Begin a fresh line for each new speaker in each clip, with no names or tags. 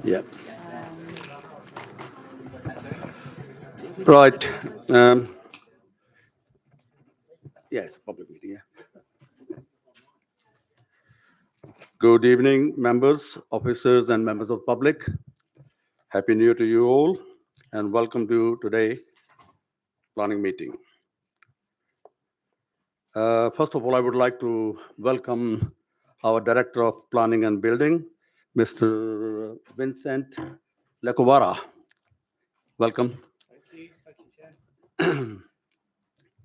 Yeah. Right. Yes, public meeting. Yeah. Good evening, members, officers, and members of public. Happy New Year to you all, and welcome to today planning meeting. First of all, I would like to welcome our Director of Planning and Building, Mr. Vincent Lecovara. Welcome.
Thank you. Thank you, Chair.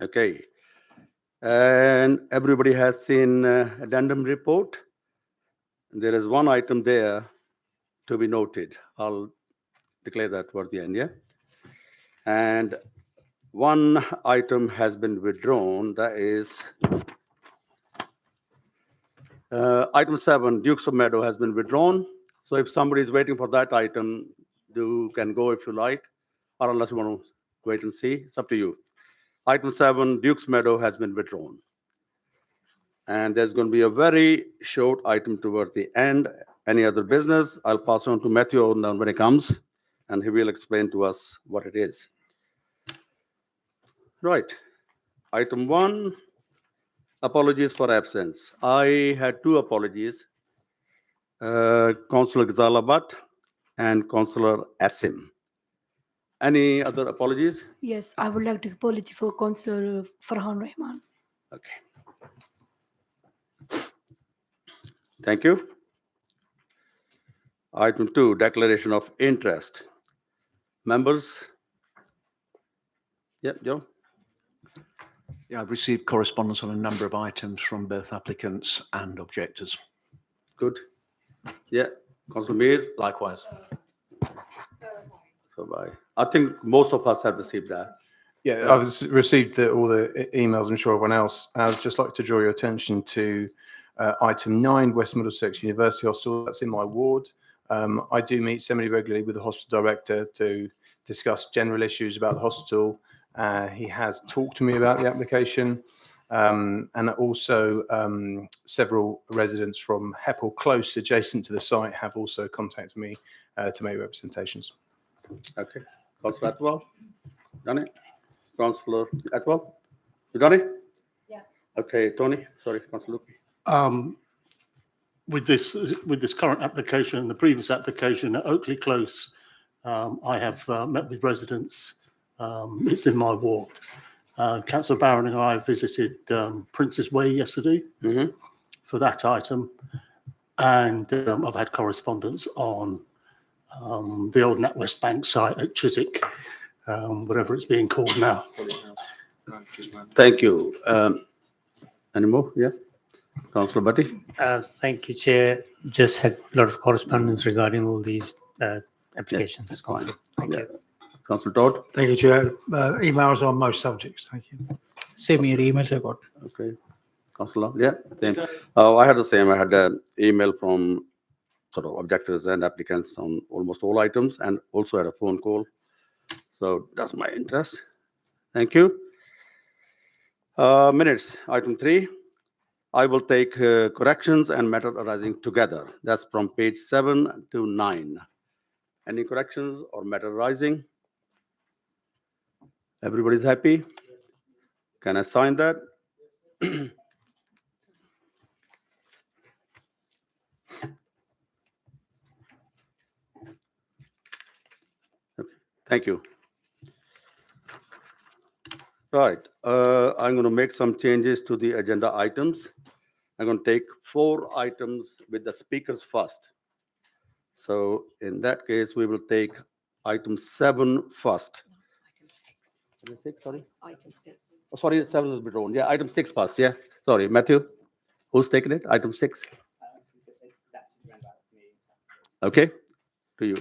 Okay. And everybody has seen addendum report. There is one item there to be noted. I'll declare that towards the end, yeah? And one item has been withdrawn, that is item 7, Dukes of Meadow has been withdrawn. So if somebody is waiting for that item, you can go if you like, or unless you want to wait and see, it's up to you. Item 7, Dukes Meadow has been withdrawn. And there's going to be a very short item towards the end. Any other business, I'll pass on to Matthew when it comes, and he will explain to us what it is. Right. Item 1, apologies for absence. I had 2 apologies, Councillor Gzalabat and Councillor Asim. Any other apologies?
Yes, I would like to apologize for Councillor Farhan Rahman.
Okay. Thank you. Item 2, declaration of interest. Members? Yeah, Joe?
Yeah, I've received correspondence on a number of items from both applicants and objectors.
Good. Yeah, Councillor Mir?
Likewise.
So bye. I think most of us have received that.
Yeah, I've received all the emails, I'm sure everyone else. I would just like to draw your attention to item 9, West Middlesex University Hospital. That's in my ward. I do meet semi-regularly with the hospital director to discuss general issues about the hospital. He has talked to me about the application, and also several residents from Heppel Close, adjacent to the site, have also contacted me to make representations.
Okay. Councillor Atwell? Done it? Councillor Atwell? You done it?
Yeah.
Okay, Tony? Sorry, Councillor Luke.
With this current application and the previous application at Oakley Close, I have met with residents. It's in my ward. Councillor Barron and I visited Prince's Way yesterday for that item, and I've had correspondence on the old NatWest Bank site at Chiswick, whatever it's being called now.
Thank you. Any more? Yeah. Councillor Bhatti?
Thank you, Chair. Just had a lot of correspondence regarding all these applications.
That's fine.
Thank
Yeah.
you.
Councillor Todd?
Thank you, Chair. Emails on most subjects. Thank you.
Same here, emails I got.
Okay. Councillor? Yeah, same. I had the same. I had an email from sort of objectors and applicants on almost all items, and also had a phone call. So that's my interest. Thank you. Minutes. Item 3. I will take corrections and matters arising together. That's from page 7 to 9. Any corrections or matter arising? Everybody's happy? Can I sign that? Okay. Thank you. Right. I'm going to make some changes to the agenda items. I'm going to take 4 items with the speakers first. So in that case, we will take item 7 first.
Item 6.
6, sorry?
Item 6.
Oh, sorry, 7 is withdrawn. Yeah, item 6 first. Yeah. Sorry, Matthew. Who's taking it? Item 6. Okay. To you.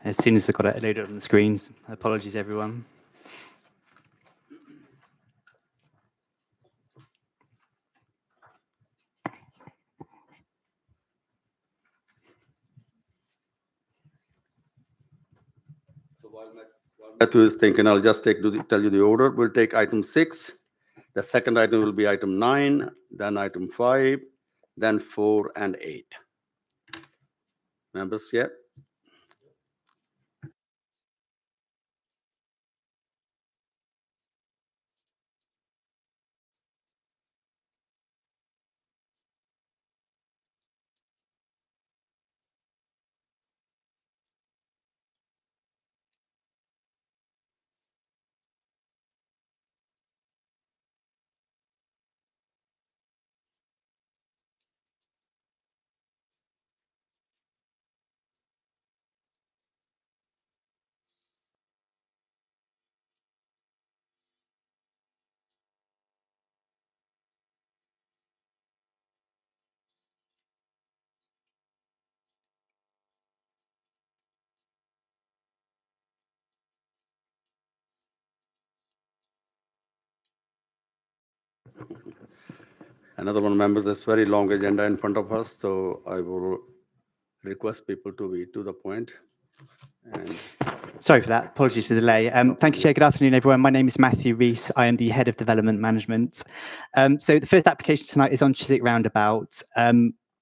As soon as I got it loaded on the screens, apologies everyone.
So while Matthew is thinking, I'll just tell you the order. We'll take item 6, The second item will be item 9, then item 5, then 4 and 8. Members, yeah? Another one, members, it's very long agenda in front of us, so I will request people to be to the point. And
Sorry for that. Apologies for the delay. Thank you, Chair. Good afternoon, everyone. My name is Matthew Rees. I am the Head of Development Management. So the first application tonight is on Chiswick roundabout.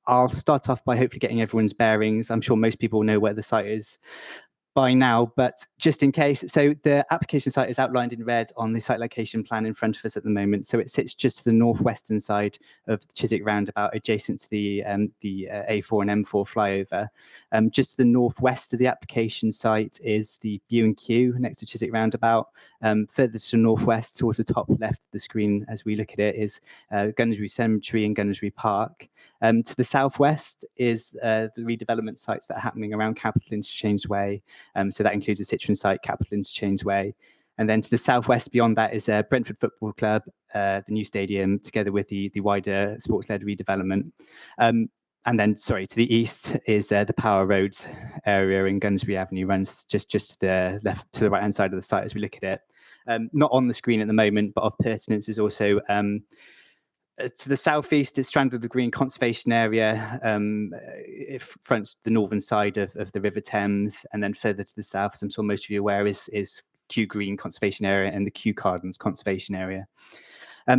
I'll start off by hopefully getting everyone's bearings. I'm sure most people know where the site is by now, but just in case, so the application site is outlined in red on the site location plan in front of us at the moment. So it sits just to the northwestern side of the Chiswick roundabout, adjacent to the A4 and M4 flyover. Just to the northwest of the application site is the B&Q next to Chiswick roundabout. Further to the northwest, towards the top left of the screen as we look at it, is Gunnersbury Cemetery and Gunnersbury Park. To the southwest is the redevelopment sites that are happening around Capital Interchange Way. So that includes the Citroen site, Capital Interchange Way. And then to the southwest beyond that is Brentford Football Club, the new stadium, together with the wider sports-led redevelopment. And then, sorry, to the east is the Power Roads area, in Gunnersbury Avenue runs just to the left, to the right-hand side of the site as we look at it. Not on the screen at the moment, but of pertinence is also to the southeast is Strand of the Green Conservation Area. It fronts the northern side of the River Thames, and then further to the south, as I'm sure most of you are aware, is Kew Green Conservation Area and the Kew Gardens Conservation Area.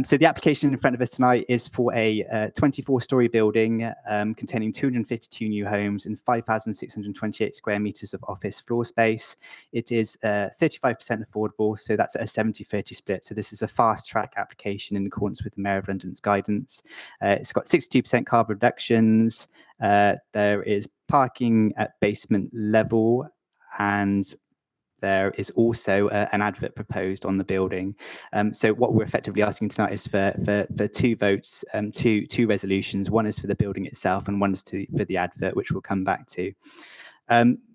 So the application in front of us tonight is for a 24-storey building containing 252 new homes and 5,628 square metres of office floor space. It is 35% affordable, so that's at a 70-30 split. So this is a fast-track application in accordance with the Mayor of London's guidance. It's got 62% carbon reductions. There is parking at basement level, and there is also an advert proposed on the building. So what we're effectively asking tonight is for 2 votes, two resolutions. One is for the building itself and one is for the advert, which we'll come back to.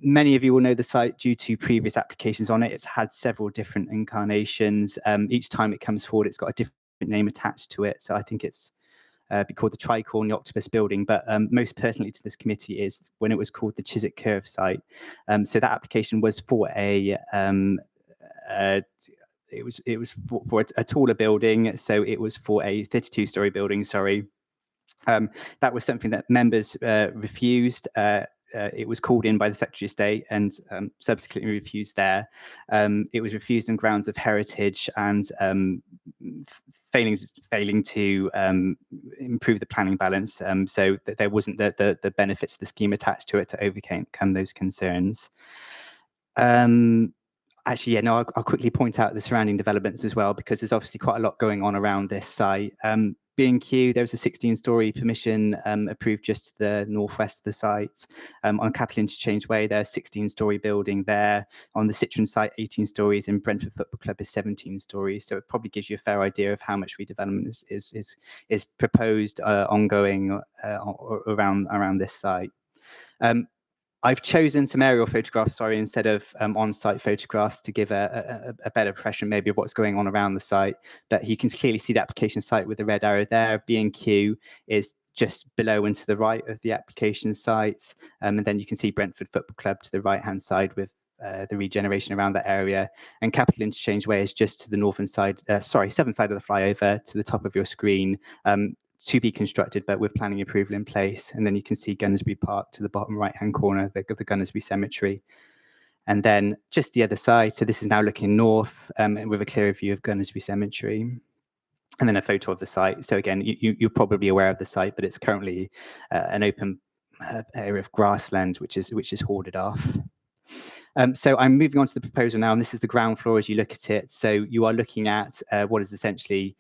Many of you will know the site due to previous applications on it. It's had several different incarnations. Each time it comes forward, it's got a different name attached to it. So I think it's be called the Tricorn the Octopus building, but most pertinently to this committee is when it was called the Chiswick Curve site. So that application was for a it was for a taller building, so it was for a 32-storey building. Sorry, that was something that members refused. It was called in by the Secretary of State and subsequently refused there. It was refused on grounds of heritage and failing to improve the planning balance, so that there wasn't the benefits of the scheme attached to it to overcome those concerns. Actually, yeah, no, I'll quickly point out the surrounding developments as well, because there's obviously quite a lot going on around this site. B&Q, there's a 16-storey permission approved just to the northwest of the site. On Capital Interchange Way, there's a 16-storey building there. On the Citroen site, 18 stories, and Brentford Football Club is 17 stories. So it probably gives you a fair idea of how much redevelopment is proposed ongoing around this site. I've chosen some aerial photographs, sorry, instead of on-site photographs to give a better impression maybe of what's going on around the site. But you can clearly see the application site with the red arrow there. B&Q is just below and to the right of the application site. And then you can see Brentford Football Club to the right-hand side with the regeneration around that area. And Capital Interchange Way is just to the northern side, southern side of the flyover to the top of your screen. To be constructed, but with planning approval in place. And then you can see Gunnersbury Park to the bottom right-hand corner, the Gunnersbury Cemetery. And then just the other side, so this is now looking north with a clearer view of Gunnersbury Cemetery. and then a photo of the site. So again, you're probably aware of the site, but it's currently an open area of grassland, which is hoarded off. So I'm moving on to the proposal now, and this is the ground floor as you look at it. So you are looking at what is essentially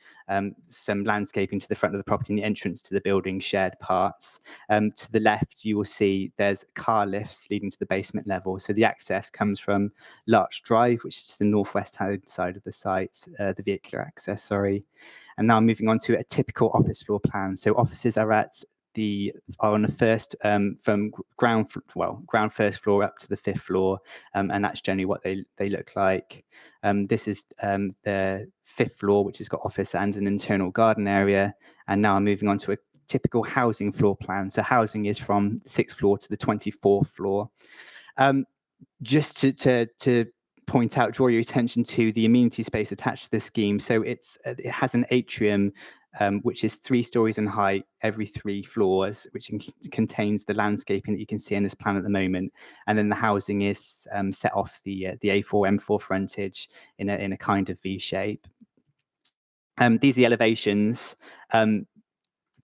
some landscaping to the front of the property and the entrance to the building shared parts. To the left, you will see there's car lifts leading to the basement level. So the access comes from Larch Drive, which is the northwest side of the site, the vehicular access, sorry. And now moving on to a typical office floor plan. So offices are on the first from ground first floor up to the 5th floor, and that's generally what they look like. This is the 5th floor, which has got office and an internal garden area. And now I'm moving on to a typical housing floor plan. So housing is from the 6th floor to the 24th floor. Just to point out, draw your attention to the amenity space attached to the scheme. So it has an atrium which is 3 stories in height every 3 floors, which contains the landscaping that you can see in this plan at the moment. And then the housing is set off the A4 M4 frontage in a kind of V shape. These are the elevations.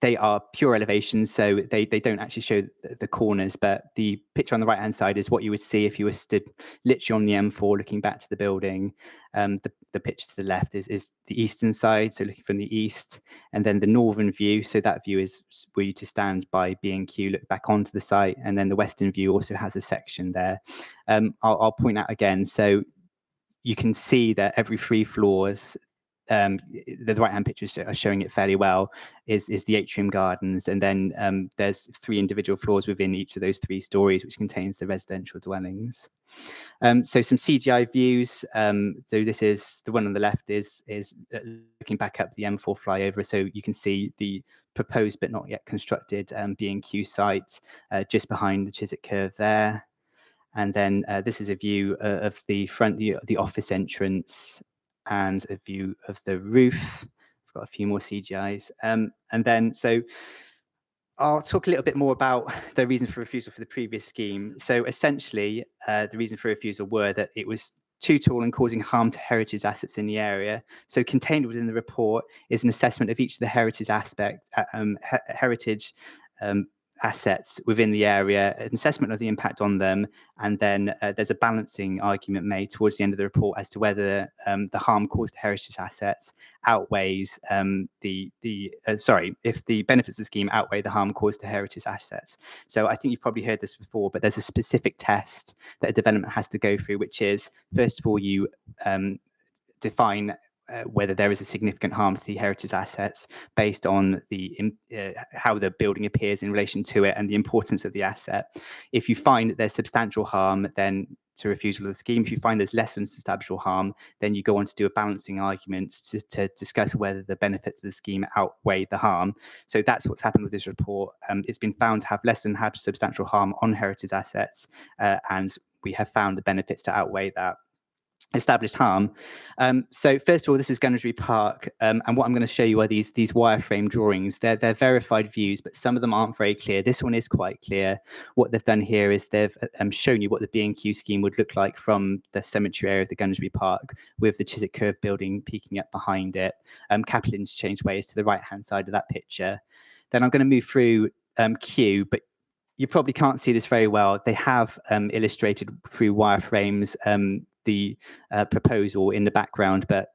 They are pure elevations, so they don't actually show the corners, but the picture on the right-hand side is what you would see if you were stood literally on the M4 looking back to the building. The picture to the left is the eastern side, so looking from the east, and then the northern view, so that view is where you to stand by B&Q, look back onto the site, and then the western view also has a section there. I'll point out again, so you can see that every 3 floors, the right-hand pictures are showing it fairly well, is the atrium gardens, and then there's 3 individual floors within each of those 3 stories, which contains the residential dwellings. So some CGI views. So this is the one on the left is looking back up the M4 flyover, so you can see the proposed but not yet constructed B&Q site just behind the Chiswick curve there. And then this is a view of the front, the office entrance, and a view of the roof. I've got a few more CGIs. And then, so I'll talk a little bit more about the reason for refusal for the previous scheme. So essentially, the reason for refusal were that it was too tall and causing harm to heritage assets in the area. So contained within the report is an assessment of each of the heritage assets within the area, an assessment of the impact on them, and then there's a balancing argument made towards the end of the report as to whether the harm caused to heritage assets outweighs if the benefits of the scheme outweigh the harm caused to heritage assets. So I think you've probably heard this before, but there's a specific test that a development has to go through, which is, first of all, you define whether there is a significant harm to the heritage assets based on the how the building appears in relation to it and the importance of the asset. If you find that there's substantial harm, then to refusal of the scheme. If you find there's less than substantial harm, then you go on to do a balancing argument to discuss whether the benefits of the scheme outweigh the harm. So that's what's happened with this report. It's been found to have less than substantial harm on heritage assets, and we have found the benefits to outweigh that established harm. So first of all, this is Gunnersbury Park, and what I'm going to show you are these wireframe drawings. They're verified views, but some of them aren't very clear. This one is quite clear. What they've done here is they've shown you what the B&Q scheme would look like from the cemetery area of the Gunnersbury Park, with the Chiswick Curve building peeking up behind it. Capital Interchange Way is to the right-hand side of that picture. Then I'm going to move through Q, but you probably can't see this very well. They have illustrated through wireframes the proposal in the background, but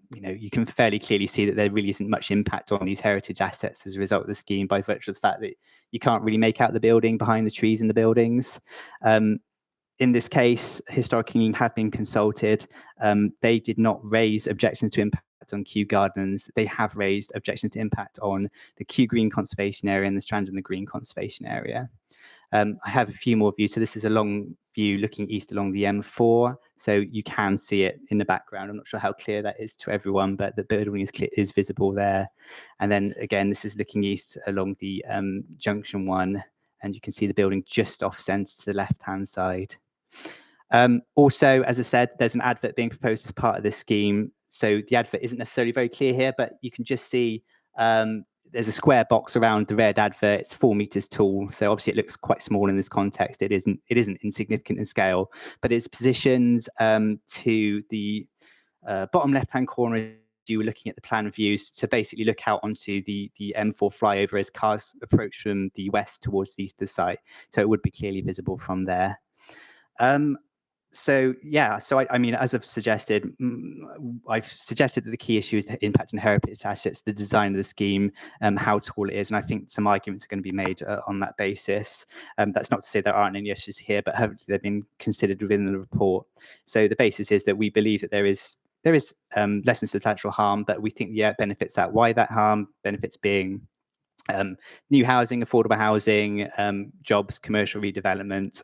you can fairly clearly see that there really isn't much impact on these heritage assets as a result of the scheme, by virtue of the fact that you can't really make out the building behind the trees in the buildings. In this case, Historic Union have been consulted. They did not raise objections to impact on Kew Gardens. They have raised objections to impact on the Kew Green Conservation Area and the Strand and the Green Conservation Area. I have a few more views. So this is a long view looking east along the M4. So you can see it in the background. I'm not sure how clear that is to everyone, but the building is visible there. And then again, this is looking east along the junction 1, and you can see the building just off centre to the left-hand side. Also, as I said, there's an advert being proposed as part of this scheme. So the advert isn't necessarily very clear here, but you can just see there's a square box around the red advert. It's 4 meters tall, so obviously it looks quite small in this context. It isn't insignificant in scale, but it's positioned to the bottom left-hand corner due looking at the plan views to basically look out onto the M4 flyover as cars approach from the west towards the site. So it would be clearly visible from there. So yeah, so I mean, as I've suggested, I've suggested that the key issue is the impact on heritage assets, the design of the scheme, how tall it is, and I think some arguments are going to be made on that basis. That's not to say there aren't any issues here, but hopefully they've been considered within the report. So the basis is that we believe that there is less than substantial harm, but we think the benefits outweigh that harm. Benefits being new housing, affordable housing, jobs, commercial redevelopment,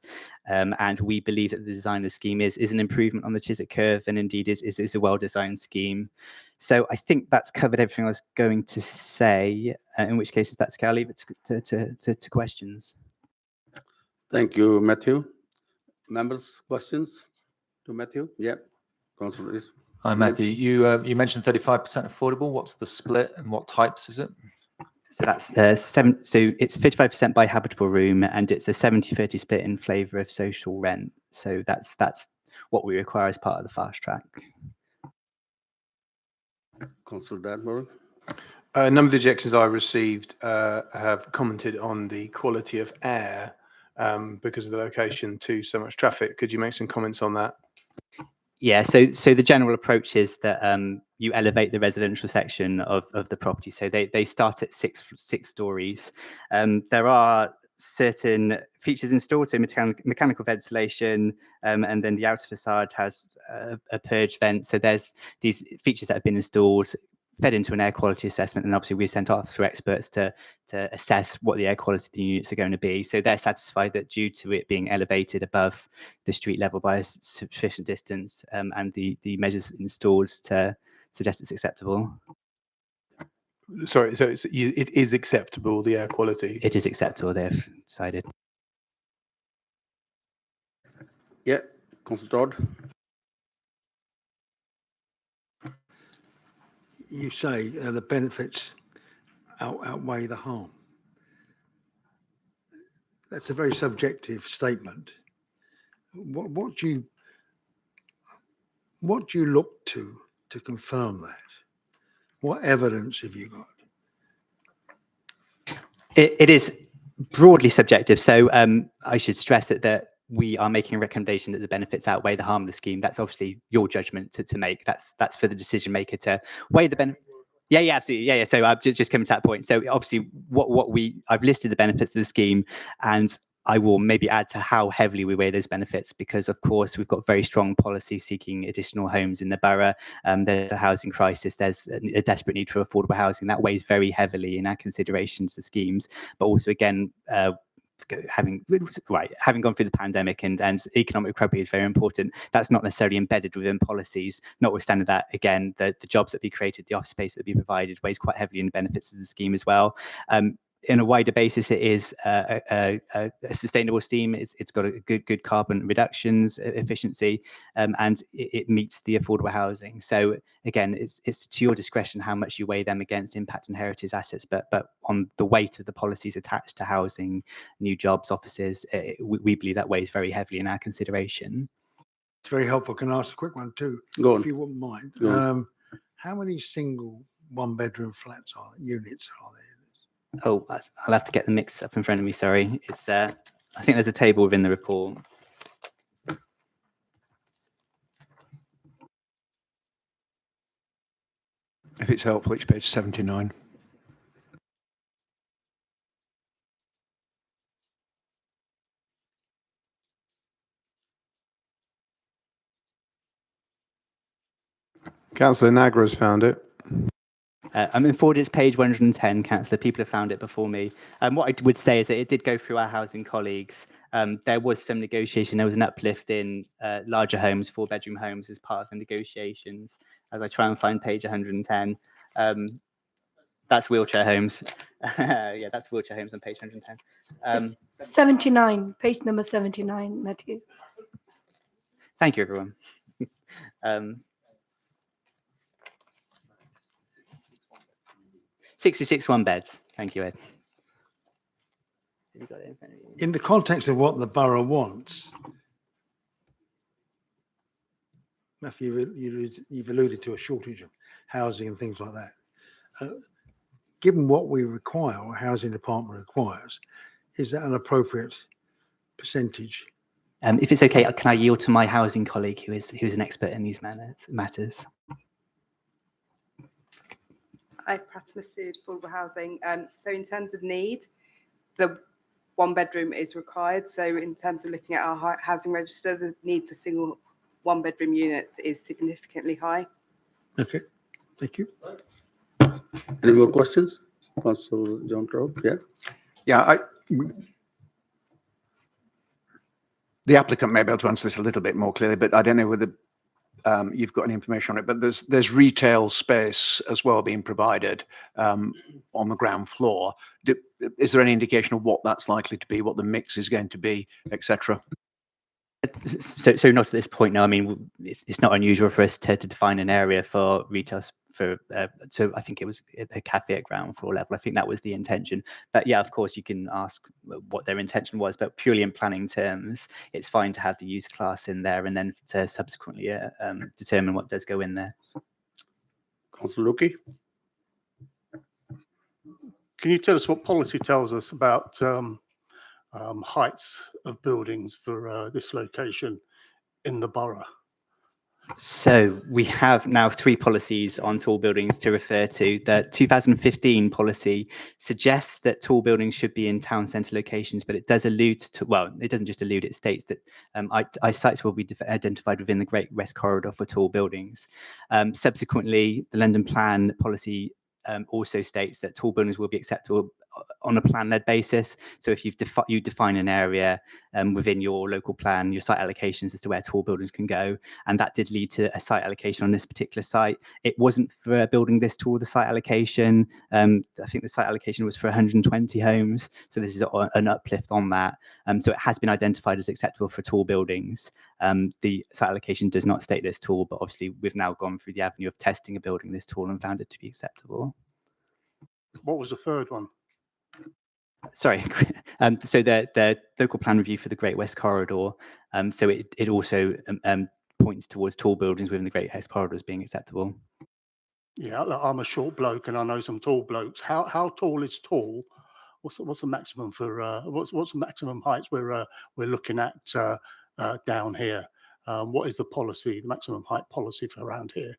and we believe that the design of the scheme is an improvement on the Chiswick curve, and indeed is a well-designed scheme. So I think that's covered everything I was going to say. In which case, if that's okay, I'll leave it to questions.
Thank you, Matthew. Members, questions to Matthew? Yeah, Councillor.
Hi, Matthew. You mentioned 35% affordable. What's the split and what types is it?
So that's so it's 55% by habitable room, and it's a 70-30 split in favour of social rent. So that's what we require as part of the fast track.
Councillor Dadmore.
A number of the objections I received have commented on the quality of air because of the location to so much traffic. Could you make some comments on that?
Yeah, so the general approach is that you elevate the residential section of the property. So they start at six stories. There are certain features installed, so mechanical ventilation, and then the outer facade has a purge vent. So there's these features that have been installed, fed into an air quality assessment, and obviously we've sent off through experts to assess what the air quality of the units are going to be. So they're satisfied that due to it being elevated above the street level by a sufficient distance, and the measures installed to suggest it's acceptable.
Sorry, so it is acceptable, the air quality?
It is acceptable, they've decided.
Yeah, Councillor Todd.
You say the benefits outweigh the harm. That's a very subjective statement. What do you look to confirm that? What evidence have you got?
It is broadly subjective. So I should stress that we are making a recommendation that the benefits outweigh the harm of the scheme. That's obviously your judgment to make. That's for the decision maker to weigh the benefit. Yeah, absolutely. Yeah. So I've just coming to that point. So obviously I've listed the benefits of the scheme, and I will maybe add to how heavily we weigh those benefits, because of course we've got very strong policy seeking additional homes in the borough. There's a housing crisis. There's a desperate need for affordable housing that weighs very heavily in our considerations to schemes. But also again, having gone through the pandemic and economic recovery is very important. That's not necessarily embedded within policies. Notwithstanding that, again, the jobs that be created, the office space that be provided weighs quite heavily in the benefits of the scheme as well. In a wider basis, it is a sustainable scheme. It's got a good carbon reductions efficiency, and it meets the affordable housing. So again, it's to your discretion how much you weigh them against impact on heritage assets, but on the weight of the policies attached to housing, new jobs, offices, we believe that weighs very heavily in our consideration.
It's very helpful. Can I ask a quick one too,
Go on.
if you wouldn't mind? How many single one-bedroom flats units are there?
Oh, I'll have to get the mix up in front of me. Sorry, it's I think there's a table within the report.
If it's helpful, it's page 79.
Councillor Nagra's found it.
I'm informed it's page 110, Councillor. People have found it before me. What I would say is that it did go through our housing colleagues. There was some negotiation. There was an uplift in larger homes, 4-bedroom homes, as part of the negotiations. As I try and find page 110, that's wheelchair homes. Yeah, that's wheelchair homes on page 110.
79, page number 79, Matthew.
Thank you, everyone. 66 one-beds. Thank you, Ed. Have you got it in front of you?
In the context of what the borough wants, Matthew, you've alluded to a shortage of housing and things like that. Given what we require, or housing department requires, is that an appropriate percentage?
If it's okay, can I yield to my housing colleague who is an expert in these matters?
Hi, Pratima Sood, affordable housing. So in terms of need, the 1 bedroom is required. So in terms of looking at our housing register, the need for single 1 bedroom units is significantly high.
Okay, thank you.
Any more questions? Councillor John Crowe, yeah.
Yeah, the applicant may be able to answer this a little bit more clearly, but I don't know whether you've got any information on it. But there's retail space as well being provided on the ground floor. Is there any indication of what that's likely to be, what the mix is going to be, etc.?
So not at this point, no. I mean, it's not unusual for us to define an area for retail. So I think it was a cafe at ground floor level. I think that was the intention. But yeah, of course, you can ask what their intention was. But purely in planning terms, it's fine to have the use class in there and then to subsequently determine what does go in there.
Councillor Luki.
Can you tell us what policy tells us about heights of buildings for this location in the borough?
So we have now 3 policies on tall buildings to refer to. The 2015 policy suggests that tall buildings should be in town centre locations, but it does allude to, well, it doesn't just allude, it states that sites will be identified within the Great West Corridor for tall buildings. Subsequently, the London Plan policy also states that tall buildings will be acceptable on a plan-led basis. So if you define an area within your local plan, your site allocations as to where tall buildings can go, and that did lead to a site allocation on this particular site. It wasn't for a building this tall, the site allocation. I think the site allocation was for 120 homes. So this is an uplift on that. So it has been identified as acceptable for tall buildings. The site allocation does not state this tall, but obviously we've now gone through the avenue of testing a building this tall and found it to be acceptable.
What was the third one?
Sorry, so the local plan review for the Great West Corridor, so it also points towards tall buildings within the Great West Corridor as being acceptable.
Yeah, I'm a short bloke and I know some tall blokes. How tall is tall? What's the maximum for what's the maximum heights we're looking at down here? What is the policy, the maximum height policy for around here?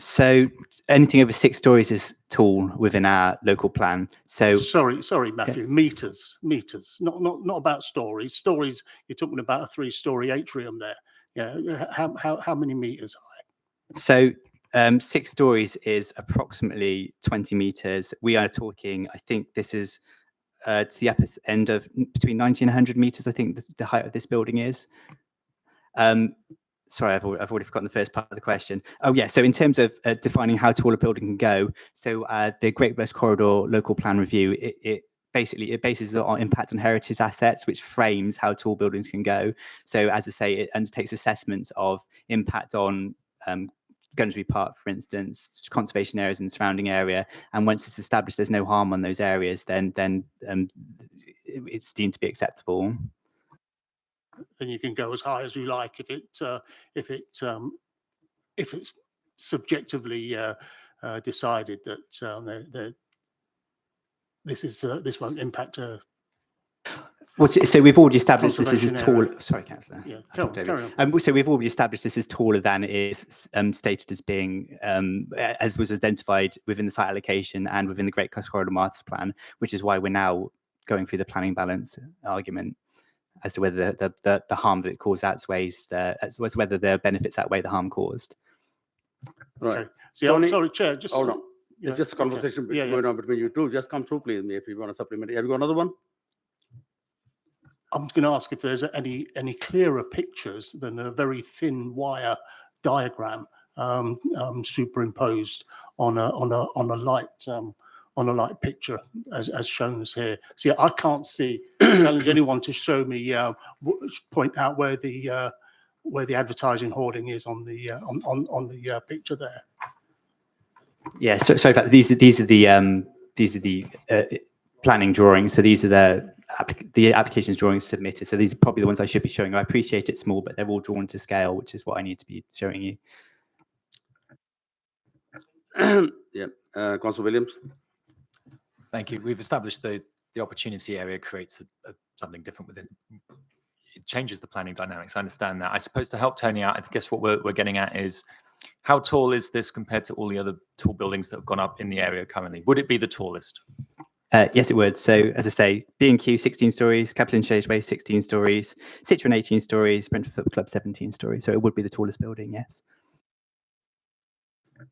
So anything over 6 stories is tall within our local plan. So
sorry, Matthew. Yeah. Meters, not about stories. Stories. You're talking about a 3-story atrium there. Yeah. How many meters high?
So 6 stories is approximately 20 meters. We are talking. I think this is to the upper end of between 90 and 100 meters. I think the height of this building is. Sorry, I've already forgotten the first part of the question. Oh, yeah. So in terms of defining how tall a building can go, so the Great West Corridor local plan review, it bases it on impact on heritage assets, which frames how tall buildings can go. So as I say, it undertakes assessments of impact on Gunnersbury Park, for instance, conservation areas in the surrounding area. And once it's established there's no harm on those areas, then it's deemed to be acceptable.
Then you can go as high as you like if it's subjectively decided that this won't impact
Well, so we've already established this is tall. Sorry, councillor.
Yeah, carry on.
So we've already established this is taller than it is stated as being, as was identified within the site allocation and within the Great West Corridor Master Plan, which is why we're now going through the planning balance argument as to whether the harm that it caused outweighs as whether the benefits outweigh the harm caused.
Right.
Okay. So, I'm sorry, Chair. Just
hold on. It's just a conversation going on between you two. Just come through, please, if you want to supplement. Have you got another one?
I'm going to ask if there's any clearer pictures than a very thin wire diagram superimposed on a light picture as shown as here. See, I can't see. Challenge anyone to show me, point out where the advertising hoarding is on the picture there.
Yeah, so these are the planning drawings. So these are the applications drawings submitted. So these are probably the ones I should be showing you. I appreciate it's small, but they're all drawn to scale, which is what I need to be showing you.
Yeah, Councillor Williams.
Thank you. We've established the opportunity area creates something different within. It changes the planning dynamics. I understand that. I suppose to help Tony out, I guess what we're getting at is how tall is this compared to all the other tall buildings that have gone up in the area currently? Would it be the tallest?
Yes, it would. So as I say, B&Q 16 stories, Capital and Chaseway 16 stories, Citroen 18 stories, Brentford Football Club 17 stories. So it would be the tallest building, yes.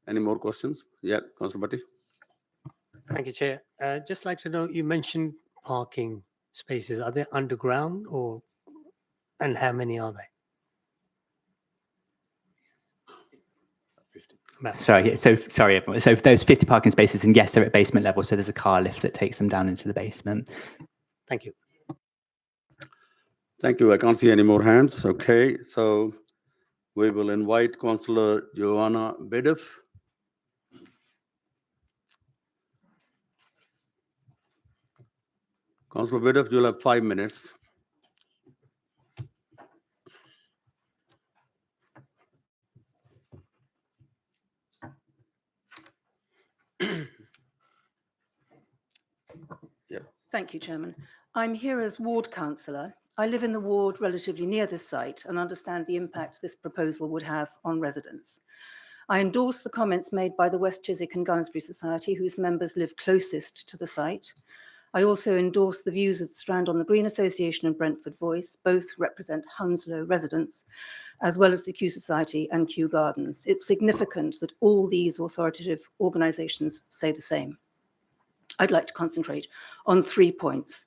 Any more questions? Yeah, Councillor Bhatti.
Thank you, Chair. Just like to know, you mentioned parking spaces. Are they underground and how many are they?
Sorry, everyone. So those 50 parking spaces, and yes, they're at basement level. So there's a car lift that takes them down into the basement.
Thank you.
Thank you. I can't see any more hands. Okay, so we will invite Councillor Joanna Bedef. Councillor Bedef, you'll have 5 minutes.
Thank you, Chairman. I'm here as ward councillor. I live in the ward relatively near this site and understand the impact this proposal would have on residents. I endorse the comments made by the West Chiswick and Gunnersbury Society, whose members live closest to the site. I also endorse the views of the Strand on the Green Association and Brentford Voice. Both represent Hounslow residents, as well as the Kew Society and Kew Gardens. It's significant that all these authoritative organisations say the same. I'd like to concentrate on 3 points.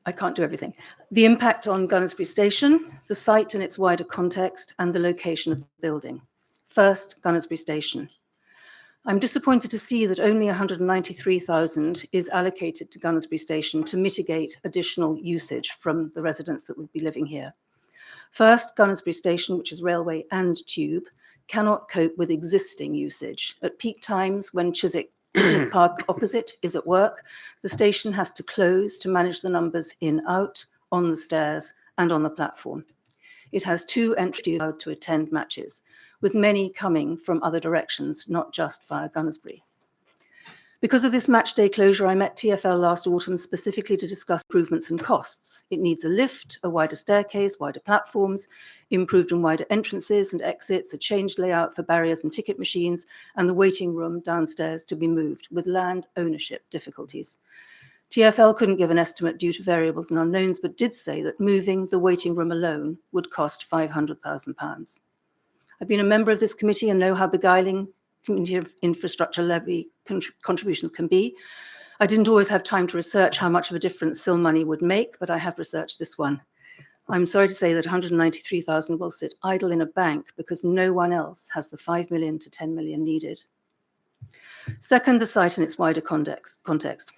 I can't do everything. The impact on Gunnersbury Station, the site and its wider context, and the location of the building. First, Gunnersbury Station. I'm disappointed to see that only 193,000 is allocated to Gunnersbury Station to mitigate additional usage from the residents that would be living here. First, Gunnersbury Station, which is railway and tube, cannot cope with existing usage. At peak times, when Chiswick Business Park opposite is at work, the station has to close to manage the numbers in-out, on the stairs and on the platform. It has 2 entries allowed to attend matches, with many coming from other directions, not just via Gunnersbury. Because of this match day closure, I met TfL last autumn specifically to discuss improvements and costs. It needs a lift, a wider staircase, wider platforms, improved and wider entrances and exits, a changed layout for barriers and ticket machines, and the waiting room downstairs to be moved, with land ownership difficulties. TfL couldn't give an estimate due to variables and unknowns, but did say that moving the waiting room alone would cost £500,000. I've been a member of this committee and know how beguiling community infrastructure levy contributions can be. I didn't always have time to research how much of a difference SIL money would make, but I have researched this one. I'm sorry to say that 193,000 will sit idle in a bank because no one else has the 5 million to 10 million needed. Second, the site and its wider context.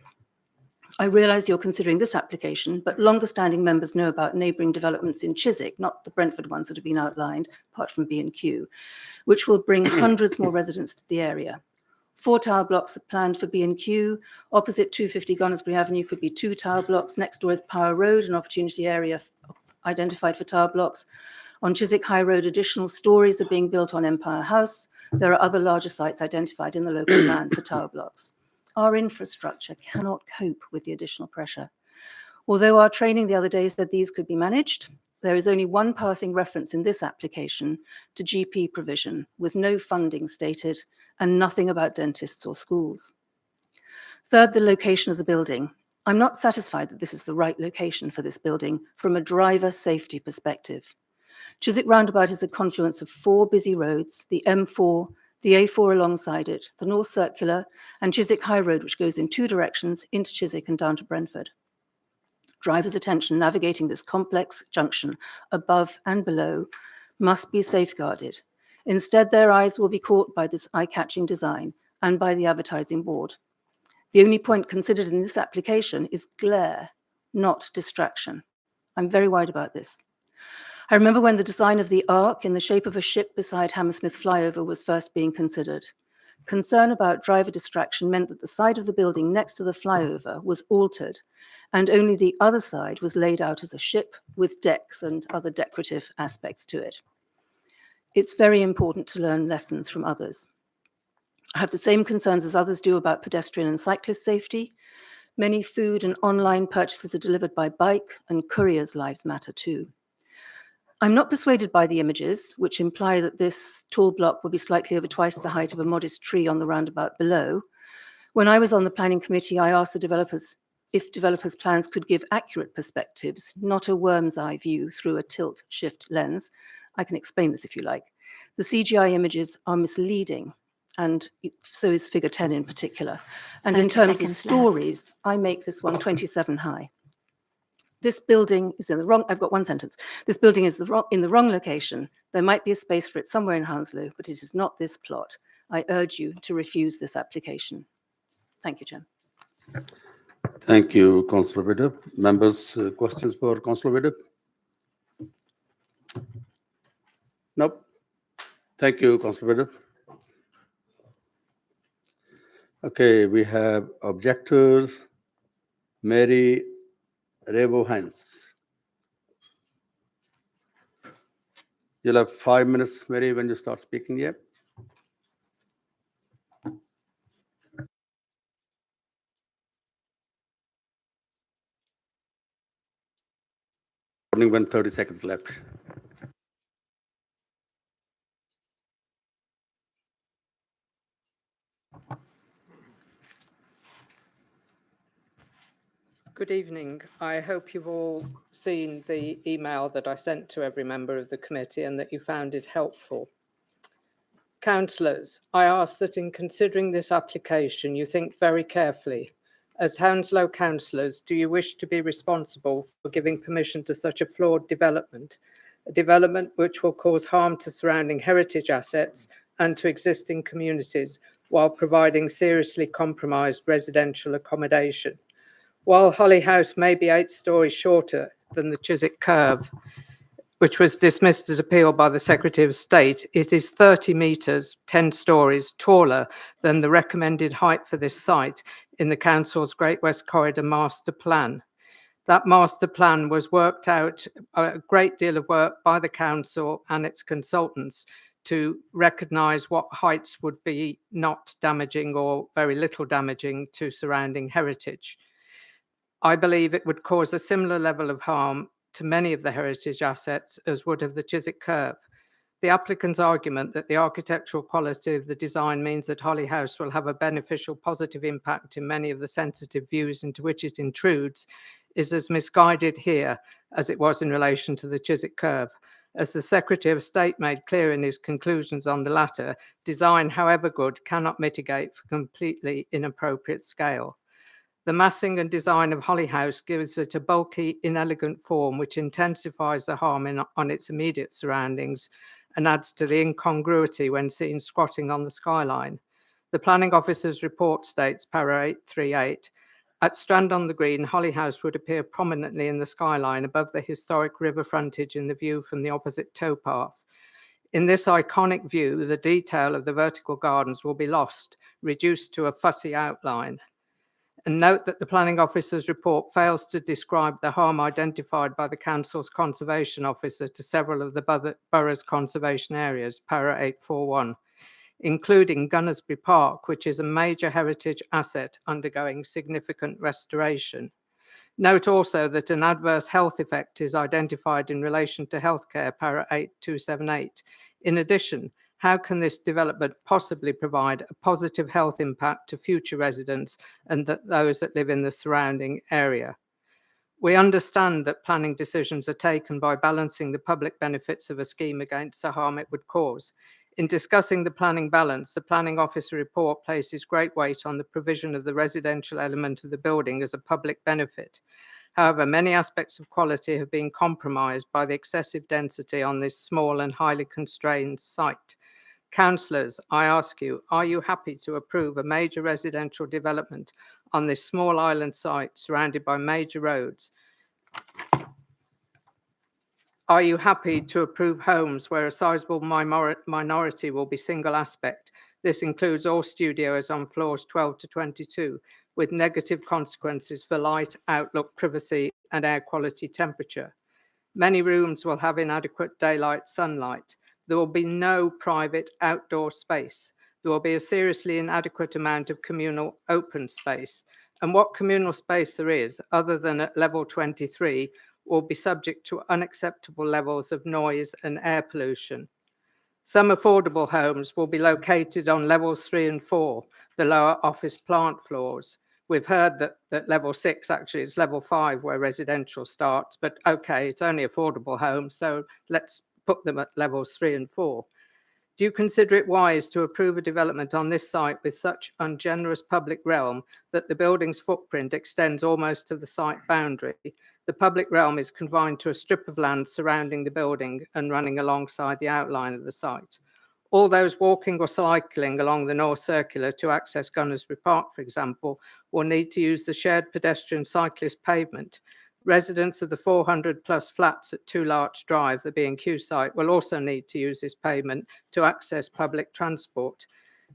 I realise you're considering this application, but longer-standing members know about neighbouring developments in Chiswick, not the Brentford ones that have been outlined, apart from B&Q, which will bring hundreds more residents to the area. 4 tower blocks are planned for B&Q. Opposite 250 Gunnersbury Avenue could be 2 tower blocks. Next door is Power Road, an opportunity area identified for tower blocks. On Chiswick High Road, additional stories are being built on Empire House. There are other larger sites identified in the local plan for tower blocks. Our infrastructure cannot cope with the additional pressure. Although our training the other day said these could be managed, there is only one passing reference in this application to GP provision, with no funding stated and nothing about dentists or schools. Third, the location of the building. I'm not satisfied that this is the right location for this building from a driver safety perspective. Chiswick Roundabout is a confluence of 4 busy roads, the M4, the A4 alongside it, the North Circular, and Chiswick High Road, which goes in 2 directions, into Chiswick and down to Brentford. Drivers' attention navigating this complex junction above and below must be safeguarded. Instead, their eyes will be caught by this eye-catching design and by the advertising board. The only point considered in this application is glare, not distraction. I'm very worried about this. I remember when the design of the arc in the shape of a ship beside Hammersmith flyover was first being considered. Concern about driver distraction meant that the side of the building next to the flyover was altered, and only the other side was laid out as a ship with decks and other decorative aspects to it. It's very important to learn lessons from others. I have the same concerns as others do about pedestrian and cyclist safety. Many food and online purchases are delivered by bike, and couriers' lives matter too. I'm not persuaded by the images, which imply that this tall block will be slightly over twice the height of a modest tree on the roundabout below. When I was on the planning committee, I asked the developers if developers' plans could give accurate perspectives, not a worm's eye view through a tilt-shift lens. I can explain this if you like. The CGI images are misleading, and so is figure 10 in particular. And in
30
terms of
seconds left.
stories, I make this one 27 high. This building is in the wrong, I've got one sentence. This building is in the wrong location. There might be a space for it somewhere in Hounslow, but it is not this plot. I urge you to refuse this application. Thank you, Chair.
Thank you, Councillor Widdop. Members, questions for Councillor Widdop? Nope. Thank you, Councillor Widdop. Okay, we have objectors, Mary Rebo-Hens. You'll have 5 minutes, Mary, when you start speaking, yeah? When 30 seconds left.
Good evening. I hope you've all seen the email that I sent to every member of the committee and that you found it helpful. Councillors, I ask that in considering this application, you think very carefully. As Hounslow councillors, do you wish to be responsible for giving permission to such a flawed development, a development which will cause harm to surrounding heritage assets and to existing communities while providing seriously compromised residential accommodation? While Holly House may be 8 stories shorter than the Chiswick curve, which was dismissed as appeal by the Secretary of State, it is 30 metres, 10 stories taller than the recommended height for this site in the Council's Great West Corridor Master Plan. That master plan was worked out, a great deal of work by the Council and its consultants to recognise what heights would be not damaging or very little damaging to surrounding heritage. I believe it would cause a similar level of harm to many of the heritage assets as would have the Chiswick curve. The applicant's argument that the architectural quality of the design means that Holly House will have a beneficial positive impact in many of the sensitive views into which it intrudes is as misguided here as it was in relation to the Chiswick curve. As the Secretary of State made clear in his conclusions on the latter, design, however good, cannot mitigate for completely inappropriate scale. The massing and design of Holly House gives it a bulky, inelegant form which intensifies the harm on its immediate surroundings and adds to the incongruity when seen squatting on the skyline. The planning officer's report states, para 838, at Strand-on-the-Green, Holly House would appear prominently in the skyline above the historic river frontage in the view from the opposite towpath. In this iconic view, the detail of the vertical gardens will be lost, reduced to a fussy outline. And note that the planning officer's report fails to describe the harm identified by the council's conservation officer to several of the borough's conservation areas, para 841, including Gunnersbury Park, which is a major heritage asset undergoing significant restoration. Note also that an adverse health effect is identified in relation to healthcare, para 8278. In addition, how can this development possibly provide a positive health impact to future residents and those that live in the surrounding area? We understand that planning decisions are taken by balancing the public benefits of a scheme against the harm it would cause. In discussing the planning balance, the planning officer report places great weight on the provision of the residential element of the building as a public benefit. However, many aspects of quality have been compromised by the excessive density on this small and highly constrained site. Councillors, I ask you, are you happy to approve a major residential development on this small island site surrounded by major roads? are you happy to approve homes where a sizable minority will be single aspect? This includes all studios on floors 12 to 22, with negative consequences for light, outlook, privacy, and air quality temperature. Many rooms will have inadequate daylight sunlight. There will be no private outdoor space. There will be a seriously inadequate amount of communal open space. And what communal space there is, other than at level 23, will be subject to unacceptable levels of noise and air pollution. Some affordable homes will be located on levels 3 and 4, the lower office plant floors. We've heard that level 6 actually is level 5 where residential starts, but okay, it's only affordable homes, so let's put them at levels 3 and 4. Do you consider it wise to approve a development on this site with such ungenerous public realm that the building's footprint extends almost to the site boundary? The public realm is confined to a strip of land surrounding the building and running alongside the outline of the site. All those walking or cycling along the North Circular to access Gunnersbury Park, for example, will need to use the shared pedestrian cyclist pavement. Residents of the 400 plus flats at Two Larch Drive, the B&Q site, will also need to use this pavement to access public transport.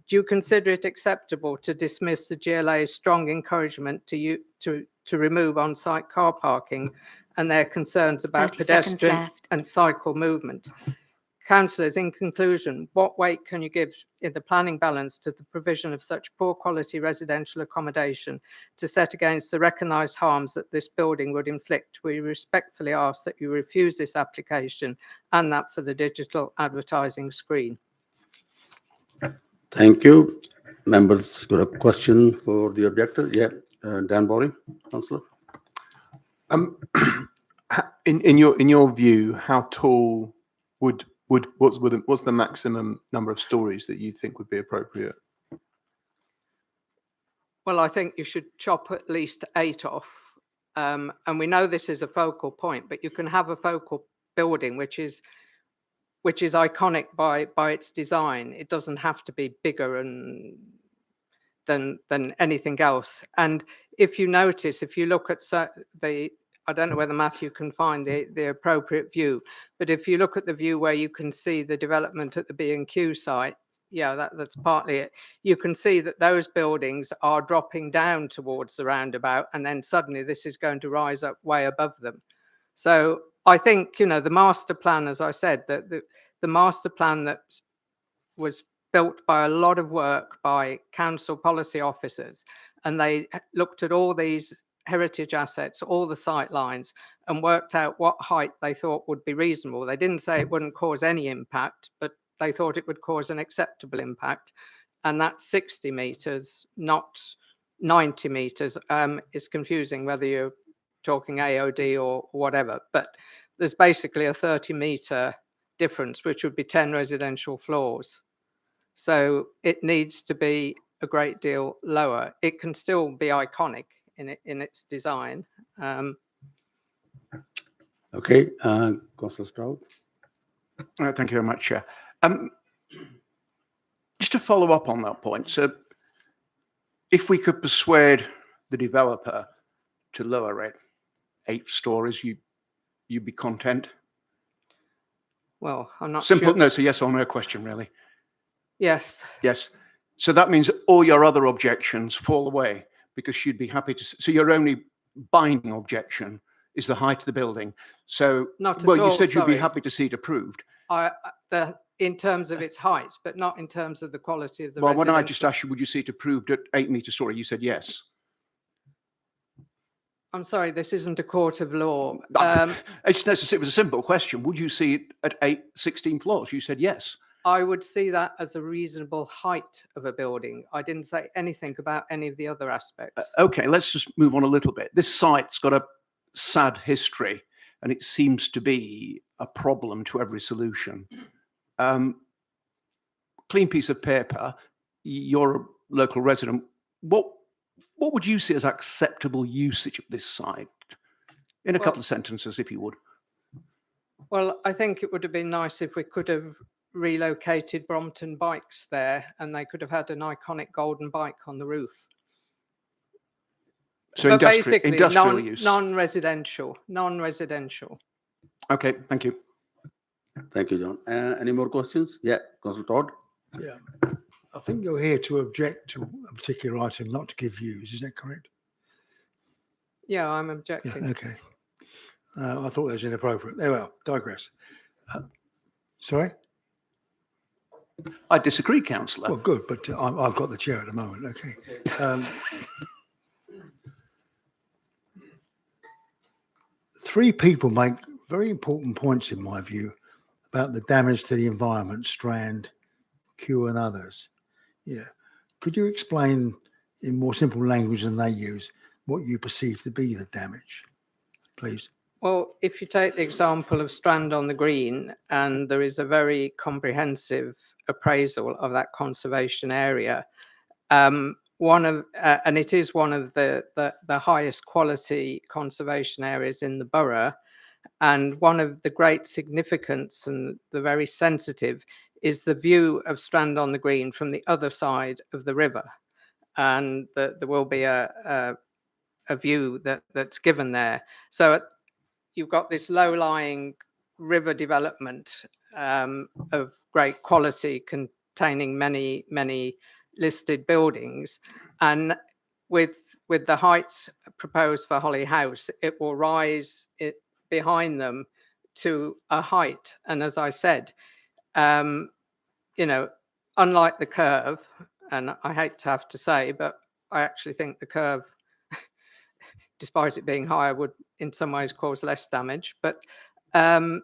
Do you consider it acceptable to dismiss the GLA's strong encouragement to remove on-site car parking and their concerns about
30 seconds
pedestrian
left.
and cycle movement? Councillors, in conclusion, what weight can you give in the planning balance to the provision of such poor quality residential accommodation to set against the recognised harms that this building would inflict? We respectfully ask that you refuse this application and that for the digital advertising screen.
Thank you. Members got a question for the objector? Yeah, Dan Borry, councillor.
In your view, how tall what's the maximum number of stories that you think would be appropriate?
Well, I think you should chop at least 8 off. And we know this is a focal point, but you can have a focal building which is iconic by its design. It doesn't have to be bigger than anything else. And if you notice, if you look at I don't know whether Matthew can find the appropriate view, but if you look at the view where you can see the development at the B&Q site, yeah, that's partly it. You can see that those buildings are dropping down towards the roundabout, and then suddenly this is going to rise up way above them. So I think, the master plan, as I said, that the master plan that was built by a lot of work by council policy officers, and they looked at all these heritage assets, all the sight lines, and worked out what height they thought would be reasonable. They didn't say it wouldn't cause any impact, but they thought it would cause an acceptable impact. And that's 60 metres, not 90 metres. It's confusing whether you're talking AOD or whatever, but there's basically a 30-metre difference, which would be 10 residential floors. So it needs to be a great deal lower. It can still be iconic in its design.
Okay, Councillor Stroud.
Thank you very much, Chair. Just to follow up on that point, so if we could persuade the developer to lower it 8 stories, you'd be content?
Well, I'm not
Simple,
sure.
no, it's a yes or no question, really.
Yes.
Yes. So that means all your other objections fall away because you'd be happy to. So your only binding objection is the height of the building. So,
Not at
well, you
all,
said you'd be
sorry.
happy to see it approved.
In terms of its height, but not in terms of the quality of the
Well, when I
residential.
just asked you, would you see it approved at 8 metre story? You said yes.
I'm sorry, this isn't a court of law.
It was a simple question. Would you see it at 16 floors? You said yes.
I would see that as a reasonable height of a building. I didn't say anything about any of the other aspects.
Okay, let's just move on a little bit. This site's got a sad history, and it seems to be a problem to every solution. Clean piece of paper. You're a local resident. What would you see as acceptable usage of this site? In a couple of sentences, if you would.
Well, I think it would have been nice if we could have relocated Brompton bikes there, and they could have had an iconic golden bike on the roof.
So
but
industrial use.
non-residential.
Okay, thank you.
Thank you, John. Any more questions? Yeah, Councillor Todd.
Yeah. I think you're here to object to a particular item, not to give views. Is that correct?
Yeah, I'm
Yeah,
objecting.
okay. I thought that was inappropriate. There we are, digress. Sorry?
I disagree, councillor.
Well, good, but I've got the chair at the moment, okay. Three people make very important points, in my view, about the damage to the environment, Strand, Kew and others. Yeah. Could you explain in more simple language than they use what you perceive to be the damage, please?
Well, if you take the example of Strand on the Green, and there is a very comprehensive appraisal of that conservation area, and it is one of the highest quality conservation areas in the borough, and one of the great significance and the very sensitive is the view of Strand on the Green from the other side of the river, and there will be a view that's given there. So you've got this low-lying river development of great quality containing many listed buildings, and with the heights proposed for Holly House, it will rise behind them to a height. And as I said, you know, unlike the curve, and I hate to have to say, but I actually think the curve, despite it being higher, would in some ways cause less damage. But the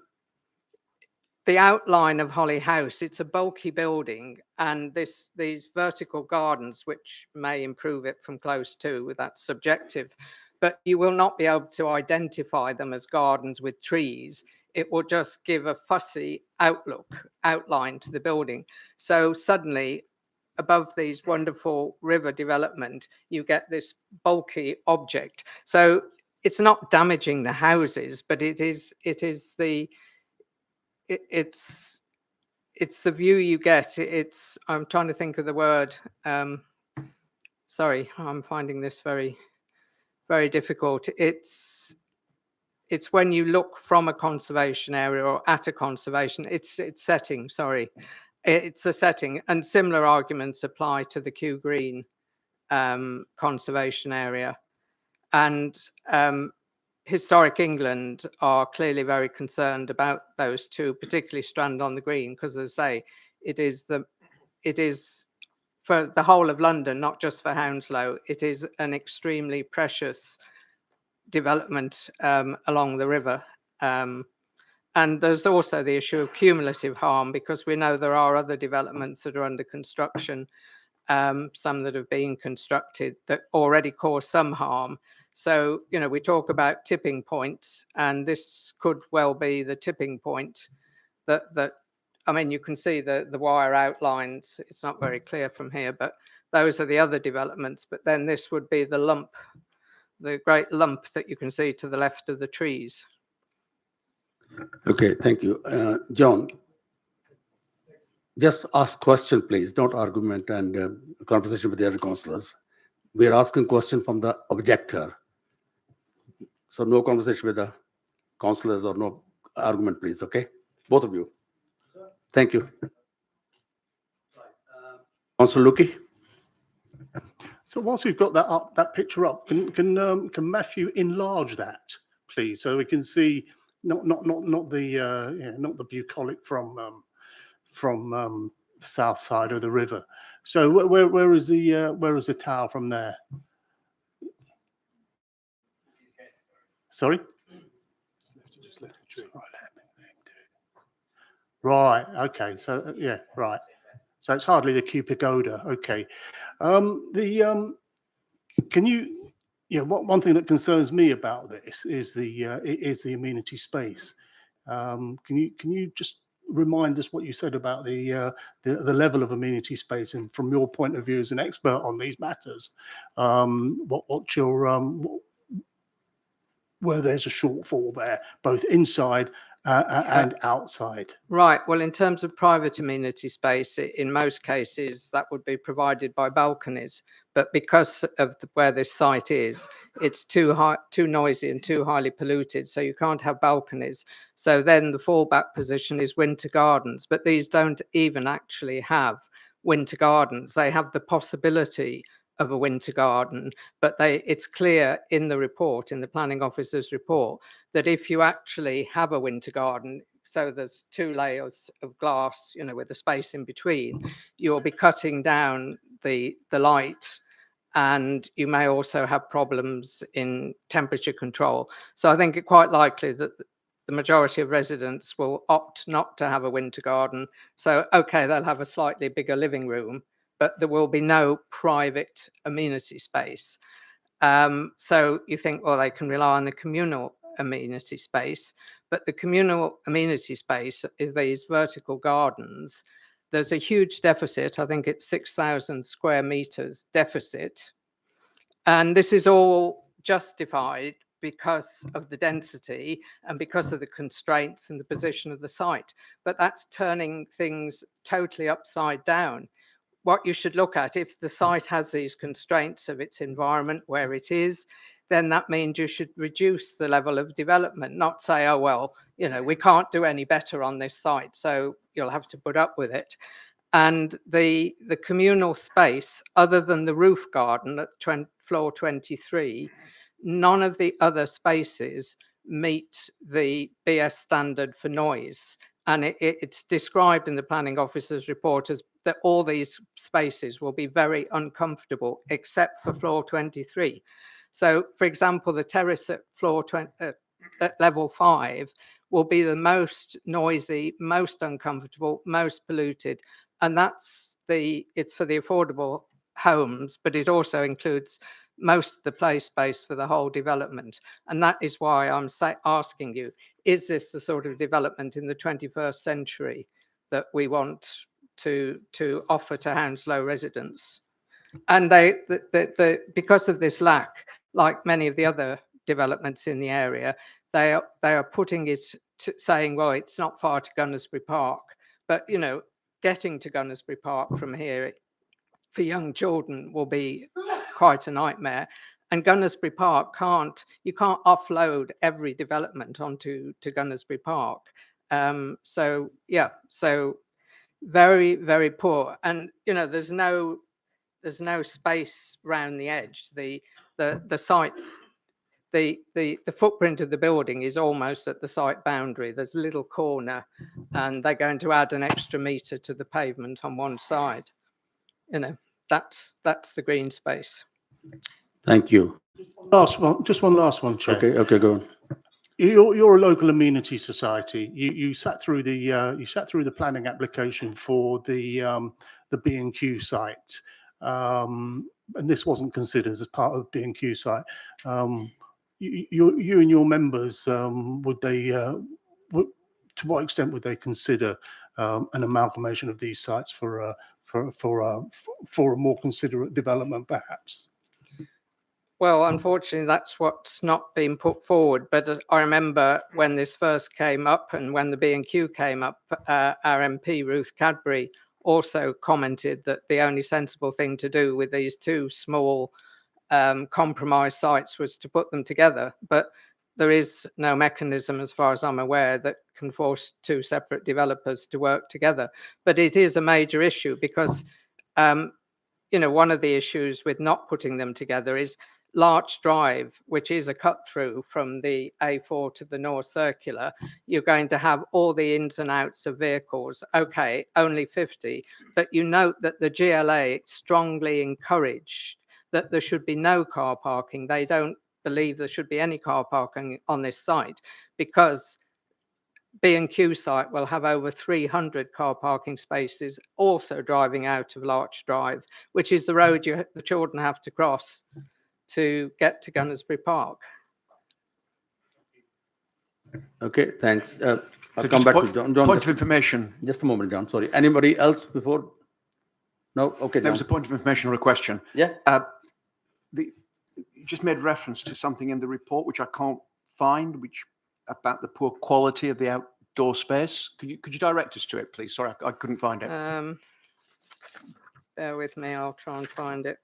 outline of Holly House, it's a bulky building, and these vertical gardens, which may improve it from close to, that's subjective, but you will not be able to identify them as gardens with trees. It will just give a fussy outline to the building. So suddenly, above these wonderful river development, you get this bulky object. So it's not damaging the houses, but it's the view you get. I'm trying to think of the word. Sorry, I'm finding this very, very difficult. It's when you look from a conservation area or at a conservation, it's setting, sorry. It's a setting, and similar arguments apply to the Kew Green conservation area. And Historic England are clearly very concerned about those two, particularly Strand on the Green, because as I say, it is for the whole of London, not just for Hounslow. It is an extremely precious development along the river. And there's also the issue of cumulative harm, because we know there are other developments that are under construction, some that have been constructed that already cause some harm. So, you know, we talk about tipping points, and this could well be the tipping point that I mean, you can see the wire outlines. It's not very clear from here, but those are the other developments. But then this would be the lump, the great lump that you can see to the left of the trees.
Okay, thank you. John, just ask question, please, not argument and conversation with the other councillors. We are asking question from the objector. So no conversation with the councillors or no argument, please, okay? Both of you. Thank you. Councillor Luki.
So whilst we've got that picture up, can Matthew enlarge that, please, so we can see not the bucolic from south side of the river. So where is the tower from there? Sorry. Right. Okay. So yeah. Right. So it's hardly the Kew Pagoda. Okay. Can you? Yeah. One thing that concerns me about this is the amenity space. Can you just remind us what you said about the level of amenity space, and from your point of view as an expert on these matters, what's your where there's a shortfall there, both inside and outside?
Right. Well, in terms of private amenity space, in most cases, that would be provided by balconies. but because of where this site is, it's too high, too noisy and too highly polluted, so you can't have balconies. So then the fallback position is winter gardens, but these don't even actually have winter gardens. They have the possibility of a winter garden, but it's clear in the report, in the planning officer's report, that if you actually have a winter garden, so there's 2 layers of glass, you know, with the space in between, you'll be cutting down the light, and you may also have problems in temperature control. So I think it's quite likely that the majority of residents will opt not to have a winter garden. So, okay, they'll have a slightly bigger living room, but there will be no private amenity space. So you think, well, they can rely on the communal amenity space, but the communal amenity space is these vertical gardens. There's a huge deficit. I think it's 6,000 square meters deficit. And this is all justified because of the density and because of the constraints and the position of the site. But that's turning things totally upside down. What you should look at, if the site has these constraints of its environment where it is, then that means you should reduce the level of development, not say, oh, well, you know, we can't do any better on this site, so you'll have to put up with it. And the communal space, other than the roof garden at floor 23, none of the other spaces meet the BS standard for noise. And it's described in the planning officer's report as that all these spaces will be very uncomfortable, except for floor 23. So, for example, the terrace at at level 5 will be the most noisy, most uncomfortable, most polluted. And it's for the affordable homes, but it also includes most of the play space for the whole development. And that is why I'm asking you, is this the sort of development in the 21st century that we want to offer to Hounslow residents? And because of this lack, like many of the other developments in the area, they are putting it saying, well, it's not far to Gunnersbury Park, but you know, getting to Gunnersbury Park from here for young children will be quite a nightmare. And Gunnersbury Park you can't offload every development onto Gunnersbury Park. So yeah, so very, very poor. And you know, there's no space round the edge. The site, the footprint of the building is almost at the site boundary. There's a little corner, and they're going to add an extra metre to the pavement on one side. You know, that's the green space.
Thank you.
Last one, just one last one, Chair.
Okay, go on.
You're a local amenity society. You sat through the planning application for the B&Q site, and this wasn't considered as part of the B&Q site. You and your members, to what extent would they consider an amalgamation of these sites for a more considerate development, perhaps?
Well, unfortunately, that's what's not been put forward. But I remember when this first came up and when the B&Q came up, our MP, Ruth Cadbury, also commented that the only sensible thing to do with these 2 small compromise sites was to put them together. But there is no mechanism, as far as I'm aware, that can force 2 separate developers to work together. But it is a major issue because, you know, one of the issues with not putting them together is Larch Drive, which is a cut through from the A4 to the North Circular. You're going to have all the ins and outs of vehicles. Okay, only 50, but you note that the GLA strongly encouraged that there should be no car parking. They don't believe there should be any car parking on this site because B&Q site will have over 300 car parking spaces also driving out of Larch Drive, which is the road the children have to cross to get to Gunnersbury Park.
Okay, thanks. I'll
So
come
just
back to John.
Point of information.
Just a moment, John. Sorry. Anybody else before? No? Okay,
There
John.
was a point of information or a question.
Yeah.
You just made reference to something in the report which I can't find, which about the poor quality of the outdoor space. Could you direct us to it, please? Sorry, I couldn't find it.
Bear with me, I'll try and find it.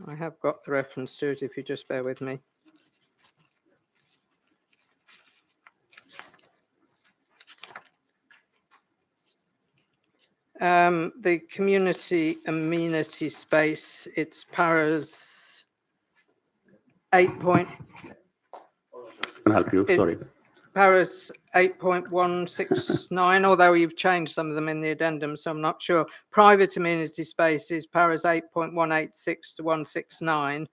I have got the reference to it if you just bear with me. The community amenity space, it's paras 8 point,
Can help you,
It-
sorry.
paras 8.169, although you've changed some of them in the addendum, so I'm not sure. Private amenity spaces, paras 8.186 to 169.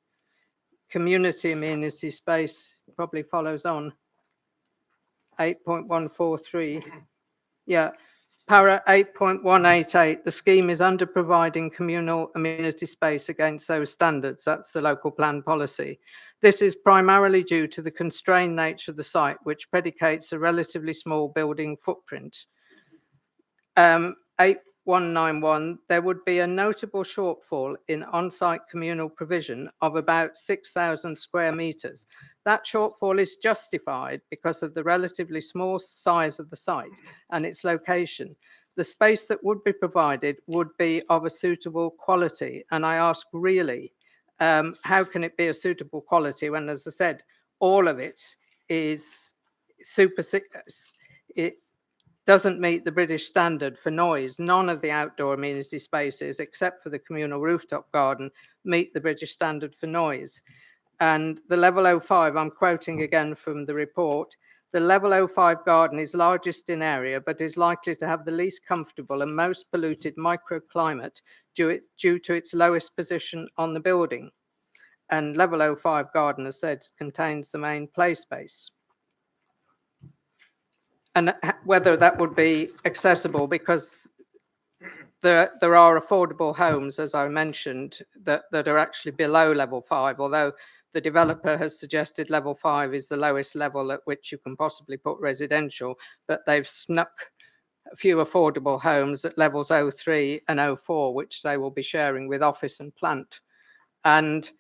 Community amenity space probably follows on. 8.143. Yeah. Para 8.188, the scheme is under providing communal amenity space against those standards. That's the local plan policy. This is primarily due to the constrained nature of the site, which predicates a relatively small building footprint. 8191, there would be a notable shortfall in on-site communal provision of about 6,000 square metres. That shortfall is justified because of the relatively small size of the site and its location. The space that would be provided would be of a suitable quality. And I ask really, how can it be a suitable quality when, as I said, all of it is it doesn't meet the British standard for noise. None of the outdoor amenity spaces, except for the communal rooftop garden, meet the British standard for noise. And the level 05, I'm quoting again from the report, the level 05 garden is largest in area, but is likely to have the least comfortable and most polluted microclimate due to its lowest position on the building. And level 05 garden, as said, contains the main play space. And whether that would be accessible, because there are affordable homes, as I mentioned, that are actually below level 5, although the developer has suggested level 5 is the lowest level at which you can possibly put residential, but they've snuck a few affordable homes at levels 03 and 04, which they will be sharing with office and plant, and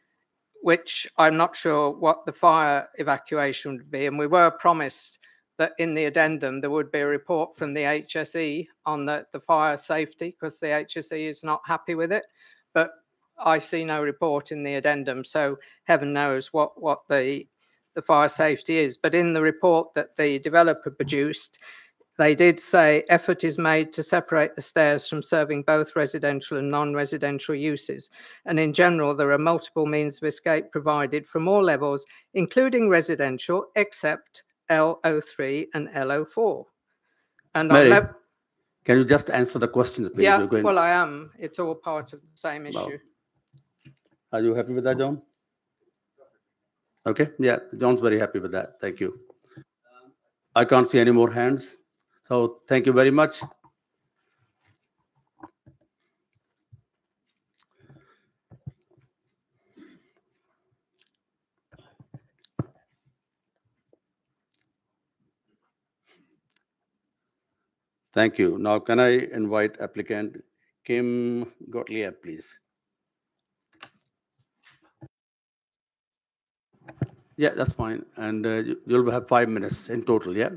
which I'm not sure what the fire evacuation would be. And we were promised that in the addendum there would be a report from the HSE on the fire safety, because the HSE is not happy with it. But I see no report in the addendum, so heaven knows what the fire safety is. But in the report that the developer produced, they did say effort is made to separate the stairs from serving both residential and non-residential uses. And in general, there are multiple means of escape provided from all levels, including residential, except L03 and L04. And
Mary, can you just answer the question, please?
yeah, well, I am. It's all part of the same issue.
Are you happy with that, John? Okay, yeah, John's very happy with that. Thank you. I can't see any more hands. So thank you very much. Thank you. Now, can I invite applicant Kim Gottlieb, please? Yeah, that's fine. And you'll have 5 minutes in total, yeah?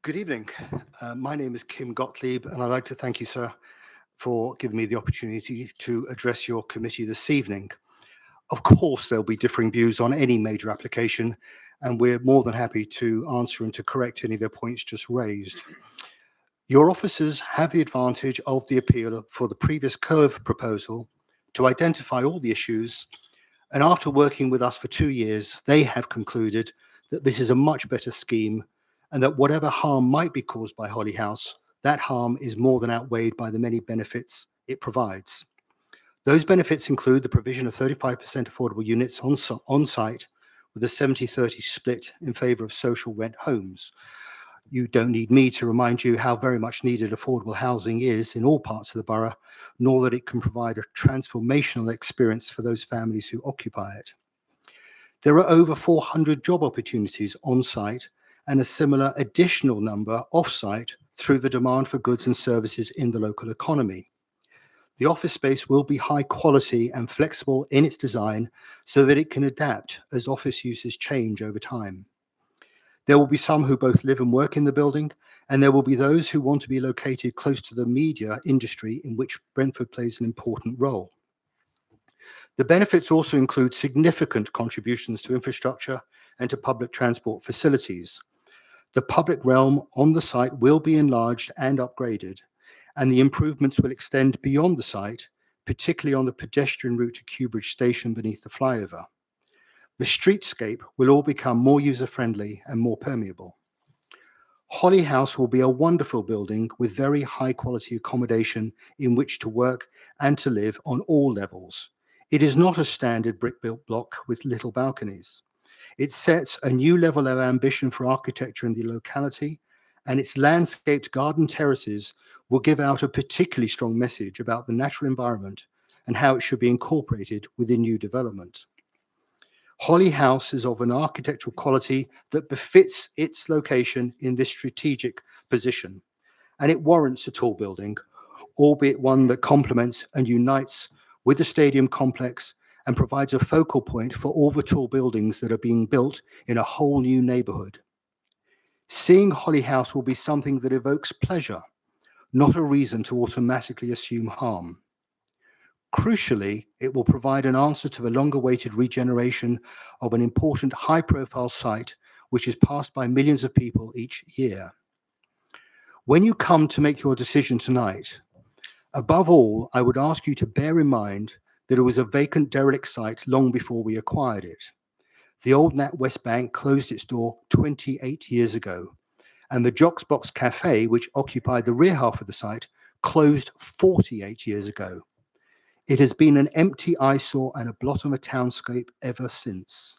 Good evening. My name is Kim Gottlieb, and I'd like to thank you, sir, for giving me the opportunity to address your committee this evening. Of course, there'll be differing views on any major application, and we're more than happy to answer and to correct any of the points just raised. Your officers have the advantage of the appeal for the previous curve proposal to identify all the issues, and after working with us for 2 years, they have concluded that this is a much better scheme, and that whatever harm might be caused by Holly House, that harm is more than outweighed by the many benefits it provides. Those benefits include the provision of 35% affordable units on site with a 70-30 split in favour of social rent homes. You don't need me to remind you how very much needed affordable housing is in all parts of the borough, nor that it can provide a transformational experience for those families who occupy it. There are over 400 job opportunities on site and a similar additional number off-site through the demand for goods and services in the local economy. The office space will be high quality and flexible in its design so that it can adapt as office uses change over time. There will be some who both live and work in the building, and there will be those who want to be located close to the media industry in which Brentford plays an important role. The benefits also include significant contributions to infrastructure and to public transport facilities. The public realm on the site will be enlarged and upgraded, and the improvements will extend beyond the site, particularly on the pedestrian route to Kew Bridge Station beneath the flyover. The streetscape will all become more user-friendly and more permeable. Holly House will be a wonderful building with very high-quality accommodation in which to work and to live on all levels. It is not a standard brick-built block with little balconies. It sets a new level of ambition for architecture in the locality, and its landscaped garden terraces will give out a particularly strong message about the natural environment and how it should be incorporated within new development. Holly House is of an architectural quality that befits its location in this strategic position, and it warrants a tall building, albeit one that complements and unites with the stadium complex and provides a focal point for all the tall buildings that are being built in a whole new neighbourhood. Seeing Holly House will be something that evokes pleasure, not a reason to automatically assume harm. Crucially, it will provide an answer to the longer-awaited regeneration of an important high-profile site which is passed by millions of people each year. When you come to make your decision tonight, above all, I would ask you to bear in mind that it was a vacant derelict site long before we acquired it. The old NatWest Bank closed its door 28 years ago, and the Jock's Box Cafe, which occupied the rear half of the site, closed 48 years ago. It has been an empty eyesore and a blot on the townscape ever since.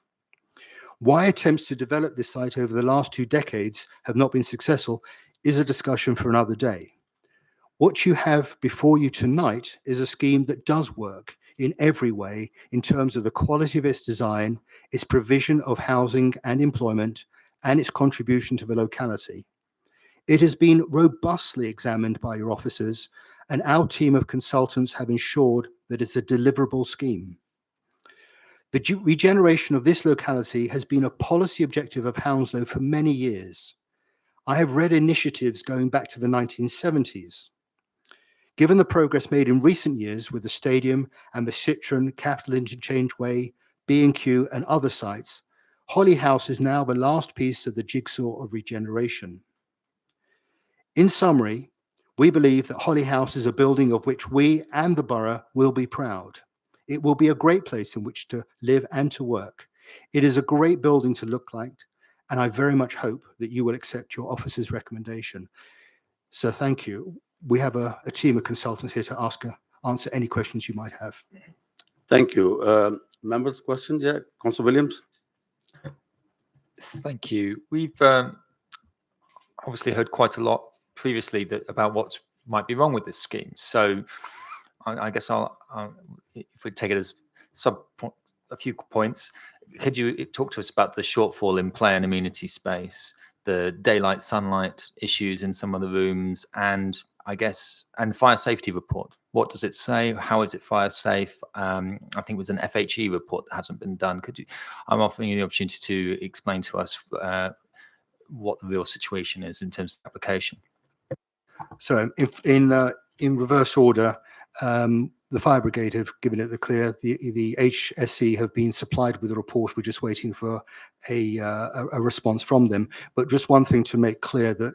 Why attempts to develop this site over the last 2 decades have not been successful is a discussion for another day. What you have before you tonight is a scheme that does work in every way in terms of the quality of its design, its provision of housing and employment, and its contribution to the locality. It has been robustly examined by your officers, and our team of consultants have ensured that it's a deliverable scheme. The regeneration of this locality has been a policy objective of Hounslow for many years. I have read initiatives going back to the 1970s. Given the progress made in recent years with the stadium and the Citron, Capital Interchange Way, B&Q and other sites, Holly House is now the last piece of the jigsaw of regeneration. In summary, we believe that Holly House is a building of which we and the borough will be proud. It will be a great place in which to live and to work. It is a great building to look like, and I very much hope that you will accept your officer's recommendation. So thank you. We have a team of consultants here to answer any questions you might have.
Thank you. Members' questions? Yeah, Councillor Williams.
Thank you. We've obviously heard quite a lot previously about what might be wrong with this scheme. So I guess if we take it as a few points, could you talk to us about the shortfall in play and amenity space, the daylight sunlight issues in some of the rooms, and I guess, and fire safety report? What does it say? How is it fire safe? I think it was an FHE report that hasn't been done. I'm offering you the opportunity to explain to us what the real situation is in terms of application.
So in reverse order, the fire brigade have given it the clear. The HSE have been supplied with a report. We're just waiting for a response from them. But just one thing to make clear, that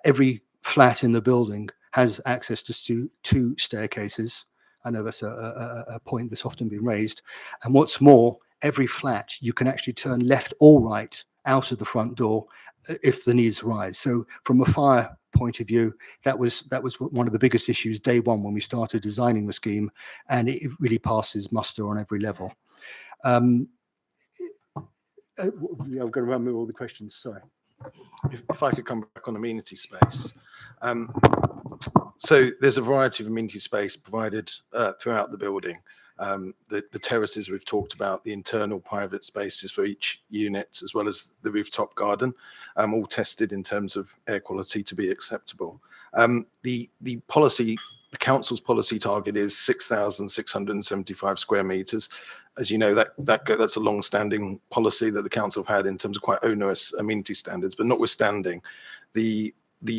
every flat in the building has access to 2 staircases. I know that's a point that's often been raised. And what's more, every flat you can actually turn left or right out of the front door if the needs arise. So from a fire point of view, that was one of the biggest issues day one when we started designing the scheme, and it really passes muster on every level. I'm going to run through all the questions, sorry.
If I could come back on amenity space. So there's a variety of amenity space provided throughout the building. The terraces we've talked about, the internal private spaces for each unit, as well as the rooftop garden, all tested in terms of air quality to be acceptable. The policy, the council's policy target is 6,675 square metres. As you know, that's a long-standing policy that the council have had in terms of quite onerous amenity standards. But notwithstanding, the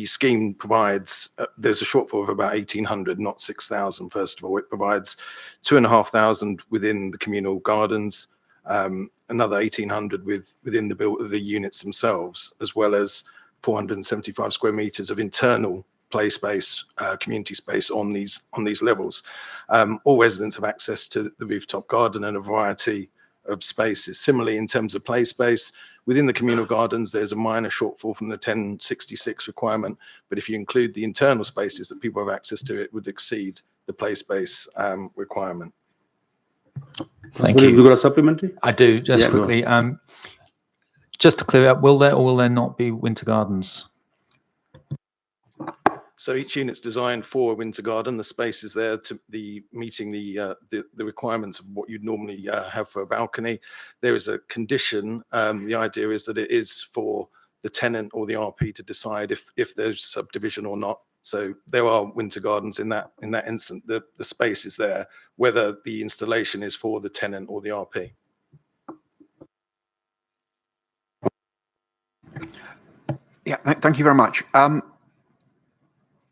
scheme provides, there's a shortfall of about 1,800, not 6,000, first of all. It provides 2,500 within the communal gardens, another 1,800 within the units themselves, as well as 475 square metres of internal play space, community space on these levels. All residents have access to the rooftop garden and a variety of spaces. Similarly, in terms of play space, within the communal gardens, there's a minor shortfall from the 1066 requirement, but if you include the internal spaces that people have access to, it would exceed the play space requirement.
Thank you.
You got a supplementary?
I do, just
Yeah, go
quickly. Just to clear up, will there or will there not be winter gardens?
So each unit's designed for a winter garden. The space is there to be meeting the requirements of what you'd normally have for a balcony. There is a condition. The idea is that it is for the tenant or the RP to decide if there's subdivision or not. So there are winter gardens in that instant. The space is there, whether the installation is for the tenant or the RP.
Yeah, thank you very much.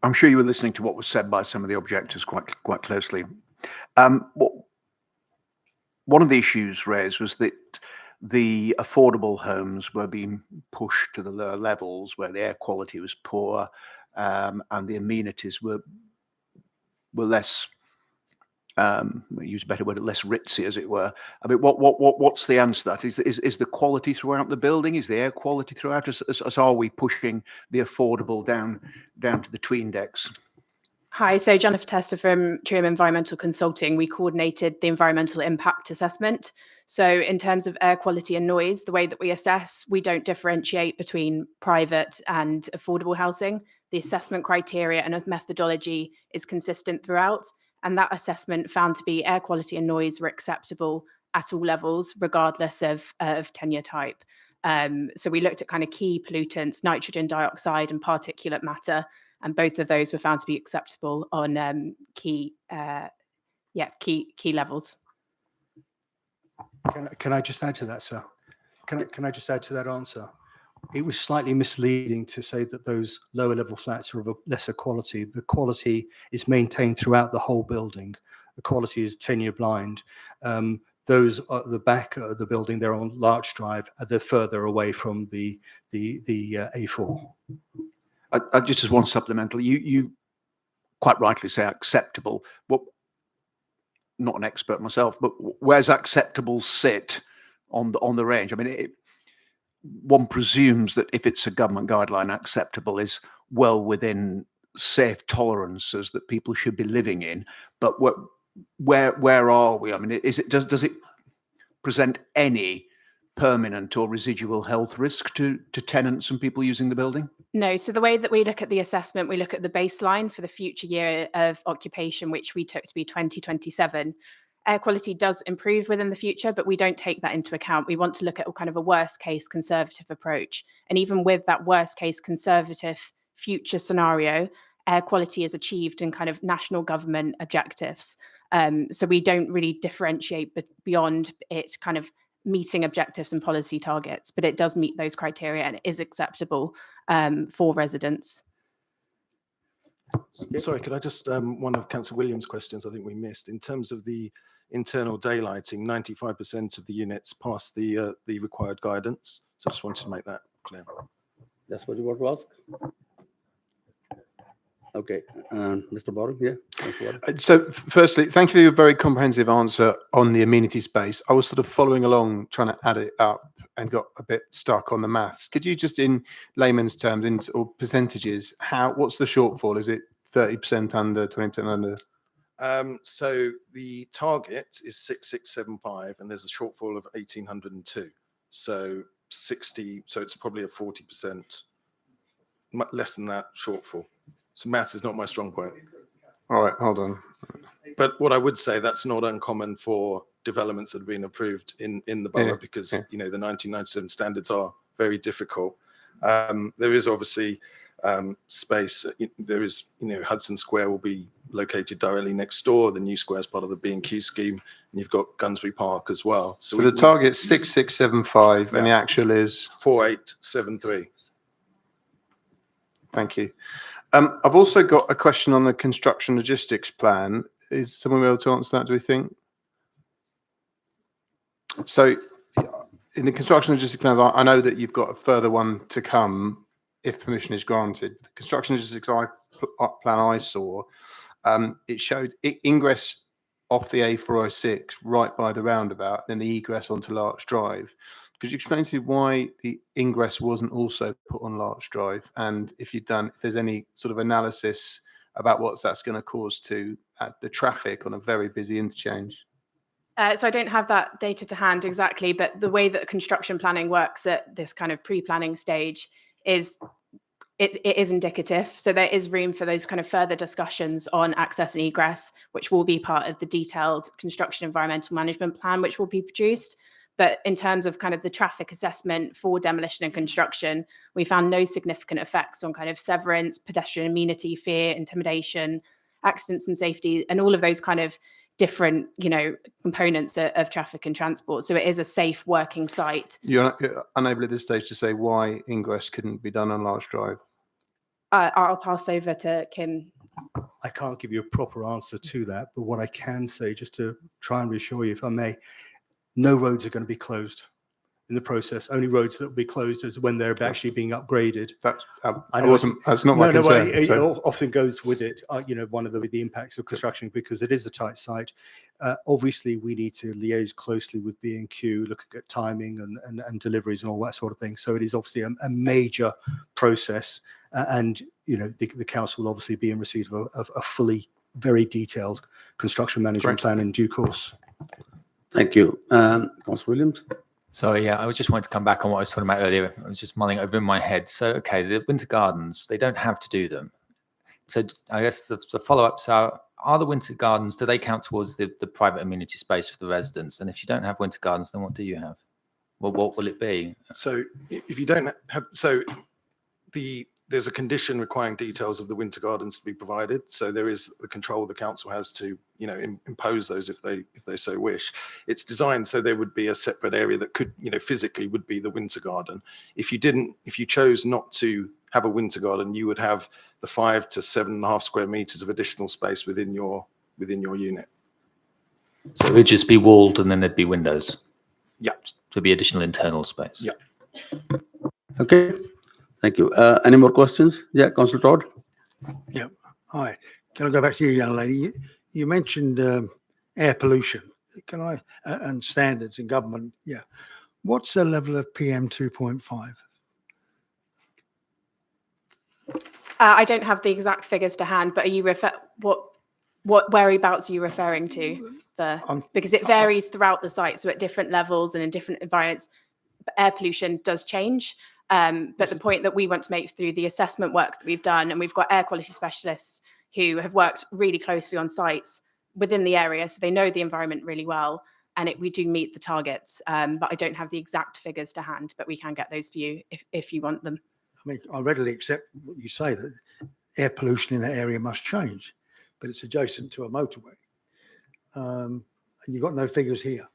I'm sure you were listening to what was said by some of the objectors quite closely. One of the issues raised was that the affordable homes were being pushed to the lower levels where the air quality was poor, and the amenities were less, use a better word, less ritzy, as it were. I mean, what's the answer to that? Is the quality throughout the building? Is the air quality throughout? As are we pushing the affordable down to the tween decks?
Hi, so Jennifer Tester from Trium Environmental Consulting. We coordinated the environmental impact assessment. So in terms of air quality and noise, the way that we assess, we don't differentiate between private and affordable housing. The assessment criteria and methodology is consistent throughout. And that assessment found to be air quality and noise were acceptable at all levels, regardless of tenure type. So we looked at kind of key pollutants, nitrogen dioxide and particulate matter, and both of those were found to be acceptable on key levels.
Can I just add to that, sir? Can I just add to that answer? It was slightly misleading to say that those lower level flats are of a lesser quality. The quality is maintained throughout the whole building. The quality is tenure blind. Those at the back of the building, they're on Larch Drive, they're further away from the A4.
I just as one supplemental, you quite rightly say acceptable. Well, not an expert myself, but where's acceptable sit on the range? I mean, one presumes that if it's a government guideline, acceptable is well within safe tolerances that people should be living in. But where are we? I mean, does it present any permanent or residual health risk to tenants and people using the building?
No, so the way that we look at the assessment, we look at the baseline for the future year of occupation, which we took to be 2027. Air quality does improve within the future, but we don't take that into account. We want to look at kind of a worst case conservative approach. And even with that worst case conservative future scenario, air quality is achieved in kind of national government objectives. So we don't really differentiate beyond its kind of meeting objectives and policy targets, but it does meet those criteria and it is acceptable for residents.
Sorry, could I just, one of Councillor Williams' questions I think we missed, in terms of the internal daylighting, 95% of the units pass the required guidance. So I just wanted to make that clear.
That's what you want to ask? Okay, Mr. Borg, yeah.
So firstly, thank you for your very comprehensive answer on the amenity space. I was sort of following along, trying to add it up and got a bit stuck on the maths. Could you just in layman's terms, or percentages, what's the shortfall? Is it 30% under, 20% under?
So the target is 6675 and there's a shortfall of 1802. So 60, so it's probably a 40%, less than that shortfall. So maths is not my strong point.
All right, hold on.
but what I would say, that's not uncommon for developments that have been approved in the borough, because the 1997 standards are very difficult. There is obviously space. There is, Hudson Square will be located directly next door. The new square is part of the B&Q scheme, and you've got Gunsbury Park as well.
So the target's 6675, and the actual is
4873.
Thank you. I've also got a question on the construction logistics plan. Is someone able to answer that, do we think? So in the construction logistics plans, I know that you've got a further one to come if permission is granted. The construction logistics plan I saw, it showed ingress off the A406 right by the roundabout, then the egress onto Larch Drive. Could you explain to me why the ingress wasn't also put on Larch Drive? And if there's any sort of analysis about what that's going to cause to the traffic on a very busy interchange?
So I don't have that data to hand exactly, but the way that construction planning works at this kind of pre-planning stage is it is indicative. So there is room for those kind of further discussions on access and egress, which will be part of the detailed construction environmental management plan, which will be produced. But in terms of kind of the traffic assessment for demolition and construction, we found no significant effects on kind of severance, pedestrian amenity, fear, intimidation, accidents and safety, and all of those kind of different, components of traffic and transport. So it is a safe working site.
You're unable at this stage to say why ingress couldn't be done on Larch Drive?
I'll pass over to Kim.
I can't give you a proper answer to that, but what I can say, just to try and reassure you, if I may, no roads are going to be closed in the process. Only roads that will be closed is when they're actually being upgraded.
That's not my concern.
It often goes with it. One of the impacts of construction, because it is a tight site. Obviously, we need to liaise closely with B&Q, looking at timing and deliveries and all that sort of thing. So it is obviously a major process, and the council will obviously be in receipt of a fully, very detailed construction management plan in due course.
Thank you. Councillor Williams.
Sorry, yeah, I was just wanting to come back on what I was talking about earlier. I was just mulling over in my head. So, okay, the winter gardens, they don't have to do them. So I guess the follow-ups are the winter gardens, do they count towards the private amenity space for the residents? And if you don't have winter gardens, then what do you have? Well, what will it be?
So if you don't have, there's a condition requiring details of the winter gardens to be provided. So there is the control the council has to, impose those if they so wish. It's designed so there would be a separate area that could, physically would be the winter garden. If you chose not to have a winter garden, you would have the 5 to 7.5 square meters of additional space within your unit.
So it would just be walled and then there'd be windows.
Yeah.
To be additional internal space.
Yeah.
Okay. Thank you. Any more questions? Yeah, Councillor Todd.
Yeah. Hi. Can I go back to you, young lady? You mentioned air pollution. Can I and standards in government? Yeah. What's the level of PM 2.5?
I don't have the exact figures to hand, but are you what whereabouts are you referring to? Because it varies throughout the site, so at different levels and in different environments, air pollution does change. But the point that we want to make through the assessment work that we've done, and we've got air quality specialists who have worked really closely on sites within the area, so they know the environment really well, and we do meet the targets. But I don't have the exact figures to hand, but we can get those for you if you want them.
I mean, I readily accept what you say, that air pollution in that area must change, but it's adjacent to a motorway. And you've got no figures here.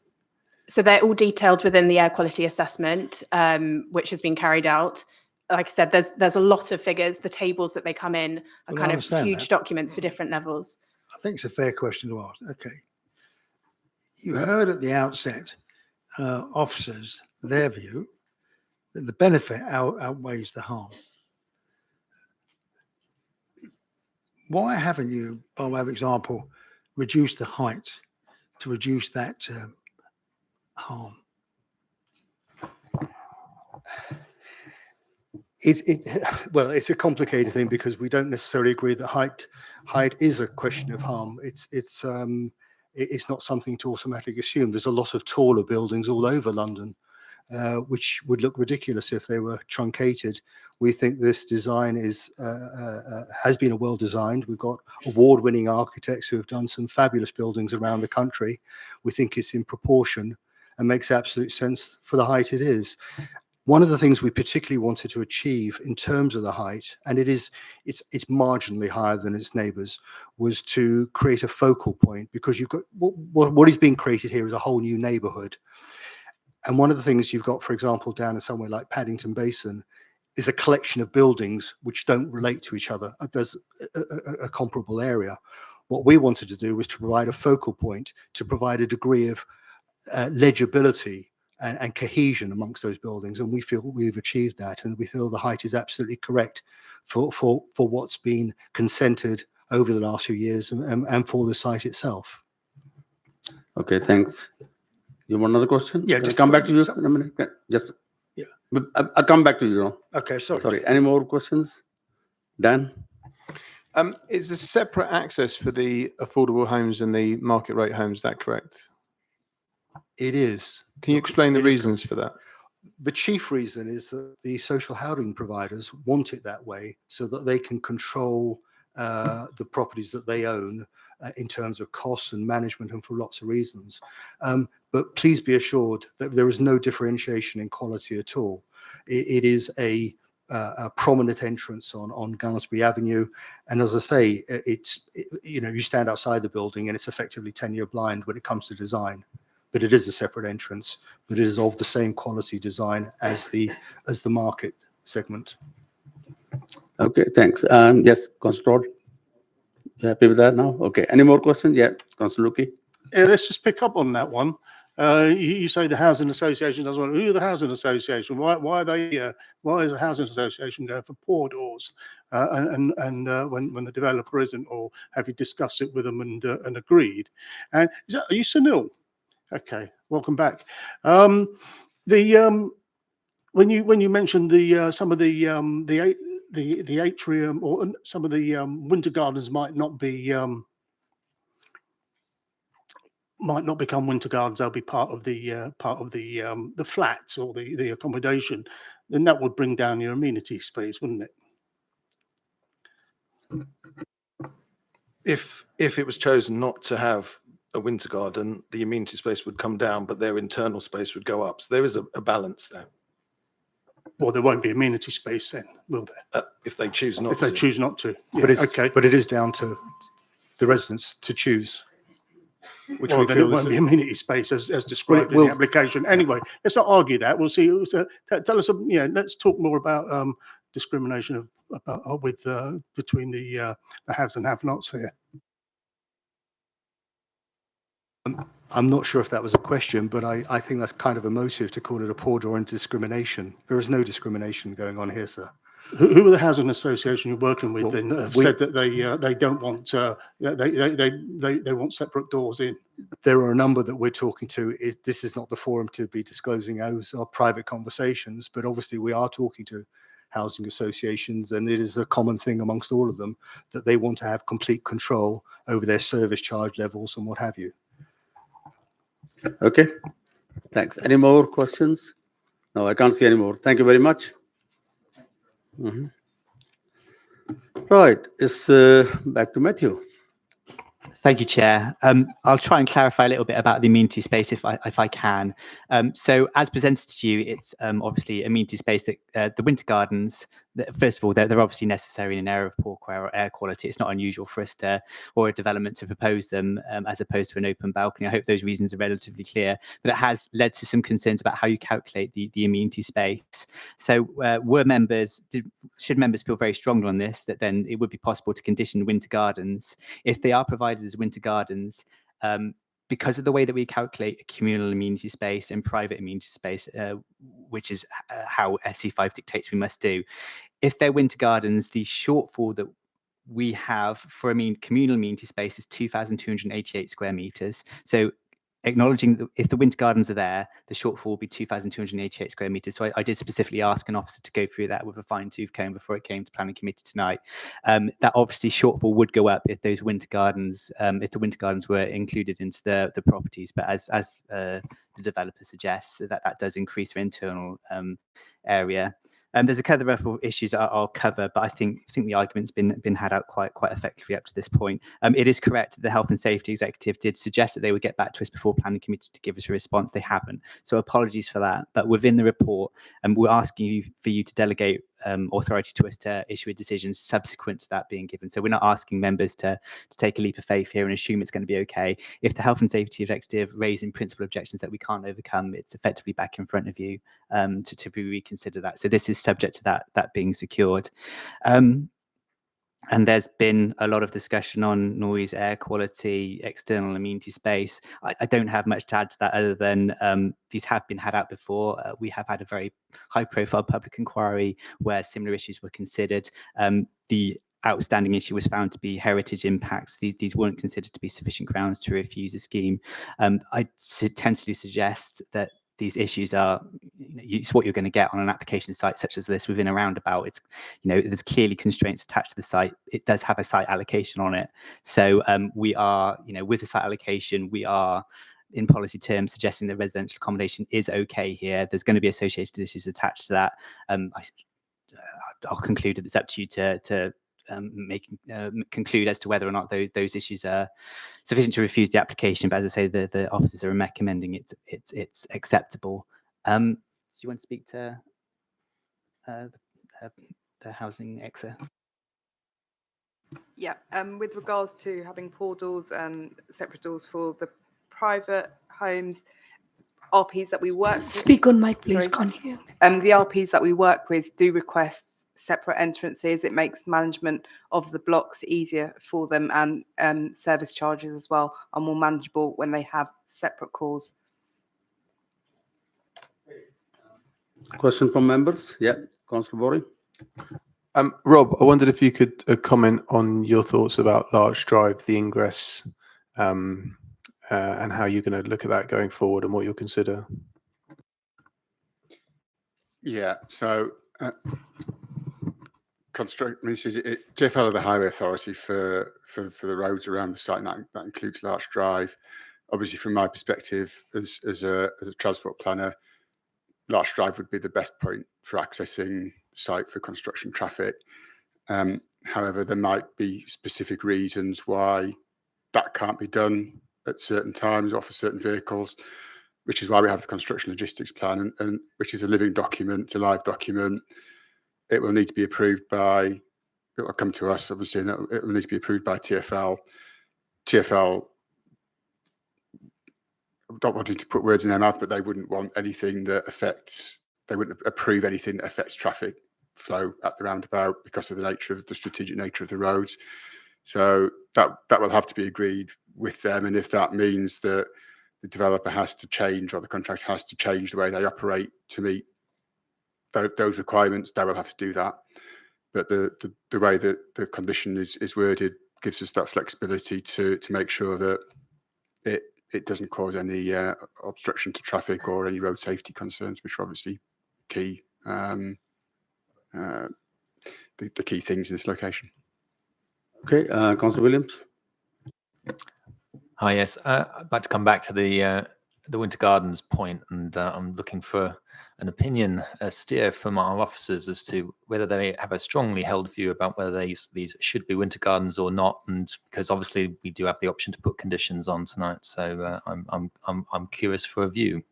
So they're all detailed within the air quality assessment, which has been carried out. Like I said, there's a lot of figures. The tables that they come in are kind of huge documents for different levels.
I think it's a fair question to ask. Okay. You heard at the outset, officers, their view, that the benefit outweighs the harm. Why haven't you, by way of example, reduced the height to reduce that harm?
Well, it's a complicated thing because we don't necessarily agree that height is a question of harm. It's not something to automatically assume. There's a lot of taller buildings all over London, which would look ridiculous if they were truncated. We think this design has been well designed. We've got award-winning architects who have done some fabulous buildings around the country. We think it's in proportion and makes absolute sense for the height it is. One of the things we particularly wanted to achieve in terms of the height, and it's marginally higher than its neighbours, was to create a focal point, because you've got what is being created here is a whole new neighbourhood. And one of the things you've got, for example, down in somewhere like Paddington Basin, is a collection of buildings which don't relate to each other. There's a comparable area. What we wanted to do was to provide a focal point, to provide a degree of legibility and cohesion amongst those buildings, and we feel we've achieved that, and we feel the height is absolutely correct for what's been consented over the last few years and for the site itself.
Okay, thanks. You want another question?
Yeah,
Can I
just
come back to you in a minute. Just
yeah.
I'll come back to you now.
Okay, sorry.
Sorry. Any more questions? Dan?
Is a separate access for the affordable homes and the market rate homes, is that correct?
It is.
Can you explain the reasons for that?
The chief reason is that the social housing providers want it that way so that they can control the properties that they own in terms of costs and management, and for lots of reasons. But please be assured that there is no differentiation in quality at all. It is a prominent entrance on Gunnersbury Avenue, and as I say, you stand outside the building and it's effectively 10-year blind when it comes to design. But it is a separate entrance, but it is of the same quality design as the market segment.
Okay, thanks. Yes, Councillor, you happy with that now? Okay. Any more questions? Yeah, Councillor Luki.
Yeah, let's just pick up on that one. You say the housing association doesn't want. Who are the housing association? Why are they? Why is the housing association going for poor doors? And when the developer isn't, or have you discussed it with them and agreed? And are you Sunil? Okay, welcome back. When you mentioned some of the atrium, or some of the winter gardens might not become winter gardens. They'll be part of the flats or the accommodation. Then that would bring down your amenity space, wouldn't it?
If it was chosen not to have a winter garden, the amenity space would come down, but their internal space would go up. So there is a balance there.
Well, there won't be amenity space then, will there?
If they choose not to.
If they choose not to. Yeah,
But it is down to the residents to choose. Which
well,
we
then
feel
it won't be amenity space as described in
will.
the application. Anyway, let's not argue that. We'll see. Tell us, let's talk more about discrimination between the haves and have-nots here.
I'm not sure if that was a question, but I think that's kind of a motive to call it a poor door and discrimination. There is no discrimination going on here, sir.
Who are the housing association you're working with? Then that have said that they don't want they want separate doors in.
There are a number that we're talking to. This is not the forum to be disclosing those or private conversations, but obviously we are talking to housing associations, and it is a common thing amongst all of them that they want to have complete control over their service charge levels and what have you.
Okay, thanks. Any more questions? No, I can't see any more. Thank you very much. Right, it's back to Matthew.
Thank you, Chair. I'll try and clarify a little bit about the amenity space if I can. So as presented to you, it's obviously amenity space that the winter gardens, first of all, they're obviously necessary in an area of poor air quality. It's not unusual for us or a development to propose them as opposed to an open balcony. I hope those reasons are relatively clear, but it has led to some concerns about how you calculate the amenity space. So should members feel very strongly on this, that then it would be possible to condition winter gardens if they are provided as winter gardens, because of the way that we calculate a communal amenity space and private amenity space, which is how SC5 dictates we must do. If they're winter gardens, the shortfall that we have for communal amenity space is 2,288 square meters. So acknowledging that if the winter gardens are there, the shortfall will be 2,288 square metres. So I did specifically ask an officer to go through that with a fine-tooth comb before it came to planning committee tonight. That obviously shortfall would go up if those winter gardens, if the winter gardens were included into the properties. But as the developer suggests, that does increase their internal area. There's a couple of other issues I'll cover, but I think the argument's been had out quite effectively up to this point. It is correct that the health and safety executive did suggest that they would get back to us before planning committee to give us a response. They haven't, so apologies for that. But within the report, we're asking for you to delegate authority to us to issue a decision subsequent to that being given. So we're not asking members to take a leap of faith here and assume it's going to be okay. If the health and safety executive raise in principle objections that we can't overcome, it's effectively back in front of you to reconsider that. So this is subject to that being secured. And there's been a lot of discussion on noise, air quality, external amenity space. I don't have much to add to that other than these have been had out before. We have had a very high profile public inquiry where similar issues were considered. The outstanding issue was found to be heritage impacts. These weren't considered to be sufficient grounds to refuse a scheme. I tentatively suggest that these issues are, it's what you're going to get on an application site such as this within a roundabout. It's, there's clearly constraints attached to the site. It does have a site allocation on it. So we are, with the site allocation, we are in policy terms suggesting that residential accommodation is okay here. There's going to be associated issues attached to that. I'll conclude that it's up to you to conclude as to whether or not those issues are sufficient to refuse the application. But as I say, the officers are recommending it's acceptable. Do you want to speak to the housing exit?
Yeah, with regards to having 4 doors and separate doors for the private homes, RPs that we work with.
Speak on mic, please.
Sorry.
Can't hear.
The RPs that we work with do request separate entrances. It makes management of the blocks easier for them, and service charges as well are more manageable when they have separate calls.
Question from members? Yeah, Councillor Bori.
Rob, I wondered if you could comment on your thoughts about Larch Drive, the ingress, and how you're going to look at that going forward and what you'll consider.
Yeah, so this is TfL are the highway authority for the roads around the site, and that includes Larch Drive. Obviously, from my perspective as a transport planner, Larch Drive would be the best point for accessing site for construction traffic. However, there might be specific reasons why that can't be done at certain times or for certain vehicles, which is why we have the construction logistics plan, and which is a living document, it's a live document. It will need to be approved by, it will come to us obviously, and it will need to be approved by TfL. TfL, I don't want to put words in their mouth, but they wouldn't want anything that affects, they wouldn't approve anything that affects traffic flow at the roundabout because of the strategic nature of the roads. So that will have to be agreed with them, and if that means that the developer has to change or the contractor has to change the way they operate to meet those requirements, they will have to do that. But the way that the condition is worded gives us that flexibility to make sure that it doesn't cause any obstruction to traffic or any road safety concerns, which are obviously key, the key things in this location.
Okay, Councillor Williams.
Hi, yes. I'd like to come back to the Winter Gardens point, and I'm looking for an opinion, a steer from our officers as to whether they have a strongly held view about whether these should be winter gardens or not, and because obviously we do have the option to put conditions on tonight, so I'm curious for a view.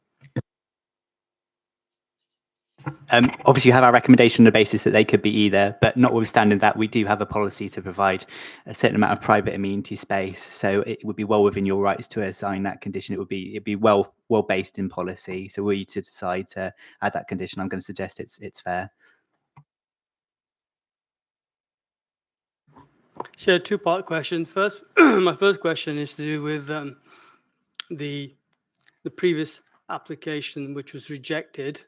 Obviously, you have our recommendation on the basis that they could be either, but notwithstanding that, we do have a policy to provide a certain amount of private amenity space. So it would be well within your rights to assign that condition. It'd be well based in policy. So were you to decide to add that condition, I'm going to suggest it's fair.
So, two-part question. First, my first question is to do with the previous application, which was rejected.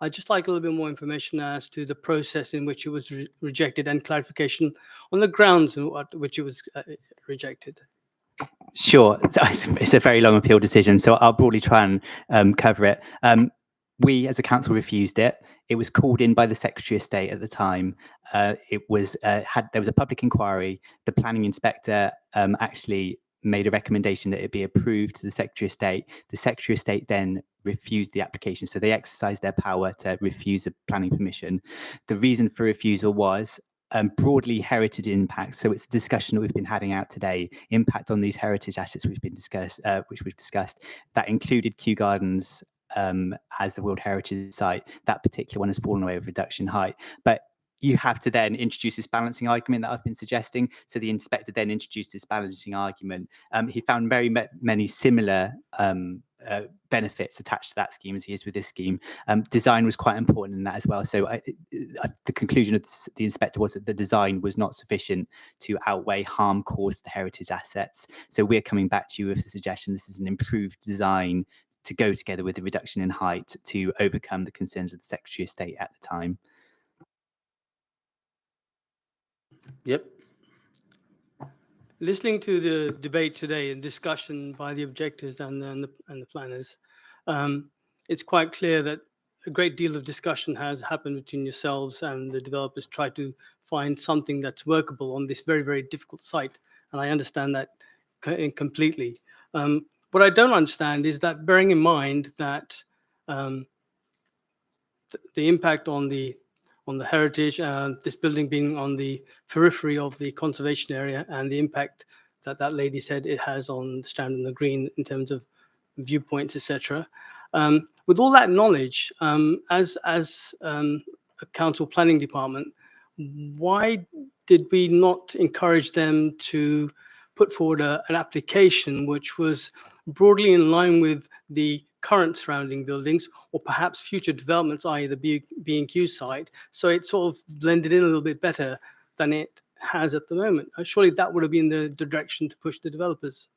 I'd just like a little bit more information as to the process in which it was rejected and clarification on the grounds in which it was rejected.
Sure. So it's a very long appeal decision, so I'll broadly try and cover it. We, as a council, refused it. It was called in by the Secretary of State at the time. There was a public inquiry. The planning inspector actually made a recommendation that it be approved to the Secretary of State. The Secretary of State then refused the application, so they exercised their power to refuse a planning permission. The reason for refusal was broadly heritage impacts. So it's a discussion that we've been having out today. Impact on these heritage assets which we've discussed. That included Kew Gardens as the World Heritage Site. That particular one has fallen away with reduction in height. But you have to then introduce this balancing argument that I've been suggesting. So the inspector then introduced this balancing argument. He found many similar benefits attached to that scheme as he is with this scheme. Design was quite important in that as well. So the conclusion of the inspector was that the design was not sufficient to outweigh harm caused to the heritage assets. So we're coming back to you with the suggestion this is an improved design to go together with the reduction in height to overcome the concerns of the Secretary of State at the time.
Yep.
Listening to the debate today and discussion by the objectors and the planners, it's quite clear that a great deal of discussion has happened between yourselves and the developers try to find something that's workable on this very, very difficult site. And I understand that completely. What I don't understand is that, bearing in mind that the impact on the heritage, this building being on the periphery of the conservation area, and the impact that that lady said it has on the Strand and the Green in terms of viewpoints, etc. With all that knowledge, as a council planning department, why did we not encourage them to put forward an application which was broadly in line with the current surrounding buildings, or perhaps future developments, i.e. the B&Q site, so it sort of blended in a little bit better than it has at the moment? Surely that would have been the direction to push the developers.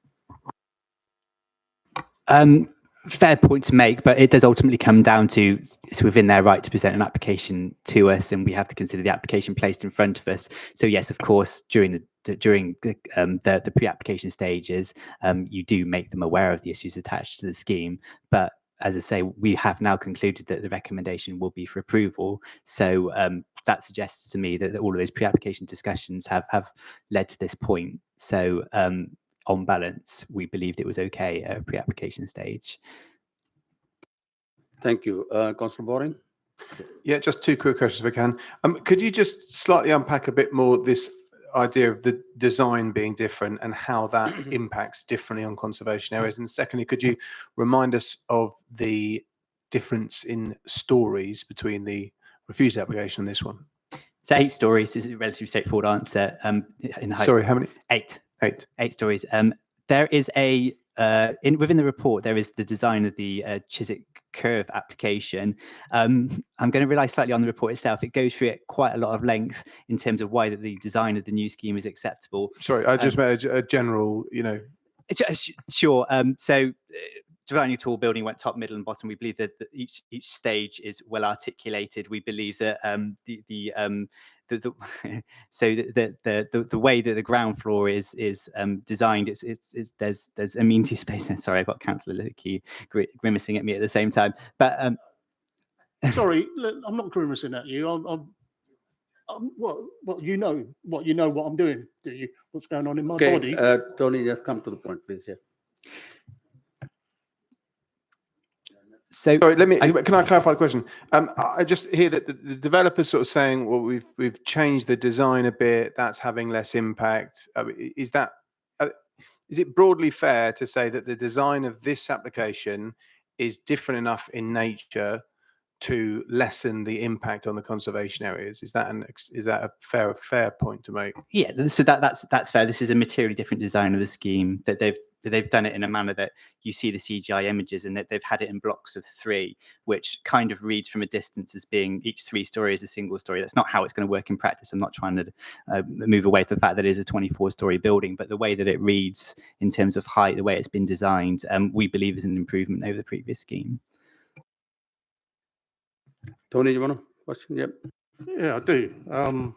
Fair point to make, but it does ultimately come down to it's within their right to present an application to us, and we have to consider the application placed in front of us. So yes, of course, during the pre-application stages, you do make them aware of the issues attached to the scheme. But as I say, we have now concluded that the recommendation will be for approval. So that suggests to me that all of those pre-application discussions have led to this point. So on balance, we believed it was okay at a pre-application stage.
Thank you. Councillor Boring?
Yeah, just two quick questions if I can. Could you just slightly unpack a bit more this idea of the design being different and how that impacts differently on conservation areas? And secondly, could you remind us of the difference in stories between the refused application and this one?
So 8 stories is a relatively straightforward answer. In height.
Sorry, how many?
8. 8 stories. There is within the report, there is the design of the Chiswick curve application. I'm going to rely slightly on the report itself. It goes through it quite a lot of length in terms of why the design of the new scheme is acceptable.
Sorry, I just made a general,
Sure. So designing a tall building went top, middle, and bottom. We believe that each stage is well articulated. We believe that so the way that the ground floor is designed, there's amenity space. Sorry, I've got Councillor Licky grimacing at me at the same time. But
sorry, look, I'm not grimacing at you. What you know what I'm doing, do you? What's going on in my body?
Tony, just come to the point, please. Yeah.
So sorry, can I clarify the question? I just hear that the developer's sort of saying, well, we've changed the design a bit, that's having less impact. Is it broadly fair to say that the design of this application is different enough in nature to lessen the impact on the conservation areas? Is that a fair point to make?
Yeah, so that's fair. This is a materially different design of the scheme, that they've done it in a manner that you see the CGI images, and that they've had it in blocks of 3, which kind of reads from a distance as being each 3 story is a single story. That's not how it's going to work in practice. I'm not trying to move away from the fact that it is a 24-story building, but the way that it reads in terms of height, the way it's been designed, we believe is an improvement over the previous scheme.
Tony, you want to question? Yep.
Yeah, I do. I'm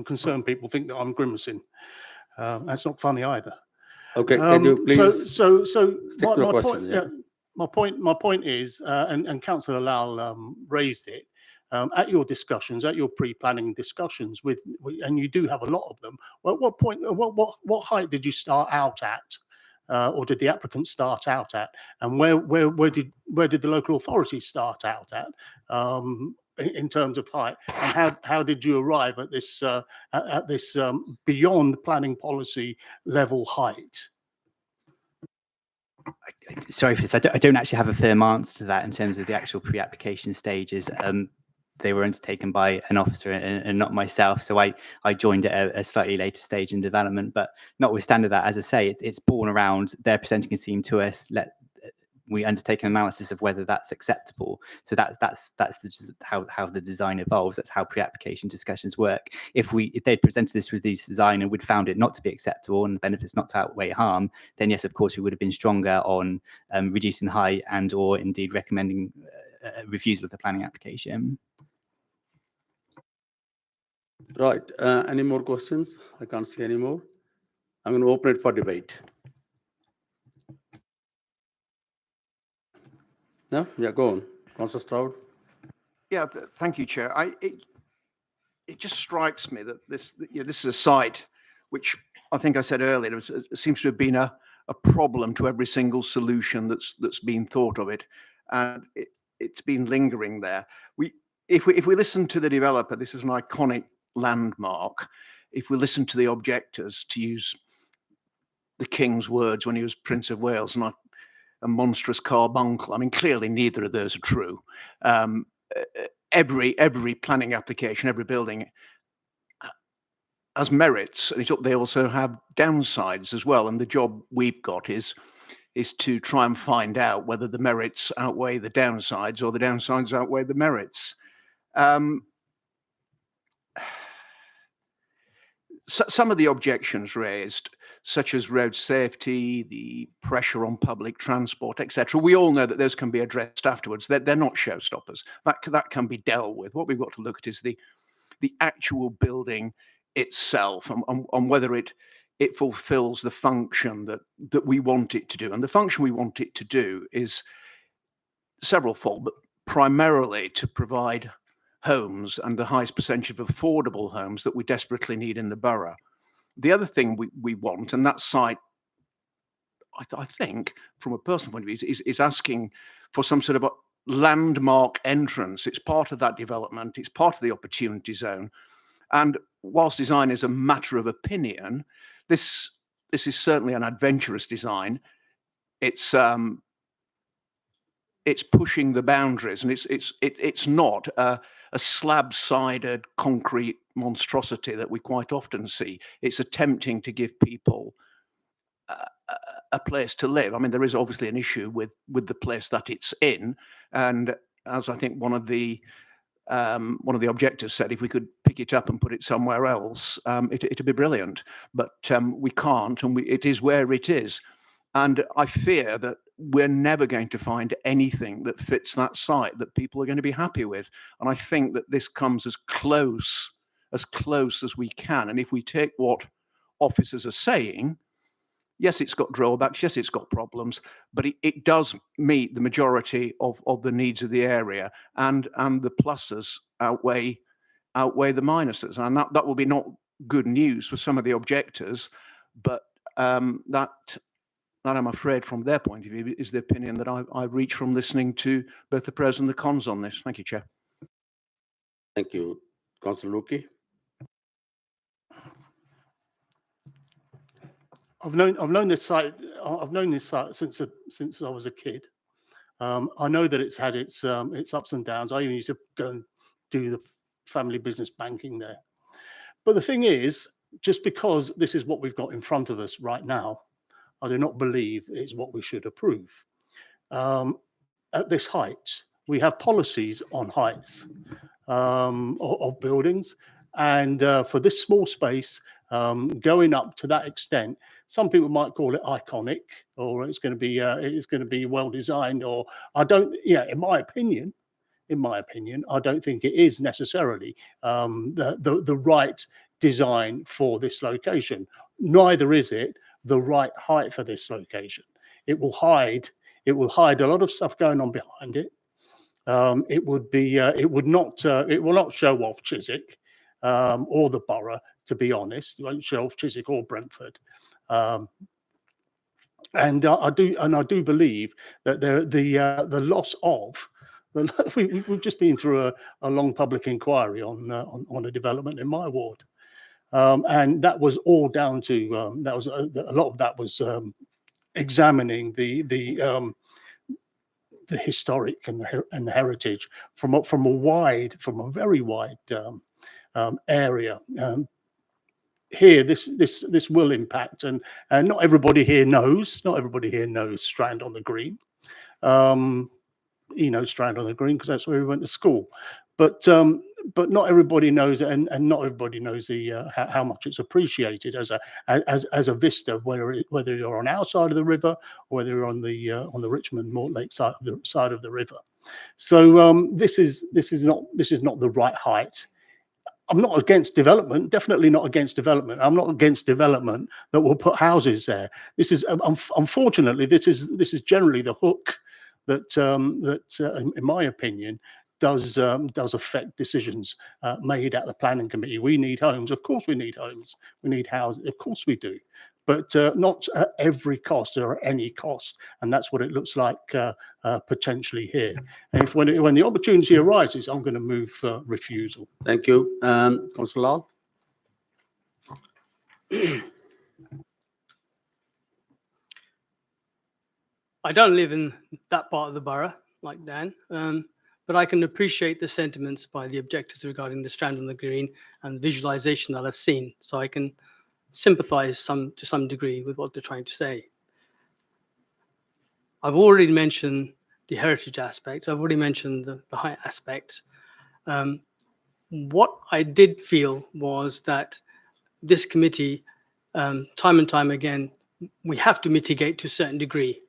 concerned people think that I'm grimacing. That's not funny either.
Okay, can you please?
So
stick to your question, yeah.
my point is, and Councillor Lal raised it, at your discussions, at your pre-planning discussions and you do have a lot of them. Well, at what point, what height did you start out at, or did the applicant start out at, and where did the local authority start out at, in terms of height, and how did you arrive at this beyond planning policy level height?
Sorry for this. I don't actually have a firm answer to that in terms of the actual pre-application stages. They were undertaken by an officer and not myself. So I joined at a slightly later stage in development. But notwithstanding that, as I say, it's born around they're presenting a scheme to us. We undertake an analysis of whether that's acceptable. So that's how the design evolves. That's how pre-application discussions work. If they'd presented this with this design and we'd found it not to be acceptable and the benefits not to outweigh harm, then yes, of course, we would have been stronger on reducing the height and or indeed recommending refusal of the planning application.
Right. Any more questions? I can't see any more. I'm going to open it for debate. No? Yeah, go on. Councillor Stroud.
Yeah, thank you, Chair. It just strikes me that this is a site which I think I said earlier, it seems to have been a problem to every single solution that's been thought of it, and it's been lingering there. If we listen to the developer, this is an iconic landmark. If we listen to the objectors, to use the King's words when he was Prince of Wales, and a monstrous carbuncle. I mean, clearly neither of those are true. Every planning application, every building has merits, and they also have downsides as well. And the job we've got is to try and find out whether the merits outweigh the downsides or the downsides outweigh the merits. Some of the objections raised, such as road safety, the pressure on public transport, etc., we all know that those can be addressed afterwards. They're not showstoppers. That can be dealt with. What we've got to look at is the actual building itself and whether it fulfills the function that we want it to do. And the function we want it to do is severalfold, but primarily to provide homes and the highest percentage of affordable homes that we desperately need in the borough. The other thing we want, and that site, I think, from a personal point of view, is asking for some sort of a landmark entrance. It's part of that development. It's part of the opportunity zone. And whilst design is a matter of opinion, this is certainly an adventurous design. It's pushing the boundaries, and it's not a slab-sided concrete monstrosity that we quite often see. It's attempting to give people a place to live. I mean, there is obviously an issue with the place that it's in, and as I think one of the objectors said, if we could pick it up and put it somewhere else, it'd be brilliant. But we can't, and it is where it is. And I fear that we're never going to find anything that fits that site that people are going to be happy with. And I think that this comes as close as we can. And if we take what officers are saying, yes, it's got drawbacks, yes, it's got problems, but it does meet the majority of the needs of the area, and the pluses outweigh the minuses. And that will be not good news for some of the objectors, but that I'm afraid from their point of view is the opinion that I reach from listening to both the pros and the cons on this. Thank you, Chair.
Thank you. Councillor Luki.
I've known this site since I was a kid. I know that it's had its ups and downs. I even used to go and do the family business banking there. But the thing is, just because this is what we've got in front of us right now, I do not believe it's what we should approve. At this height, we have policies on heights of buildings, and for this small space, going up to that extent, some people might call it iconic, or it's going to be well designed, or I don't. Yeah, in my opinion, I don't think it is necessarily the right design for this location. Neither is it the right height for this location. It will hide a lot of stuff going on behind it. It will not show off Chiswick or the borough, to be honest. It won't show off Chiswick or Brentford. And I do believe that the loss of we've just been through a long public inquiry on a development in my ward, and that was all down to a lot of that was examining the historic and the heritage from a very wide area. Here, this will impact, and not everybody here knows. Not everybody here knows Strand on the Green. Strand on the Green because that's where we went to school. But not everybody knows it, and not everybody knows how much it's appreciated as a vista, whether you're on our side of the river or whether you're on the Richmond Mortlake side of the river. So this is not the right height. I'm not against development, definitely not against development. I'm not against development that will put houses there. This is unfortunately this is generally the hook that in my opinion does affect decisions made at the planning committee. We need homes, of course we need homes. We need houses, of course we do, but not at every cost or at any cost. And that's what it looks like potentially here. And when the opportunity arises, I'm going to move refusal.
Thank you. Councillor Lal.
I don't live in that part of the borough like Dan, but I can appreciate the sentiments by the objectors regarding the Strand on the Green and the visualization that I've seen. So I can sympathize to some degree with what they're trying to say. I've already mentioned the heritage aspects. I've already mentioned the height aspects. What I did feel was that this committee, time and time again, we have to mitigate to a certain degree.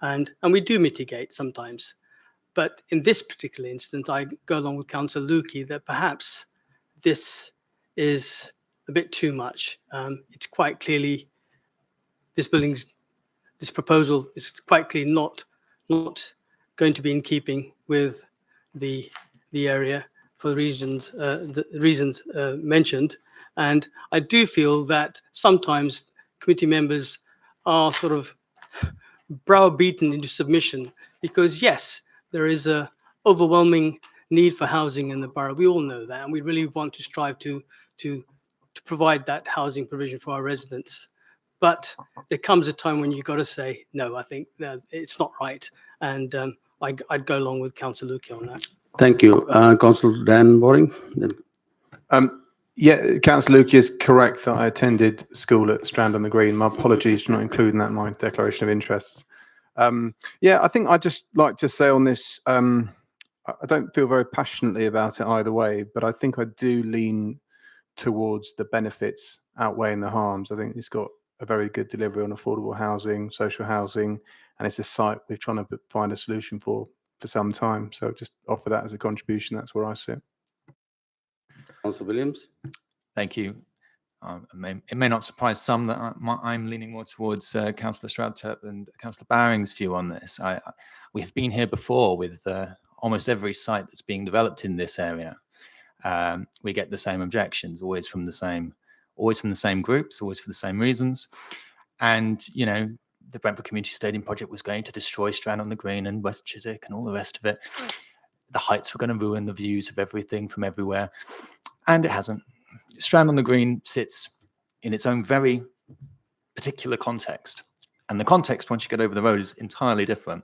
And we do mitigate sometimes. But in this particular instance, I go along with Councillor Lukey that perhaps this is a bit too much. It's quite clearly, this proposal is quite clearly not going to be in keeping with the area for the reasons mentioned. And I do feel that sometimes committee members are sort of browbeaten into submission because yes, there is a overwhelming need for housing in the borough. We all know that, and we really want to strive to provide that housing provision for our residents. But there comes a time when you've got to say, no, I think that it's not right. And I'd go along with Councillor Lukey on that.
Thank you. Councillor Dan Boring.
Yeah, Councillor Lukey is correct that I attended school at Strand on the Green. My apologies for not including that in my declaration of interests. Yeah, I think I'd just like to say on this, I don't feel very passionately about it either way, but I think I do lean towards the benefits outweighing the harms. I think it's got a very good delivery on affordable housing, social housing, and it's a site we're trying to find a solution for some time. So just offer that as a contribution. That's where I sit.
Councillor Williams.
Thank you. It may not surprise some that I'm leaning more towards Councillor Stroud-Turp and Councillor Baring's view on this. We have been here before with almost every site that's being developed in this area. We get the same objections, always from the same groups, always for the same reasons. And the Brentford Community Stadium project was going to destroy Strand on the Green and West Chiswick and all the rest of it. The heights were going to ruin the views of everything from everywhere, and it hasn't. Strand on the Green sits in its own very particular context, and the context once you get over the road is entirely different.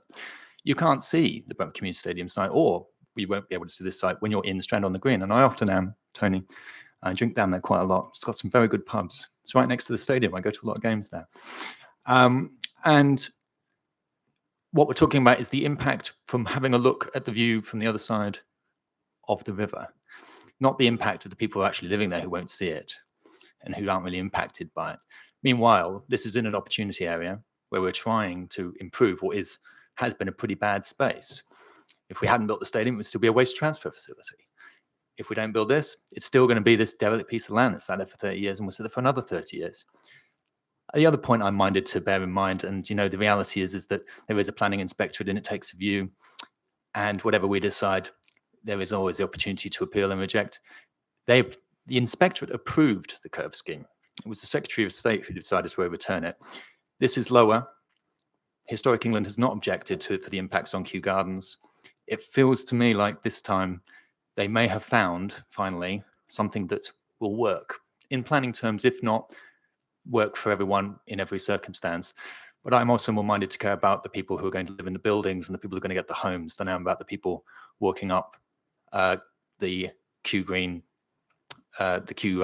You can't see the Brentford Community Stadium site, or we won't be able to see this site when you're in Strand on the Green, and I often am, Tony. I drink down there quite a lot. It's got some very good pubs. It's right next to the stadium. I go to a lot of games there. And what we're talking about is the impact from having a look at the view from the other side of the river, not the impact of the people who are actually living there who won't see it and who aren't really impacted by it. Meanwhile, this is in an opportunity area where we're trying to improve what has been a pretty bad space. If we hadn't built the stadium, it would still be a waste transfer facility. If we don't build this, it's still going to be this derelict piece of land that's sat there for 30 years and will sit there for another 30 years. The other point I'm minded to bear in mind, and you know, the reality is that there is a planning inspectorate and it takes a view, and whatever we decide, there is always the opportunity to appeal and reject. The inspectorate approved the curve scheme. It was the Secretary of State who decided to overturn it. This is lower. Historic England has not objected to it for the impacts on Kew Gardens. It feels to me like this time they may have found, finally, something that will work in planning terms, if not work for everyone in every circumstance. But I'm also more minded to care about the people who are going to live in the buildings and the people who are going to get the homes than I am about the people walking up the Kew Green, the Kew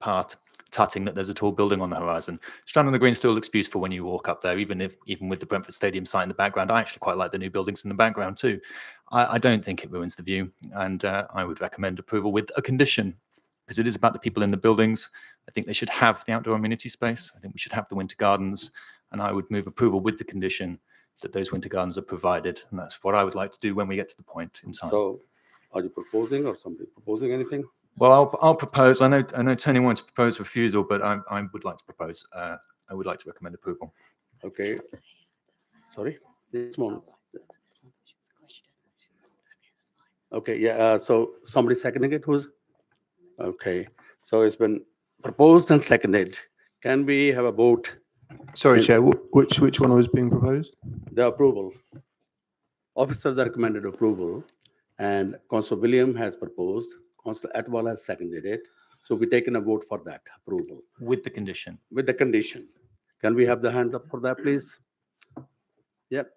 path, tutting that there's a tall building on the horizon. Strand on the Green still looks beautiful when you walk up there, even with the Brentford Stadium site in the background. I actually quite like the new buildings in the background too. I don't think it ruins the view, and I would recommend approval with a condition, because it is about the people in the buildings. I think they should have the outdoor amenity space. I think we should have the winter gardens, and I would move approval with the condition that those winter gardens are provided, and that's what I would like to do when we get to the point in time.
So are you proposing, or somebody proposing anything?
Well, I'll propose. I know Tony wanted to propose refusal, but I would like to propose. I would like to recommend approval.
Okay. Sorry, this moment. Okay, yeah, so somebody seconding it, who's? Okay, so it's been proposed and seconded. Can we have a vote?
Sorry, Chair, which one was being proposed?
The approval. Officers recommended approval, and Councillor William has proposed, Councillor Atwal has seconded it. So we're taking a vote for that approval.
With the condition.
With the condition. Can we have the hand up for that, please? Yep.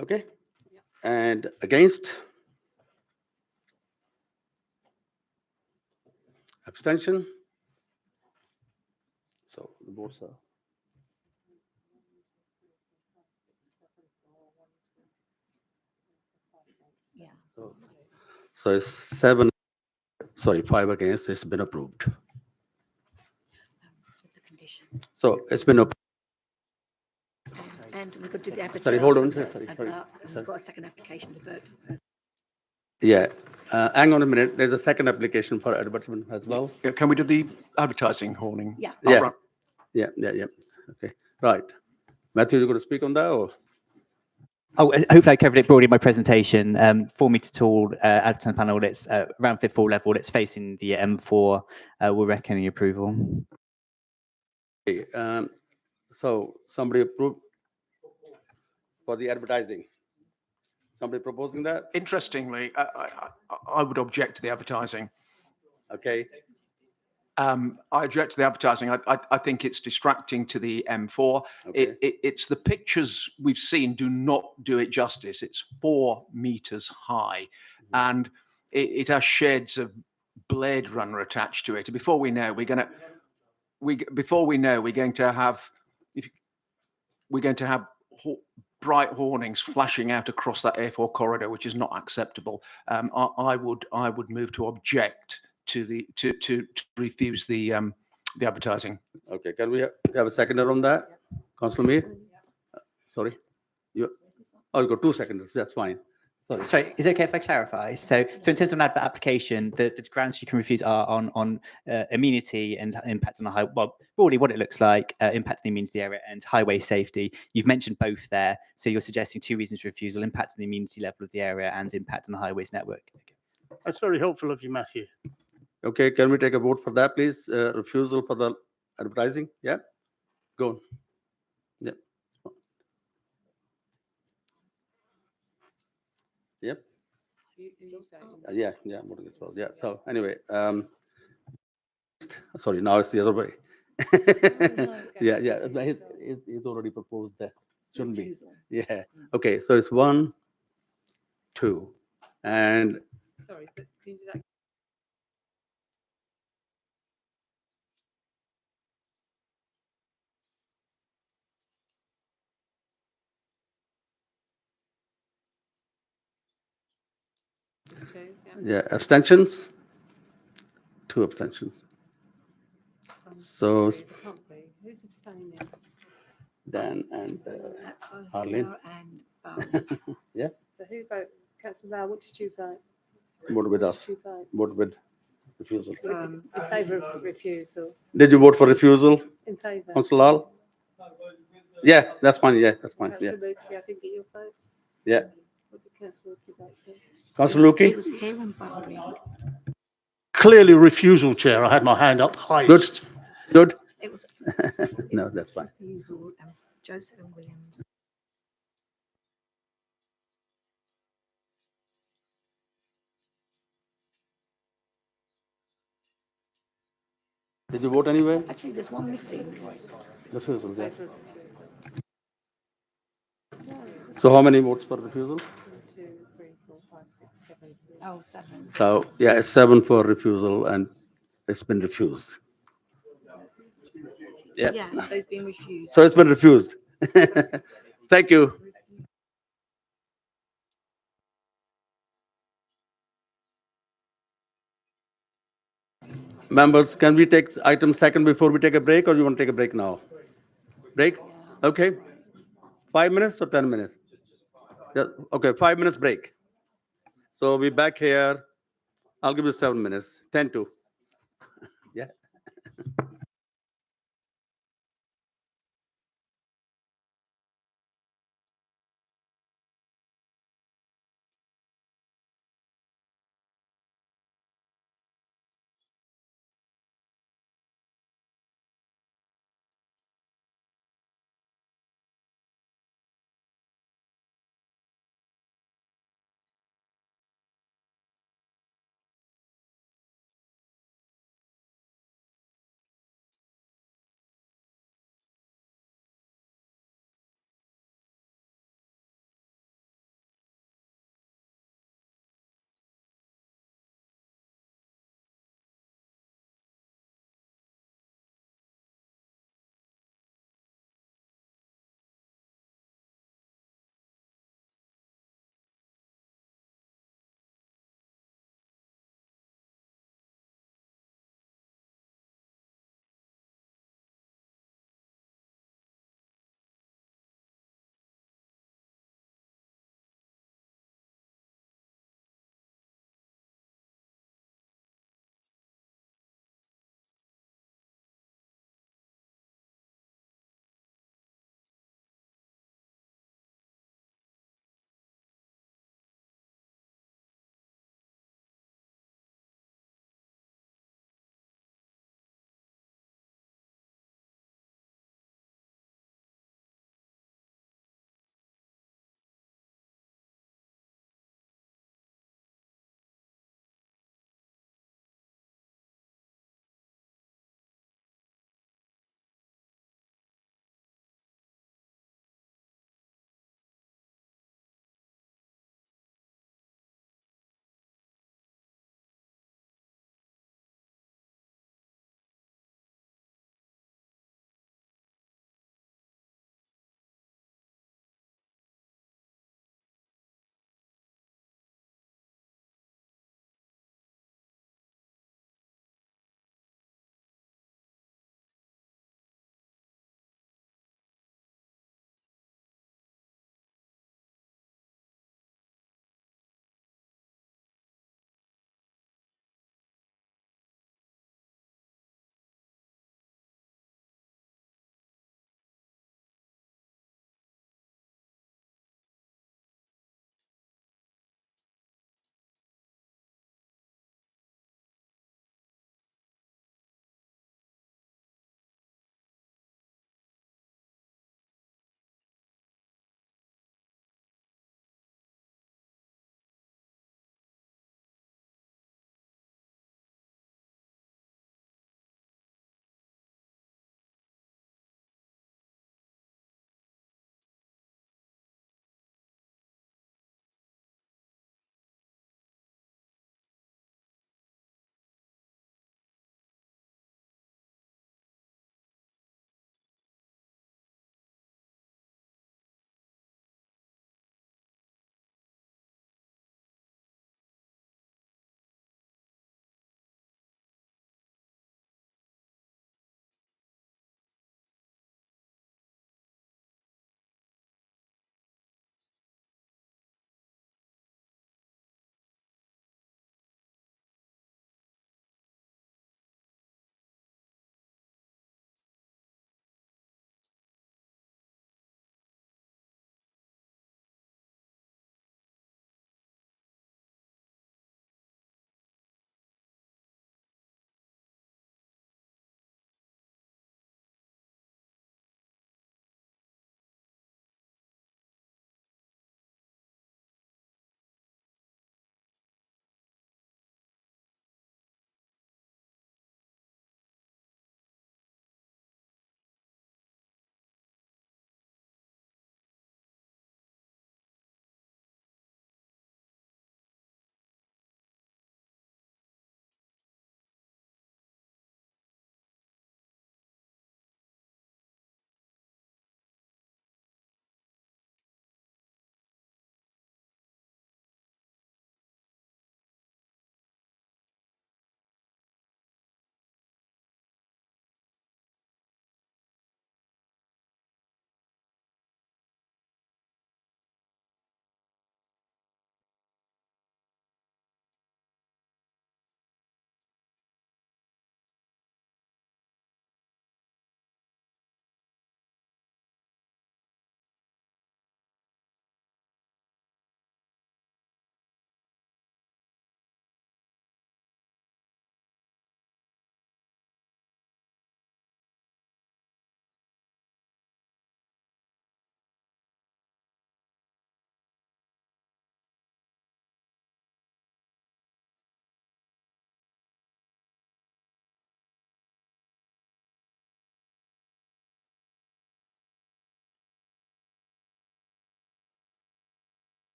Okay. And against? Abstention? So the votes are. So it's 7, sorry, 5 against, it's been approved. So it's been approved.
And we've got to do the advertising.
Sorry, hold on.
Sorry.
Sorry.
We've got a second application, the votes.
Yeah, hang on a minute. There's a second application for advertisement as well.
Can we do the advertising horning?
Yeah.
Yeah. Yeah. Okay, right. Matthew, you're going to speak on that, or?
Oh, hopefully I covered it broadly in my presentation. 4 metre tall advertising panel. It's around fifth floor level. It's facing the M4. We're recommending approval.
Okay, so somebody approved for the advertising. Somebody proposing that?
Interestingly, I would object to the advertising.
Okay.
I object to the advertising. I think it's distracting to the M4.
Okay.
It's the pictures we've seen do not do it justice. It's 4 meters high, and it has shades of Blade Runner attached to it. Before we know, we're going to have bright warnings flashing out across that A4 corridor, which is not acceptable. I would move to object to refuse the advertising.
Okay, can we have a seconder on that? Councillor Mir? Sorry? You got 2 seconds, that's fine.
Sorry, is it okay if I clarify? So in terms of an advert application, the grounds you can refuse are on amenity and impact on the highway. Well, broadly what it looks like, impact on the amenity area and highway safety. You've mentioned both there. So you're suggesting 2 reasons for refusal: impact on the amenity level of the area and impact on the highways network. Okay.
That's very helpful of you, Matthew.
Okay, can we take a vote for that, please? Refusal for the advertising? Yeah? Go on. Yeah. Yep. Yeah, I'm voting as well. Yeah, so anyway, sorry, now it's the other way. Yeah, he's already proposed that. Shouldn't be. Yeah. Okay, so it's 1, 2, and.
Sorry, but can you do that?
Yeah, abstentions? 2 abstentions. So
Who's abstaining now?
Dan and Arlene.
And
Yeah.
So who voted? Councillor Lau, what did you vote?
Vote with us. Vote with refusal.
In favour of refusal.
Did you vote for refusal,
In favour.
Councillor Lal? Yeah, that's fine. Yeah, that's fine. Yeah,
Councillor Lucy, I didn't get your vote.
yeah.
What did Councillor Lucy vote for?
Councillor
It
Luki?
was here and bubbling.
Clearly refusal, Chair. I had my hand up highest.
Good.
It was.
No, that's fine.
Refusal, Joseph and Williams.
Did you vote anyway?
Actually, there's one missing.
Refusal, yeah. So how many votes for refusal?
2, 3, 4, 5, 6, 7.
Oh, 7.
So, yeah, it's 7 for refusal and it's been refused. Yeah.
Yeah, so it's been refused.
So it's been refused. Thank you. Members, can we take item second before we take a break, or you want to take a break now? Break? Okay. 5 minutes or 10 minutes? Yeah, okay, 5 minutes break. So we'll be back here. I'll give you 7 minutes, 10 to. Yeah.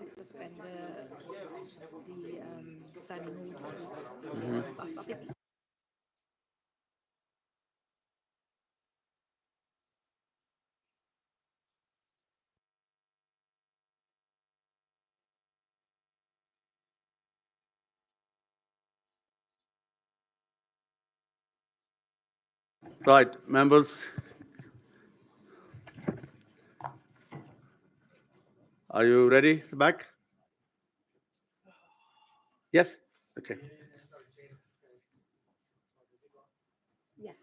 to suspend the standing order,
Mhm.
please. I think we
Right, members. Are you ready back? Yes? Okay.
Yes.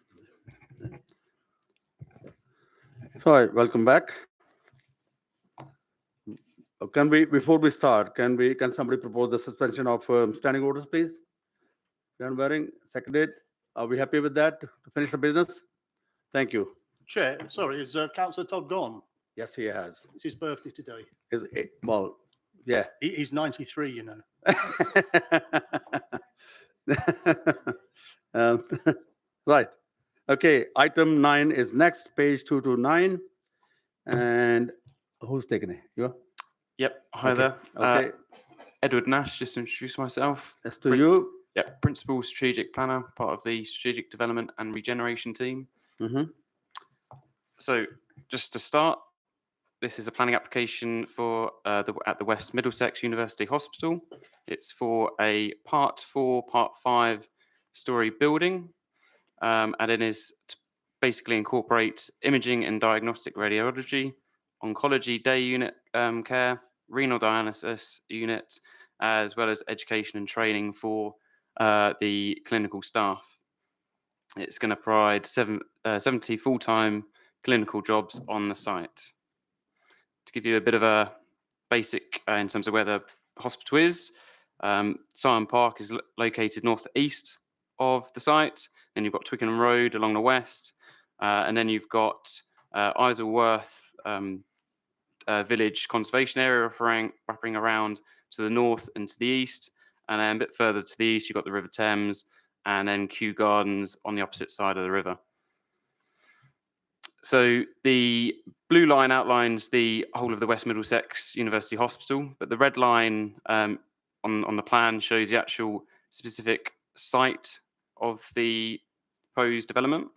Right, welcome back. Can we, before we start, can somebody propose the suspension of standing orders, please? John Waring, seconded. Are we happy with that to finish the business? Thank you.
Chair, sorry, is councillor Todd gone?
Yes, he has.
It's his birthday today.
Is it, well, yeah.
He's 93, you know.
Um, Right. Okay, item 9 is next, page 229. And who's taking it? You are?
Yep. Hi
Okay,
there.
okay.
Edward Nash, just to introduce myself.
That's to you.
Yep. Principal Strategic Planner, part of the Strategic Development and Regeneration team.
Mhm.
So, just to start, this is a planning application for at the West Middlesex University Hospital. It's for a Part 4, Part 5 story building, and it is to basically incorporates imaging and diagnostic radiology, oncology day unit care, renal dialysis unit, as well as education and training for the clinical staff. It's going to provide 70 full-time clinical jobs on the site. To give you a bit of a basic in terms of where the hospital is, Syon Park is located northeast of the site. Then you've got Twickenham Road along the west, and then you've got Isleworth Village Conservation Area wrapping around to the north and to the east, and then a bit further to the east you've got the River Thames, and then Kew Gardens on the opposite side of the river. So the blue line outlines the whole of the West Middlesex University Hospital, but the red line on the plan shows the actual specific site of the proposed development.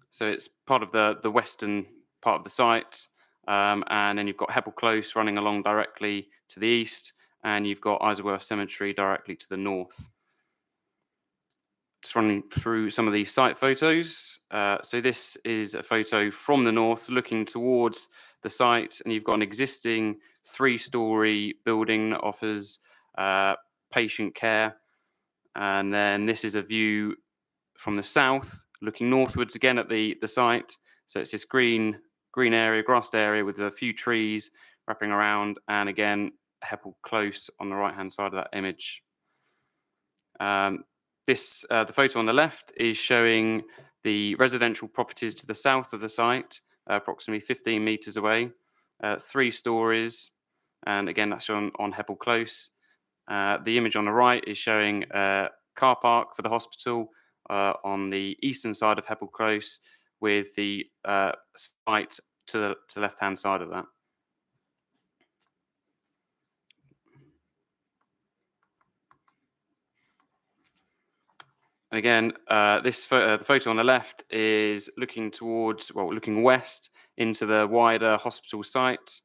So it's part of the western part of the site, and then you've got Heppel Close running along directly to the east, and you've got Isleworth Cemetery directly to the north. Just running through some of these site photos. So this is a photo from the north looking towards the site, and you've got an existing 3-story building that offers patient care. And then this is a view from the south looking northwards again at the site. So it's this green area, grassed area with a few trees wrapping around, and again Heppel Close on the right hand side of that image. The photo on the left is showing the residential properties to the south of the site, approximately 15 metres away, 3 stories, and again that's on Heppel Close. The image on the right is showing a car park for the hospital on the eastern side of Heppel Close, with the site to the left-hand side of that. And again, the photo on the left is looking looking west into the wider hospital site.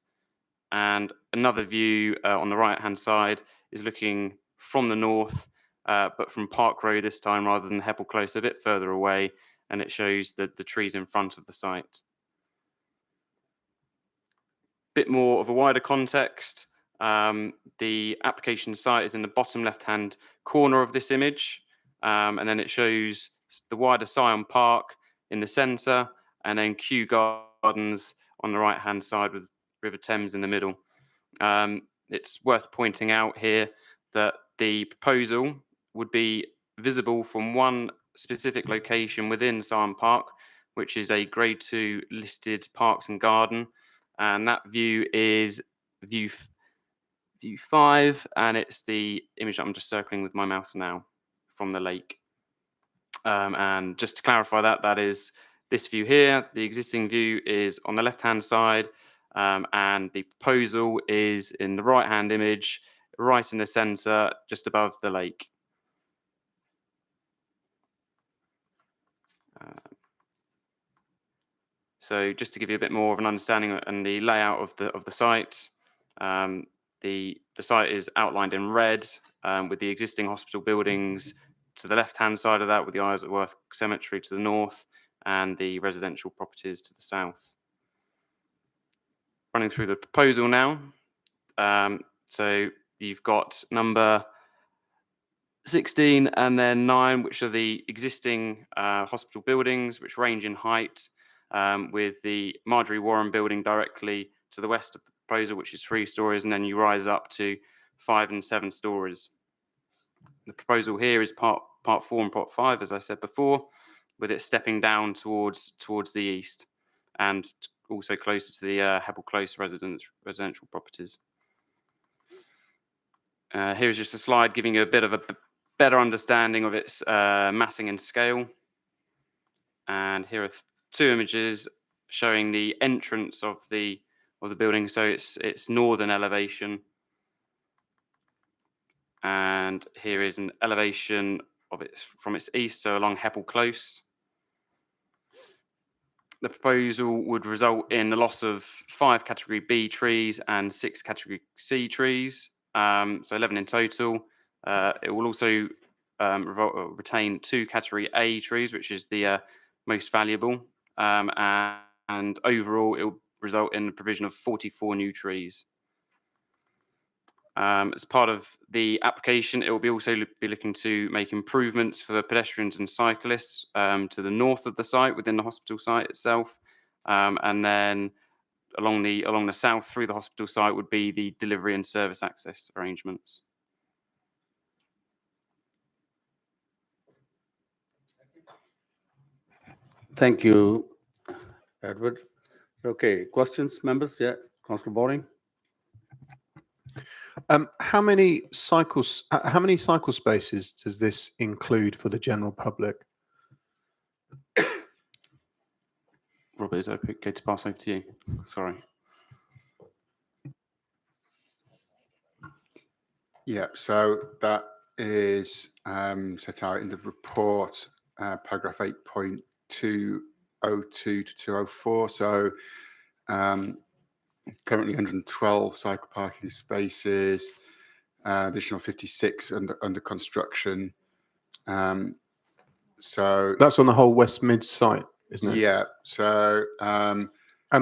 And another view on the right-hand side is looking from the north, but from Park Road this time rather than Heppel Close, a bit further away, and it shows the trees in front of the site. Bit more of a wider context. The application site is in the bottom left-hand corner of this image. And then it shows the wider Syon Park in the centre, and then Kew Gardens on the right-hand side with River Thames in the middle. It's worth pointing out here that the proposal would be visible from one specific location within Syon Park, which is a Grade 2 listed parks and garden, and that view is view 5, and it's the image that I'm just circling with my mouse now from the lake. And just to clarify that is this view here. The existing view is on the left-hand side, And the proposal is in the right-hand image, right in the centre, just above the lake. So just to give you a bit more of an understanding and the layout of the site, the site is outlined in red with the existing hospital buildings to the left-hand side of that, with the Isleworth Cemetery to the north and the residential properties to the south. Running through the proposal now. So you've got number 16 and then 9, which are the existing hospital buildings, which range in height, with the Marjorie Warren building directly to the west of the proposal, which is 3 stories, and then you rise up to 5 and 7 stories. The proposal here is part 4 and part 5, as I said before, with it stepping down towards the east and also closer to the Hebble Close residential properties. Here's just a slide giving you a bit of a better understanding of its massing and scale. And here are 2 images showing the entrance of the building. So it's northern elevation. And here is an elevation of it from its east, so along Hebble Close. The proposal would result in the loss of 5 category B trees and 6 category C trees, so 11 in total. It will also retain 2 category A trees, which is the most valuable, and overall it will result in the provision of 44 new trees. As part of the application, it will be also be looking to make improvements for pedestrians and cyclists to the north of the site within the hospital site itself, and then along the south through the hospital site would be the delivery and service access arrangements.
Thank you, Edward. Okay, questions, members? Yeah, Councillor Boring.
How many cycle spaces does this include for the general public?
Robert, is it okay to pass over to you? Sorry.
Yeah, so that is set out in the report, paragraph 8.202 to 204. So currently 112 cycle parking spaces, additional 56 under construction. So
that's on the whole West Mid site, isn't it?
Yeah. So
and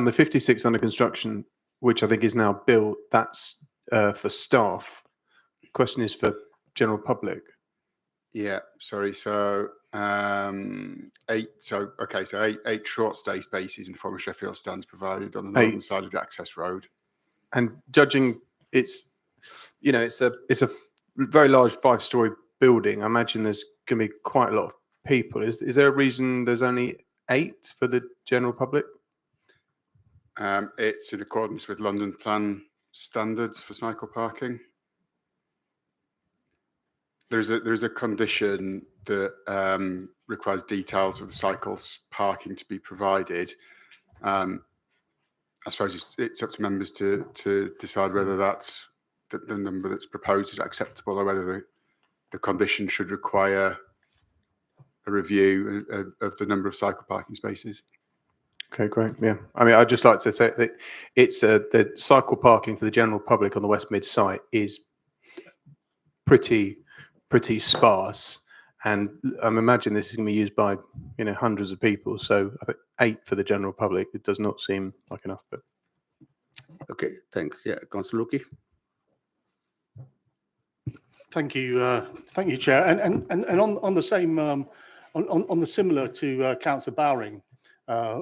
the 56 under construction, which I think is now built, that's for staff. Question is for general public.
Yeah. Sorry. So 8. So okay. So eight short stay spaces in the former Sheffield stands provided on the northern side of the access road.
And judging, it's a very large 5-story building. I imagine there's going to be quite a lot of people. Is there a reason there's only 8 for the general public?
It's in accordance with London Plan standards for cycle parking. There's a condition that requires details of the cycles parking to be provided. I suppose it's up to members to decide whether that's the number that's proposed is acceptable, or whether the condition should require a review of the number of cycle parking spaces.
Okay, great. Yeah, I mean, I'd just like to say that it's the cycle parking for the general public on the West Mid site is pretty sparse, and I imagine this is going to be used by hundreds of people. So I think 8 for the general public, it does not seem like enough. But
okay, thanks. Yeah, Councillor Luki.
Thank you, Chair. And on the same on the similar to Councillor Bowring,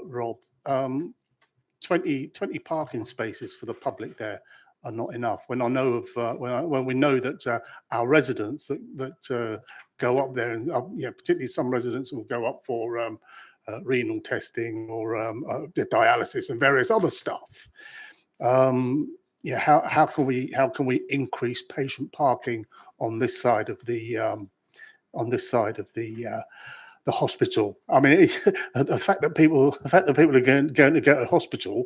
Rob, 20 parking spaces for the public there are not enough. When I know of when we know that our residents that go up there, and particularly some residents will go up for renal testing or dialysis and various other stuff. How can we increase patient parking on this side of the the hospital. I mean, the fact that people are going to go to hospital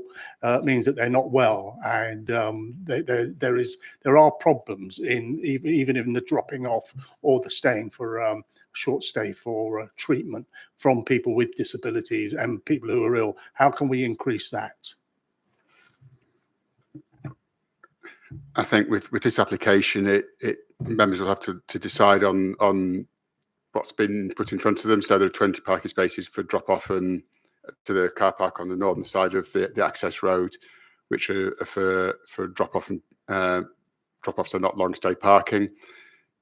means that they're not well, and there are problems in even in the dropping off or the staying for short stay for treatment from people with disabilities and people who are ill. How can we increase that?
I think with this application, members will have to decide on what's been put in front of them. So there are 20 parking spaces for drop off and to the car park on the northern side of the access road, which are for drop off and drop offs are not long stay parking.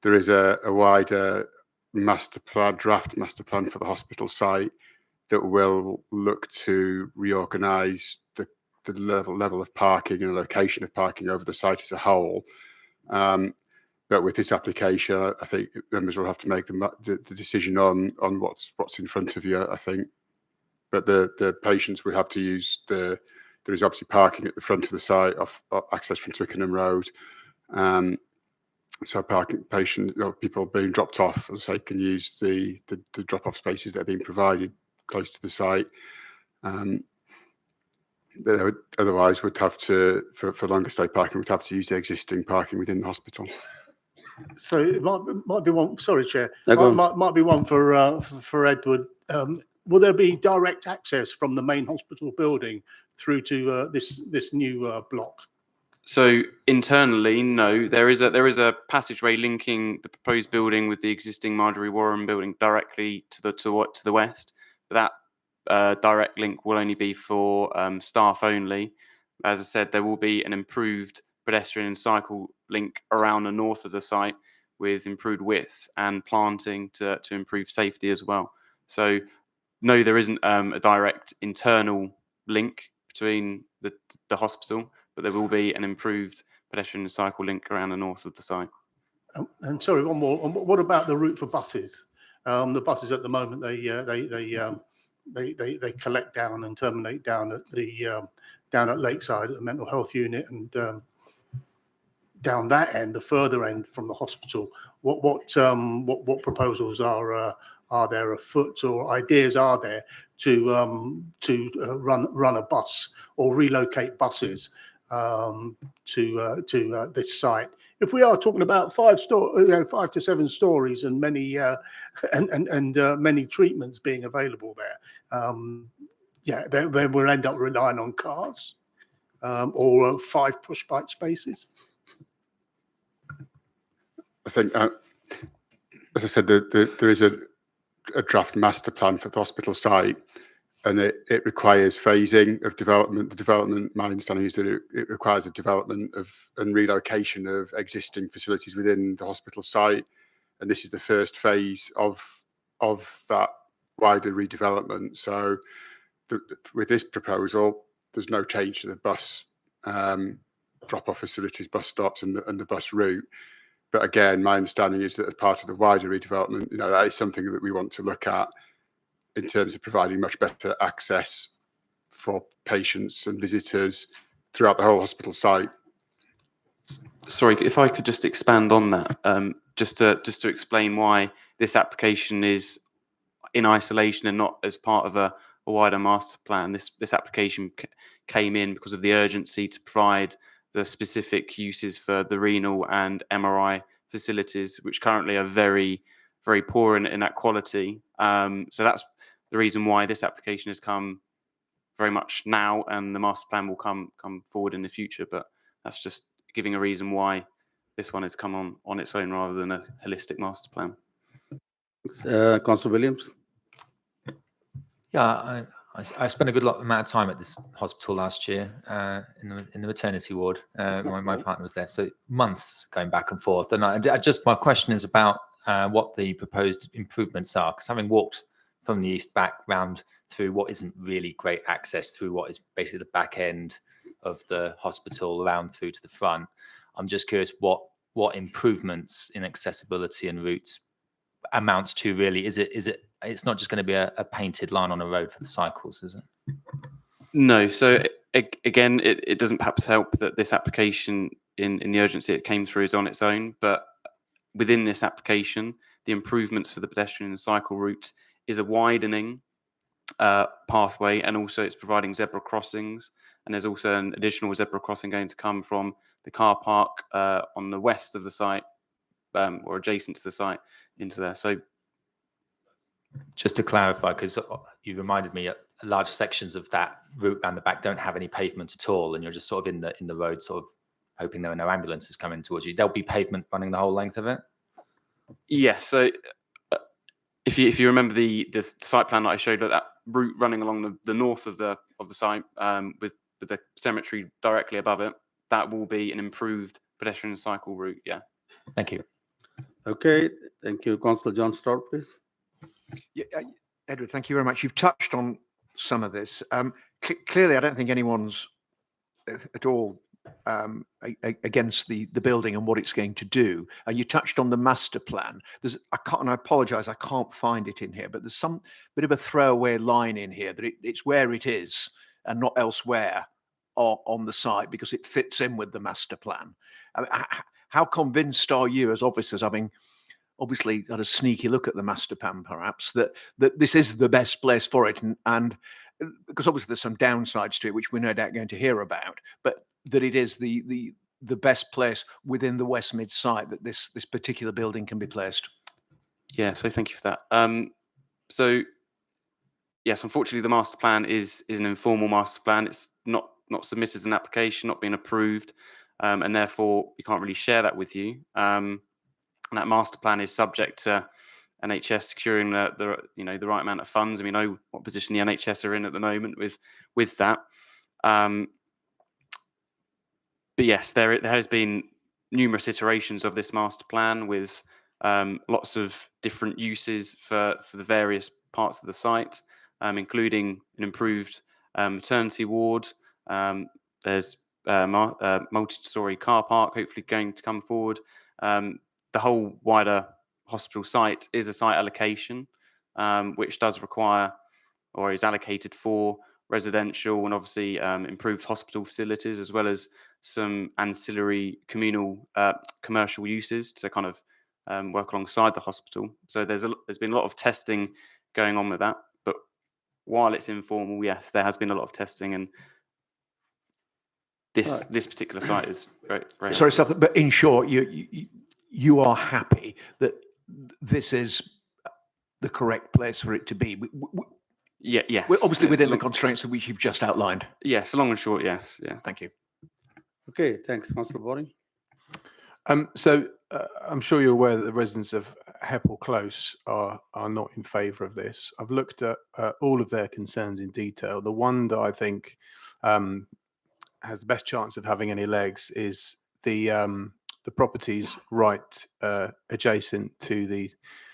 There is a wider draft master plan for the hospital site that will look to reorganise the level of parking and location of parking over the site as a whole. But with this application, I think members will have to make the decision on what's in front of you, I think. But the patients will have to use there is obviously parking at the front of the site off access from Twickenham Road. So people being dropped off, as I say, can use the drop-off spaces that are being provided close to the site. Otherwise, would have to, for longer stay parking, would have to use the existing parking within the hospital.
So it might be one. Sorry, Chair.
No,
Might be one for Edward. Will there be direct access from the main hospital building through to this new block?
So internally, no. There is a passageway linking the proposed building with the existing Marjorie Warren building directly to the west. But that direct link will only be for staff only. As I said, there will be an improved pedestrian and cycle link around the north of the site with improved widths and planting to improve safety as well. So no, there isn't a direct internal link between the hospital, but there will be an improved pedestrian and cycle link around the north of the site.
And sorry, one more. What about the route for buses? The buses at the moment they collect down and terminate down at Lakeside at the mental health unit and down that end, the further end from the hospital. What proposals are there afoot or ideas are there to run a bus or relocate buses to this site? If we are talking about 5 to 7 stories and many many treatments being available there, they will end up relying on cars or 5 push bike spaces.
I think, as I said, there is a draft master plan for the hospital site, and it requires phasing of development. The development, my understanding is that it requires a development of and relocation of existing facilities within the hospital site, and this is the first phase of that wider redevelopment. So, with this proposal, there's no change to the bus drop-off facilities, bus stops, and the bus route. But again, my understanding is that as part of the wider redevelopment, that is something that we want to look at in terms of providing much better access for patients and visitors throughout the whole hospital site.
Sorry, if I could just expand on that, just to explain why this application is in isolation and not as part of a wider master plan. This application came in because of the urgency to provide the specific uses for the renal and MRI facilities, which currently are very, very poor in that quality. So that's the reason why this application has come very much now, and the master plan will come forward in the future. But that's just giving a reason why this one has come on its own rather than a holistic master plan.
Councillor Williams.
Yeah, I spent a good amount of time at this hospital last year in the maternity ward. My partner was there, so months going back and forth. And my question is about what the proposed improvements are, because having walked from the east back round through what isn't really great access through what is basically the back end of the hospital around through to the front, I'm just curious what improvements in accessibility and routes amounts to really. It's not just going to be a painted line on a road for the cycles, is it?
No. So again, it doesn't perhaps help that this application in the urgency it came through is on its own, but within this application, the improvements for the pedestrian and cycle routes is a widening pathway, and also it's providing zebra crossings. And there's also an additional zebra crossing going to come from the car park on the west of the site, or adjacent to the site, into there. So
Just to clarify, because you reminded me, large sections of that route around the back don't have any pavement at all, and you're just sort of in the road, sort of hoping there are no ambulances coming towards you. There'll be pavement running the whole length of it.
yeah, so if you remember the site plan that I showed, that route running along the north of the site, with the cemetery directly above it, that will be an improved pedestrian cycle route. Yeah.
Thank you.
Okay, thank you. Councillor John Stroud, please.
Yeah, Edward, thank you very much. You've touched on some of this. Clearly, I don't think anyone's at all against the building and what it's going to do. And you touched on the master plan. And I apologise, I can't find it in here, but there's some bit of a throwaway line in here that it's where it is and not elsewhere on the site because it fits in with the master plan. I mean, how convinced are you as officers, having obviously had a sneaky look at the master plan, perhaps, that this is the best place for it, and because obviously there's some downsides to it, which we're no doubt going to hear about, but that it is the best place within the West Mid site that this particular building can be placed?
Yeah, so thank you for that. So yes, unfortunately, the master plan is an informal master plan. It's not submitted as an application, not being approved, and therefore we can't really share that with you. And that master plan is subject to NHS securing the right amount of funds, and we know what position the NHS are in at the moment with that. But yes, there has been numerous iterations of this master plan with lots of different uses for the various parts of the site, including an improved maternity ward. There's multi-storey car park hopefully going to come forward. The whole wider hospital site is a site allocation, which does require or is allocated for residential and obviously improved hospital facilities, as well as some ancillary commercial uses to kind of work alongside the hospital. So there's been a lot of testing going on with that. But while it's informal, yes, there has been a lot of testing, and this particular site is very
Sorry, Seth, but in short, you are happy that this is the correct place for it to be.
Yeah.
We're obviously within the constraints that which you've just outlined.
Yes, long and short, yes. Yeah.
Thank you.
Okay, thanks, Councillor Boring.
So I'm sure you're aware that the residents of Heppel Close are not in favour of this. I've looked at all of their concerns in detail. The one that I think has the best chance of having any legs is the properties right adjacent to the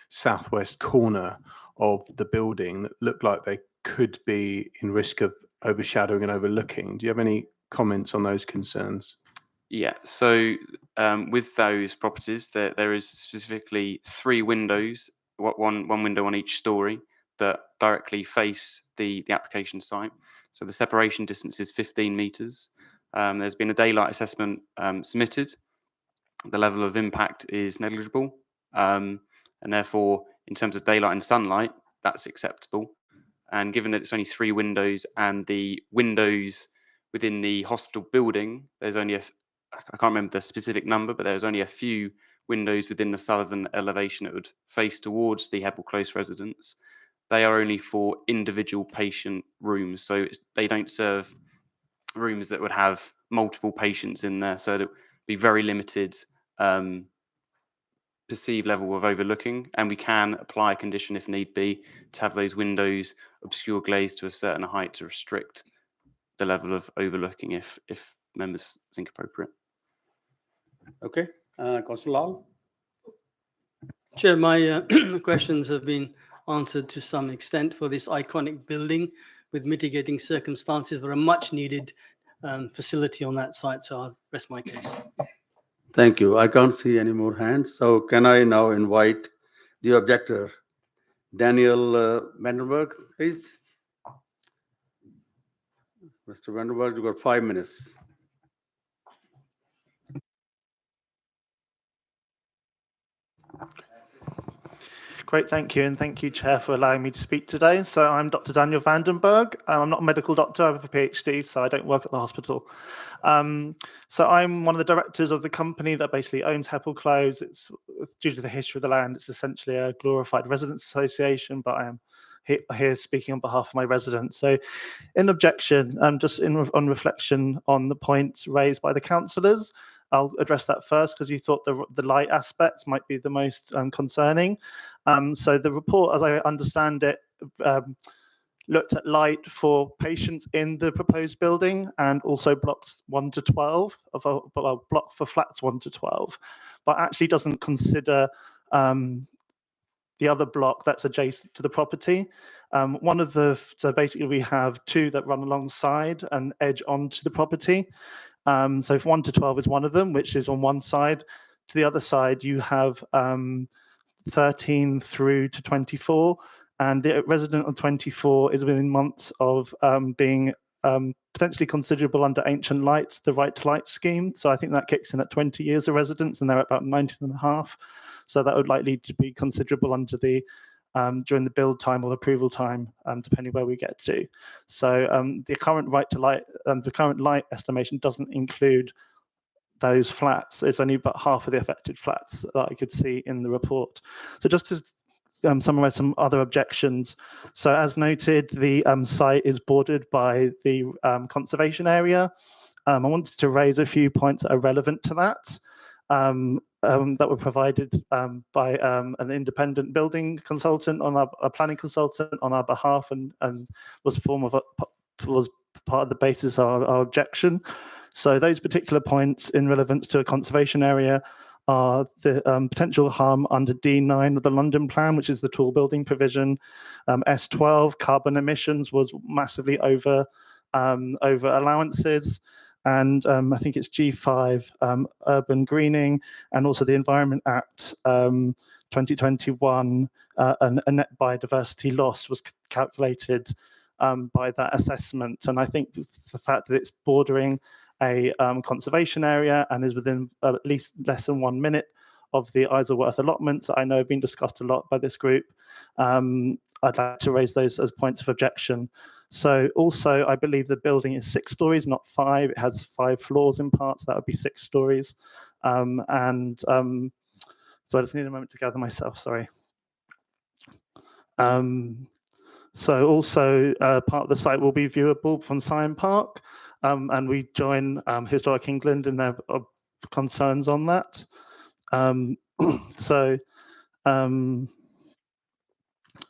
southwest corner of the building that look like they could be in risk of overshadowing and overlooking. Do you have any comments on those concerns?
Yeah, so with those properties, there is specifically 3 windows, one window on each story, that directly face the application site. So the separation distance is 15 metres. There's been a daylight assessment submitted. The level of impact is negligible, and therefore, in terms of daylight and sunlight, that's acceptable. And given that it's only 3 windows, and the windows within the hospital building, there's only I can't remember the specific number, but there's only a few windows within the southern elevation that would face towards the Heppel Close residents. They are only for individual patient rooms, so they don't serve rooms that would have multiple patients in there. So it would be very limited perceived level of overlooking, and we can apply a condition if need be to have those windows obscure glazed to a certain height to restrict the level of overlooking if members think appropriate.
Okay, Councillor Lal.
Chair, my questions have been answered to some extent for this iconic building with mitigating circumstances for a much needed facility on that site. So I'll rest my case.
Thank you. I can't see any more hands. So can I now invite the objector, Daniel Vandenberg, please? Mr. Vandenberg, you've got 5 minutes.
Great, thank you. And thank you, Chair, for allowing me to speak today. So I'm Dr. Daniel Vandenberg. I'm not a medical doctor, I have a PhD, so I don't work at the hospital. So I'm one of the directors of the company that basically owns Heppel Close. It's due to the history of the land, it's essentially a glorified residents association, but I am here speaking on behalf of my residents. So in objection, on reflection on the points raised by the councillors, I'll address that first because you thought the light aspects might be the most concerning. So the report, as I understand it, looked at light for patients in the proposed building and also blocks 1 to 12, block for flats 1 to 12, but actually doesn't consider the other block that's adjacent to the property. So basically we have 2 that run alongside and edge onto the property. So if 1 to 12 is one of them, which is on one side. To the other side, you have 13 through to 24, and the resident on 24 is within months of being potentially considerable under ancient lights, the right to light scheme. So I think that kicks in at 20 years of residence, and they're at about 19 and a half. So that would likely to be considerable under the during the build time or the approval time, depending where we get to. So the current right to light, the current light estimation doesn't include those flats. It's only about half of the affected flats that I could see in the report. So just to summarize some other objections. So as noted, the site is bordered by the conservation area. I wanted to raise a few points that are relevant to that. That were provided by an independent building consultant a planning consultant on our behalf, and was part of the basis of our objection. So those particular points in relevance to a conservation area are the potential harm under D9 of the London Plan, which is the tall building provision. S12 carbon emissions was massively over allowances. And I think it's G5, urban greening, and also the Environment Act 2021, and a net biodiversity loss was calculated by that assessment. And I think the fact that it's bordering a conservation area and is within at least less than 1 minute of the Isleworth allotments that I know have been discussed a lot by this group, I'd like to raise those as points of objection. So also, I believe the building is 6 stories, not 5. It has 5 floors in parts. That would be 6 stories. So I just need a moment to gather myself, sorry. So also, part of the site will be viewable from Scion Park, and we join Historic England in their concerns on that.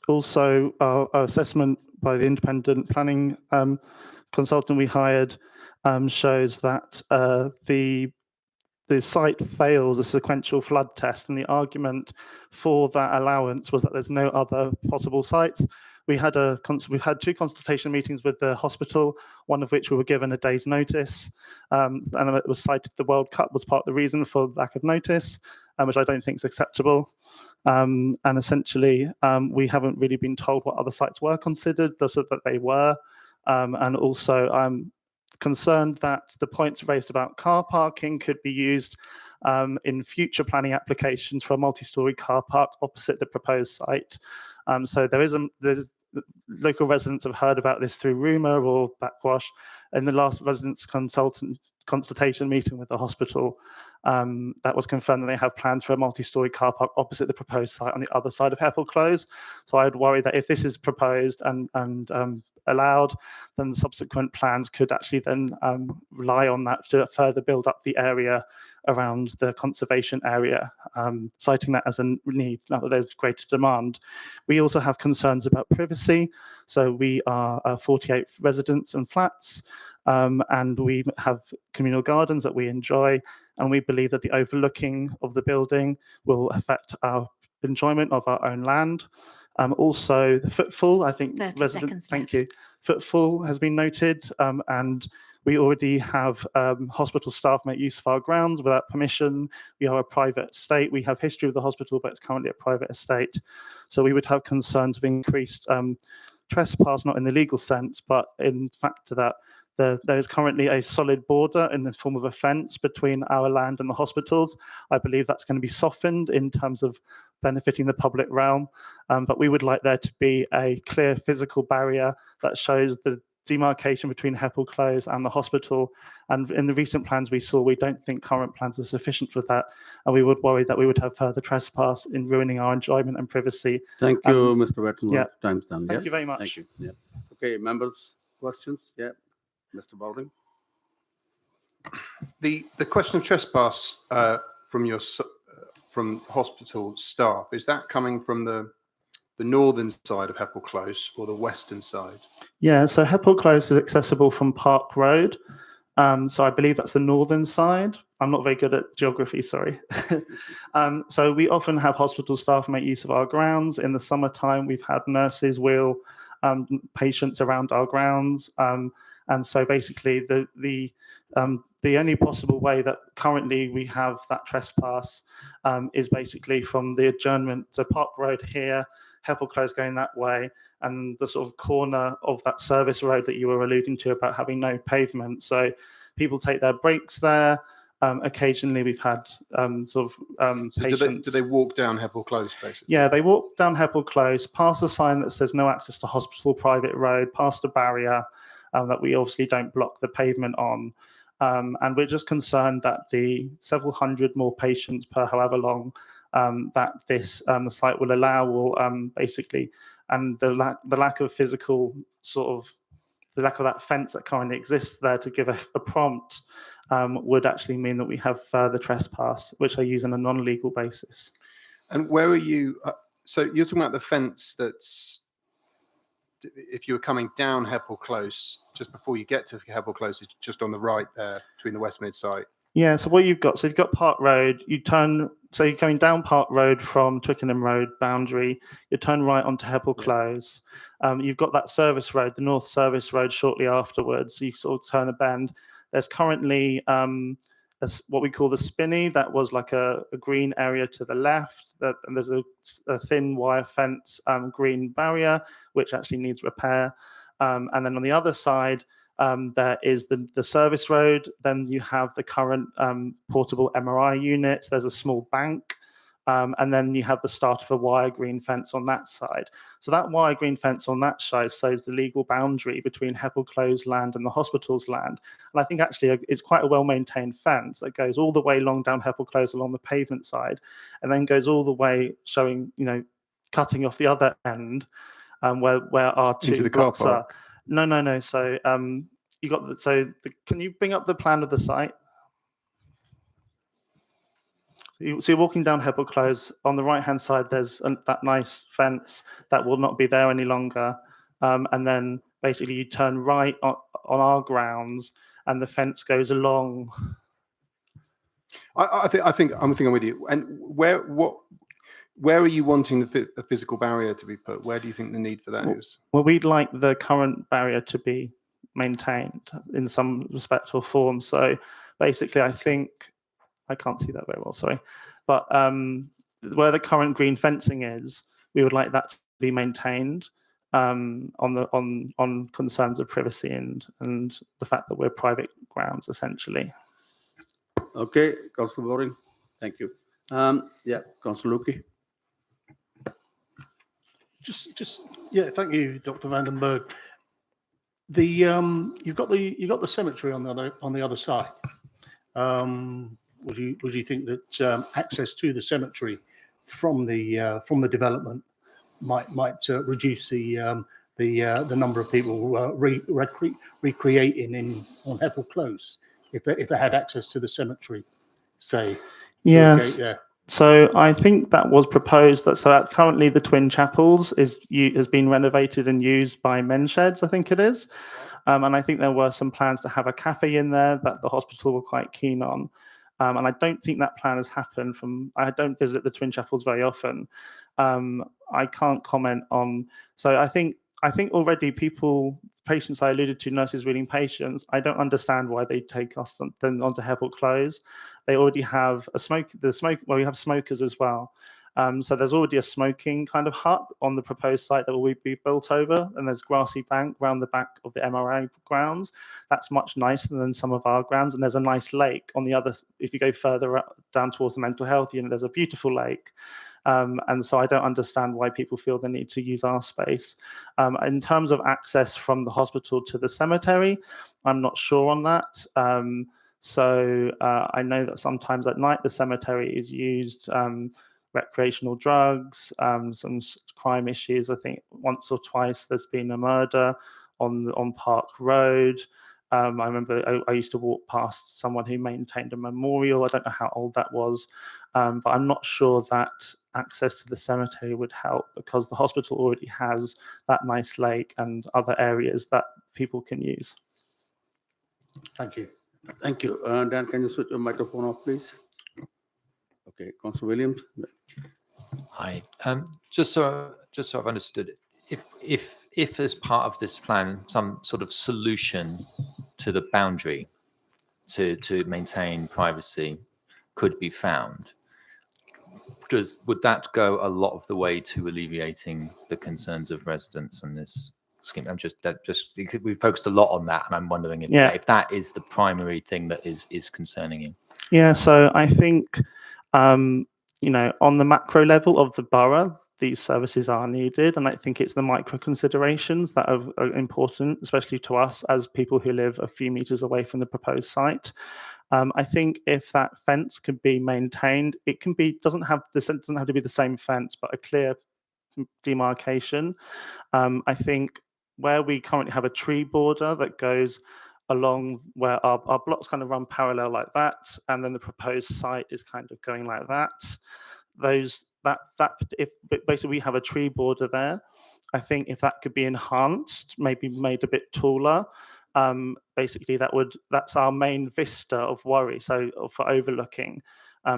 Also, our assessment by the independent planning consultant we hired shows that the site fails a sequential flood test, and the argument for that allowance was that there's no other possible sites. We've had 2 consultation meetings with the hospital, one of which we were given a day's notice, and it was cited the World Cup was part of the reason for lack of notice, which I don't think is acceptable. And essentially, we haven't really been told what other sites were considered, so that they were. And also, I'm concerned that the points raised about car parking could be used in future planning applications for a multi-storey car park opposite the proposed site. So there's local residents have heard about this through rumour or backwash. In the last residents consultation meeting with the hospital, that was confirmed that they have plans for a multi-storey car park opposite the proposed site on the other side of Heppel Close. So I'd worry that if this is proposed and allowed, then the subsequent plans could actually then rely on that to further build up the area around the conservation area, citing that as a need now that there's greater demand. We also have concerns about privacy. So we are 48 residents and flats, and we have communal gardens that we enjoy, and we believe that the overlooking of the building will affect our enjoyment of our own land. Also, the footfall, I think, thank you. Footfall has been noted, and we already have hospital staff make use of our grounds without permission. We are a private estate. We have history with the hospital, but it's currently a private estate. So we would have concerns of increased trespass, not in the legal sense, but in fact that there is currently a solid border in the form of a fence between our land and the hospitals. I believe that's going to be softened in terms of benefiting the public realm, but we would like there to be a clear physical barrier that shows the demarcation between Heppel Close and the hospital. And in the recent plans we saw, we don't think current plans are sufficient for that, and we would worry that we would have further trespass in ruining our enjoyment and privacy.
Thank you, Mr. Wetton.
Yeah.
Time's done.
Thank
yeah?
you very much.
Thank you. Yeah. Okay, members, questions? Yeah, Mr. Balding.
The question of trespass from hospital staff, is that coming from the northern side of Heppel Close or the western side?
Yeah, so Heppel Close is accessible from Park Road. So I believe that's the northern side. I'm not very good at geography, sorry. So we often have hospital staff make use of our grounds. In the summertime, we've had nurses wheel patients around our grounds. And so basically the only possible way that currently we have that trespass is basically from the adjournment to Park Road here, Heppel Close going that way, and the sort of corner of that service road that you were alluding to about having no pavement. So people take their breaks there. Occasionally we've had
So
patients.
do they walk down Heppel Close, basically?
Yeah, they walk down Heppel Close, past a sign that says no access to hospital private road, past a barrier that we obviously don't block the pavement on. And we're just concerned that the several hundred more patients per however long that this site will allow will basically, and the lack of physical the lack of that fence that currently exists there to give a prompt would actually mean that we have further trespass, which I use on a non-legal basis.
And where are you? So you're talking about the fence that's, if you were coming down Heppel Close, just before you get to Heppel Close, it's just on the right there between the West Mid site.
Yeah, so what you've got Park Road, so you're coming down Park Road from Twickenham Road boundary, you turn right onto Heppel Close. You've got that service road, the North Service Road shortly afterwards, so you sort of turn a bend. There's currently what we call the spinney, that was like a green area to the left, and there's a thin wire fence green barrier, which actually needs repair. And then on the other side, there is the service road. Then you have the current portable MRI units. There's a small bank. And then you have the start of a wire green fence on that side. So that wire green fence on that side shows the legal boundary between Heppel Close land and the hospital's land. And I think actually it's quite a well-maintained fence that goes all the way along down Heppel Close along the pavement side, and then goes all the way showing, cutting off the other end where our two
into the car
blocks are.
park.
No. So you got can you bring up the plan of the site? So you're walking down Heppel Close. On the right-hand side, there's that nice fence that will not be there any longer. And then basically you turn right on our grounds, and the fence goes along.
I think I'm with you. And where are you wanting the physical barrier to be put? Where do you think the need for that is?
Well, we'd like the current barrier to be maintained in some respect or form. So basically, I think I can't see that very well, sorry. But where the current green fencing is, we would like that to be maintained on concerns of privacy and the fact that we're private grounds, essentially.
Okay, Councillor Boring, thank you. Yeah, Councillor Luki.
Yeah, thank you, Dr. Vandenberg. You've got the cemetery on the other side. Would you think that access to the cemetery from the development might reduce the number of people recreating on Heppel Close if they had access to the cemetery, say?
Yes. So I think that was proposed that currently the Twin Chapels has been renovated and used by men's sheds, I think it is. And I think there were some plans to have a cafe in there that the hospital were quite keen on. And I don't think that plan has happened. I don't visit the Twin Chapels very often. I can't comment on. So I think already patients I alluded to, nurses reading patients, I don't understand why they take us then onto Heppel Close. They already have we have smokers as well. So there's already a smoking kind of hut on the proposed site that will be built over, and there's grassy bank round the back of the MRA grounds. That's much nicer than some of our grounds, and there's a nice lake on the other. If you go further down towards the mental health unit, there's a beautiful lake. And so I don't understand why people feel the need to use our space. In terms of access from the hospital to the cemetery, I'm not sure on that. I know that sometimes at night the cemetery is used, recreational drugs, some crime issues. I think once or twice there's been a murder on Park Road. I remember I used to walk past someone who maintained a memorial. I don't know how old that was, but I'm not sure that access to the cemetery would help because the hospital already has that nice lake and other areas that people can use.
Thank you.
Thank you. Dan, can you switch your microphone off, please? Okay, Councillor Williams.
Hi. Just so I've understood, if as part of this plan some sort of solution to the boundary to maintain privacy could be found, would that go a lot of the way to alleviating the concerns of residents in this scheme? We focused a lot on that, and I'm wondering if that is the primary thing that is concerning you.
Yeah, so I think on the macro level of the borough, these services are needed, and I think it's the micro considerations that are important, especially to us as people who live a few meters away from the proposed site. I think if that fence could be maintained, it can be doesn't have to be the same fence, but a clear demarcation. I think where we currently have a tree border that goes along where our blocks kind of run parallel like that, and then the proposed site is kind of going like that. If basically we have a tree border there, I think if that could be enhanced, maybe made a bit taller, basically that's our main vista of worry. So for overlooking.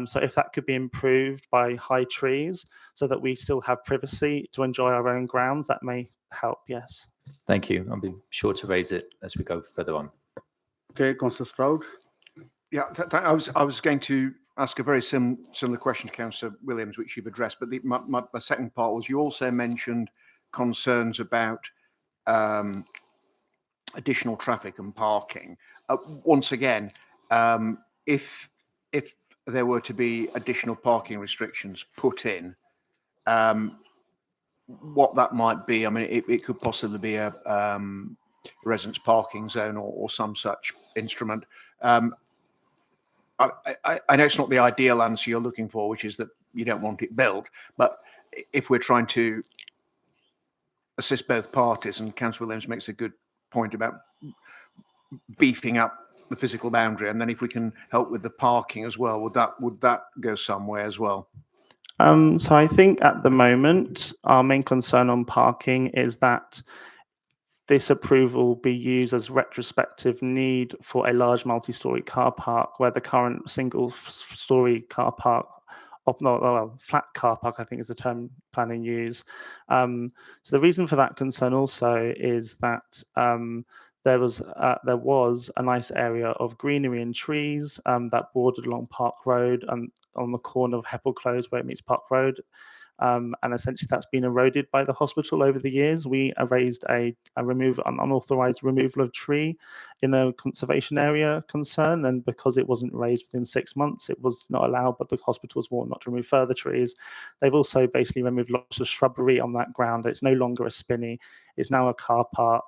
So if that could be improved by high trees so that we still have privacy to enjoy our own grounds, that may help, yes.
Thank you. I'll be sure to raise it as we go further on.
Okay, Councillor Stroud.
Yeah, I was going to ask a very similar question to Councillor Williams, which you've addressed, but my second part was you also mentioned concerns about additional traffic and parking. Once again, if there were to be additional parking restrictions put in, what that might be, I mean, it could possibly be a residence parking zone or some such instrument. I know it's not the ideal answer you're looking for, which is that you don't want it built, but if we're trying to assist both parties, and Councillor Williams makes a good point about beefing up the physical boundary, and then if we can help with the parking as well, would that go somewhere as well?
So I think at the moment, our main concern on parking is that this approval will be used as retrospective need for a large multi-storey car park where the current single-storey car park, flat car park, I think is the term planning use. So the reason for that concern also is that there was a nice area of greenery and trees that bordered along Park Road and on the corner of Heppel Close where it meets Park Road. And essentially that's been eroded by the hospital over the years. We raised an unauthorized removal of tree in a conservation area concern, and because it wasn't raised within 6 months, it was not allowed, but the hospital was warned not to remove further trees. They've also basically removed lots of shrubbery on that ground. It's no longer a spinney, it's now a car park.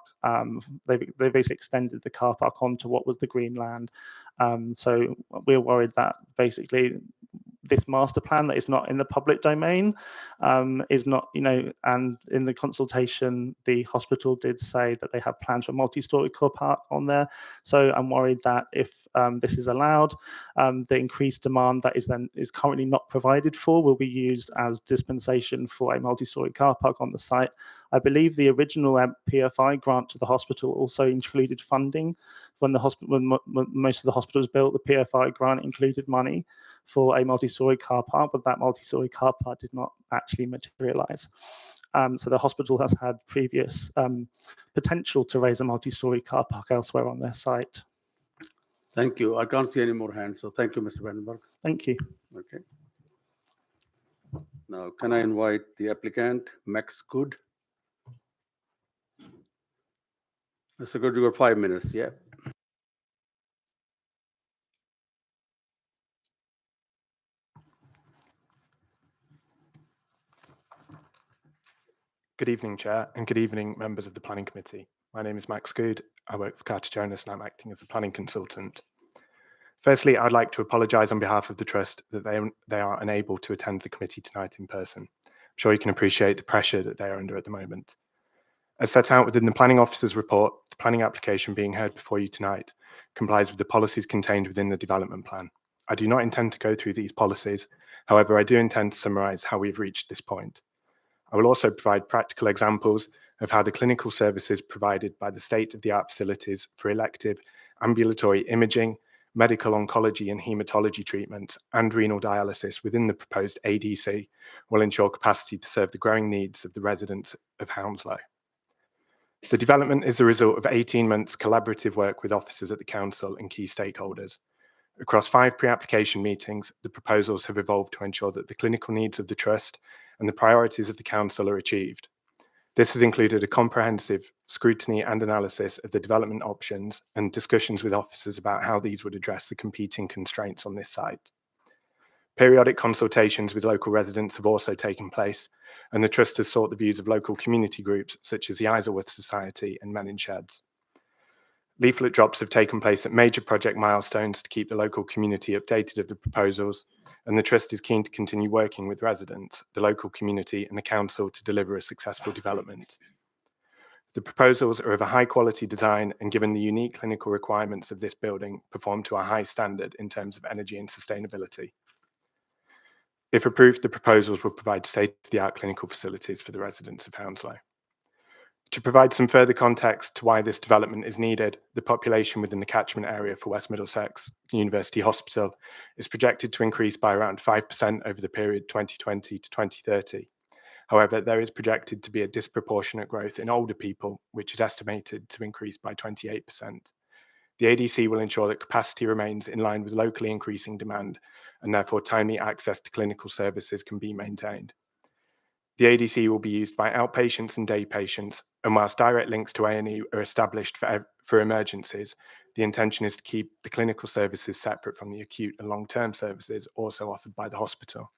They basically extended the car park onto what was the green land. So we're worried that basically this master plan that is not in the public domain is not, and in the consultation, the hospital did say that they have plans for a multi-storey car park on there. So I'm worried that if this is allowed, the increased demand that is currently not provided for will be used as dispensation for a multi-storey car park on the site. I believe the original PFI grant to the hospital also included funding. When most of the hospital was built, the PFI grant included money for a multi-storey car park, but that multi-storey car park did not actually materialize. So the hospital has had previous potential to raise a multi-storey car park elsewhere on their site.
Thank you. I can't see any more hands, so thank you, Mr. Vandenberg.
Thank you.
Okay. Now, can I invite the applicant, Max Good? Mr. Good, you got 5 minutes, yeah?
Good evening, Chair, and good evening, members of the Planning Committee. My name is Max Good. I work for Carter Jonas and I'm acting as a planning consultant. Firstly, I'd like to apologise on behalf of the Trust that they are unable to attend the committee tonight in person. I'm sure you can appreciate the pressure that they are under at the moment. As set out within the Planning Officer's report, the planning application being heard before you tonight complies with the policies contained within the development plan. I do not intend to go through these policies. However, I do intend to summarise how we've reached this point. I will also provide practical examples of how the clinical services provided by the state-of-the-art facilities for elective ambulatory imaging, medical oncology and haematology treatments, and renal dialysis within the proposed ADC will ensure capacity to serve the growing needs of the residents of Hounslow. The development is the result of 18 months collaborative work with officers at the Council and key stakeholders. Across 5 pre-application meetings, the proposals have evolved to ensure that the clinical needs of the Trust and the priorities of the Council are achieved. This has included a comprehensive scrutiny and analysis of the development options and discussions with officers about how these would address the competing constraints on this site. Periodic consultations with local residents have also taken place, and the Trust has sought the views of local community groups such as the Isleworth Society and Men in Sheds. Leaflet drops have taken place at major project milestones to keep the local community updated of the proposals, and the Trust is keen to continue working with residents, the local community and the Council to deliver a successful development. The proposals are of a high quality design and, given the unique clinical requirements of this building, perform to a high standard in terms of energy and sustainability. If approved, the proposals will provide state-of-the-art clinical facilities for the residents of Hounslow. To provide some further context to why this development is needed, the population within the catchment area for West Middlesex University Hospital is projected to increase by around 5% over the period 2020 to 2030. However, there is projected to be a disproportionate growth in older people, which is estimated to increase by 28%. The ADC will ensure that capacity remains in line with locally increasing demand, and therefore timely access to clinical services can be maintained. The ADC will be used by outpatients and day patients, and whilst direct links to A&E are established for emergencies, the intention is to keep the clinical services separate from the acute and long-term services also offered by the hospital.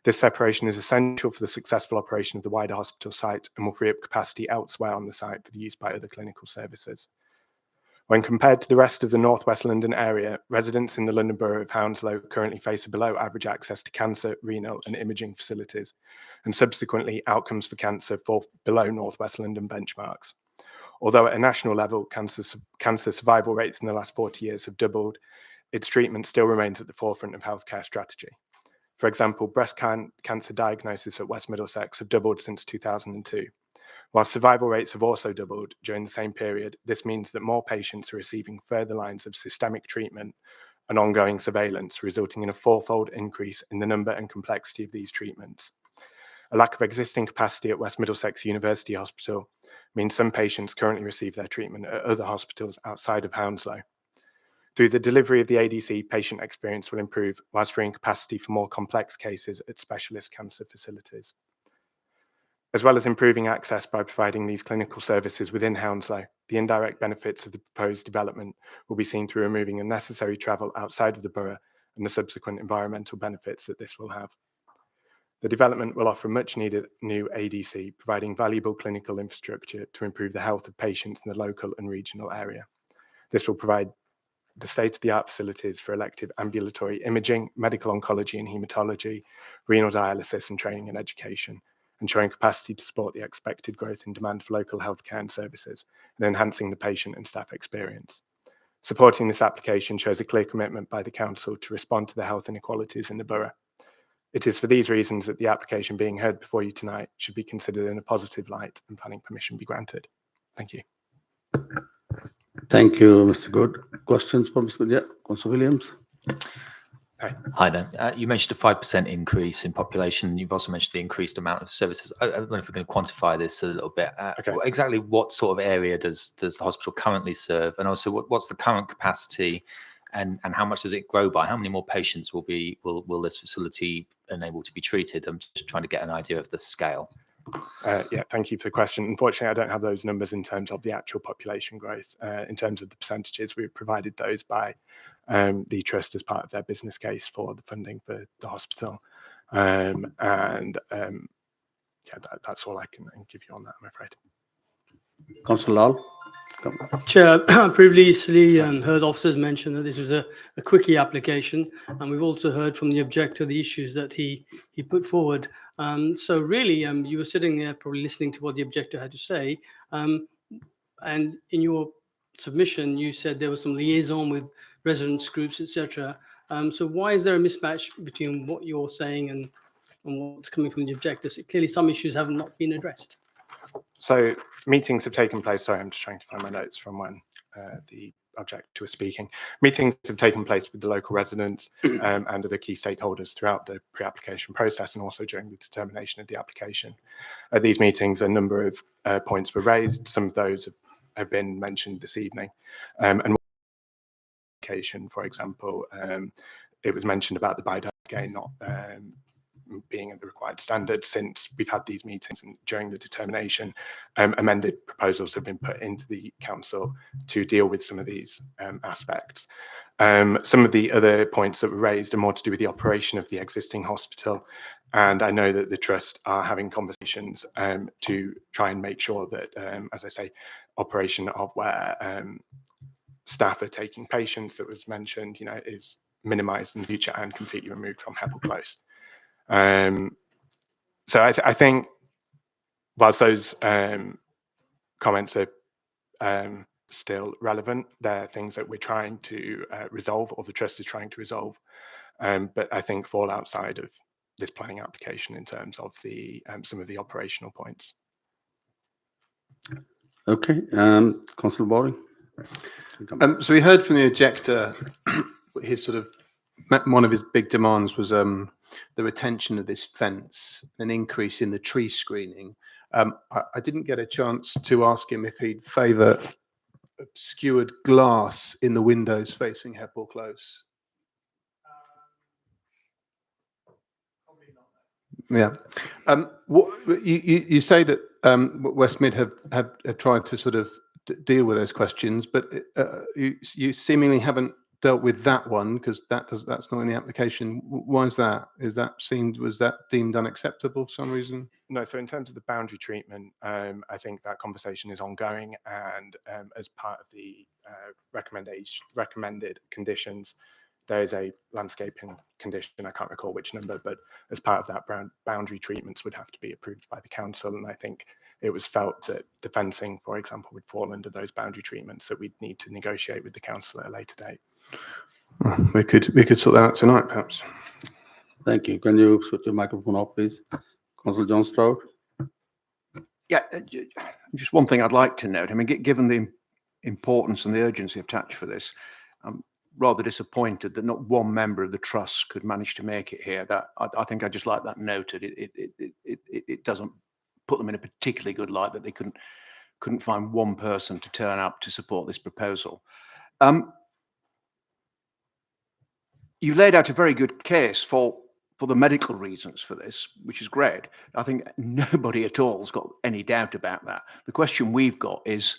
This separation is essential for the successful operation of the wider hospital site and will free up capacity elsewhere on the site for the use by other clinical services. When compared to the rest of the North West London area, residents in the London Borough of Hounslow currently face a below average access to cancer, renal and imaging facilities, and subsequently outcomes for cancer fall below North West London benchmarks. Although at a national level, cancer survival rates in the last 40 years have doubled, its treatment still remains at the forefront of healthcare strategy. For example, breast cancer diagnosis at West Middlesex have doubled since 2002. While survival rates have also doubled during the same period, this means that more patients are receiving further lines of systemic treatment and ongoing surveillance, resulting in a fourfold increase in the number and complexity of these treatments. A lack of existing capacity at West Middlesex University Hospital means some patients currently receive their treatment at other hospitals outside of Hounslow. Through the delivery of the ADC, patient experience will improve whilst freeing capacity for more complex cases at specialist cancer facilities. As well as improving access by providing these clinical services within Hounslow, the indirect benefits of the proposed development will be seen through removing unnecessary travel outside of the borough and the subsequent environmental benefits that this will have. The development will offer much needed new ADC, providing valuable clinical infrastructure to improve the health of patients in the local and regional area. This will provide the state-of-the-art facilities for elective ambulatory imaging, medical oncology and haematology, renal dialysis and training and education, ensuring capacity to support the expected growth in demand for local healthcare and services, and enhancing the patient and staff experience. Supporting this application shows a clear commitment by the Council to respond to the health inequalities in the borough. It is for these reasons that the application being heard before you tonight should be considered in a positive light and planning permission be granted. Thank you.
Thank you, Mr. Good. Questions from Mr. Yeah, Councillor Williams.
Hi there. You mentioned a 5% increase in population. You've also mentioned the increased amount of services. I don't know if we're going to quantify this a little bit. Exactly what sort of area does the hospital currently serve? And also what's the current capacity and how much does it grow by? How many more patients will this facility unable to be treated? I'm just trying to get an idea of the scale.
Yeah, thank you for the question. Unfortunately, I don't have those numbers in terms of the actual population growth. In terms of the percentages, we provided those by the trust as part of their business case for the funding for the hospital. Yeah, that's all I can give you on that, I'm afraid.
Councillor Lal.
Chair, I previously heard officers mention that this was a quickie application, and we've also heard from the objector the issues that he put forward. So really, you were sitting there probably listening to what the objector had to say, and in your submission, you said there was some liaison with residents groups, etc. So why is there a mismatch between what you're saying and what's coming from the objectors? Clearly, some issues have not been addressed.
So meetings have taken place. Sorry, I'm just trying to find my notes from when the objector was speaking. Meetings have taken place with the local residents and other key stakeholders throughout the pre-application process and also during the determination of the application. At these meetings, a number of points were raised. Some of those have been mentioned this evening. And for example, it was mentioned about the biodiversity gain not being at the required standard. Since we've had these meetings and during the determination, amended proposals have been put into the council to deal with some of these aspects. Some of the other points that were raised are more to do with the operation of the existing hospital. And I know that the trust are having conversations to try and make sure that, as I say, operation of where staff are taking patients that was mentioned, is minimised in the future and completely removed from Heppel Close. So I think whilst those comments are still relevant, they're things that we're trying to resolve, or the trust is trying to resolve, but I think fall outside of this planning application in terms of the some of the operational points.
Okay, Councillor Bowring.
So we heard from the objector, his sort of one of his big demands was the retention of this fence, an increase in the tree screening. I didn't get a chance to ask him if he'd favour obscured glass in the windows facing Heppel Close. Yeah. What you say that West Mid have tried to sort of deal with those questions, but you seemingly haven't dealt with that one because that's not in the application. Why is that? Was that deemed unacceptable for some reason?
No, so in terms of the boundary treatment, I think that conversation is ongoing, and as part of the recommended conditions, there is a landscaping condition, I can't recall which number, but as part of that, boundary treatments would have to be approved by the council, and I think it was felt that the fencing, for example, would fall under those boundary treatments that we'd need to negotiate with the council at a later date.
We could sort that out tonight, perhaps.
Thank you. Can you switch your microphone off, please? Councillor John Stroud.
Yeah, just one thing I'd like to note. I mean, given the importance and the urgency attached for this, I'm rather disappointed that not one member of the trust could manage to make it here. That I think I'd just like that noted. It doesn't put them in a particularly good light that they couldn't find one person to turn up to support this proposal. You laid out a very good case for the medical reasons for this, which is great. I think nobody at all has got any doubt about that. The question we've got is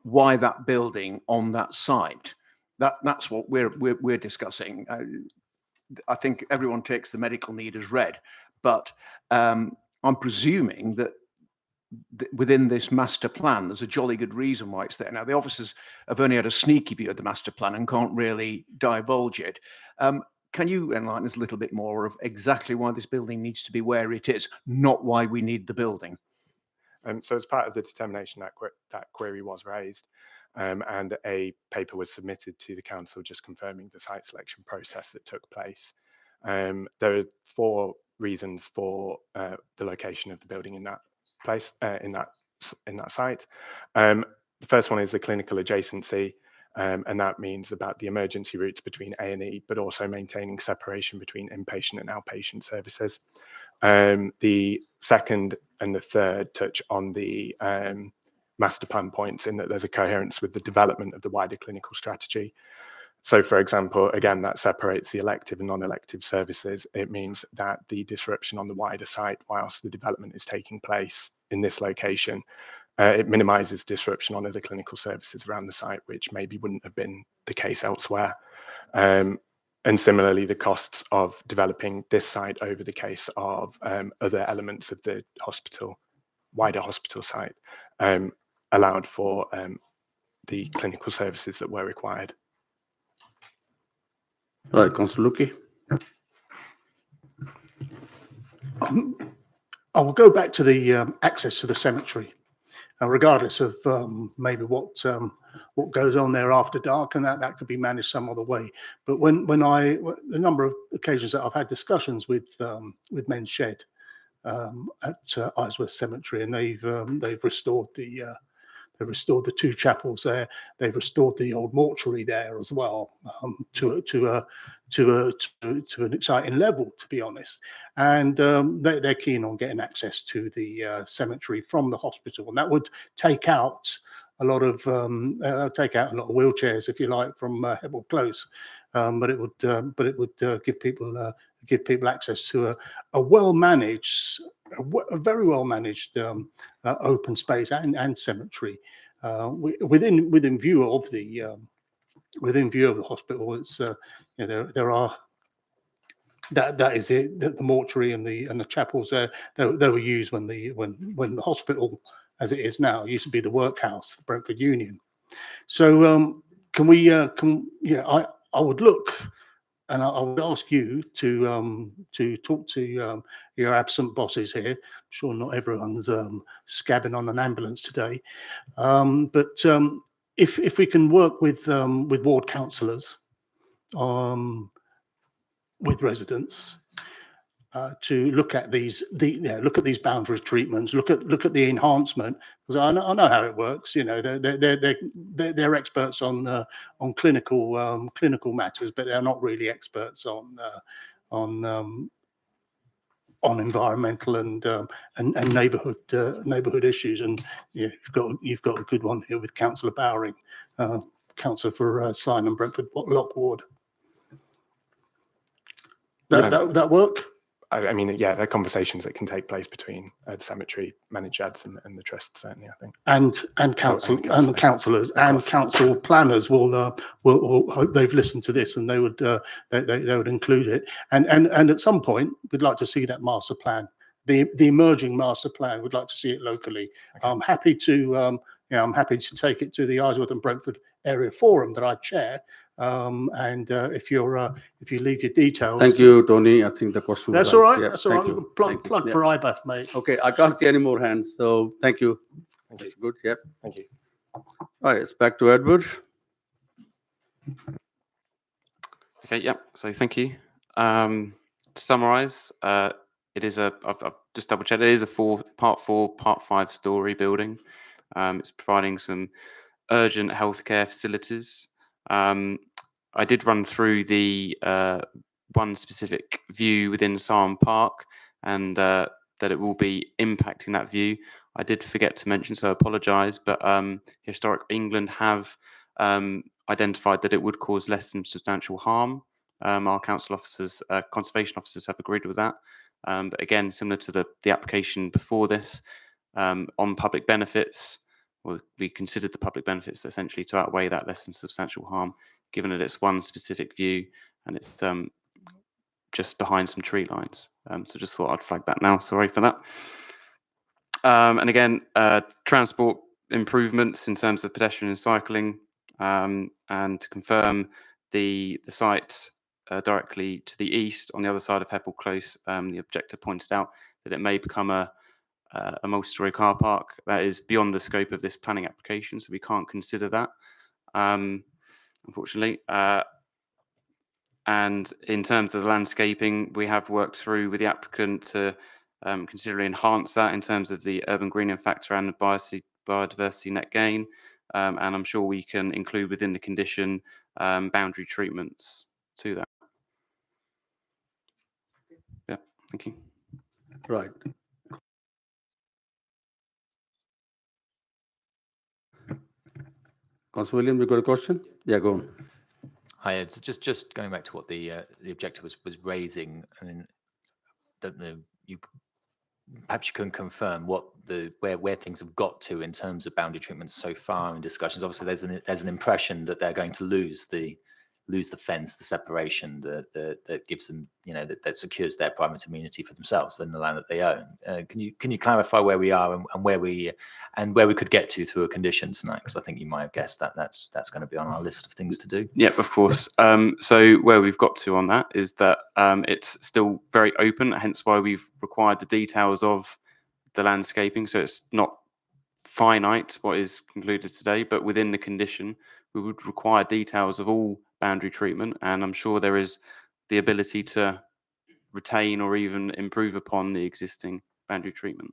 why that building on that site? That's what we're discussing. I think everyone takes the medical need as read, but I'm presuming that within this master plan, there's a jolly good reason why it's there. Now, the officers have only had a sneaky view of the master plan and can't really divulge it. Can you enlighten us a little bit more of exactly why this building needs to be where it is, not why we need the building?
So as part of the determination, that query was raised, and a paper was submitted to the council just confirming the site selection process that took place. There are 4 reasons for the location of the building in that place, in that site. The first one is the clinical adjacency, and that means about the emergency routes between A&E, but also maintaining separation between inpatient and outpatient services. The second and the third touch on the master plan points in that there's a coherence with the development of the wider clinical strategy. So, for example, again, that separates the elective and non-elective services. It means that the disruption on the wider site whilst the development is taking place in this location, it minimises disruption on other clinical services around the site, which maybe wouldn't have been the case elsewhere. And similarly, the costs of developing this site over the case of other elements of the hospital, wider hospital site, allowed for the clinical services that were required.
Right, Councillor Luki.
I will go back to the access to the cemetery, regardless of maybe what goes on there after dark, and that could be managed some other way. But the number of occasions that I've had discussions with Men's Shed at Isworth Cemetery, and they've restored the two chapels there. They've restored the old mortuary there as well, to an exciting level, to be honest. And they're keen on getting access to the cemetery from the hospital, and that would take out a lot of wheelchairs, if you like, from Hebble Close. But it would give people access to a well-managed, a very well-managed open space and cemetery within view of the hospital. It's there are that is it. The mortuary and the chapels they were used when the hospital, as it is now, used to be the workhouse, the Brentford Union. So I would look. And I would ask you to talk to your absent bosses here. I'm sure not everyone's scabbing on an ambulance today, but if we can work with ward councillors, with residents, to look at these boundary treatments, look at the enhancement, because I know how it works. They're experts on clinical matters, but they're not really experts on environmental and neighbourhood issues. And you've got a good one here with Councillor Bowering, councillor for Simon Brentford Lock Ward. That work?
I mean, yeah, there are conversations that can take place between the cemetery managers and the trust, certainly, I think.
And councillors and council planners will hope they've listened to this, and they would include it. And at some point, we'd like to see that master plan, the emerging master plan. We'd like to see it locally. Okay. I'm happy to take it to the Isworth and Brentford Area Forum that I chair. And if you leave your details.
Thank you, Tony. I think the question.
That's all right. Yeah, that's all right. Plug for IBAF, mate.
Okay, I can't see any more hands, so thank you. That's good. Yep.
Thank you.
All right, it's back to Edward.
Okay. Yep. So thank you. To summarise, it is I've just double checked. It is a part 4, part 5 story building. It's providing some urgent healthcare facilities. I did run through the one specific view within Sarn Park, and that it will be impacting that view. I did forget to mention, so I apologise, but Historic England have identified that it would cause less than substantial harm. Our council officers, conservation officers have agreed with that. But again, similar to the application before this, on public benefits, well, we considered the public benefits essentially to outweigh that less than substantial harm, given that it's one specific view and it's just behind some tree lines. So just thought I'd flag that now. Sorry for that. And again, transport improvements in terms of pedestrian and cycling, and to confirm the site directly to the east on the other side of Hebble Close, the objector pointed out that it may become a multi-storey car park. That is beyond the scope of this planning application, so we can't consider that, unfortunately. And in terms of the landscaping, we have worked through with the applicant to considerably enhance that in terms of the urban greening factor and the biodiversity net gain. And I'm sure we can include within the condition boundary treatments to that. Yeah, thank you.
Right. Councillor William, you got a question? Yeah, go on.
Hi, Ed. So just going back to what the objector was raising, I mean, don't know, perhaps you can confirm what where things have got to in terms of boundary treatments so far in discussions. Obviously, there's an impression that they're going to lose the fence, the separation that gives them, you know, that secures their private immunity for themselves and the land that they own. Can you clarify where we are and where we could get to through a condition tonight? Because I think you might have guessed that that's going to be on our list of things to do.
Yep, of course. So where we've got to on that is that it's still very open, hence why we've required the details of the landscaping. So it's not finite what is concluded today, but within the condition, we would require details of all boundary treatment, and I'm sure there is the ability to retain or even improve upon the existing boundary treatment.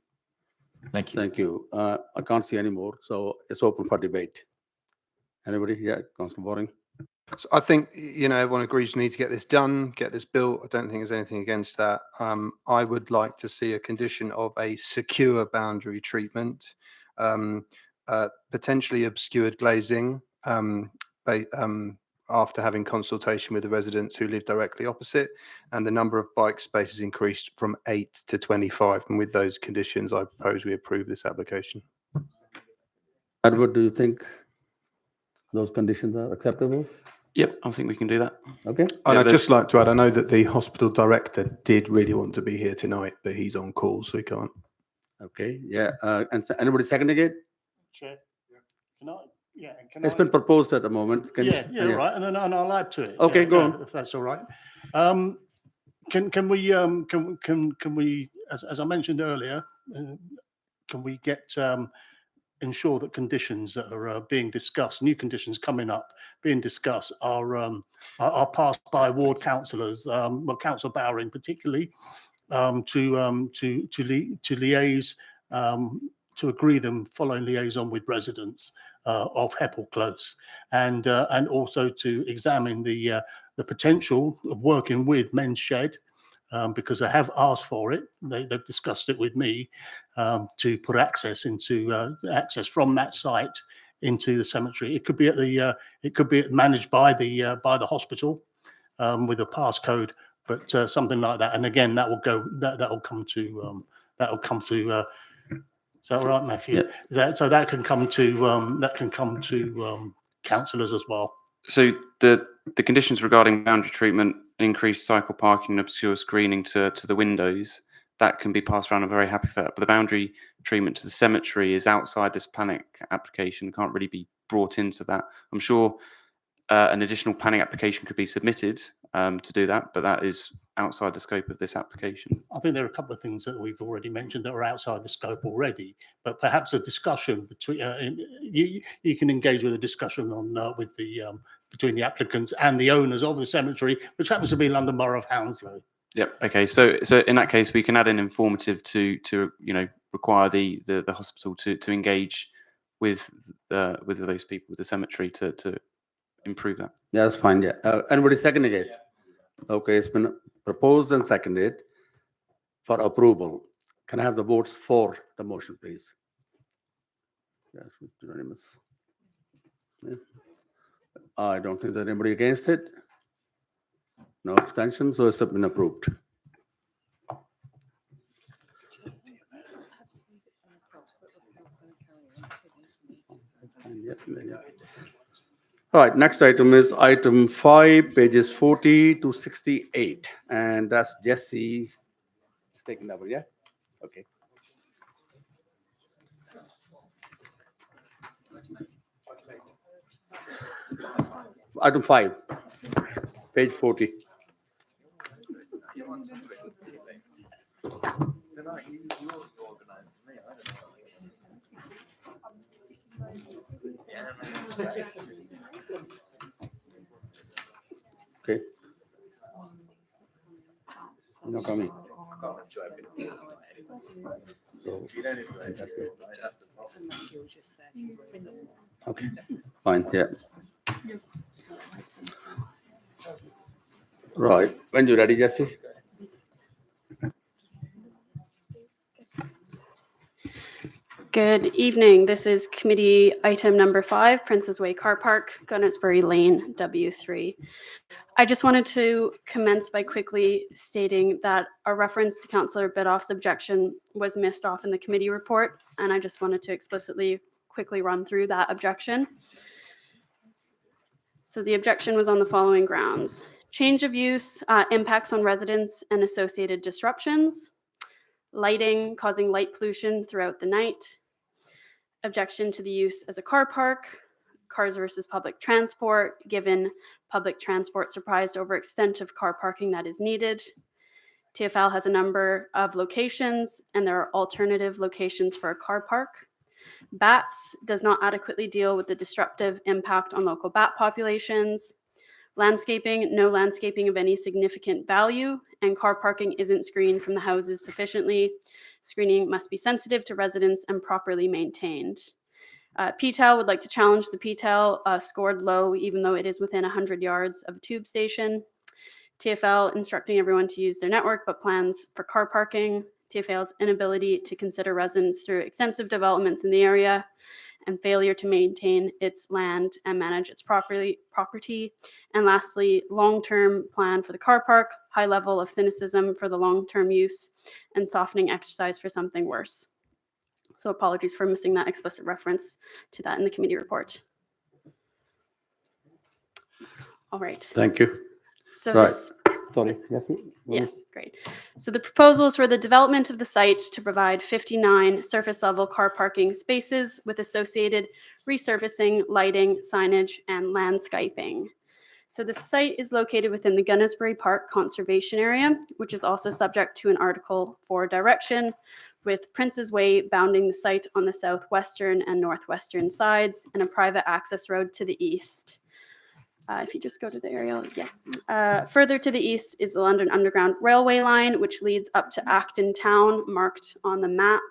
Thank you.
Thank you. I can't see any more, so it's open for debate. Anybody? Yeah, Councillor Boring.
So I think, you know, everyone agrees we need to get this done, get this built. I don't think there's anything against that. I would like to see a condition of a secure boundary treatment, potentially obscured glazing, after having consultation with the residents who live directly opposite, and the number of bike spaces increased from 8 to 25. And with those conditions, I propose we approve this application.
Edward, do you think those conditions are acceptable?
Yep, I think we can do that.
Okay.
And
Yeah,
I'd just like to add, I know that the hospital director did really want to be here tonight, but he's on call, so he can't.
Okay, yeah. And anybody seconding it?
Chair, can I? Yeah.
It's been proposed at the moment. Can
Yeah,
you,
right, and then I'll add to it.
Okay, go
yeah,
on.
if that's all right. Can we, as I mentioned earlier, can we get ensure that conditions that are being discussed, new conditions coming up, being discussed, are passed by ward councillors, well, Councillor Bowring particularly, to liaise, to agree them following liaison with residents of Heppel Close, and also to examine the potential of working with Men's Shed, because I have asked for it. They've discussed it with me, to put access into access from that site into the cemetery. It could be at the it could be managed by the hospital with a passcode, but something like that. And again, that will go that'll come to is that all right, Matthew?
Yeah.
So that can come to councillors as well.
So the conditions regarding boundary treatment, increased cycle parking, and obscure screening to the windows, that can be passed around. I'm very happy for that. But the boundary treatment to the cemetery is outside this planning application, can't really be brought into that. I'm sure an additional planning application could be submitted to do that, but that is outside the scope of this application.
I think there are a couple of things that we've already mentioned that are outside the scope already, but perhaps a discussion between you can engage with a discussion on with the between the applicants and the owners of the cemetery, which happens to be London Borough of Hounslow.
Yep. Okay. So in that case, we can add an informative to you know, require the hospital to engage with those people, with the cemetery to improve that.
Yeah, that's fine. Yeah. Anybody seconding it? Okay, it's been proposed and seconded for approval. Can I have the votes for the motion, please? Yes, unanimous. Yeah. I don't think there's anybody against it. No abstention, so it's been approved. All right, next item is item 5, pages 40 to 68, and that's Jesse is taking that one, yeah? Okay. Item 5, page 40. Okay. No coming. So, okay, fine, yeah. Right, when you're ready, Jesse.
Good evening. This is committee item number 5, Princess Way Car Park, Gunnersbury Lane, W3. I just wanted to commence by quickly stating that a reference to Councillor Bidoff's objection was missed off in the committee report, and I just wanted to explicitly quickly run through that objection. So the objection was on the following grounds: change of use, impacts on residents and associated disruptions, lighting causing light pollution throughout the night, objection to the use as a car park, cars versus public transport, given public transport surprised over extent of car parking that is needed. TfL has a number of locations and there are alternative locations for a car park. Bats does not adequately deal with the disruptive impact on local bat populations. Landscaping, no landscaping of any significant value, and car parking isn't screened from the houses sufficiently. Screening must be sensitive to residents and properly maintained. PTAL would like to challenge the PTAL scored low, even though it is within 100 yards of a tube station. TfL instructing everyone to use their network, but plans for car parking. TfL's inability to consider residents through extensive developments in the area, and failure to maintain its land and manage its property. And lastly, long-term plan for the car park, high level of cynicism for the long-term use, and softening exercise for something worse. So apologies for missing that explicit reference to that in the committee report. All right.
Thank you.
So
Right.
this,
Sorry.
yes, great. So the proposal is for the development of the site to provide 59 surface level car parking spaces with associated resurfacing, lighting, signage, and landscaping. So the site is located within the Gunnersbury Park Conservation Area, which is also subject to an Article 4 direction, with Prince's Way bounding the site on the southwestern and northwestern sides and a private access road to the east. If you just go to the aerial, yeah. Further to the east is the London Underground Railway line, which leads up to Acton Town, marked on the map,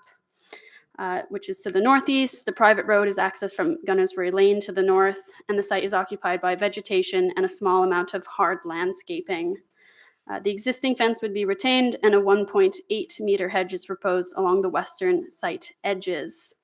which is to the northeast. The private road is accessed from Gunnersbury Lane to the north, and the site is occupied by vegetation and a small amount of hard landscaping. The existing fence would be retained, and a 1.8 meter hedge is proposed along the western site edges.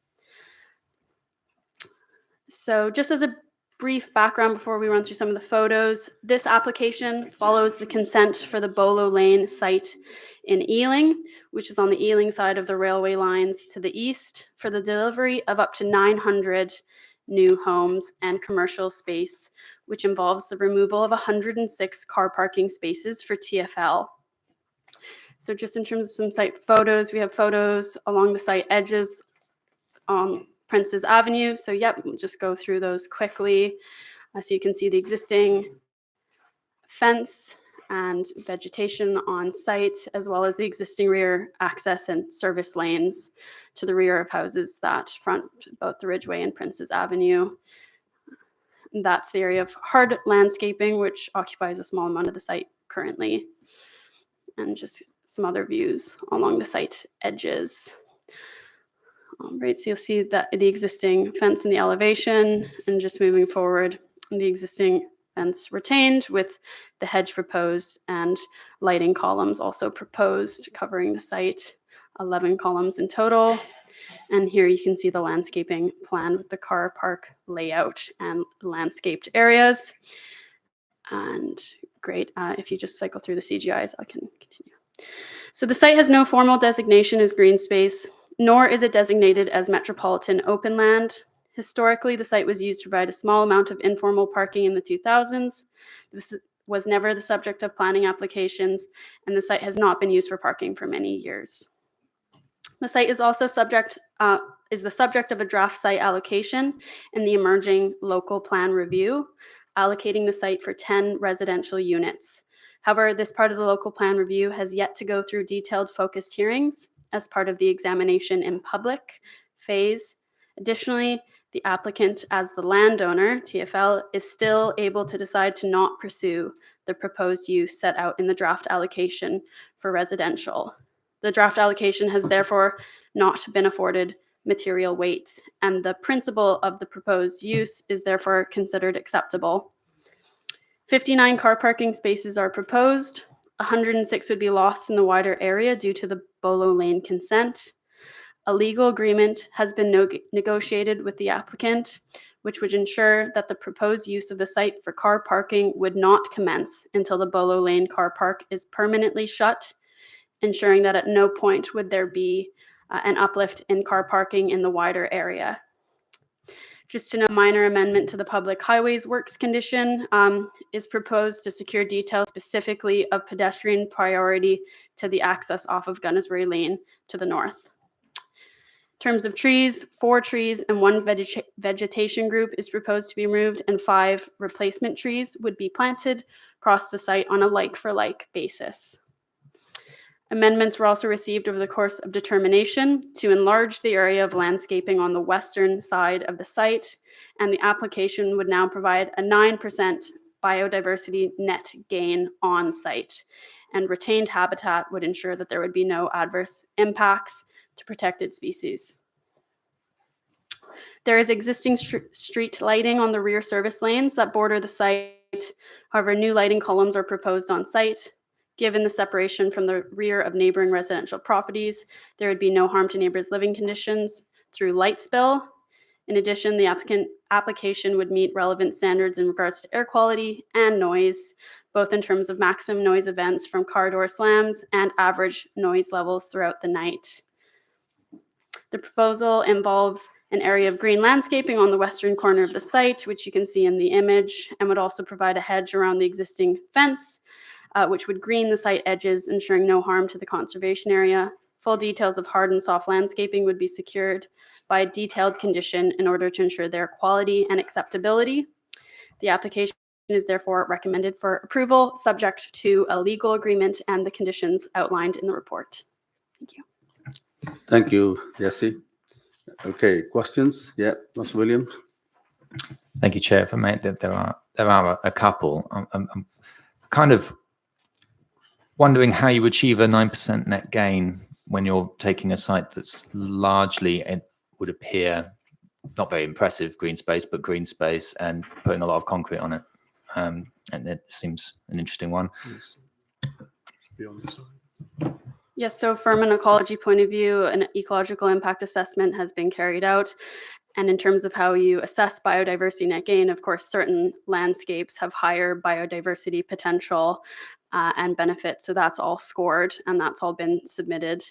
So just as a brief background before we run through some of the photos, this application follows the consent for the Bolo Lane site in Ealing, which is on the Ealing side of the railway lines to the east, for the delivery of up to 900 new homes and commercial space, which involves the removal of 106 car parking spaces for TfL. So just in terms of some site photos, we have photos along the site edges on Prince's Avenue. So yep, we'll just go through those quickly. So you can see the existing fence and vegetation on site, as well as the existing rear access and service lanes to the rear of houses that front both the Ridgeway and Prince's Avenue. And that's the area of hard landscaping, which occupies a small amount of the site currently. And just some other views along the site edges. Right, so you'll see that the existing fence in the elevation, and just moving forward, the existing fence retained with the hedge proposed and lighting columns also proposed covering the site, 11 columns in total. And here you can see the landscaping plan with the car park layout and landscaped areas. And great, if you just cycle through the CGIs, I can continue. So the site has no formal designation as green space, nor is it designated as metropolitan open land. Historically, the site was used to provide a small amount of informal parking in the 2000s. This was never the subject of planning applications, and the site has not been used for parking for many years. The site is also the subject of a draft site allocation in the emerging local plan review, allocating the site for 10 residential units. However, this part of the local plan review has yet to go through detailed focused hearings as part of the examination in public phase. Additionally, the applicant, as the landowner, TfL, is still able to decide to not pursue the proposed use set out in the draft allocation for residential. The draft allocation has therefore not been afforded material weight, and the principle of the proposed use is therefore considered acceptable. 59 car parking spaces are proposed. 106 would be lost in the wider area due to the Bolo Lane consent. A legal agreement has been negotiated with the applicant, which would ensure that the proposed use of the site for car parking would not commence until the Bolo Lane car park is permanently shut, ensuring that at no point would there be an uplift in car parking in the wider area. Just to note, a minor amendment to the public highways works condition is proposed to secure details specifically of pedestrian priority to the access off of Gunnersbury Lane to the north. In terms of trees, 4 trees and 1 vegetation group is proposed to be removed, and 5 replacement trees would be planted across the site on a like-for-like basis. Amendments were also received over the course of determination to enlarge the area of landscaping on the western side of the site, and the application would now provide a 9% biodiversity net gain on site, and retained habitat would ensure that there would be no adverse impacts to protected species. There is existing street lighting on the rear service lanes that border the site. However, new lighting columns are proposed on site. Given the separation from the rear of neighboring residential properties, there would be no harm to neighbors' living conditions through light spill. In addition, the application would meet relevant standards in regards to air quality and noise, both in terms of maximum noise events from car door slams and average noise levels throughout the night. The proposal involves an area of green landscaping on the western corner of the site, which you can see in the image, and would also provide a hedge around the existing fence, which would green the site edges, ensuring no harm to the conservation area. Full details of hard and soft landscaping would be secured by a detailed condition in order to ensure their quality and acceptability. The application is therefore recommended for approval, subject to a legal agreement and the conditions outlined in the report. Thank you.
Thank you, Jesse. Okay, questions? Yeah, Mr. Williams.
Thank you, Chair. If I may, there are a couple. I'm kind of wondering how you achieve a 9% net gain when you're taking a site that's largely, it would appear, not very impressive green space, but green space, and putting a lot of concrete on it. And it seems an interesting one.
Yes, so from an ecology point of view, an ecological impact assessment has been carried out. And in terms of how you assess biodiversity net gain, of course, certain landscapes have higher biodiversity potential and benefit. So that's all scored and that's all been submitted.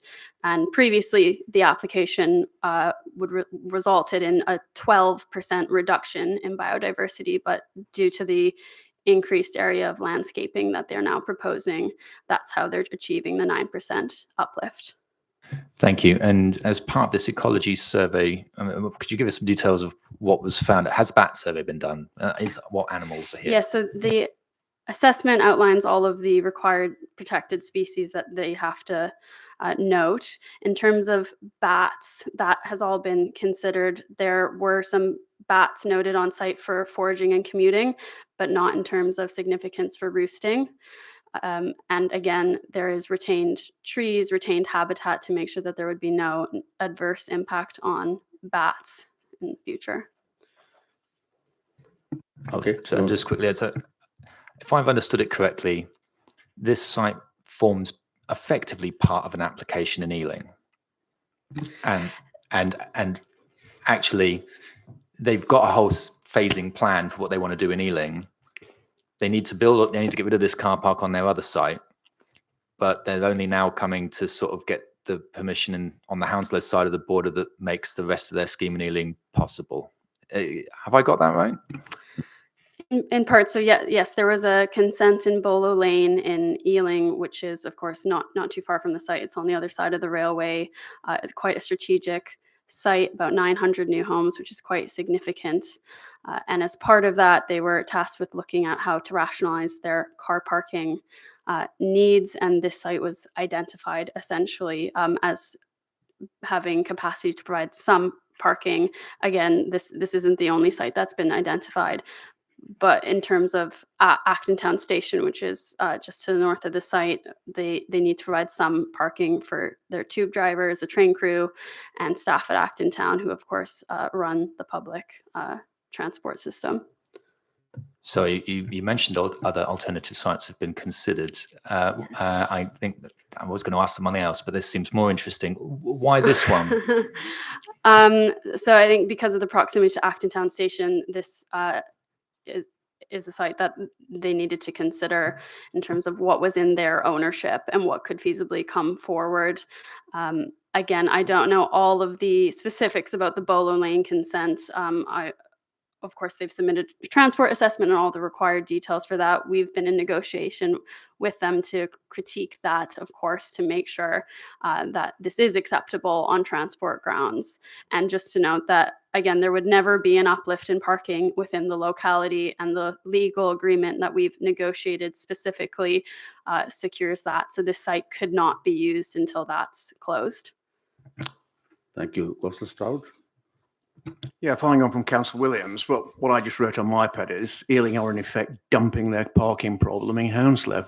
And previously, the application resulted in a 12% reduction in biodiversity, but due to the increased area of landscaping that they're now proposing, that's how they're achieving the 9% uplift.
Thank you. And as part of this ecology survey, could you give us some details of what was found? Has a bat survey been done? What animals are here?
Yes, so the assessment outlines all of the required protected species that they have to note. In terms of bats, that has all been considered. There were some bats noted on site for foraging and commuting, but not in terms of significance for roosting. And again, there is retained trees, retained habitat to make sure that there would be no adverse impact on bats in the future.
Okay, so just quickly, if I've understood it correctly, this site forms effectively part of an application in Ealing, and actually, they've got a whole phasing plan for what they want to do in Ealing. They need to get rid of this car park on their other site, but they're only now coming to sort of get the permission on the Hounslow side of the border that makes the rest of their scheme in Ealing possible. Have I got that right?
In part, so yeah, yes, there was a consent in Bolo Lane in Ealing, which is of course not too far from the site. It's on the other side of the railway. It's quite a strategic site, about 900 new homes, which is quite significant. And as part of that, they were tasked with looking at how to rationalize their car parking needs. And this site was identified essentially as having capacity to provide some parking. Again, this isn't the only site that's been identified. But in terms of Acton Town Station, which is just to the north of the site, they need to provide some parking for their tube drivers, the train crew, and staff at Acton Town, who of course run the public transport system.
So you mentioned other alternative sites have been considered. I think that I was going to ask something else, but this seems more interesting. Why this one?
So I think because of the proximity to Acton Town Station, this is a site that they needed to consider in terms of what was in their ownership and what could feasibly come forward. Again, I don't know all of the specifics about the Bolo Lane consent. Of course, they've submitted a transport assessment and all the required details for that. We've been in negotiation with them to critique that, of course, to make sure that this is acceptable on transport grounds. And just to note that, again, there would never be an uplift in parking within the locality, and the legal agreement that we've negotiated specifically secures that. So this site could not be used until that's closed.
Thank you. Councillor Stroud.
Yeah, following on from Councillor Williams, what I just wrote on my pad is Ealing are in effect dumping their parking problem in Hounslow.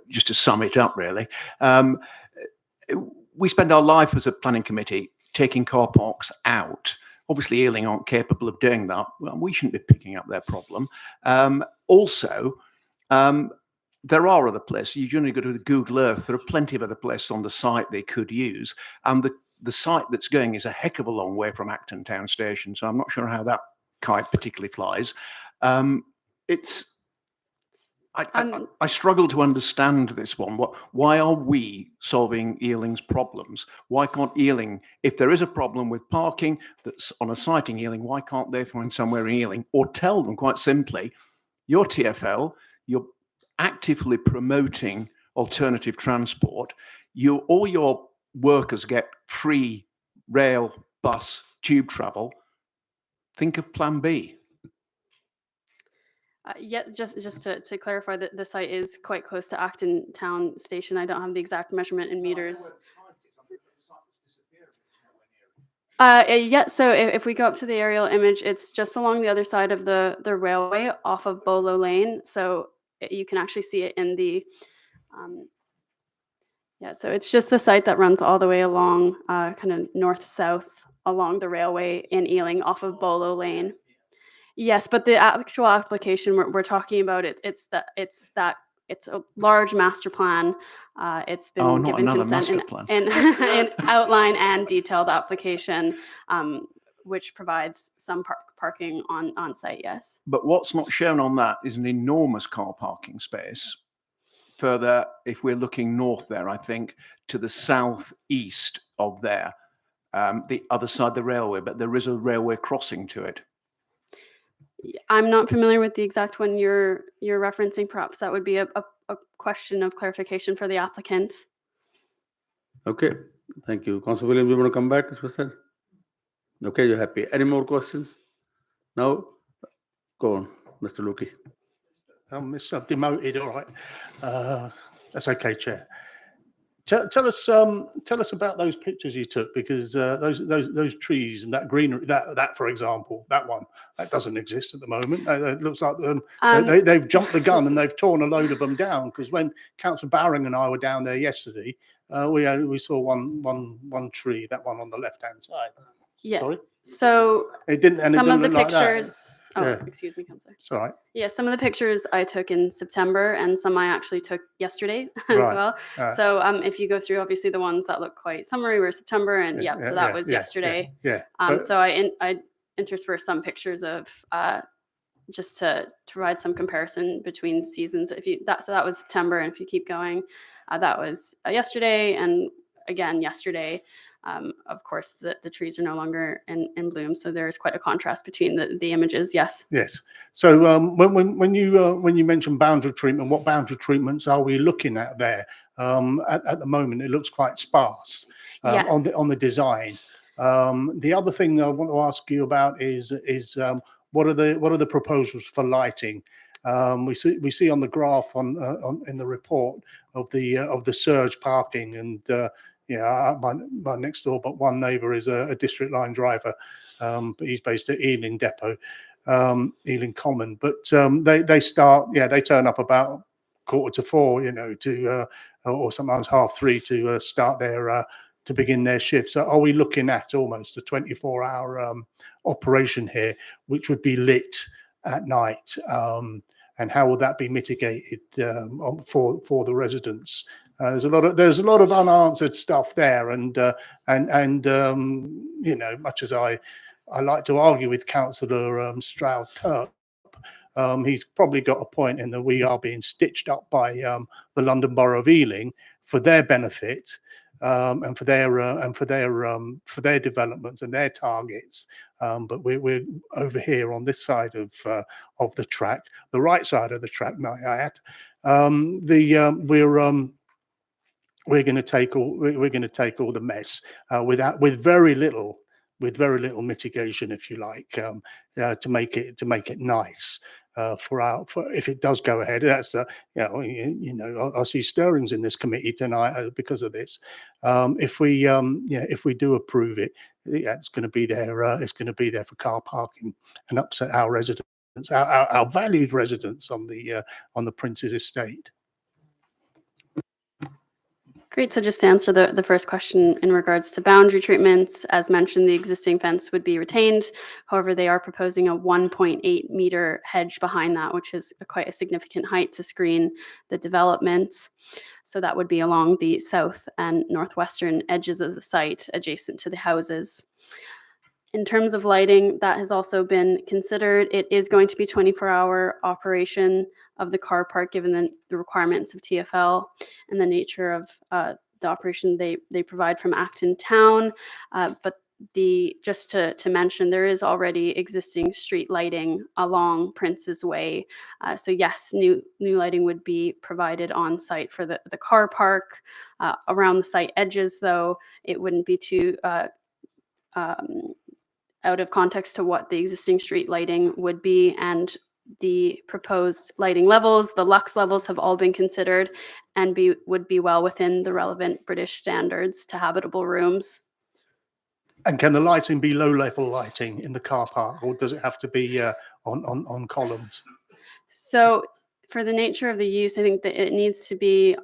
Just to sum it up, really. We spend our life as a planning committee taking car parks out. Obviously, Ealing aren't capable of doing that. Well, we shouldn't be picking up their problem. Also, there are other places. You generally go to Google Earth. There are plenty of other places on the site they could use. And the site that's going is a heck of a long way from Acton Town Station. So I'm not sure how that kite particularly flies. I struggle to understand this one. Why are we solving Ealing's problems? Why can't Ealing, if there is a problem with parking that's on a site in Ealing, why can't they find somewhere in Ealing? Or tell them quite simply, you're TfL, you're actively promoting alternative transport. All your workers get free rail, bus, tube travel. Think of Plan B.
Yeah, just to clarify, that the site is quite close to Acton Town Station. I don't have the exact measurement in meters. Yeah, so if we go up to the aerial image, it's just along the other side of the railway off of Bolo Lane. So you can actually see it in the, yeah, so it's just the site that runs all the way along kind of north-south along the railway in Ealing off of Bolo Lane. Yes, but the actual application we're talking about, it's a large master plan. It's been given consent in an outline and detailed application, which provides some parking on site. Yes.
But what's not shown on that is an enormous car parking space. Further, if we're looking north there, I think to the southeast of there, the other side of the railway, but there is a railway crossing to it.
I'm not familiar with the exact one you're referencing. Perhaps that would be a question of clarification for the applicant.
Okay, thank you. Councillor Williams, you want to come back, as we said? Okay, you're happy. Any more questions? No? Go on, Mr. Lukey.
Miss demoted, all right. That's okay, Chair. Tell us about those pictures you took, because those trees and that greenery, that for example, that one that doesn't exist at the moment. It looks like they've jumped the gun and they've torn a load of them down. Because when Councillor Bowring and I were down there yesterday, we saw one tree, that one on the left hand side.
Yeah.
Sorry?
So
it didn't. And
some
it
of the
didn't look like that.
pictures. Oh,
Yeah.
excuse me, Councillor.
It's all right.
Yeah, some of the pictures I took in September, and some I actually took yesterday as
Right.
well. So if you go through, obviously the ones that look quite summery were September, and so that was yesterday.
Yeah.
So I interspersed some pictures of just to provide some comparison between seasons. So that was September, and if you keep going, that was yesterday, and again yesterday. Of course, the trees are no longer in bloom, so there is quite a contrast between the images. Yes.
Yes. So when you mention boundary treatment, what boundary treatments are we looking at there? At the moment, it looks quite sparse on the design. The other thing I want to ask you about is what are the proposals for lighting? We see on the graph in the report of the surge parking, and my next door but one neighbour is a district line driver, but he's based at Ealing Depot, Ealing Common. But they turn up about 4:45, or sometimes 3:30 to start to begin their shift. So are we looking at almost a 24-hour operation here, which would be lit at night? And how will that be mitigated for the residents There's a lot of unanswered stuff there, and you know, much as I like to argue with Councillor Stroud-Turp, he's probably got a point in that we are being stitched up by the London Borough of Ealing for their benefit, and for their developments and their targets. But we're over here on this side of the track, the right side of the track, may I add. We're going to take all the mess with very little mitigation, if you like, to make it nice. For if it does go ahead, that's you know, I see stirrings in this committee tonight because of this. If we do approve it, it's going to be there. It's going to be there for car parking and upset our residents, our valued residents on the Prince's estate.
Great. So just to answer the first question in regards to boundary treatments, as mentioned, the existing fence would be retained. However, they are proposing a 1.8 meter hedge behind that, which is quite a significant height to screen the development. So that would be along the south and northwestern edges of the site adjacent to the houses. In terms of lighting, that has also been considered. It is going to be 24-hour operation of the car park, given the requirements of TfL and the nature of the operation they provide from Acton Town. But just to mention, there is already existing street lighting along Prince's Way. So yes, new lighting would be provided on site for the car park. Around the site edges, though, it wouldn't be too out of context to what the existing street lighting would be, and the proposed lighting levels, the lux levels, have all been considered and would be well within the relevant British standards to habitable rooms.
And can the lighting be low-level lighting in the car park, or does it have to be on columns?
So for the nature of the use, I think that it needs to be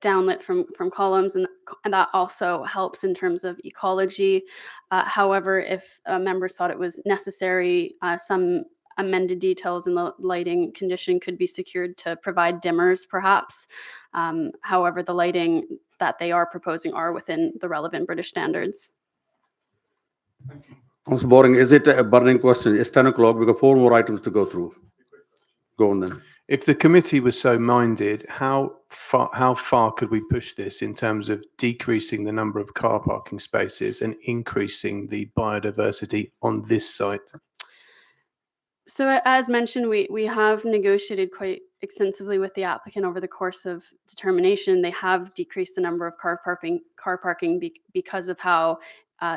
downlit from columns, and that also helps in terms of ecology. However, if members thought it was necessary, some amended details in the lighting condition could be secured to provide dimmers, perhaps. However, the lighting that they are proposing are within the relevant British standards.
Councillor Boring, is it a burning question? It's 10 o'clock. We've got 4 more items to go through. Go on then.
If the committee was so minded, how far could we push this in terms of decreasing the number of car parking spaces and increasing the biodiversity on this site?
So as mentioned, we have negotiated quite extensively with the applicant over the course of determination. They have decreased the number of car parking because of how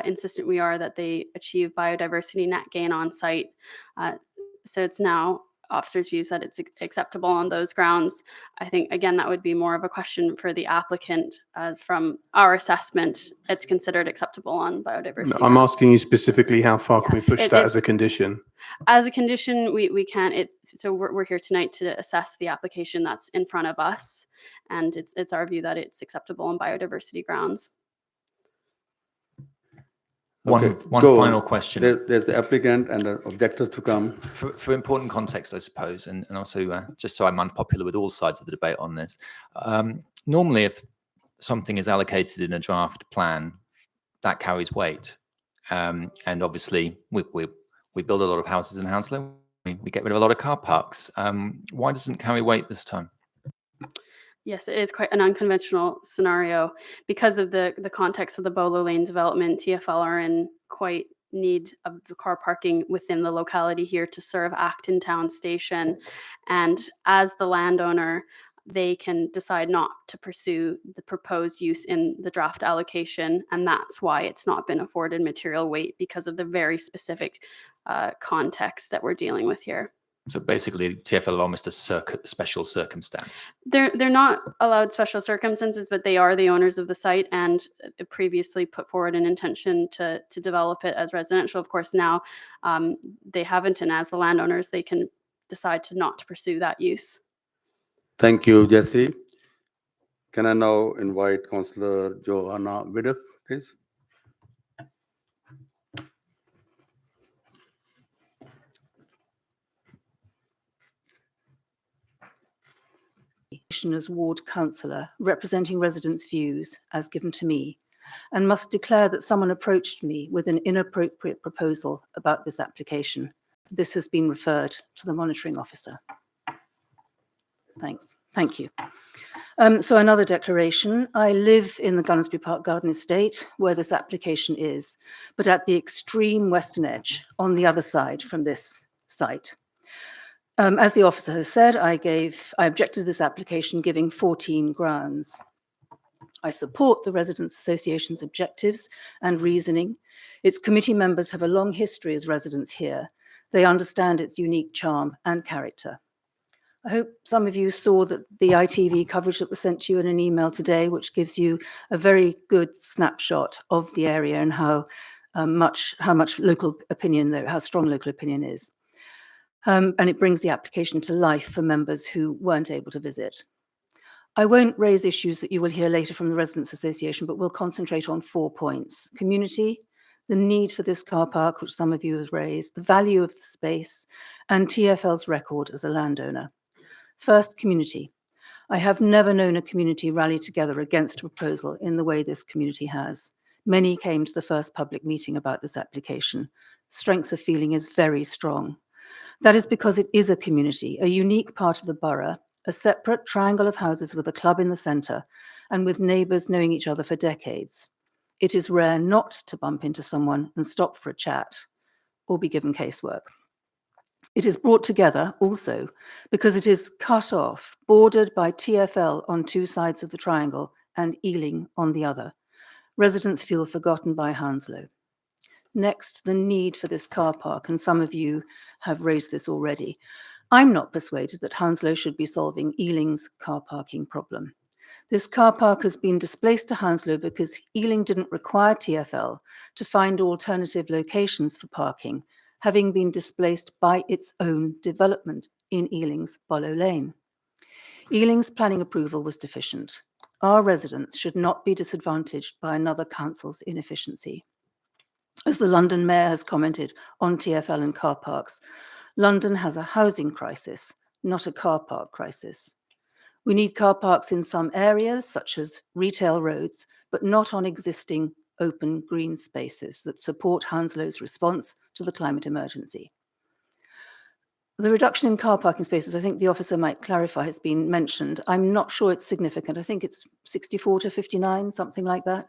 insistent we are that they achieve biodiversity net gain on site. So it's now officers' views that it's acceptable on those grounds. I think, again, that would be more of a question for the applicant, as from our assessment, it's considered acceptable on biodiversity.
I'm asking you specifically, how far can we push that as a condition?
As a condition, we can't. So we're here tonight to assess the application that's in front of us, and it's our view that it's acceptable on biodiversity grounds.
One final question.
There's the applicant and the objector to come.
For important context, I suppose, and also just so I'm unpopular with all sides of the debate on this. Normally, if something is allocated in a draft plan, that carries weight. And obviously, we build a lot of houses in Hounslow. We get rid of a lot of car parks. Why doesn't it carry weight this time?
Yes, it is quite an unconventional scenario because of the context of the Bolo Lane development. TfL are in quite need of the car parking within the locality here to serve Acton Town Station. And as the landowner, they can decide not to pursue the proposed use in the draft allocation. And that's why it's not been afforded material weight, because of the very specific context that we're dealing with here.
So basically, TfL are almost a special circumstance.
They're not allowed special circumstances, but they are the owners of the site and previously put forward an intention to develop it as residential. Of course, now they haven't, and as the landowners, they can decide to not pursue that use.
Thank you, Jesse. Can I now invite Councillor Johanna Widdop, please?
as ward councillor, representing residents' views as given to me, and must declare that someone approached me with an inappropriate proposal about this application. This has been referred to the monitoring officer. Thanks. Thank you. So another declaration. I live in the Gunnersbury Park Garden Estate where this application is, but at the extreme western edge on the other side from this site. As the officer has said, I objected to this application giving 14 grounds. I support the Residents' Association's objectives and reasoning. Its committee members have a long history as residents here. They understand its unique charm and character. I hope some of you saw that the ITV coverage that was sent to you in an email today, which gives you a very good snapshot of the area and how much local opinion there, how strong local opinion is. And it brings the application to life for members who weren't able to visit. I won't raise issues that you will hear later from the Residents' Association, but we'll concentrate on 4 points. Community, the need for this car park, which some of you have raised, the value of the space, and TfL's record as a landowner. First, community. I have never known a community rally together against a proposal in the way this community has. Many came to the first public meeting about this application. Strength of feeling is very strong. That is because it is a community, a unique part of the borough, a separate triangle of houses with a club in the centre and with neighbours knowing each other for decades. It is rare not to bump into someone and stop for a chat or be given casework. It is brought together also because it is cut off, bordered by TfL on 2 sides of the triangle and Ealing on the other. Residents feel forgotten by Hounslow. Next, the need for this car park, and some of you have raised this already. I'm not persuaded that Hounslow should be solving Ealing's car parking problem. This car park has been displaced to Hounslow because Ealing didn't require TfL to find alternative locations for parking, having been displaced by its own development in Ealing's Bollow Lane. Ealing's planning approval was deficient. Our residents should not be disadvantaged by another council's inefficiency. As the London Mayor has commented on TfL and car parks, London has a housing crisis, not a car park crisis. We need car parks in some areas, such as retail roads, but not on existing open green spaces that support Hounslow's response to the climate emergency. The reduction in car parking spaces, I think the officer might clarify, has been mentioned. I'm not sure it's significant. I think it's 64 to 59, something like that.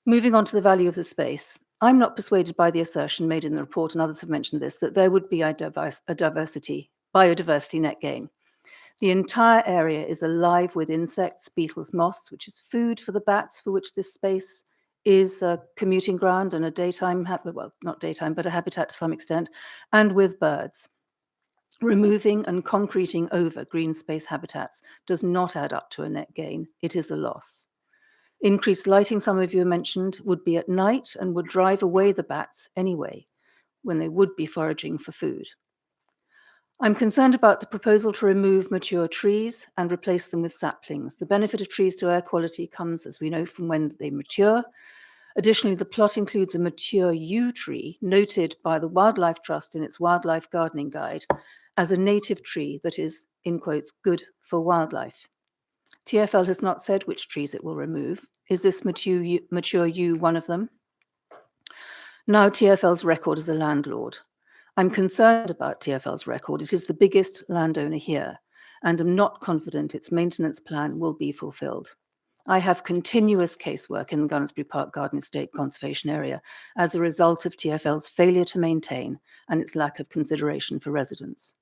Moving on to the value of the space. I'm not persuaded by the assertion made in the report, and others have mentioned this, that there would be a biodiversity net gain. The entire area is alive with insects, beetles, moths, which is food for the bats for which this space is a commuting ground and a daytime, well, not daytime, but a habitat to some extent, and with birds. Removing and concreting over green space habitats does not add up to a net gain. It is a loss. Increased lighting, some of you mentioned, would be at night and would drive away the bats anyway, when they would be foraging for food. I'm concerned about the proposal to remove mature trees and replace them with saplings. The benefit of trees to air quality comes, as we know, from when they mature. Additionally, the plot includes a mature yew tree noted by the Wildlife Trust in its Wildlife Gardening Guide as a native tree that is, in quotes, good for wildlife. TfL has not said which trees it will remove. Is this mature yew one of them? Now TfL's record as a landlord. I'm concerned about TfL's record. It is the biggest landowner here, and am not confident its maintenance plan will be fulfilled. I have continuous casework in the Gunnersbury Park Garden Estate Conservation Area as a result of TfL's failure to maintain and its lack of consideration for residents.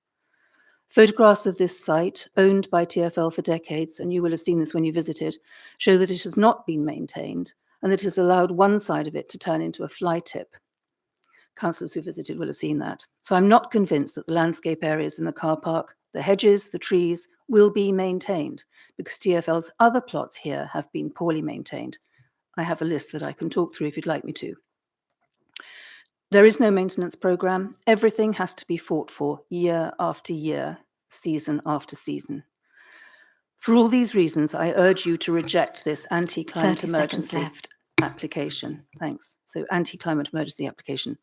Photographs of this site, owned by TfL for decades, and you will have seen this when you visited, show that it has not been maintained and that it has allowed one side of it to turn into a fly tip. Councillors who visited will have seen that. So I'm not convinced that the landscape areas in the car park, the hedges, the trees will be maintained because TfL's other plots here have been poorly maintained. I have a list that I can talk through if you'd like me to. There is no maintenance programme. Everything has to be fought for year after year, season after season. For all these reasons, I urge you to reject this anti-climate
30 seconds
emergency
left.
application. Thanks. So anti-climate emergency application.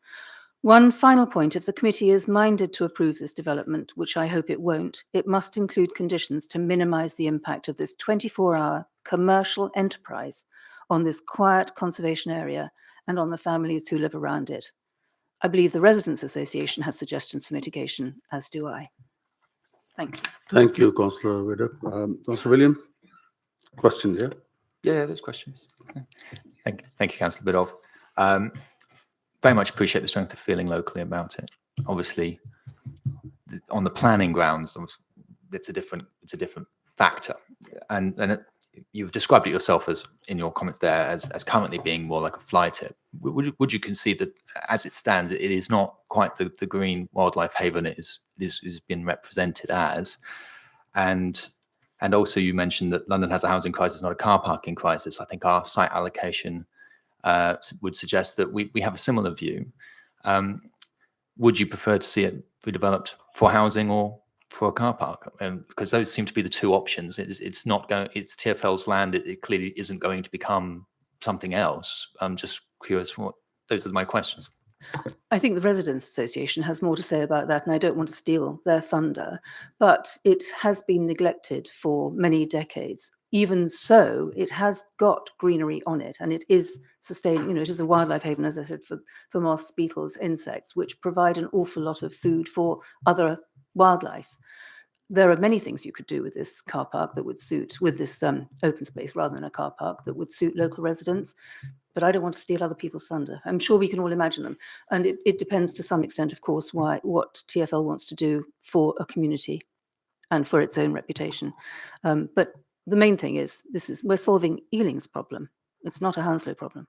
One final point, if the committee is minded to approve this development, which I hope it won't, it must include conditions to minimise the impact of this 24-hour commercial enterprise on this quiet conservation area and on the families who live around it. I believe the Residents Association has suggestions for mitigation, as do I. Thank you.
Thank you, Councillor Widow. Councillor William, questions, yeah?
Yeah, there's questions. Thank you, Councillor Biddulph. Very much appreciate the strength of feeling locally about it. Obviously, on the planning grounds, it's a different factor, and you've described it yourself as in your comments there as currently being more like a fly tip. Would you concede that as it stands, it is not quite the green wildlife haven it is been represented as? And also you mentioned that London has a housing crisis, not a car parking crisis. I think our site allocation would suggest that we have a similar view. Would you prefer to see it redeveloped for housing or for a car park? Because those seem to be the two options. It's not going. It's TfL's land. It clearly isn't going to become something else. I'm just curious. Those are my questions.
I think the Residents Association has more to say about that, and I don't want to steal their thunder, but it has been neglected for many decades. Even so, it has got greenery on it, and it is sustaining, it is a wildlife haven, as I said, for moths, beetles, insects, which provide an awful lot of food for other wildlife. There are many things you could do with this car park that would suit, with this open space rather than a car park, that would suit local residents. But I don't want to steal other people's thunder. I'm sure we can all imagine them. And it depends to some extent, of course, what TfL wants to do for a community and for its own reputation. But the main thing is, we're solving Ealing's problem. It's not a Hounslow problem.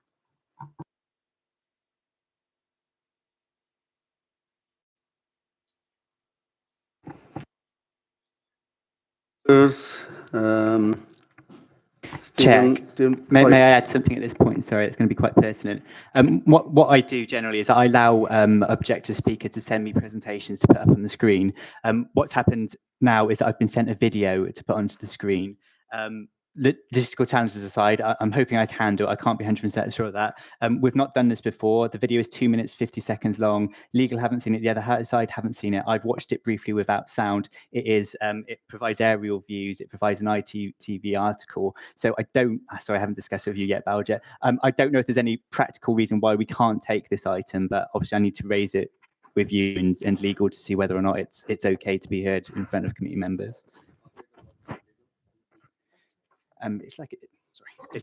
Chair, may I add something at this point? Sorry, it's going to be quite pertinent. What I do generally is I allow objector speaker to send me presentations to put up on the screen. What's happened now is that I've been sent a video to put onto the screen. Logistical challenges aside, I'm hoping I can do it. I can't be 100% sure of that. We've not done this before. The video is 2 minutes, 50 seconds long. Legal haven't seen it. The other side haven't seen it. I've watched it briefly without sound. It provides aerial views. It provides an ITV article. So sorry, I haven't discussed with you yet, Balja. I don't know if there's any practical reason why we can't take this item, but obviously I need to raise it with you and legal to see whether or not it's okay to be heard in front of committee members. It's like, sorry.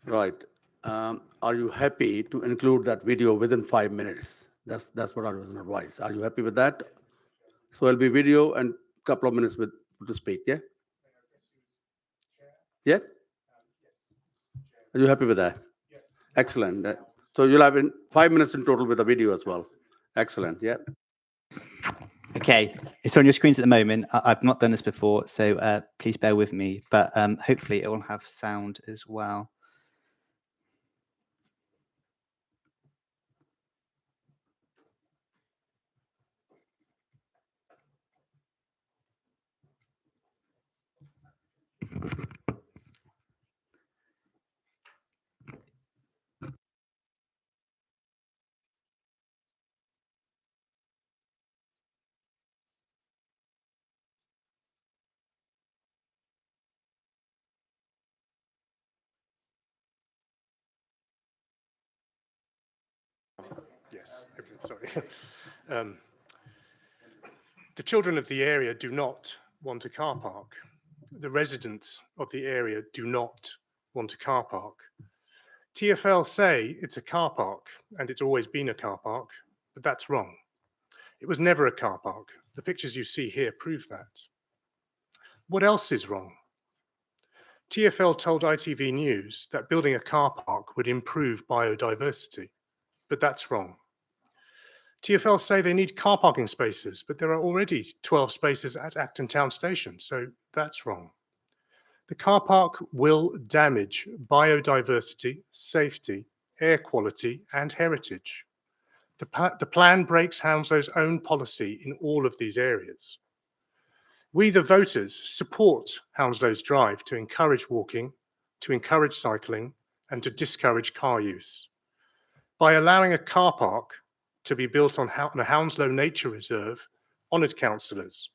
Right. Are you happy to include that video within 5 minutes? That's what I was advised. Are you happy with that? So it'll be video and a couple of minutes to speak, yeah? Yeah? Are you happy with that? Excellent. So you'll have 5 minutes in total with the video as well. Excellent, yeah.
Okay, it's on your screens at the moment. I've not done this before, so please bear with me, but hopefully it will have sound as well.
Yes, sorry. The children of the area do not want a car park. The residents of the area do not want a car park. TfL say it's a car park and it's always been a car park, but that's wrong. It was never a car park. The pictures you see here prove that. What else is wrong? TfL told ITV News that building a car park would improve biodiversity, but that's wrong. TfL say they need car parking spaces, but there are already 12 spaces at Acton Town Station, so that's wrong. The car park will damage biodiversity, safety, air quality, and heritage. The plan breaks Hounslow's own policy in all of these areas. We, the voters, support Hounslow's drive to encourage walking, to encourage cycling, and to discourage car use. By allowing a car park to be built on a Hounslow Nature Reserve, honoured councillors,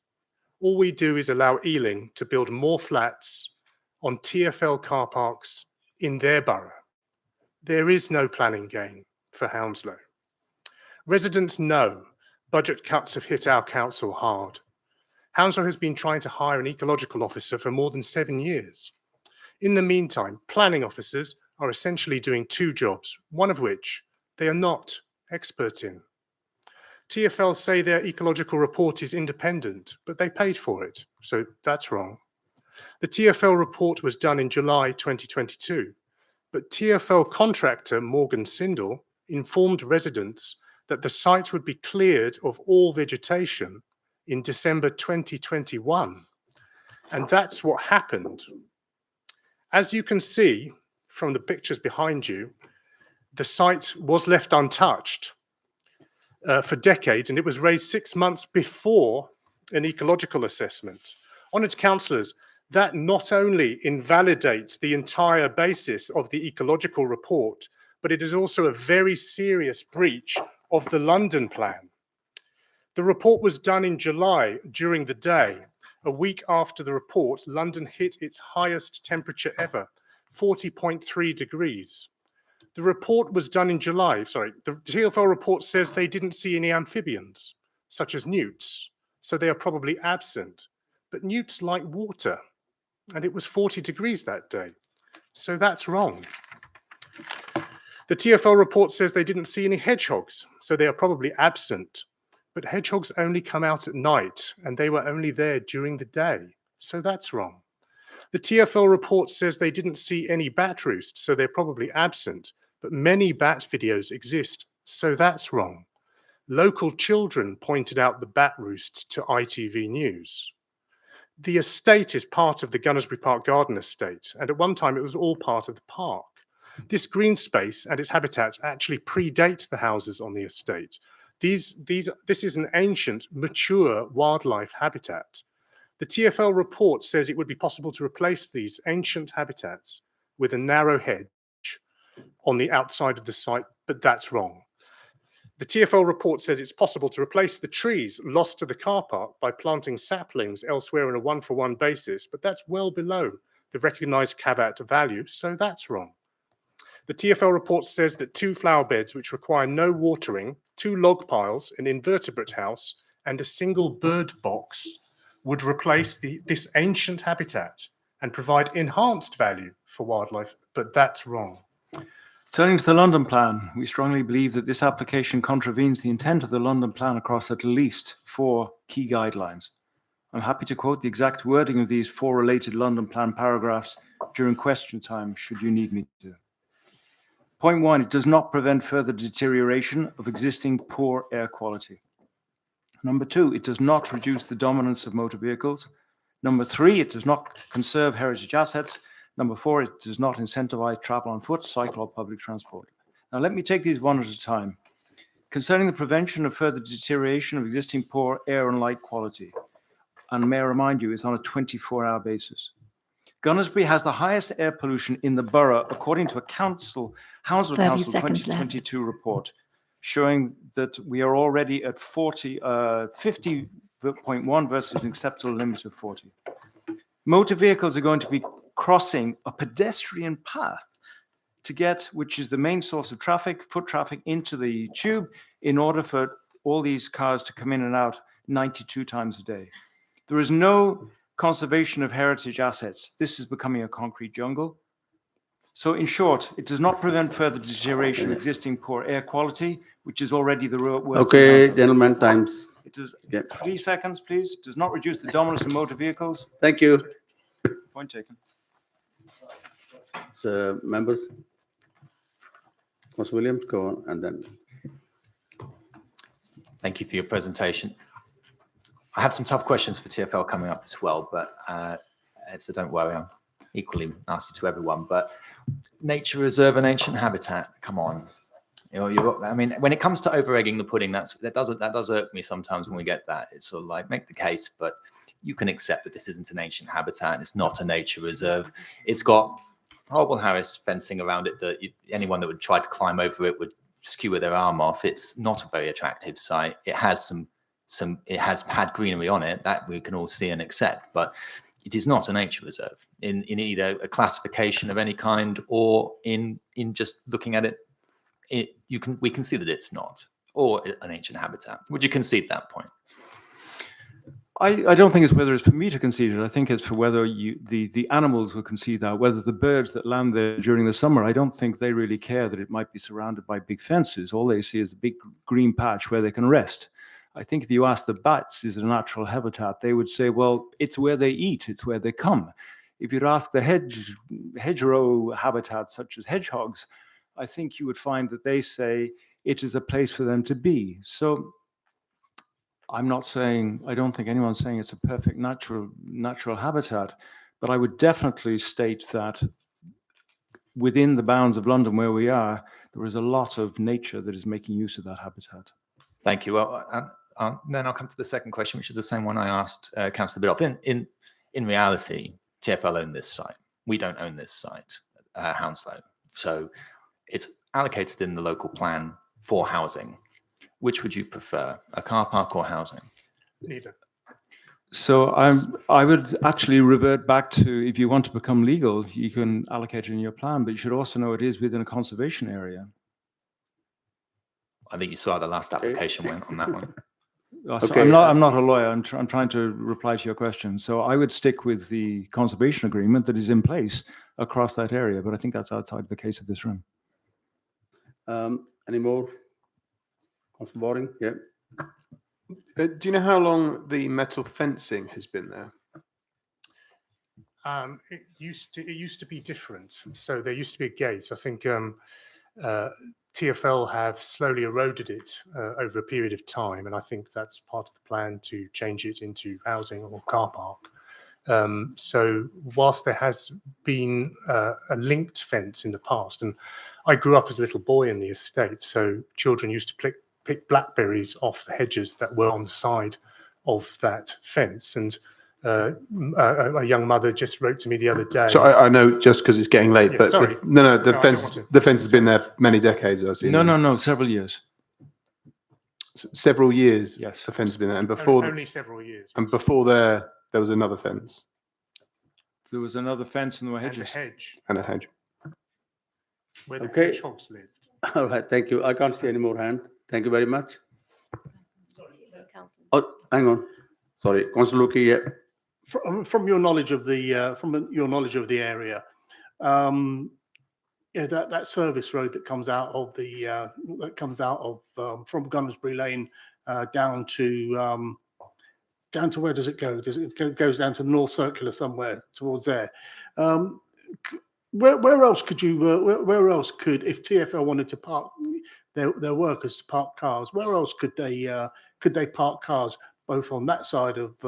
all we do is allow Ealing to build more flats on TfL car parks in their borough. There is no planning gain for Hounslow. Residents know budget cuts have hit our council hard. Hounslow has been trying to hire an ecological officer for more than 7 years. In the meantime, planning officers are essentially doing 2 jobs, one of which they are not expert in. TfL say their ecological report is independent, but they paid for it, so that's wrong. The TfL report was done in July 2022, but TfL contractor Morgan Sindel informed residents that the site would be cleared of all vegetation in December 2021. And that's what happened. As you can see from the pictures behind you, the site was left untouched for decades, and it was raised 6 months before an ecological assessment. Honoured councillors, that not only invalidates the entire basis of the ecological report, but it is also a very serious breach of the London plan. The report was done in July during the day. A week after the report, London hit its highest temperature ever, 40.3 degrees. The report was done in July, the TfL report says they didn't see any amphibians, such as newts, so they are probably absent. But newts like water, and it was 40 degrees that day, so that's wrong. The TfL report says they didn't see any hedgehogs, so they are probably absent. But hedgehogs only come out at night, and they were only there during the day, so that's wrong. The TfL report says they didn't see any bat roosts, so they're probably absent, but many bat videos exist, so that's wrong. Local children pointed out the bat roosts to ITV News. The estate is part of the Gunnersbury Park Garden estate, and at one time it was all part of the park. This green space and its habitats actually predate the houses on the estate. This is an ancient, mature wildlife habitat. The TfL report says it would be possible to replace these ancient habitats with a narrow hedge on the outside of the site, but that's wrong. The TfL report says it's possible to replace the trees lost to the car park by planting saplings elsewhere on a 1-for-1 basis, but that's well below the recognised caveat value, so that's wrong. The TfL report says that 2 flower beds which require no watering, 2 log piles, an invertebrate house, and a single bird box would replace this ancient habitat and provide enhanced value for wildlife, but that's wrong.
Turning to the London Plan, we strongly believe that this application contravenes the intent of the London Plan across at least 4 key guidelines. I'm happy to quote the exact wording of these 4 related London Plan paragraphs during question time, should you need me to. Point 1, it does not prevent further deterioration of existing poor air quality. Number 2, it does not reduce the dominance of motor vehicles. Number 3, it does not conserve heritage assets. Number 4, it does not incentivize travel on foot, cycle, or public transport. Now, let me take these one at a time. Concerning the prevention of further deterioration of existing poor air and light quality, and may I remind you, it's on a 24-hour basis. Gunnersbury has the highest air pollution in the borough, according to a Hounslow Council 2022 report, showing that we are already at 50.1 versus an acceptable limit of 40. Motor vehicles are going to be crossing a pedestrian path to get, which is the main source of traffic, foot traffic, into the tube in order for all these cars to come in and out 92 times a day. There is no conservation of heritage assets. This is becoming a concrete jungle. So in short, it does not prevent further deterioration of existing poor air quality, which is already the worst.
Okay, gentlemen, times.
It does, 3 seconds, please. It does not reduce the dominance of motor vehicles.
Thank you.
Point taken.
So members, Councillor Williams, go on, and then.
Thank you for your presentation. I have some tough questions for TfL coming up as well, but so don't worry, I'm equally nasty to everyone. But nature reserve and ancient habitat, come on. You know, I mean, when it comes to over egging the pudding, that does irk me sometimes when we get that. It's sort of like, make the case, but you can accept that this isn't an ancient habitat and it's not a nature reserve. It's got horrible Harris fencing around it that anyone that would try to climb over it would skewer their arm off. It's not a very attractive site. It has it has had greenery on it that we can all see and accept, but it is not a nature reserve in either a classification of any kind or in just looking at it. We can see that it's not, or an ancient habitat. Would you concede that point?
I don't think it's whether it's for me to concede it. I think it's for whether the animals will concede that, whether the birds that land there during the summer, I don't think they really care that it might be surrounded by big fences. All they see is a big green patch where they can rest. I think if you ask the bats, is it a natural habitat, they would say, well, it's where they eat, it's where they come. If you'd ask the hedgerow habitats such as hedgehogs, I think you would find that they say it is a place for them to be. So I'm not saying, I don't think anyone's saying it's a perfect natural habitat, but I would definitely state that within the bounds of London where we are, there is a lot of nature that is making use of that habitat.
Thank you. Well, then I'll come to the second question, which is the same one I asked Councillor Biddulph. In reality, TfL own this site. We don't own this site, Hounslow. So it's allocated in the local plan for housing. Which would you prefer, a car park or housing?
Neither.
So I would actually revert back to, if you want to become legal, you can allocate it in your plan, but you should also know it is within a conservation area.
I think you saw how the last application went on that one.
So I'm not a lawyer. I'm trying to reply to your question. So I would stick with the conservation agreement that is in place across that area, but I think that's outside the case of this room.
Any more? Councillor Boring, yeah.
Do you know how long the metal fencing has been there?
It used to be different. So there used to be a gate. I think TfL have slowly eroded it over a period of time, and I think that's part of the plan to change it into housing or car park. So whilst there has been a linked fence in the past, and I grew up as a little boy in the estate, so children used to pick blackberries off the hedges that were on the side of that fence. And a young mother just wrote to me the other day.
So I know just because it's getting late,
Yeah,
but
sorry.
the fence has been there many decades. I've seen.
No, several years.
Several years.
Yes,
the fence has been there, and before
only several years.
And before there was another fence.
There was another fence and there were hedges.
And a hedge.
And a hedge.
Where the
Okay.
hedgehogs lived.
All right, thank you. I can't see any more hand. Thank you very much. Oh, hang on. Sorry, Councillor Luki, yeah.
From your knowledge of the area, yeah, that service road that comes out of from Gunnersbury Lane down to where does it go? Goes down to the North Circular somewhere towards there. Where else could you? Where else could, if TfL wanted to park their workers to park cars, where else could they park cars? Both on that side of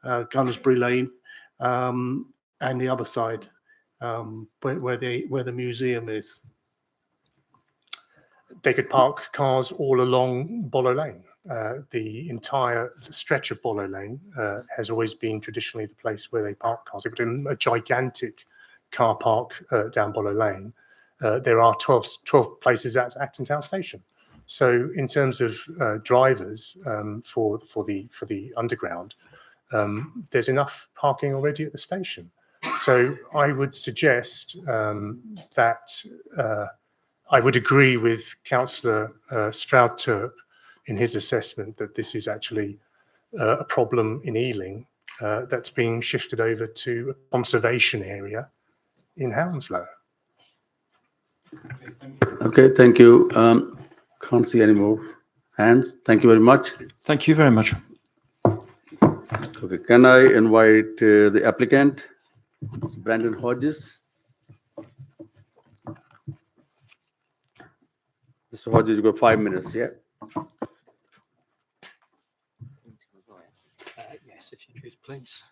Gunnersbury Lane and the other side where the museum is.
They could park cars all along Bollow Lane. The entire stretch of Bollow Lane has always been traditionally the place where they park cars. They've got a gigantic car park down Bollow Lane. There are 12 places at Acton Town Station. So in terms of drivers for the underground, there's enough parking already at the station. So I would suggest that I would agree with Councillor Stroud-Turp in his assessment that this is actually a problem in Ealing that's being shifted over to a conservation area in Hounslow.
Okay, thank you. Can't see any more hands. Thank you very much.
Thank you very much.
Okay, can I invite the applicant, Brandon Hodges? Mr. Hodges, you got 5 minutes, yeah?
Yes, if you could, please.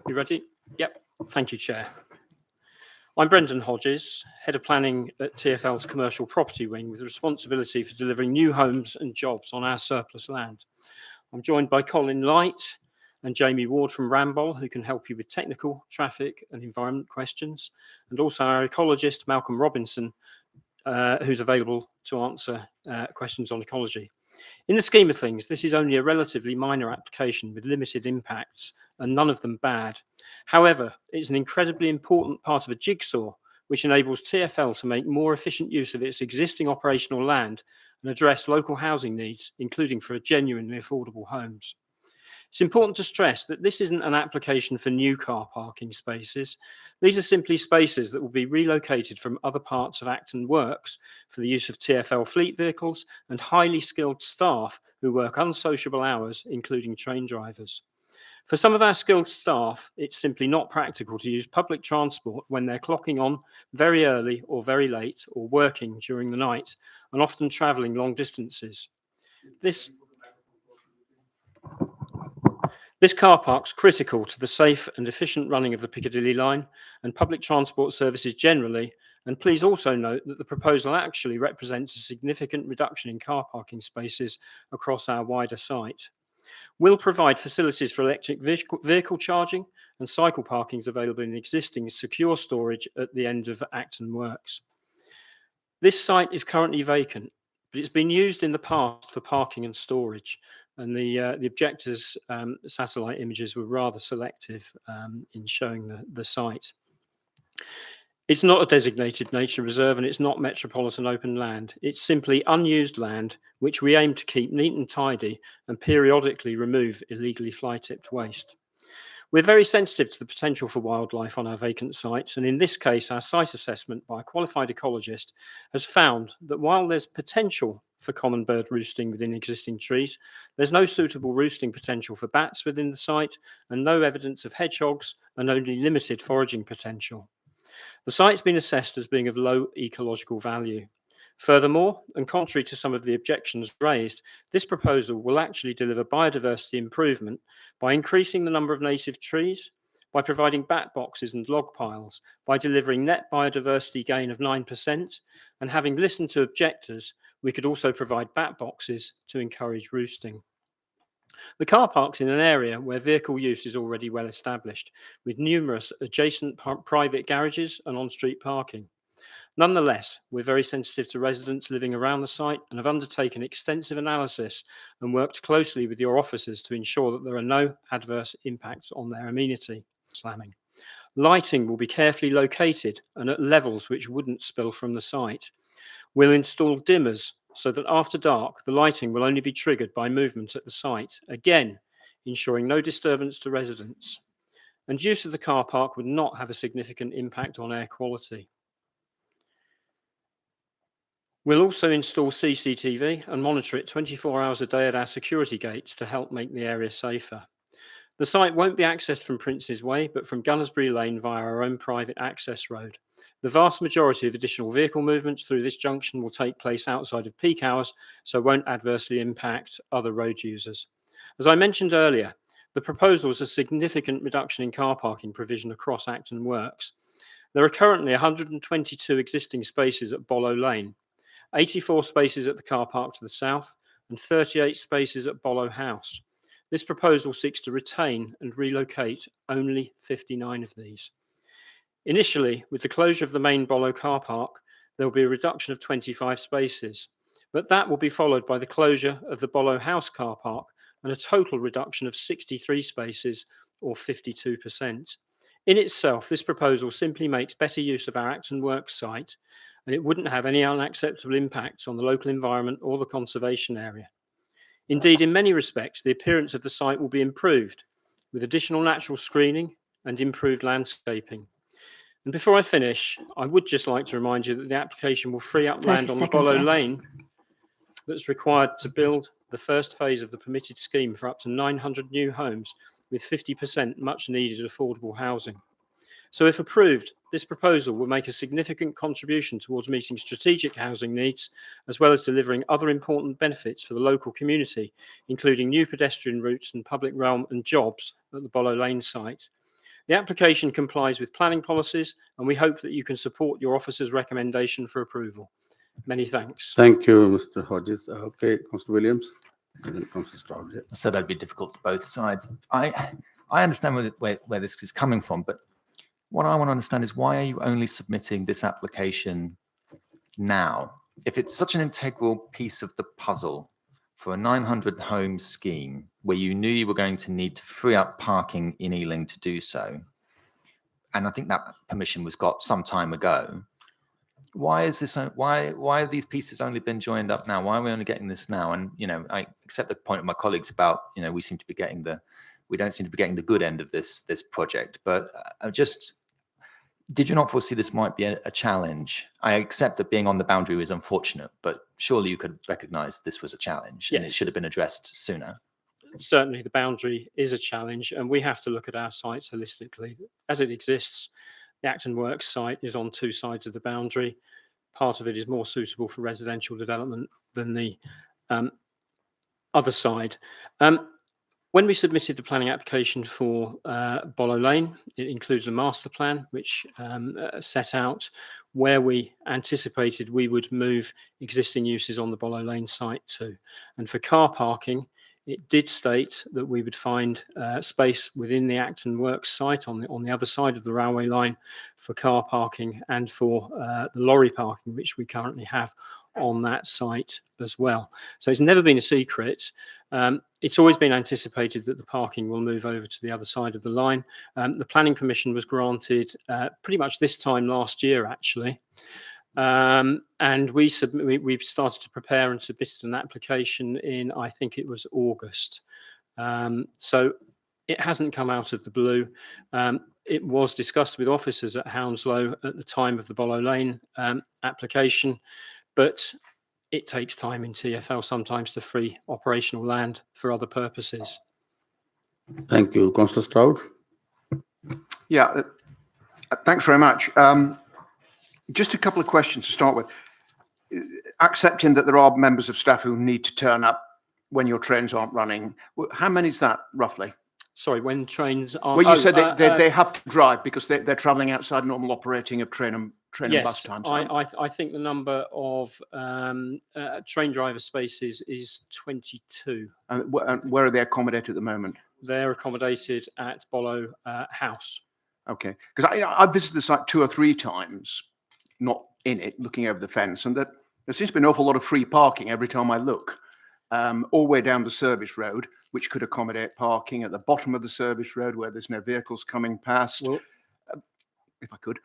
You ready? Yep. Thank you, Chair. I'm Brendan Hodges, Head of Planning at TfL's Commercial Property Wing, with responsibility for delivering new homes and jobs on our surplus land. I'm joined by Colin Light and Jamie Ward from Ramble, who can help you with technical, traffic and environment questions, and also our ecologist, Malcolm Robinson, who's available to answer questions on ecology. In the scheme of things, this is only a relatively minor application with limited impacts, and none of them bad. However, it's an incredibly important part of a jigsaw which enables TfL to make more efficient use of its existing operational land and address local housing needs, including for genuinely affordable homes. It's important to stress that this isn't an application for new car parking spaces. These are simply spaces that will be relocated from other parts of Acton Works for the use of TfL fleet vehicles and highly skilled staff who work unsociable hours, including train drivers. For some of our skilled staff, it's simply not practical to use public transport when they're clocking on very early or very late, or working during the night, and often travelling long distances. This car park's critical to the safe and efficient running of the Piccadilly line and public transport services generally, and please also note that the proposal actually represents a significant reduction in car parking spaces across our wider site. We'll provide facilities for electric vehicle charging and cycle parkings available in existing secure storage at the end of Acton Works. This site is currently vacant, but it's been used in the past for parking and storage, and the objectors' satellite images were rather selective in showing the site. It's not a designated nature reserve, and it's not metropolitan open land. It's simply unused land, which we aim to keep neat and tidy and periodically remove illegally fly-tipped waste. We're very sensitive to the potential for wildlife on our vacant sites, and in this case, our site assessment by a qualified ecologist has found that while there's potential for common bird roosting within existing trees, there's no suitable roosting potential for bats within the site, and no evidence of hedgehogs, and only limited foraging potential. The site's been assessed as being of low ecological value. Furthermore, and contrary to some of the objections raised, this proposal will actually deliver biodiversity improvement by increasing the number of native trees, by providing bat boxes and log piles, by delivering net biodiversity gain of 9%, and having listened to objectors, we could also provide bat boxes to encourage roosting. The car park's in an area where vehicle use is already well established, with numerous adjacent private garages and on-street parking. Nonetheless, we're very sensitive to residents living around the site and have undertaken extensive analysis and worked closely with your officers to ensure that there are no adverse impacts on their amenity. Slamming. Lighting will be carefully located and at levels which wouldn't spill from the site. We'll install dimmers so that after dark, the lighting will only be triggered by movement at the site, again, ensuring no disturbance to residents. And use of the car park would not have a significant impact on air quality. We'll also install CCTV and monitor it 24 hours a day at our security gates to help make the area safer. The site won't be accessed from Prince's Way, but from Gunnersbury Lane via our own private access road. The vast majority of additional vehicle movements through this junction will take place outside of peak hours, so won't adversely impact other road users. As I mentioned earlier, the proposal is a significant reduction in car parking provision across Acton Works. There are currently 122 existing spaces at Bollow Lane, 84 spaces at the car park to the south, and 38 spaces at Bollow House. This proposal seeks to retain and relocate only 59 of these. Initially, with the closure of the main Bollow car park, there will be a reduction of 25 spaces, but that will be followed by the closure of the Bollow House car park and a total reduction of 63 spaces, or 52%. In itself, this proposal simply makes better use of our Acton Works site, and it wouldn't have any unacceptable impacts on the local environment or the conservation area. Indeed, in many respects, the appearance of the site will be improved with additional natural screening and improved landscaping. And before I finish, I would just like to remind you that the application will free up
30
land on the
seconds
Bollow
left.
Lane that's required to build the first phase of the permitted scheme for up to 900 new homes with 50% much needed affordable housing. So if approved, this proposal will make a significant contribution towards meeting strategic housing needs, as well as delivering other important benefits for the local community, including new pedestrian routes and public realm and jobs at the Bollow Lane site. The application complies with planning policies, and we hope that you can support your officer's recommendation for approval. Many thanks.
Thank you, Mr. Hodges. Okay, Councillor Williams. And then Councillor Stroud. Yeah.
I said that'd be difficult to both sides. I understand where this is coming from, but what I want to understand is why are you only submitting this application now? If it's such an integral piece of the puzzle for a 900 home scheme where you knew you were going to need to free up parking in Ealing to do so, and I think that permission was got some time ago, why is this? Why have these pieces only been joined up now? Why are we only getting this now? And I accept the point of my colleagues about we don't seem to be getting the good end of this project. But did you not foresee this might be a challenge? I accept that being on the boundary is unfortunate, but surely you could recognise this was a challenge and it
Yes.
should have been addressed sooner.
Certainly the boundary is a challenge, and we have to look at our sites holistically. As it exists, the Acton Works site is on two sides of the boundary. Part of it is more suitable for residential development than the other side. When we submitted the planning application for Bollow Lane, it included a master plan which set out where we anticipated we would move existing uses on the Bollow Lane site to. And for car parking, it did state that we would find space within the Acton Works site on the other side of the railway line for car parking and for the lorry parking, which we currently have on that site as well. So it's never been a secret. It's always been anticipated that the parking will move over to the other side of the line. The planning permission was granted pretty much this time last year, actually. And we started to prepare and submitted an application in, I think it was August. So it hasn't come out of the blue. It was discussed with officers at Hounslow at the time of the Bollow Lane application, but it takes time in TfL sometimes to free operational land for other purposes.
Thank you, Councillor Stroud.
Yeah, thanks very much. Just a couple of questions to start with. Accepting that there are members of staff who need to turn up when your trains aren't running, how many is that roughly?
Sorry, when trains aren't...
Well, you said they have to drive because they're travelling outside normal operating of train and bus times.
I think the number of train driver spaces is 22.
And where are they accommodated at the moment?
They're accommodated at Bollow House.
Okay, because I visited the site 2 or 3 times, not in it, looking over the fence, and there seems to be an awful lot of free parking every time I look. All the way down the service road, which could accommodate parking at the bottom of the service road where there's no vehicles coming past. Well, if I could.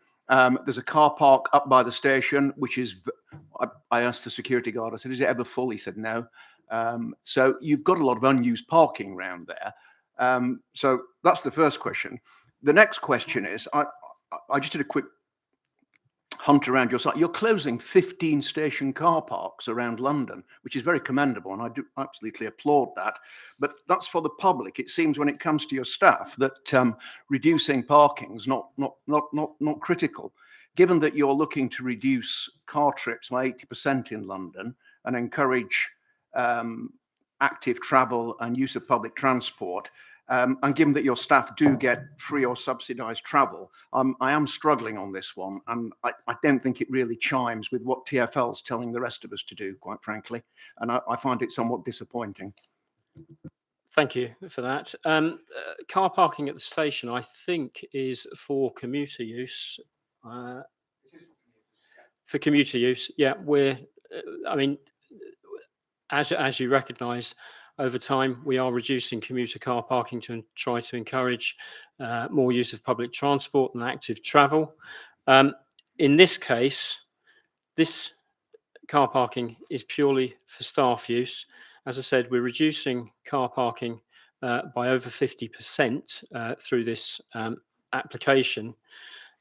There's a car park up by the station, which is, I asked the security guard, I said, is it ever full? He said, no. So you've got a lot of unused parking around there. So that's the first question. The next question is, I just did a quick hunt around your site. You're closing 15 station car parks around London, which is very commendable, and I do absolutely applaud that. But that's for the public. It seems when it comes to your staff that reducing parking is not critical. Given that you're looking to reduce car trips by 80% in London and encourage active travel and use of public transport, and given that your staff do get free or subsidised travel, I am struggling on this one, and I don't think it really chimes with what TfL's telling the rest of us to do, quite frankly, and I find it somewhat disappointing.
Thank you for that. Car parking at the station, I think, is for commuter use. For commuter use, yeah, I mean, as you recognise, over time, we are reducing commuter car parking to try to encourage more use of public transport and active travel. In this case, this car parking is purely for staff use. As I said, we're reducing car parking by over 50% through this application.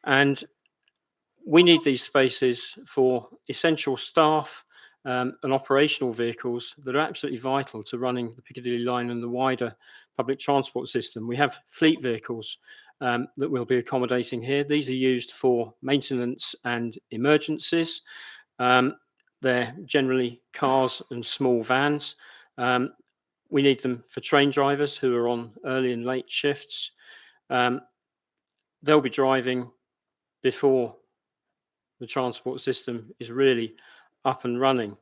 And We need these spaces for essential staff and operational vehicles that are absolutely vital to running the Piccadilly line and the wider public transport system. We have fleet vehicles that we'll be accommodating here. These are used for maintenance and emergencies. They're generally cars and small vans. We need them for train drivers who are on early and late shifts. They'll be driving before the transport system is really up and running.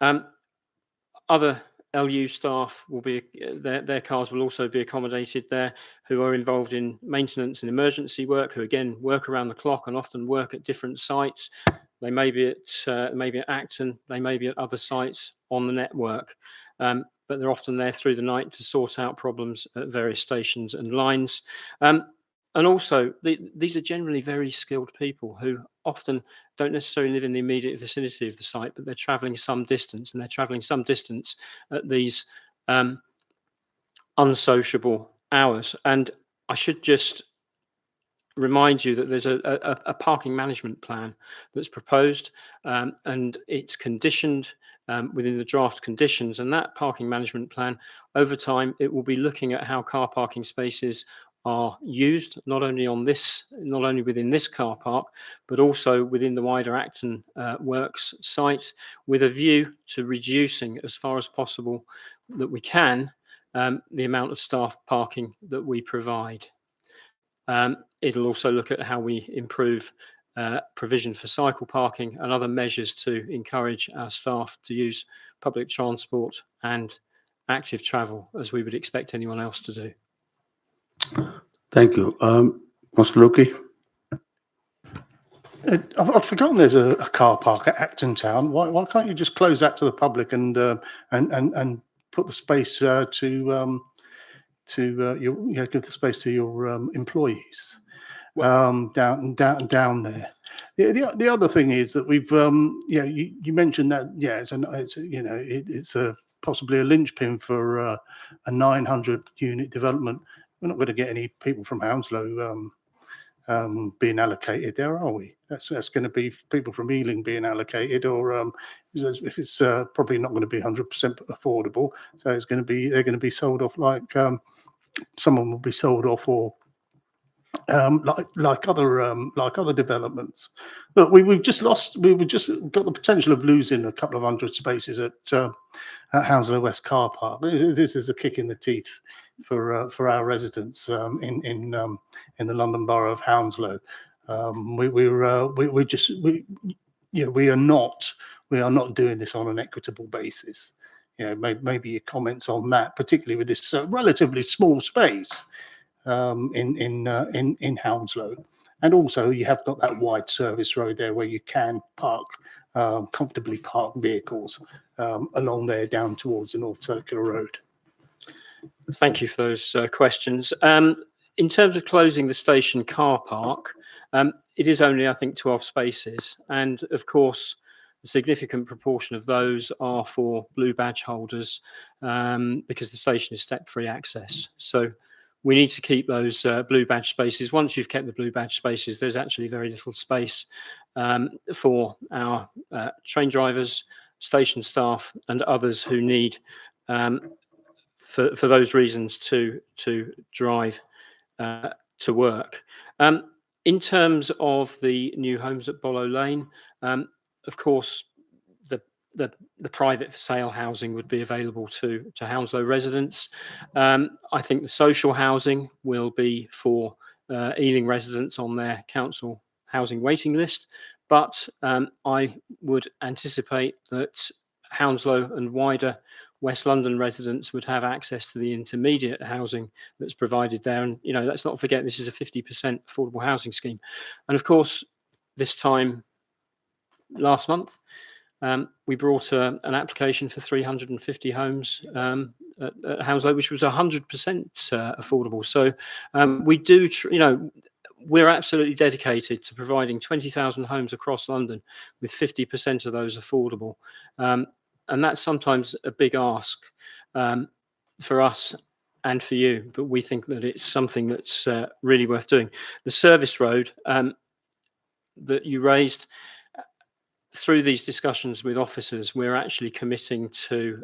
Other LU staff will be, their cars will also be accommodated there, who are involved in maintenance and emergency work, who again work around the clock and often work at different sites. They may be at Acton, they may be at other sites on the network, but they're often there through the night to sort out problems at various stations and lines. And also, these are generally very skilled people who often don't necessarily live in the immediate vicinity of the site, but they're travelling some distance, and they're travelling some distance at these unsociable hours. And I should just remind you that there's a parking management plan that's proposed, and it's conditioned within the draft conditions. And that parking management plan, over time, it will be looking at how car parking spaces are used, not only within this car park, but also within the wider Acton Works site, with a view to reducing as far as possible that we can the amount of staff parking that we provide. It'll also look at how we improve provision for cycle parking and other measures to encourage our staff to use public transport and active travel, as we would expect anyone else to do.
Thank you. Mr. Lukey?
I'd forgotten there's a car park at Acton Town. Why can't you just close that to the public and put the space give the space to your employees down there? The other thing is that we've you mentioned that it's possibly a linchpin for a 900 unit development. We're not going to get any people from Hounslow being allocated there, are we? That's going to be people from Ealing being allocated, or if it's probably not going to be 100% affordable, so they're going to be sold off like someone will be sold off, or like other developments. But we've just got the potential of losing a couple of hundred spaces at Hounslow West car park. This is a kick in the teeth for our residents in the London Borough of Hounslow. We are not doing this on an equitable basis. Maybe your comments on that, particularly with this relatively small space in Hounslow. And also you have got that wide service road there where you can comfortably park vehicles along there down towards the North Circular Road.
Thank you for those questions. In terms of closing the station car park, it is only, I think, 12 spaces. And of course, a significant proportion of those are for blue badge holders because the station is step-free access. So we need to keep those blue badge spaces. Once you've kept the blue badge spaces, there's actually very little space for our train drivers, station staff, and others who need, for those reasons, to drive to work. In terms of the new homes at Bollow Lane, of course, the private for sale housing would be available to Hounslow residents. I think the social housing will be for Ealing residents on their council housing waiting list, but I would anticipate that Hounslow and wider West London residents would have access to the intermediate housing that's provided there. And let's not forget, this is a 50% affordable housing scheme. And of course, this time last month, we brought an application for 350 homes at Hounslow, which was 100% affordable. So we do, we're absolutely dedicated to providing 20,000 homes across London, with 50% of those affordable. And that's sometimes a big ask for us and for you, but we think that it's something that's really worth doing. The service road, that you raised. Through these discussions with officers, we're actually committing to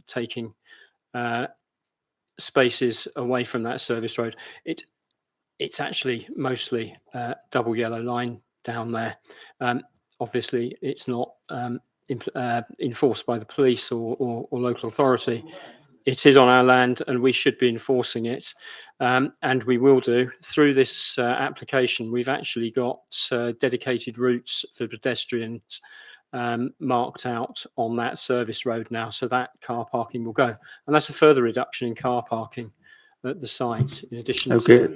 taking spaces away from that service road. It's actually mostly double yellow line down there. Obviously, it's not enforced by the police or local authority. It is on our land, and we should be enforcing it, and we will do. Through this application, we've actually got dedicated routes for pedestrians marked out on that service road now, so that car parking will go, and that's a further reduction in car parking at the site. In addition,
Okay,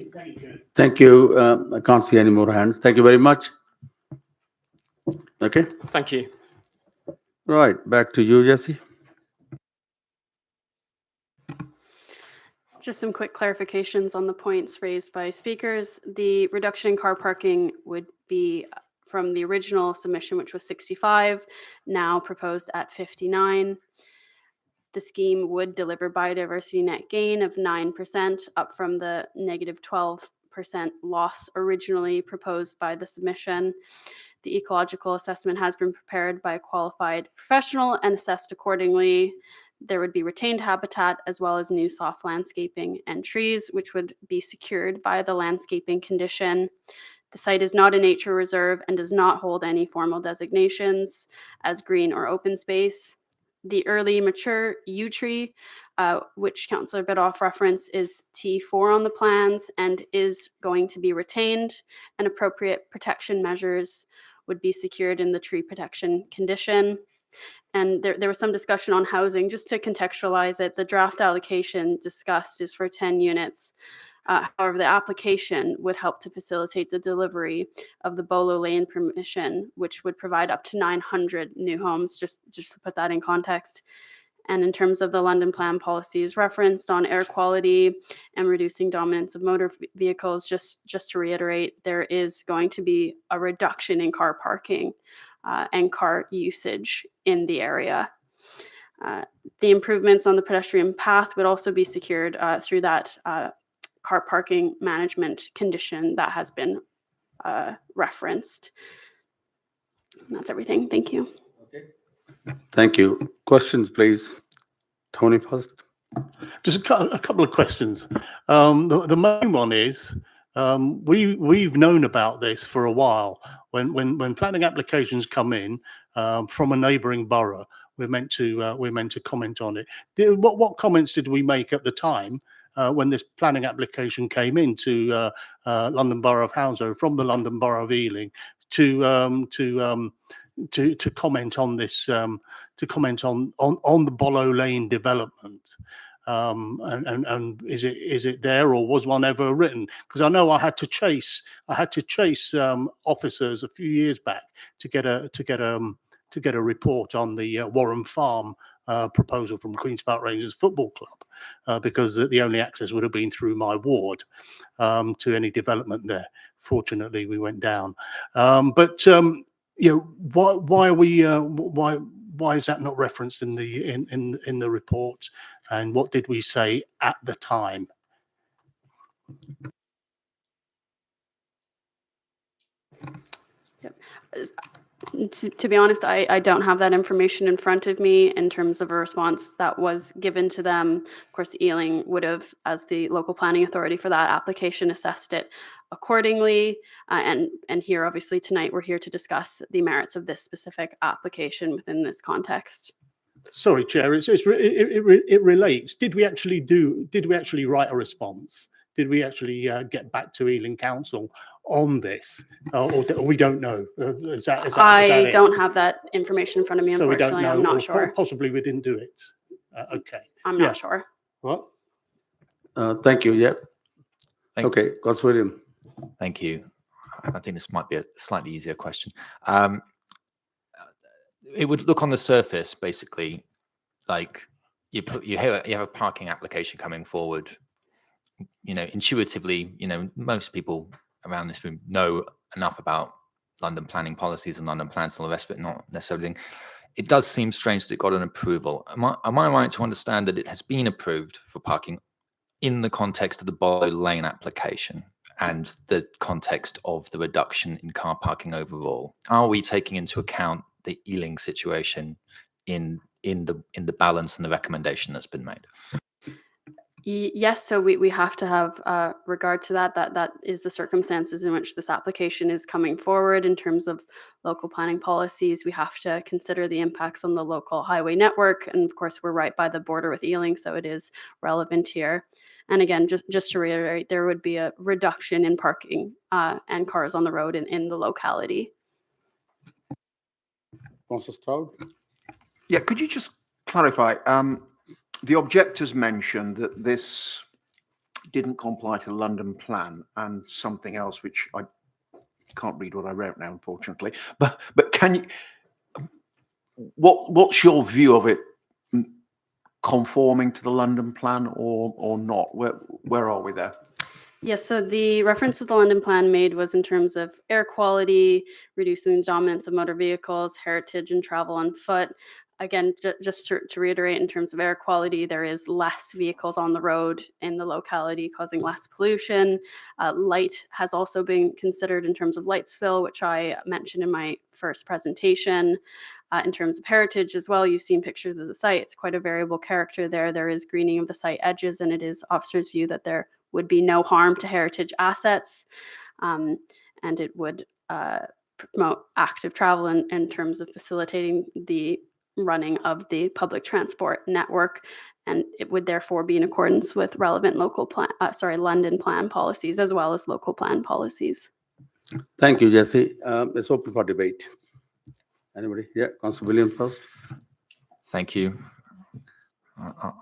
thank you. I can't see any more hands. Thank you very much. Okay,
thank you.
Right, back to you, Jesse.
Just some quick clarifications on the points raised by speakers. The reduction in car parking would be from the original submission, which was 65, now proposed at 59. The scheme would deliver biodiversity net gain of 9%, up from the negative 12% loss originally proposed by the submission. The ecological assessment has been prepared by a qualified professional and assessed accordingly. There would be retained habitat as well as new soft landscaping and trees, which would be secured by the landscaping condition. The site is not a nature reserve and does not hold any formal designations as green or open space. The early mature yew tree, which Councillor Bidoff referenced, is T4 on the plans and is going to be retained, and appropriate protection measures would be secured in the tree protection condition. And there was some discussion on housing. Just to contextualize it, the draft allocation discussed is for 10 units. However, the application would help to facilitate the delivery of the Bolo Lane permission, which would provide up to 900 new homes, just to put that in context. And in terms of the London Plan policies referenced on air quality and reducing dominance of motor vehicles, just to reiterate, there is going to be a reduction in car parking and car usage in the area. The improvements on the pedestrian path would also be secured through that car parking management condition that has been referenced. And that's everything. Thank you.
Thank you. Questions, please. Tony first.
Just a couple of questions. The main one is, we've known about this for a while. When planning applications come in from a neighbouring borough, we're meant to comment on it. What comments did we make at the time when this planning application came into London Borough of Hounslow from the London Borough of Ealing to comment on this, to comment on the Bolo Lane development? And is it there, or was one ever written? Because I know I had to chase officers a few years back to get a report on the Warren Farm proposal from Queen's Park Rangers Football Club, because the only access would have been through my ward to any development there. Fortunately, we went down. You know, why are we why is that not referenced in the report, and what did we say at the time?
Yep. To be honest, I don't have that information in front of me in terms of a response that was given to them. Of course, Ealing would have, as the local planning authority for that application, assessed it accordingly. And here, obviously, tonight we're here to discuss the merits of this specific application within this context.
Sorry, Chair, it relates. Did we actually write a response? Did we actually get back to Ealing Council on this, or we don't know? Is that
I
it?
don't have that information in front of me.
So we
Unfortunately,
don't know,
I'm
or
not sure.
Possibly we didn't do it. Okay.
I'm not sure.
What?
Thank you. Yeah. Okay, Councillor William.
Thank you. I think this might be a slightly easier question. It would look on the surface, basically, like you have a parking application coming forward. You know, intuitively, you know, most people around this room know enough about London planning policies and London plans and all the rest of it, not necessarily. It does seem strange that it got an approval. Am I right to understand that it has been approved for parking in the context of the Bolo Lane application? and the context of the reduction in car parking overall. Are we taking into account the Ealing situation in the balance and the recommendation that's been made?
Yes, so we have to have regard to that. That is the circumstances in which this application is coming forward in terms of local planning policies. We have to consider the impacts on the local highway network, and of course, we're right by the border with Ealing, so it is relevant here. And again, just to reiterate, there would be a reduction in parking and cars on the road in the locality.
Councillor Stroud?
Yeah, could you just clarify? The objectors mentioned that this didn't comply to the London plan and something else, which I can't read what I wrote now, unfortunately. But can you? What's your view of it conforming to the London plan or not? Where are we there?
Yes, so the reference to the London plan made was in terms of air quality, reducing the dominance of motor vehicles, heritage, and travel on foot. Again, just to reiterate, in terms of air quality, there is less vehicles on the road in the locality, causing less pollution. Light has also been considered in terms of light spill, which I mentioned in my first presentation. In terms of heritage as well, you've seen pictures of the site. It's quite a variable character there. There is greening of the site edges, and it is officers' view that there would be no harm to heritage assets, and it would promote active travel in terms of facilitating the running of the public transport network, and it would therefore be in accordance with relevant London plan policies as well as local plan policies.
Thank you, Jesse. It's open for debate. Anybody? Yeah, Councillor Williams first.
Thank you.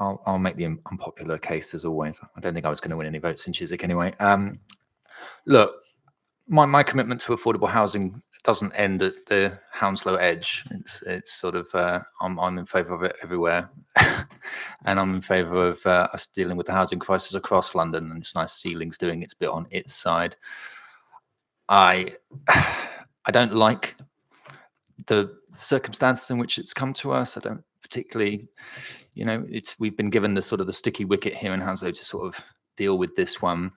I'll make the unpopular case as always. I don't think I was going to win any votes in Chiswick anyway. Look, my commitment to affordable housing doesn't end at the Hounslow edge. It's sort of I'm in favour of it everywhere, and I'm in favour of us dealing with the housing crisis across London. And it's nice Ealing's doing its bit on its side. I don't like the circumstances in which it's come to us. I don't particularly, we've been given the sort of the sticky wicket here in Hounslow to sort of deal with this one.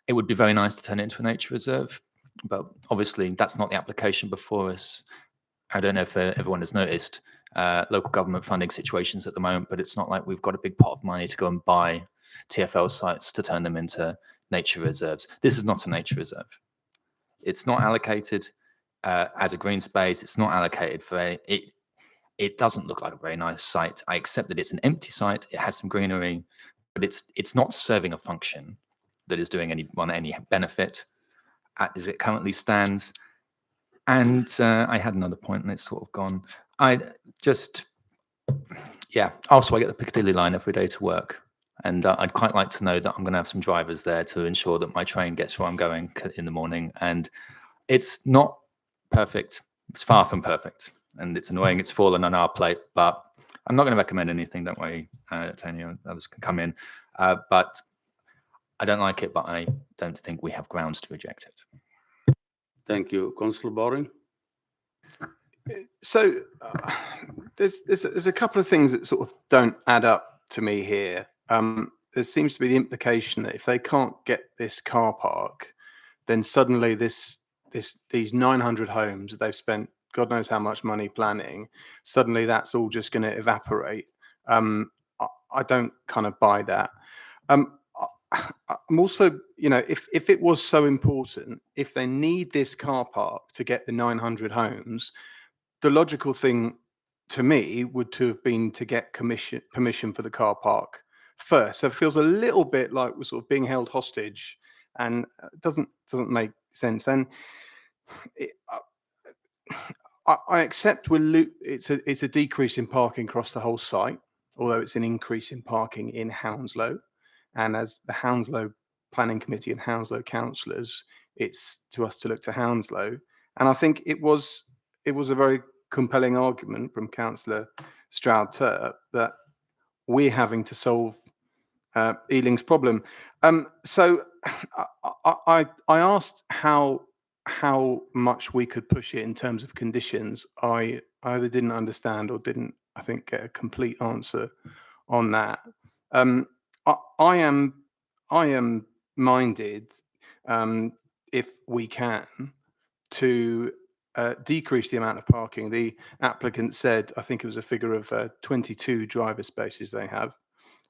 It would be very nice to turn it into a nature reserve, but obviously that's not the application before us. I don't know if everyone has noticed local government funding situations at the moment, but it's not like we've got a big pot of money to go and buy TfL sites to turn them into nature reserves. This is not a nature reserve. It's not allocated as a green space. It's not allocated for it doesn't look like a very nice site. I accept that it's an empty site. It has some greenery, but it's not serving a function that is doing anyone any benefit as it currently stands. And I had another point and it's sort of gone. Also I get the Piccadilly line every day to work. And I'd quite like to know that I'm going to have some drivers there to ensure that my train gets where I'm going in the morning. And it's not perfect. It's far from perfect. And it's annoying. It's fallen on our plate. But I'm not going to recommend anything. Don't worry, Tony, others can come in. But I don't like it, but I don't think we have grounds to reject it.
Thank you. Councillor Boring?
So there's a couple of things that sort of don't add up to me here. There seems to be the implication that if they can't get this car park, then suddenly these 900 homes that they've spent God knows how much money planning, suddenly that's all just going to evaporate. I don't kind of buy that. I'm also, if it was so important, if they need this car park to get the 900 homes, the logical thing to me would to have been to get permission for the car park first. So it feels a little bit like we're sort of being held hostage, and it doesn't make sense. And I accept it's a decrease in parking across the whole site, although it's an increase in parking in Hounslow. And as the Hounslow Planning Committee and Hounslow councillors, it's to us to look to Hounslow. And I think it was a very compelling argument from Councillor Stroud-Turp that we're having to solve Ealing's problem. So I asked how much we could push it in terms of conditions. I either didn't understand or didn't, I think, get a complete answer on that. I am minded, if we can, to decrease the amount of parking. The applicant said, I think it was a figure of 22 driver spaces they have.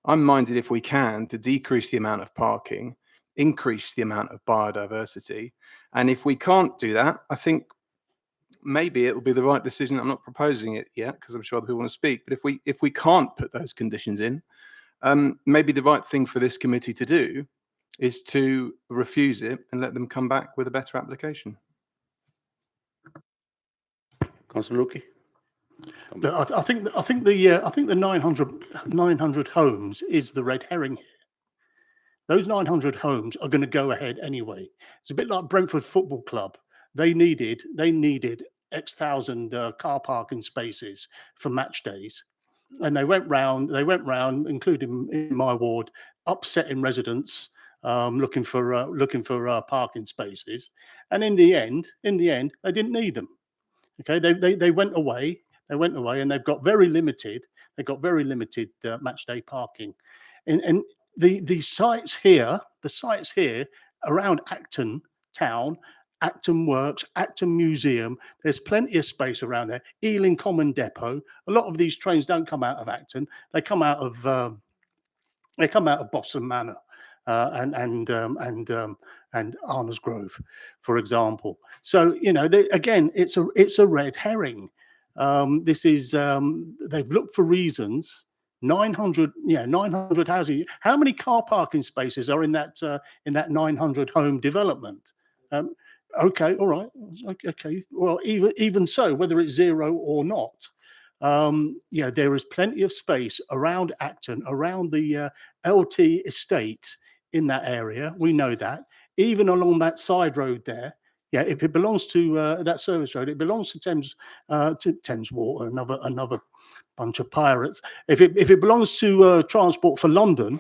I'm minded, if we can, to decrease the amount of parking, increase the amount of biodiversity. And if we can't do that, I think maybe it will be the right decision. I'm not proposing it yet because I'm sure people want to speak. But if we can't put those conditions in, maybe the right thing for this committee to do is to refuse it and let them come back with a better application.
Councillor Luki.
Look, I think the 900 homes is the red herring here. Those 900 homes are going to go ahead anyway. It's a bit like Brentford Football Club. They needed X thousand car parking spaces for match days, and they went round, including in my ward, upsetting residents looking for parking spaces, and in the end, they didn't need them. Okay, they went away, and they've got very limited match day parking, and the sites here around Acton Town, Acton Works, Acton Museum, there's plenty of space around there. Ealing Common Depot. A lot of these trains don't come out of Acton; they come out of Boston Manor and Arnos Grove, for example. So again, it's a red herring. This is they've looked for reasons. 900 housing. How many car parking spaces are in that 900 home development? Okay, all right. Okay. Well, even so, whether it's zero or not, there is plenty of space around Acton, around the LT estate in that area. We know that. Even along that side road there, if it belongs to that service road, it belongs to Thames Water, another bunch of pirates. If it belongs to Transport for London,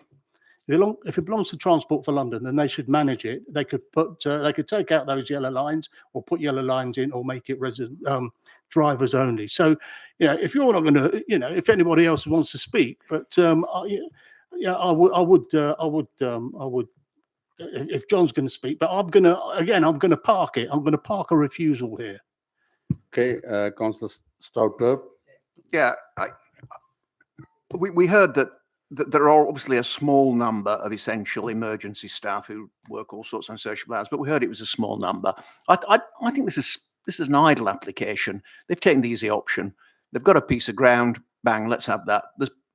if it belongs to Transport for London, then they should manage it. They could take out those yellow lines, or put yellow lines in, or make it drivers only. So, if you're not going to, if anybody else wants to speak, but I would. If John's going to speak, but I'm going to park it. I'm going to park a refusal here.
Okay, Councillor Stoutler.
Yeah, we heard that there are obviously a small number of essential emergency staff who work all sorts of social hours, but we heard it was a small number. I think this is an idle application. They've taken the easy option. They've got a piece of ground. Bang, let's have that.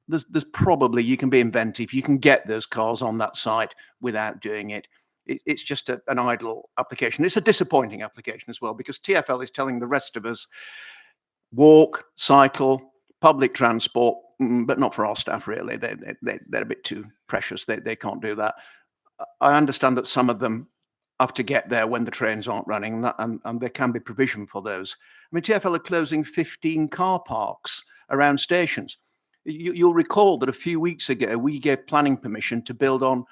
There's probably, you can be inventive. You can get those cars on that site without doing it. It's just an idle application. It's a disappointing application as well, because TfL is telling the rest of us, walk, cycle, public transport, but not for our staff, really. They're a bit too precious. They can't do that. I understand that some of them have to get there when the trains aren't running, and there can be provision for those. I mean, TfL are closing 15 car parks around stations. You'll recall that a few weeks ago, we gave planning permission to build on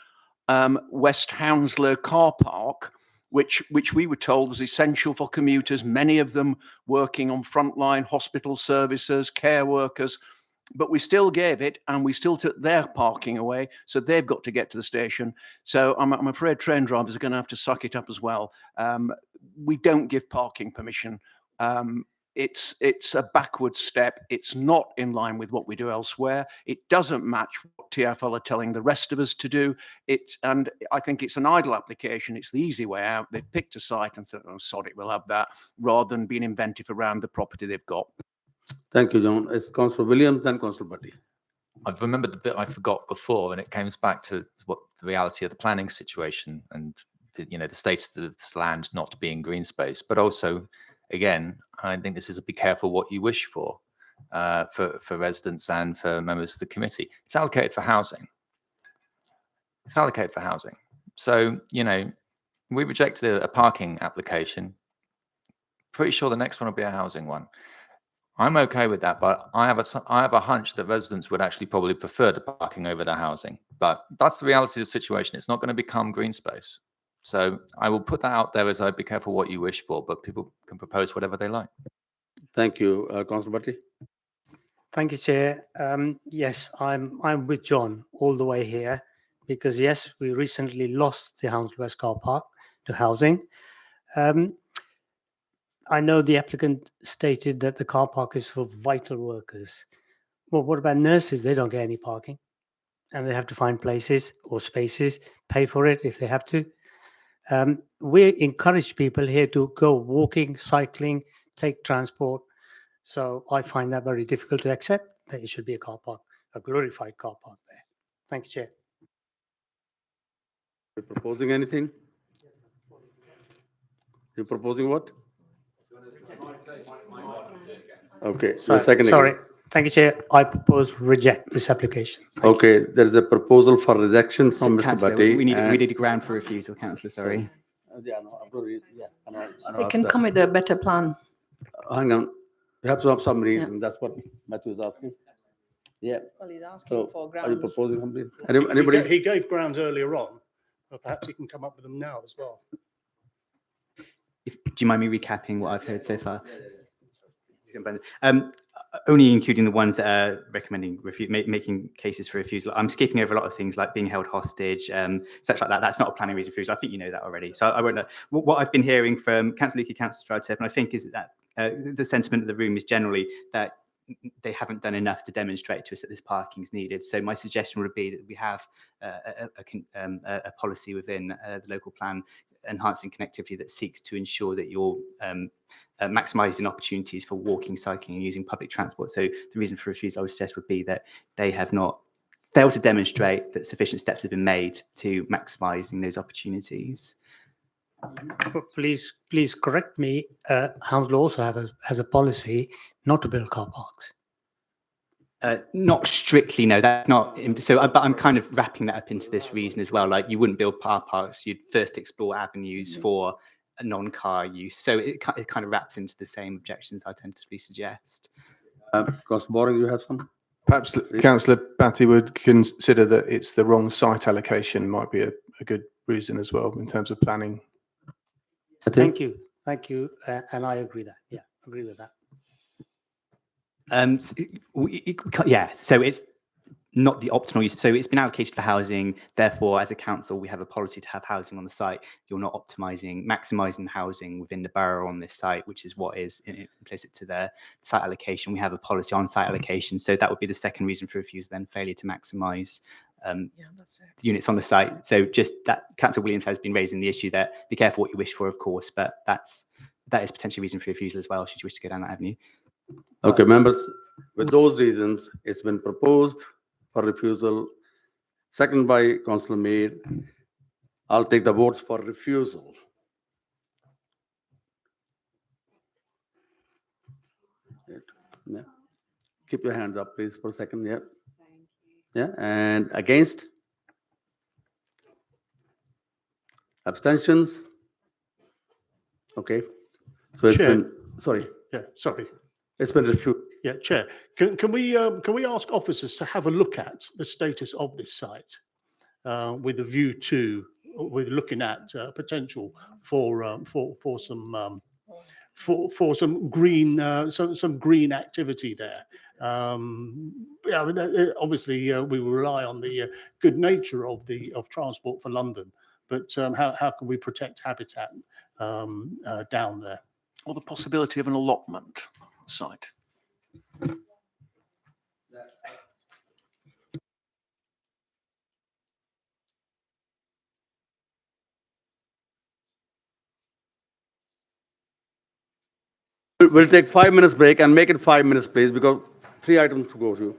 West Hounslow car park, which we were told was essential for commuters, many of them working on frontline hospital services, care workers. But we still gave it, and we still took their parking away, so they've got to get to the station. So I'm afraid train drivers are going to have to suck it up as well. We don't give parking permission. It's a backward step. It's not in line with what we do elsewhere. It doesn't match what TfL are telling the rest of us to do. And I think it's an idle application. It's the easy way out. They've picked a site and thought, oh, sod it, we'll have that, rather than being inventive around the property they've got.
Thank you, John. It's Councillor Williams, then Councillor Butty.
I've remembered the bit I forgot before, and it comes back to what the reality of the planning situation and the status of this land not being green space, but also, again, I think this is a be careful what you wish for residents and for members of the committee. It's allocated for housing. It's allocated for housing. So, we rejected a parking application. Pretty sure the next one will be a housing one. I'm okay with that, but I have a hunch that residents would actually probably prefer the parking over the housing. But that's the reality of the situation. It's not going to become green space. So I will put that out there as be careful what you wish for, but people can propose whatever they like.
Thank you, Councillor Butty.
Thank you, Chair. Yes, I'm with John all the way here, because yes, we recently lost the Hounslow West car park to housing. I know the applicant stated that the car park is for vital workers. Well, what about nurses? They don't get any parking, and they have to find places or spaces, pay for it if they have to. We encourage people here to go walking, cycling, take transport. So I find that very difficult to accept that it should be a car park, a glorified car park there. Thanks, Chair.
You're proposing anything? You're proposing what? Okay, so seconding.
Sorry. Thank you, Chair. I propose reject this application.
Okay, there is a proposal for rejection from Mr.
Councillor,
Bhatti.
we
and-
need a ground for refusal, Councillor, sorry.
Yeah, no, I'm sorry, yeah, I know
They can
that.
come with a better plan.
Hang on, you have to have some reason, that's what Matthew is asking. Yeah.
Well, he's asking
So,
for
are you
grounds.
proposing something?
He
Anybody?
gave grounds earlier on, but perhaps he can come up with them now as well.
Do you mind me recapping what I've heard so far? Only including the ones that are recommending making cases for refusal. I'm skipping over a lot of things like being held hostage, such like that. That's not a planning reason for refusal. I think you know that already. So I won't know. What I've been hearing from Councillor Leakey, Councillor Stroud, and I think is that the sentiment of the room is generally that they haven't done enough to demonstrate to us that this parking is needed. So my suggestion would be that we have a policy within the local plan enhancing connectivity that seeks to ensure that you're maximising opportunities for walking, cycling and using public transport. So the reason for refusal I would suggest would be that they have not failed to demonstrate that sufficient steps have been made to maximising those opportunities.
Please correct me. Hounslow also has a policy not to build car parks.
Not strictly, no. That's not. So, but I'm kind of wrapping that up into this reason as well. Like, you wouldn't build car parks; you'd first explore avenues for a non-car use. So it kind of wraps into the same objections I tentatively suggest.
Councillor Boring, you have some?
Perhaps Councillor Bhatti would consider that it's the wrong site allocation might be a good reason as well in terms of planning.
Thank you, and I agree that. Yeah, agree with that.
Yeah, so it's not the optimal use. So it's been allocated for housing. Therefore, as a council, we have a policy to have housing on the site. You're not maximising housing within the borough on this site, which is what is implicit to the site allocation. We have a policy on site allocation. So that would be the second reason for refusal, then failure to maximise the units on the site. So just that Councillor Williams has been raising the issue that be careful what you wish for, of course, but that is potentially a reason for refusal as well, should you wish to go down that avenue.
Okay, members, with those reasons, it's been proposed for refusal. Second by Councillor Mead. I'll take the votes for refusal. Yeah. Keep your hands up, please, for a second. Yeah. Yeah, and against? Abstentions? Okay. So it's
Chair.
been, sorry.
Yeah, sorry.
It's been refused.
Yeah, Chair. Can we ask officers to have a look at the status of this site with a view to looking at potential for some green activity there. Yeah, I mean, obviously we will rely on the good nature of Transport for London, but how can we protect habitat down there?
Or the possibility of an allotment site.
We'll take 5 minutes break and make it 5 minutes, please, because 3 items to go to.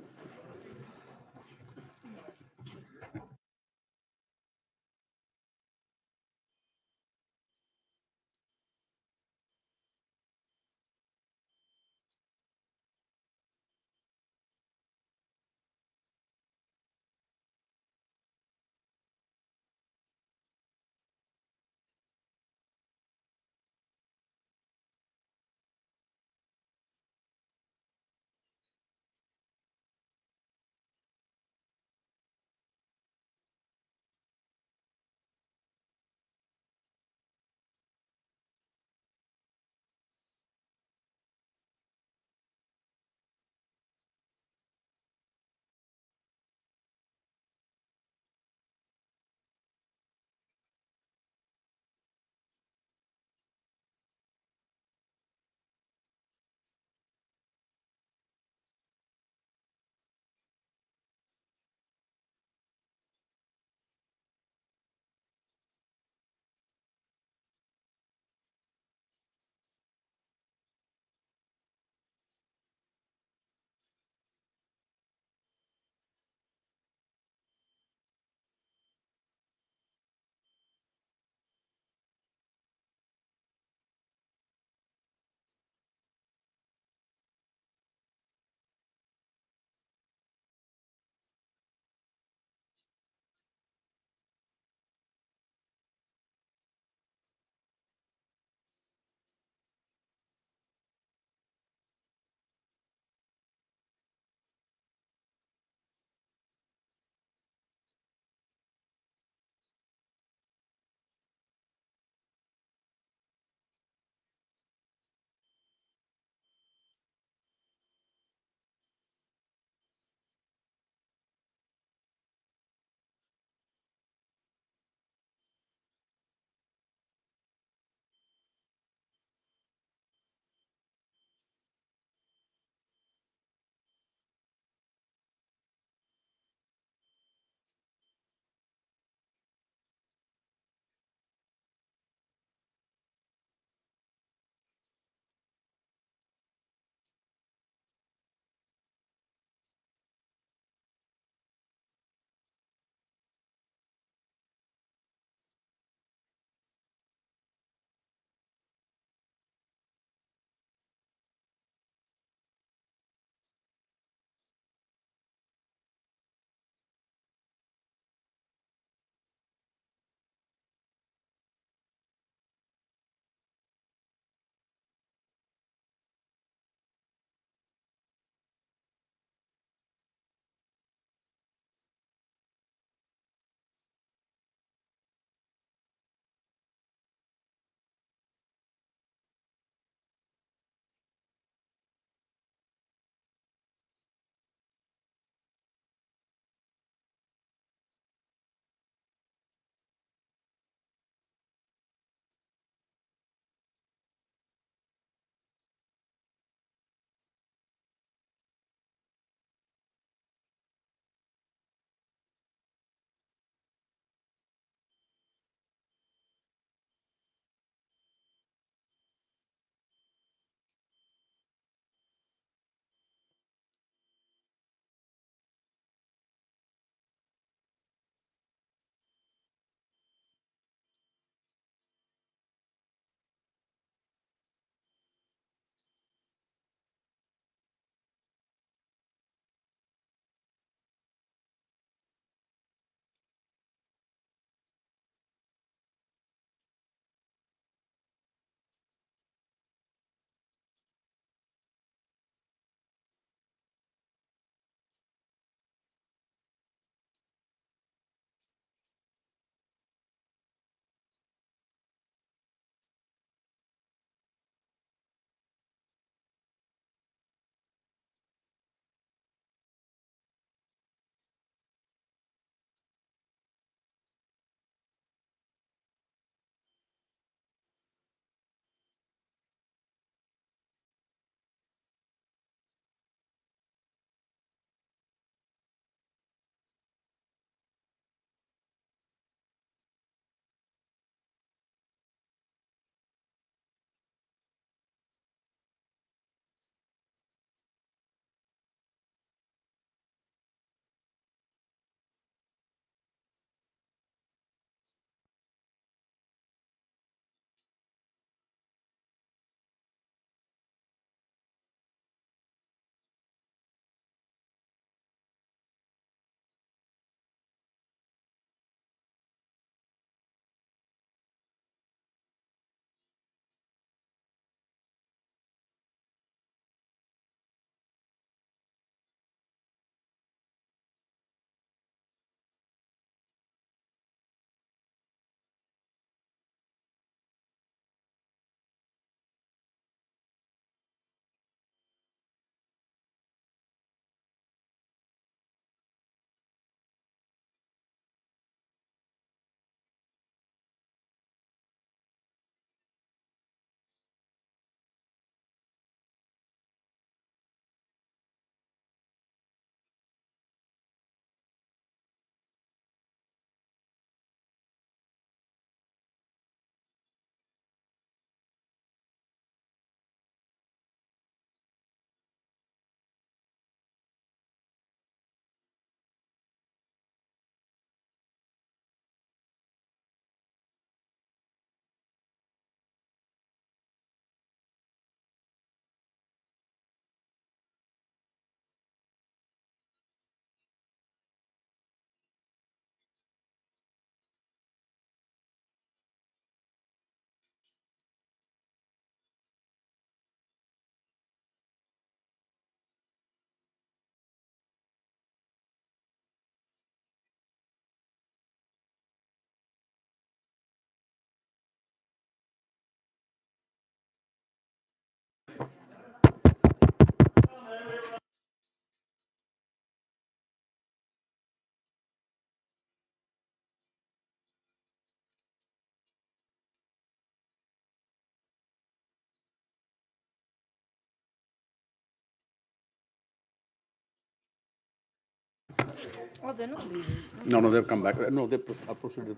Oh, they're not leaving.
No, they've come back. No, they proceeded.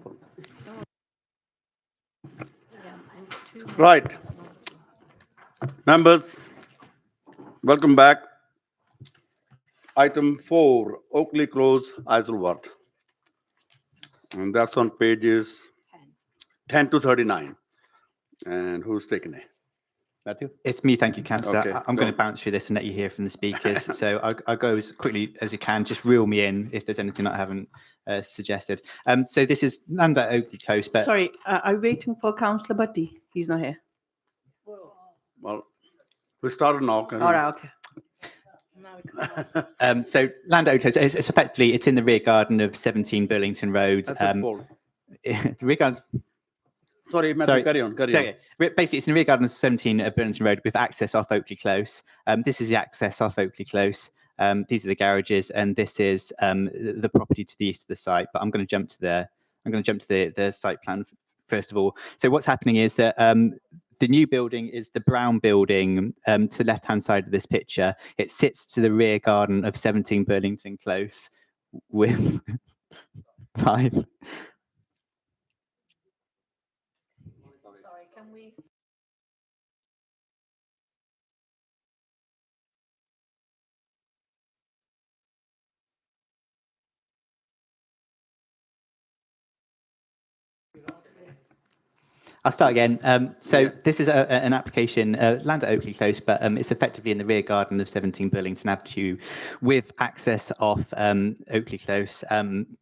Right. Members, welcome back. Item 4, Oakley Close, Isleworth. And that's on pages 10 to 39. And who's taking it? Matthew?
It's me, thank you, Councillor.
Okay,
I'm
go
going to bounce through this and let you hear from the speakers. So I'll go as quickly as you can. Just reel me in if there's anything I haven't suggested. So this is land at Oakley Close, but
Sorry, are we waiting for Councillor Buddy? He's not here.
Well, we started now.
All right, okay.
So land at Oakley Close, it's effectively, it's in the rear garden of 17 Burlington Road.
That's a fault.
The rear garden.
Sorry, Matthew, carry on.
Basically, it's in the rear garden of 17 Burlington Road with access off Oakley Close. This is the access off Oakley Close. These are the garages, and this is the property to the east of the site. But I'm going to jump to the site plan first of all. So what's happening is that the new building is the brown building to the left-hand side of this picture. It sits to the rear garden of 17 Burlington Close with 5.
Sorry, can we?
I'll start again. This is an application, land at Oakley Close, but it's effectively in the rear garden of 17 Burlington Avenue with access off Oakley Close.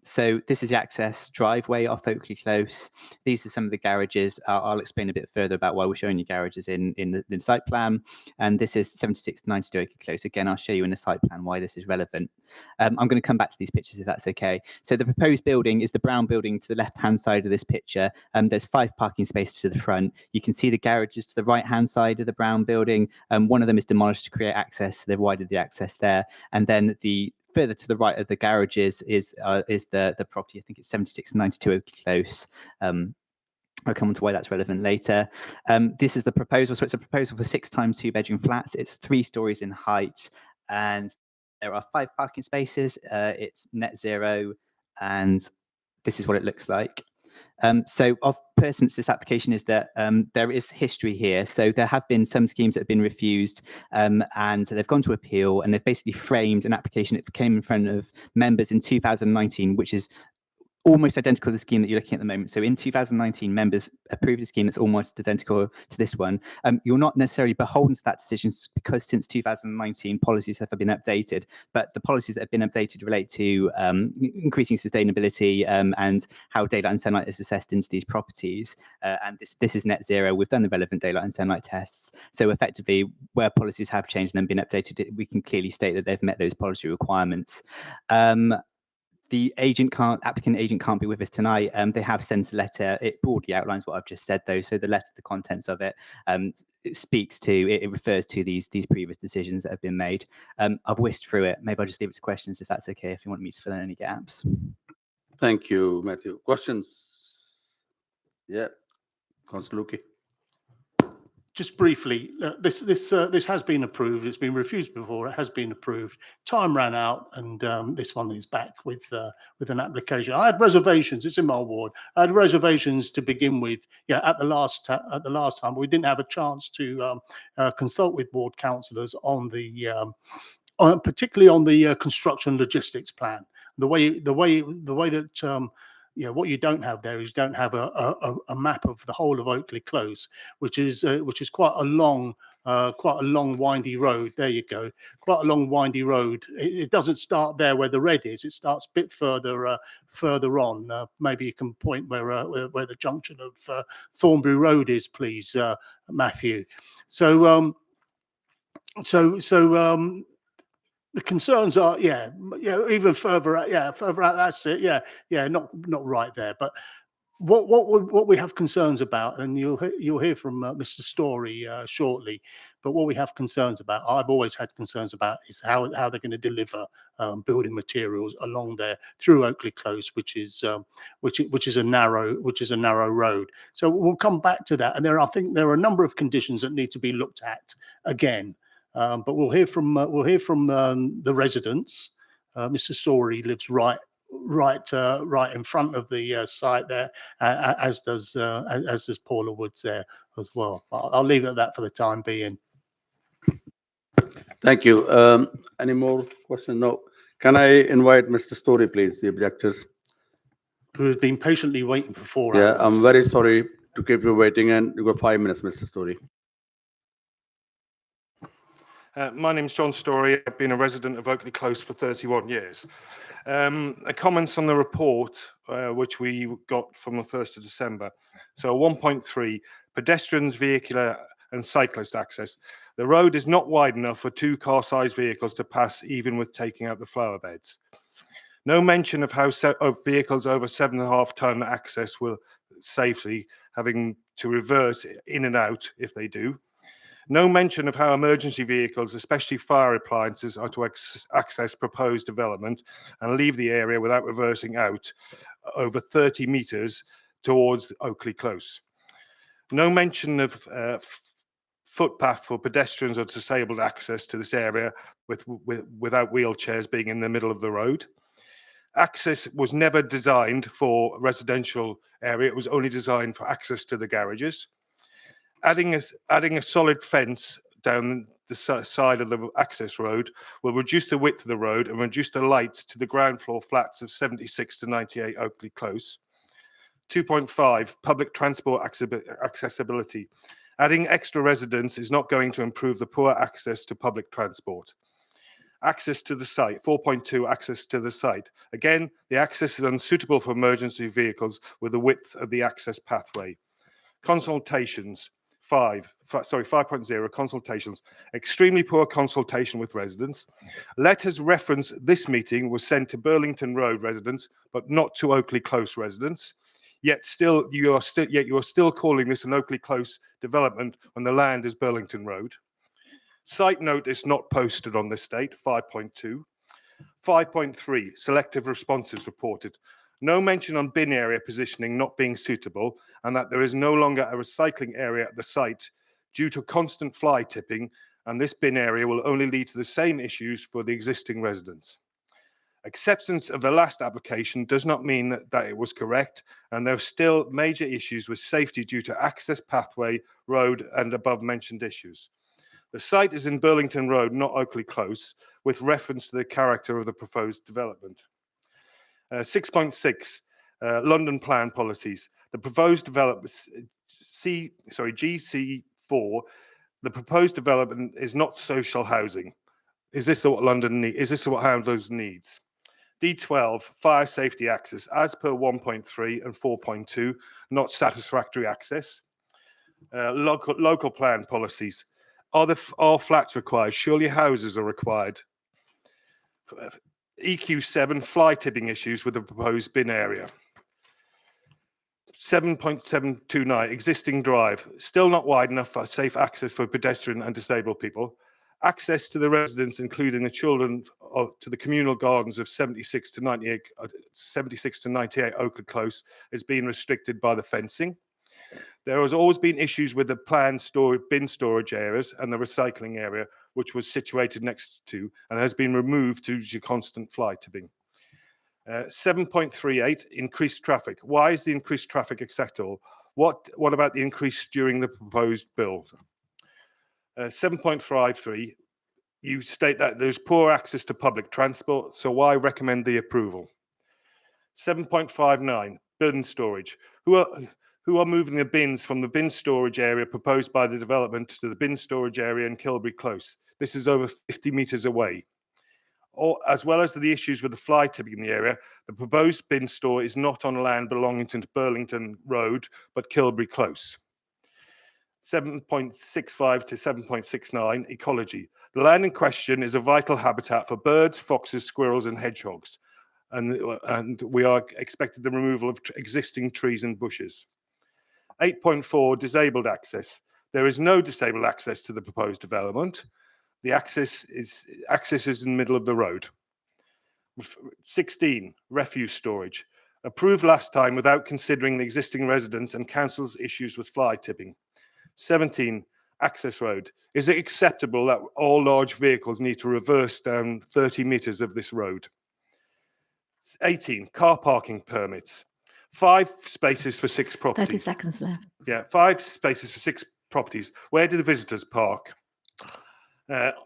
So this is the access driveway off Oakley Close. These are some of the garages. I'll explain a bit further about why we're showing you garages in the site plan. And this is 7692 Oakley Close. Again, I'll show you in the site plan why this is relevant. I'm going to come back to these pictures if that's okay. So the proposed building is the brown building to the left-hand side of this picture. There's 5 parking spaces to the front. You can see the garages to the right-hand side of the brown building. One of them is demolished to create access, so they've widened the access there. And then the further to the right of the garages is the property. I think it's 7692 Oakley Close. I'll come on to why that's relevant later. This is the proposal. So it's a proposal for 6 times 2 bedroom flats. It's 3 stories in height, and there are 5 parking spaces. It's net zero, and this is what it looks like. So of pertinence to this application is that there is history here. So there have been some schemes that have been refused, and they've gone to appeal, and they've basically framed an application that came in front of members in 2019, which is almost identical to the scheme that you're looking at the moment. So in 2019, members approved a scheme that's almost identical to this one. You're not necessarily beholden to that decision because since 2019, policies have been updated, but the policies that have been updated relate to increasing sustainability and how daylight and sunlight is assessed into these properties. And this is net zero. We've done the relevant daylight and sunlight tests. So effectively, where policies have changed and been updated, we can clearly state that they've met those policy requirements. The applicant agent can't be with us tonight. They have sent a letter. It broadly outlines what I've just said, though. So the letter, the contents of it, it refers to these previous decisions that have been made. I've whisked through it. Maybe I'll just leave it to questions if that's okay, if you want me to fill in any gaps.
Thank you, Matthew. Questions? Yeah, Councillor Luki.
Just briefly, this has been approved. It's been refused before. It has been approved. Time ran out, and this one is back with an application. I had reservations. It's in my ward. I had reservations to begin with. Yeah, at the last time, we didn't have a chance to consult with ward councillors on particularly on the construction logistics plan. The way that what you don't have there is you don't have a map of the whole of Oakley Close, which is quite a long windy road. There you go, quite a long windy road. It doesn't start there where the red is. It starts a bit further on. Maybe you can point where the junction of Thornbury Road is, please, Matthew. So the concerns are, even further out, that's it, not right there. But what we have concerns about, and you'll hear from Mr. Story shortly, but what we have concerns about, I've always had concerns about, is how they're going to deliver building materials along there through Oakley Close, which is a narrow road. So we'll come back to that, and I think there are a number of conditions that need to be looked at again. But we'll hear from the residents. Mr. Story lives right right in front of the site there, as does Paula Woods there as well. I'll leave it at that for the time being.
Thank you. Any more questions? No. Can I invite Mr. Story, please, the objectors?
Who has been patiently waiting for 4
Yeah,
hours.
I'm very sorry to keep you waiting, and you got 5 minutes, Mr. Story.
My name's John Story. I've been a resident of Oakley Close for 31 years. Comments on the report, which we got from the 1st of December. So 1.3, pedestrians, vehicular and cyclist access. The road is not wide enough for 2 car-sized vehicles to pass, even with taking out the flower beds. No mention of how vehicles over 7.5 ton access will safely, having to reverse in and out if they do. No mention of how emergency vehicles, especially fire appliances, are to access proposed development and leave the area without reversing out over 30 metres towards Oakley Close. No mention of footpath for pedestrians or disabled access to this area without wheelchairs being in the middle of the road. Access was never designed for residential area. It was only designed for access to the garages. Adding a solid fence down the side of the access road will reduce the width of the road and reduce the lights to the ground floor flats of 76 to 98 Oakley Close. 2.5, public transport accessibility. Adding extra residents is not going to improve the poor access to public transport. Access to the site, 4.2, access to the site. Again, the access is unsuitable for emergency vehicles with the width of the access pathway. Consultations, 5.0, consultations. Extremely poor consultation with residents. Letters reference this meeting was sent to Burlington Road residents, but not to Oakley Close residents. Yet you are still calling this an Oakley Close development when the land is Burlington Road. Site notice not posted on this date, 5.2. 5.3, selective responses reported. No mention on bin area positioning not being suitable, and that there is no longer a recycling area at the site due to constant fly tipping, and this bin area will only lead to the same issues for the existing residents. Acceptance of the last application does not mean that it was correct, and there are still major issues with safety due to access pathway, road, and above mentioned issues. The site is in Burlington Road, not Oakley Close, with reference to the character of the proposed development. 6.6, London plan policies. The proposed development, GC4, the proposed development is not social housing. Is this what London needs? Is this what Houndslows needs? D12, fire safety access, as per 1.3 and 4.2, not satisfactory access. Local plan policies. Are flats required? Surely houses are required. EQ7, fly tipping issues with the proposed bin area. 7.729, existing drive, still not wide enough for safe access for pedestrian and disabled people. Access to the residents, including the children, to the communal gardens of 76 to 98 Oakley Close, is being restricted by the fencing. There has always been issues with the planned bin storage areas and the recycling area, which was situated next to and has been removed due to constant fly tipping. 7.38, increased traffic. Why is the increased traffic acceptable? What about the increase during the proposed build? 7.53, you state that there's poor access to public transport, so why recommend the approval? 7.59, bin storage. Who are moving the bins from the bin storage area proposed by the development to the bin storage area in Kilbury Close? This is over 50 metres away. As well as the issues with the fly tipping in the area, the proposed bin store is not on land belonging to Burlington Road, but Kilbury Close. 7.65 to 7.69, ecology. The land in question is a vital habitat for birds, foxes, squirrels, and hedgehogs. And we are expecting the removal of existing trees and bushes. 8.4, disabled access. There is no disabled access to the proposed development. The access is in the middle of the road. 16, refuse storage. Approved last time without considering the existing residents and council's issues with fly tipping. 17, access road. Is it acceptable that all large vehicles need to reverse down 30 metres of this road? 18, car parking permits. 5 spaces for 6
30
properties.
seconds left.
Yeah, 5 spaces for 6 properties. Where do the visitors park?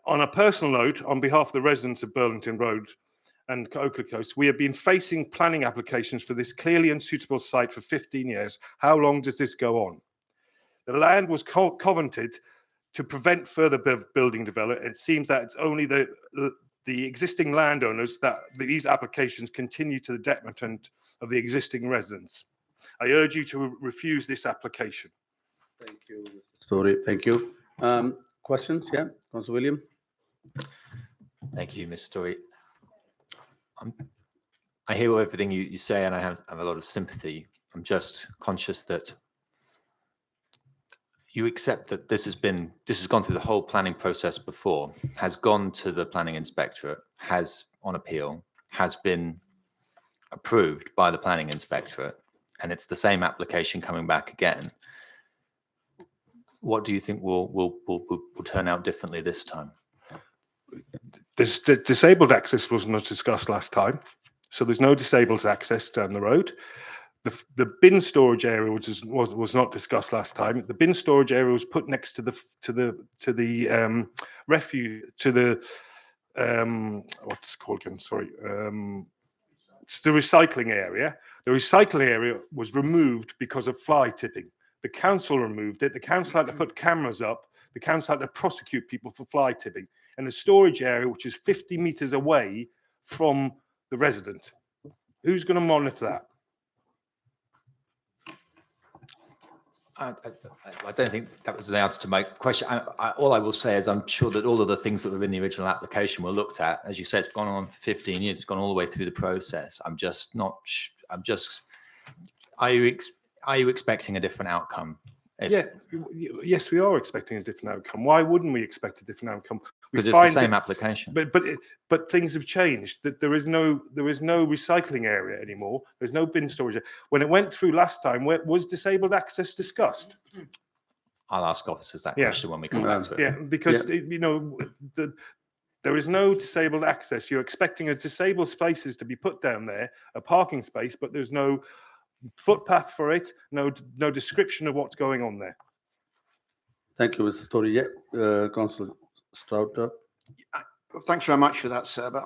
On a personal note, on behalf of the residents of Burlington Road and Oakley Coast, we have been facing planning applications for this clearly unsuitable site for 15 years. How long does this go on? The land was covenanted to prevent further building development. It seems that it's only the existing landowners that these applications continue to the detriment of the existing residents. I urge you to refuse this application.
Thank you, Mr. Story. Thank you. Questions? Yeah, Councillor William.
Thank you, Ms. Story. I hear everything you say, and I have a lot of sympathy. I'm just conscious that you accept that this has gone through the whole planning process before, has gone to the planning inspectorate, has on appeal, has been approved by the planning inspectorate, and it's the same application coming back again. What do you think will turn out differently this time?
This disabled access was not discussed last time, so there's no disabled access down the road. The bin storage area was not discussed last time. The bin storage area was put next to the refuge, to the what's it called again? Sorry, it's the recycling area. The recycling area was removed because of fly tipping. The council removed it. The council had to put cameras up. The council had to prosecute people for fly tipping. And the storage area, which is 50 metres away from the resident, who's going to monitor that?
I don't think that was the answer to my question. All I will say is I'm sure that all of the things that were in the original application were looked at. As you said, it's gone on for 15 years. It's gone all the way through the process. Are you expecting a different outcome?
Yes, we are expecting a different outcome. Why wouldn't we expect a different outcome?
Because it's the same application.
But things have changed. That there is no recycling area anymore. There's no bin storage. When it went through last time, was disabled access discussed?
I'll ask officers that question when we come back to it.
Yeah, because there is no disabled access. You're expecting a disabled spaces to be put down there, a parking space, but there's no footpath for it, no description of what's going on there.
Thank you, Mr. Story. Yeah, Councillor Strouter.
Thanks very much for that, sir. But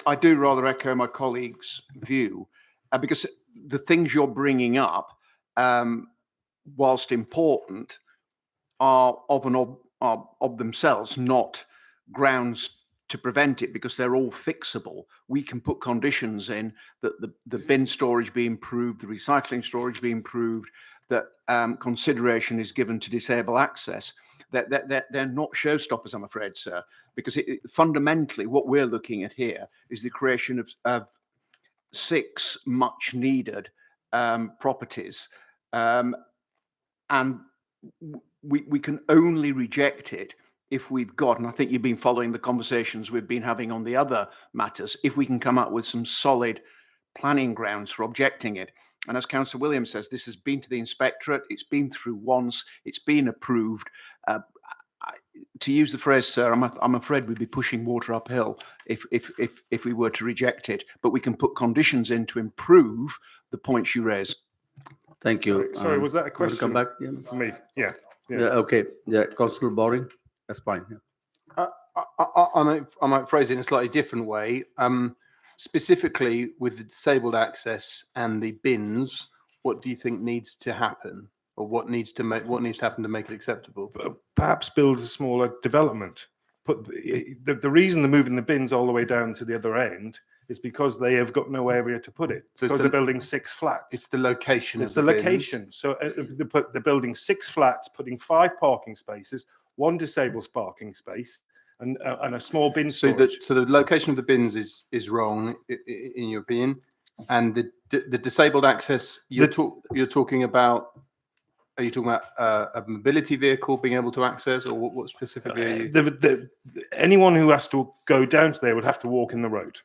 I do rather echo my colleague's view, because the things you're bringing up, whilst important, are of themselves not grounds to prevent it, because they're all fixable. We can put conditions in that the bin storage be improved, the recycling storage be improved, that consideration is given to disable access. That they're not showstoppers, I'm afraid, sir, because fundamentally what we're looking at here is the creation of 6 much needed properties, and we can only reject it if we've got, and I think you've been following the conversations we've been having on the other matters, if we can come up with some solid planning grounds for objecting it. And as Councillor Williams says, this has been to the inspectorate, it's been through once, it's been approved. To use the phrase, sir, I'm afraid we'd be pushing water uphill if we were to reject it, but we can put conditions in to improve the points you raised.
Thank you.
Sorry, was that a question
come back
for me? Yeah.
Okay. Yeah, Councillor Boring. That's fine. Yeah.
I might phrase it in a slightly different way. Specifically with the disabled access and the bins, what do you think needs to happen, or what needs to happen to make it acceptable?
Perhaps build a smaller development. Put the reason they're moving the bins all the way down to the other end is because they have got no area to put it. So because they're building 6 flats.
It's the location.
It's the location. So they're building 6 flats, putting 5 parking spaces, 1 disabled parking space, and a small bin storage.
So the location of the bins is wrong in your opinion, and the disabled access you're talking about. Are you talking about a mobility vehicle being able to access, or what specifically are you?
Anyone who has to go down to there would have to walk in the road.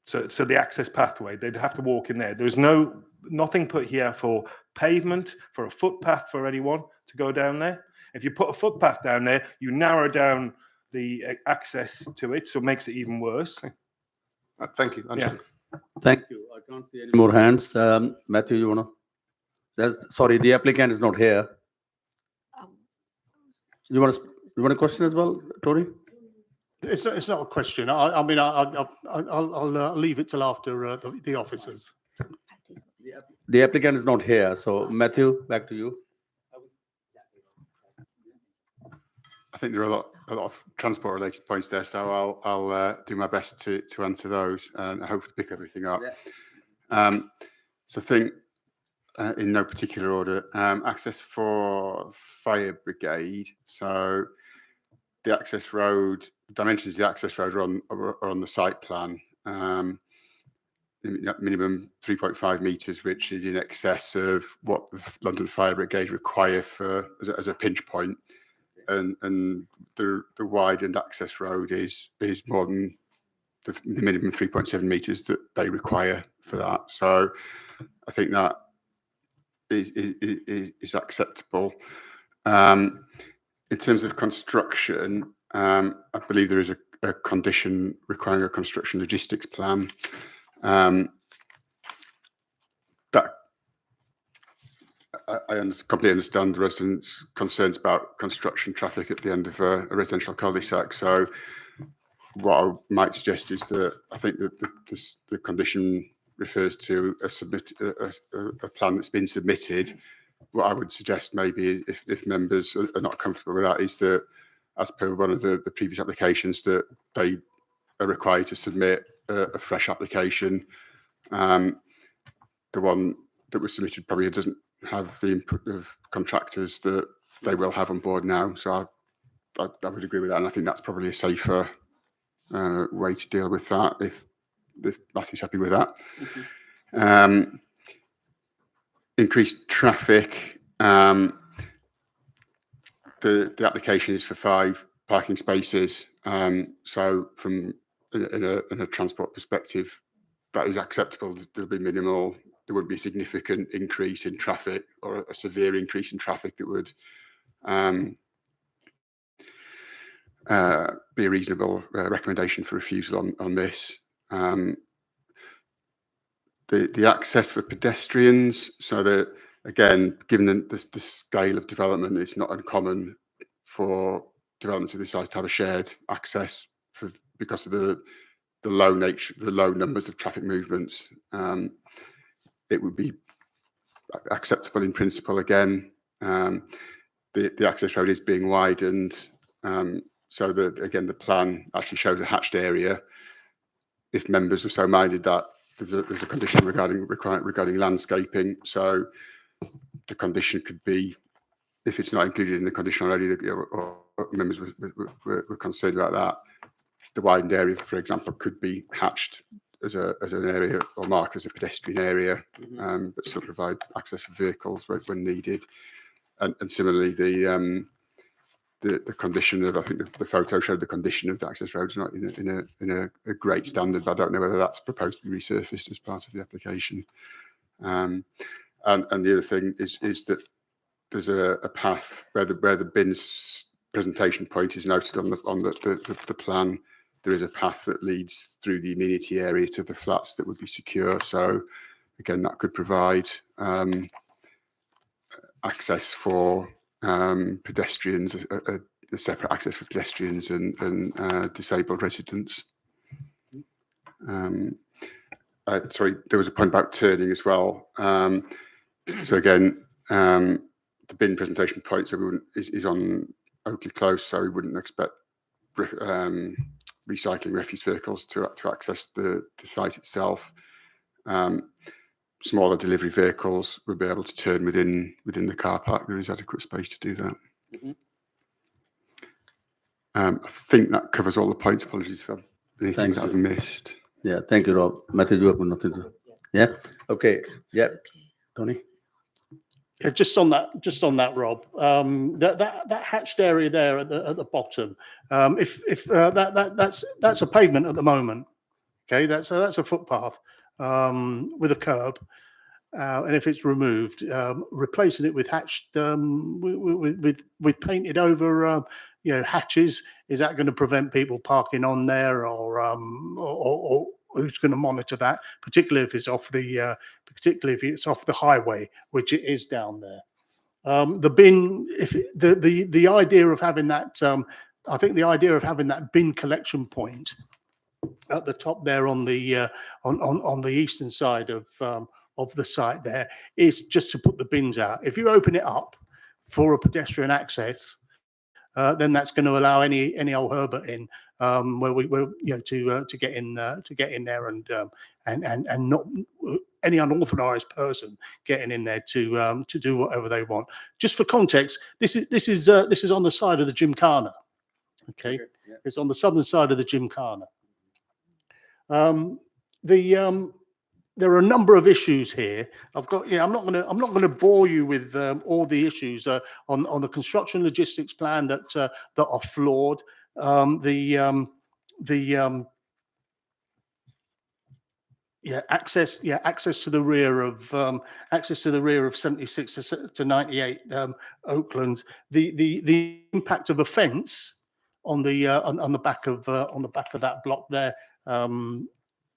So the access pathway, they'd have to walk in there. There's nothing put here for pavement, for a footpath for anyone to go down there. If you put a footpath down there, you narrow down the access to it, so it makes it even worse.
Thank you. Understood.
Thank you. I can't see any more hands. Matthew, you wanna? Sorry, the applicant is not here. You want a question as well, Tony?
It's not a question. I mean, I'll leave it till after the officers.
The applicant is not here, so Matthew, back to you.
I think there are a lot of transport related points there, so I'll do my best to answer those, and I hope to pick everything up. So I think in no particular order, access for fire brigade. So the access road dimensions of the access road are on the site plan. Minimum 3.5 metres, which is in excess of what the London Fire Brigade require for as a pinch point. And the widened access road is more than the minimum 3.7 metres that they require for that. So I think that is acceptable. In terms of construction, I believe there is a condition requiring a construction logistics plan. That I completely understand the residents' concerns about construction traffic at the end of a residential cul-de-sac. So what I might suggest is that I think that the condition refers to a plan that's been submitted. What I would suggest maybe if members are not comfortable with that is that, as per one of the previous applications, that they are required to submit a fresh application. The one that was submitted probably doesn't have the input of contractors that they will have on board now. So I would agree with that, and I think that's probably a safer way to deal with that if Matthew's happy with that. Increased traffic. The application is for 5 parking spaces. So from in a transport perspective, that is acceptable. There'll be minimal. There wouldn't be a significant increase in traffic or a severe increase in traffic that would be a reasonable recommendation for refusal on this. The access for pedestrians, so that again, given the scale of development, it's not uncommon for developments of this size to have a shared access because of the low nature, the low numbers of traffic movements. It would be acceptable in principle again. The access road is being widened, so that again the plan actually shows a hatched area. If members are so minded that there's a condition regarding landscaping, so the condition could be, if it's not included in the condition already, or members were concerned about that, the widened area, for example, could be hatched as an area or marked as a pedestrian area, but still provide access for vehicles when needed. And similarly, the condition of, I think the photo showed the condition of the access roads not in a great standard, but I don't know whether that's proposed to be resurfaced as part of the application. And the other thing is that there's a path where the bins presentation point is noted on the plan. There is a path that leads through the amenity area to the flats that would be secure. So again, that could provide access for pedestrians, a separate access for pedestrians and disabled residents. Sorry, there was a point about turning as well. So again, the bin presentation point is on Oakley Close, so we wouldn't expect recycling refuse vehicles to access the site itself. Smaller delivery vehicles will be able to turn within the car park. There is adequate space to do that. I think that covers all the points. Apologies for anything that I've missed.
Yeah, thank you, Rob. Matthew, you have nothing to. Yeah. Okay. Yeah. Tony.
Yeah, just on that, Rob. That hatched area there at the bottom. If that's a pavement at the moment. Okay, that's a footpath with a curb. And if it's removed, replacing it with hatched, with painted over, hatches, is that going to prevent people parking on there, or who's going to monitor that, particularly if it's off the highway, which it is down there. The bin, the idea of having that, I think the idea of having that bin collection point at the top there on the on the eastern side of the site there is just to put the bins out. If you open it up for a pedestrian access, then that's going to allow any old Herbert in to get in there and not any unauthorized person getting in there to do whatever they want. Just for context, this is on the side of the Gymkhana. Okay, yeah. It's on the southern side of the Gymkhana. There are a number of issues here. I'm not going to bore you with all the issues on the construction logistics plan that are flawed. Access to the rear of 76 to 98 Oaklands. The impact of a fence on the back of that block there.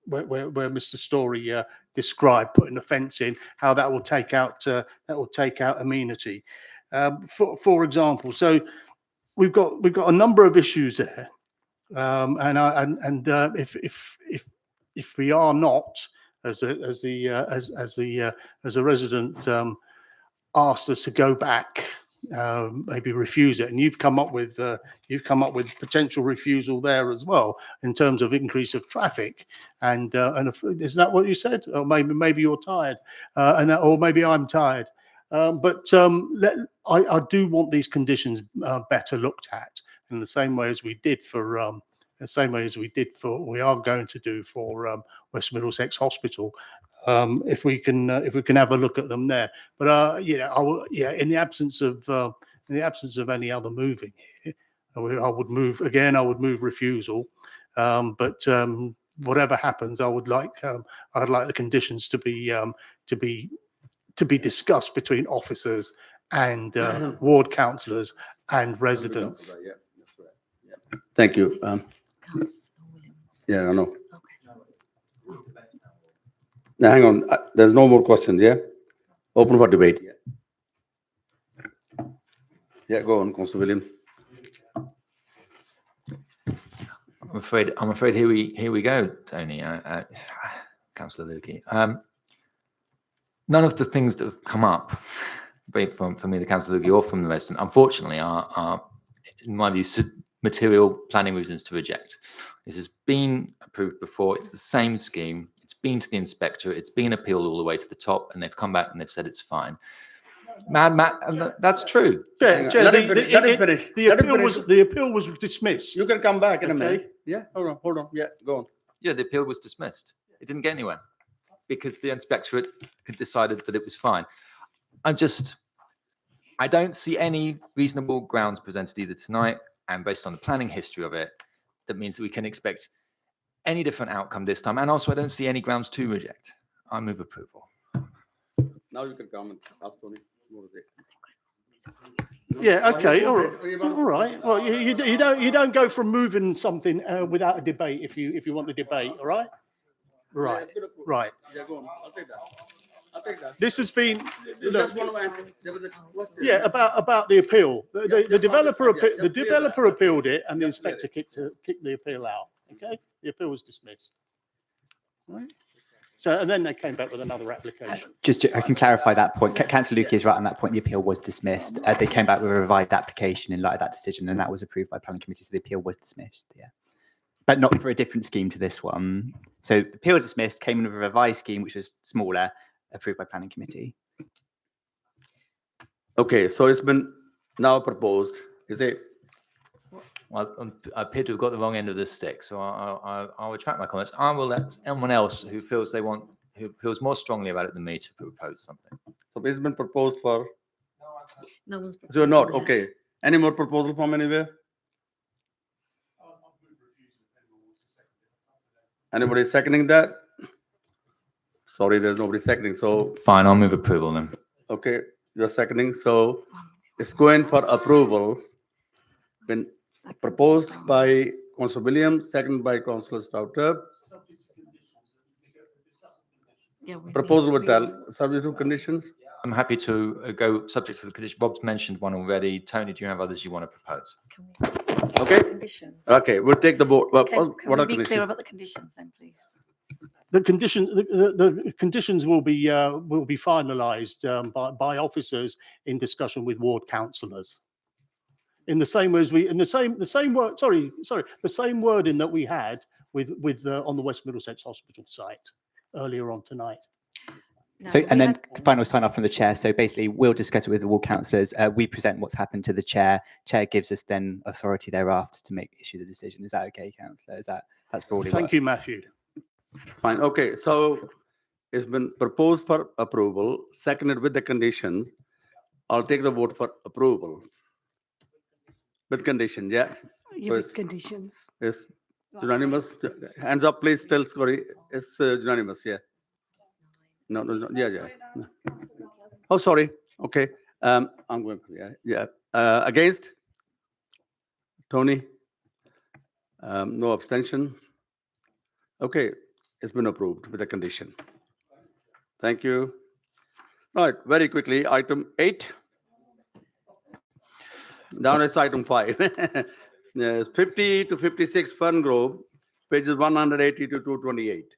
Where Mr. Story described putting a fence in, how that will take out amenity, for example. So we've got a number of issues there, if we are not, as a resident asked us to go back, maybe refuse it, and you've come up with potential refusal there as well in terms of increase of traffic, and isn't that what you said? Or maybe you're tired, or maybe I'm tired, but I do want these conditions better looked at in the same way as we did for we are going to do for West Middlesex Hospital. If we can have a look at them there, but in the absence of any other moving here, I would move again. I would move refusal, but whatever happens, I'd like the conditions to be discussed between officers and ward councillors and residents.
Thank you. Yeah, I know. Now, hang on. There's no more questions, yeah? Open for debate. Yeah, go on, Councillor William.
I'm afraid here we go, Tony. Councillor Lukey. None of the things that have come up, be it from me, the Councillor Lukey, or from the resident, unfortunately, are in my view, material planning reasons to reject. This has been approved before. It's the same scheme. It's been to the inspector. It's been appealed all the way to the top, and they've come back and they've said it's fine. Matt, that's true.
The appeal was dismissed.
You can come back in a minute. Yeah, hold on. Yeah, go on.
Yeah, the appeal was dismissed. It didn't get anywhere because the inspectorate had decided that it was fine. I don't see any reasonable grounds presented either tonight and based on the planning history of it, that means that we can expect any different outcome this time. And also, I don't see any grounds to reject. I move approval.
Now you can come and ask Tony.
Yeah. Okay. All right. Well, you don't go from moving something without a debate if you want the debate. All right. Right. Right.
Yeah, go on. I'll take that.
This has been
Just one answer. There was a question.
about the appeal. The developer appealed it, and the inspector kicked the appeal out. Okay, the appeal was dismissed. Right. So, and then they came back with another application.
I can clarify that point. Councillor Lukey is right on that point. The appeal was dismissed. They came back with a revised application in light of that decision, and that was approved by planning committee. So the appeal was dismissed. Yeah, but not for a different scheme to this one. So the appeal was dismissed. Came in with a revised scheme, which was smaller, approved by planning committee.
Okay, so it's been now proposed. Is it?
Well, I appear to have got the wrong end of the stick, so I'll retract my comments. I will let anyone else who feels more strongly about it than me to propose something.
So it's been proposed for.
No one's
So you're not okay. Any more proposal from anywhere? Anybody seconding that? Sorry, there's nobody seconding. So
fine, I'll move approval then.
Okay, you're seconding. So it's going for approval. Been proposed by Councillor Williams, seconded by Councillor Stouter. proposal would tell, subject to conditions.
I'm happy to go subject to the condition. Rob's mentioned one already. Tony, do you have others you want to propose?
Okay. Okay, we'll take the vote. Well,
Can
what
we
are
be clear
conditions?
about the conditions then, please?
The conditions will be finalised by officers in discussion with ward councillors. In the same way as the same wording that we had with on the West Middlesex Hospital site earlier on tonight.
So, and then final sign off from the chair. So basically, we'll discuss it with the ward councillors. We present what's happened to the chair. Chair gives us then authority thereafter to issue the decision. Is that okay, councillor? That's broadly?
Thank you, Matthew.
Fine. Okay, so it's been proposed for approval, seconded with the conditions. I'll take the vote for approval. With condition, yeah.
With conditions.
Yes, unanimous. Hands up, please. Tell Scotty. It's unanimous, yeah. No, yeah. Oh, sorry. Okay. I'm going, yeah. Against? Tony? No abstention? Okay, it's been approved with a condition. Thank you. Right, very quickly, item 8. Down it's item 5. Yes, 50 to 56 Fern Grove, pages 180 to 228.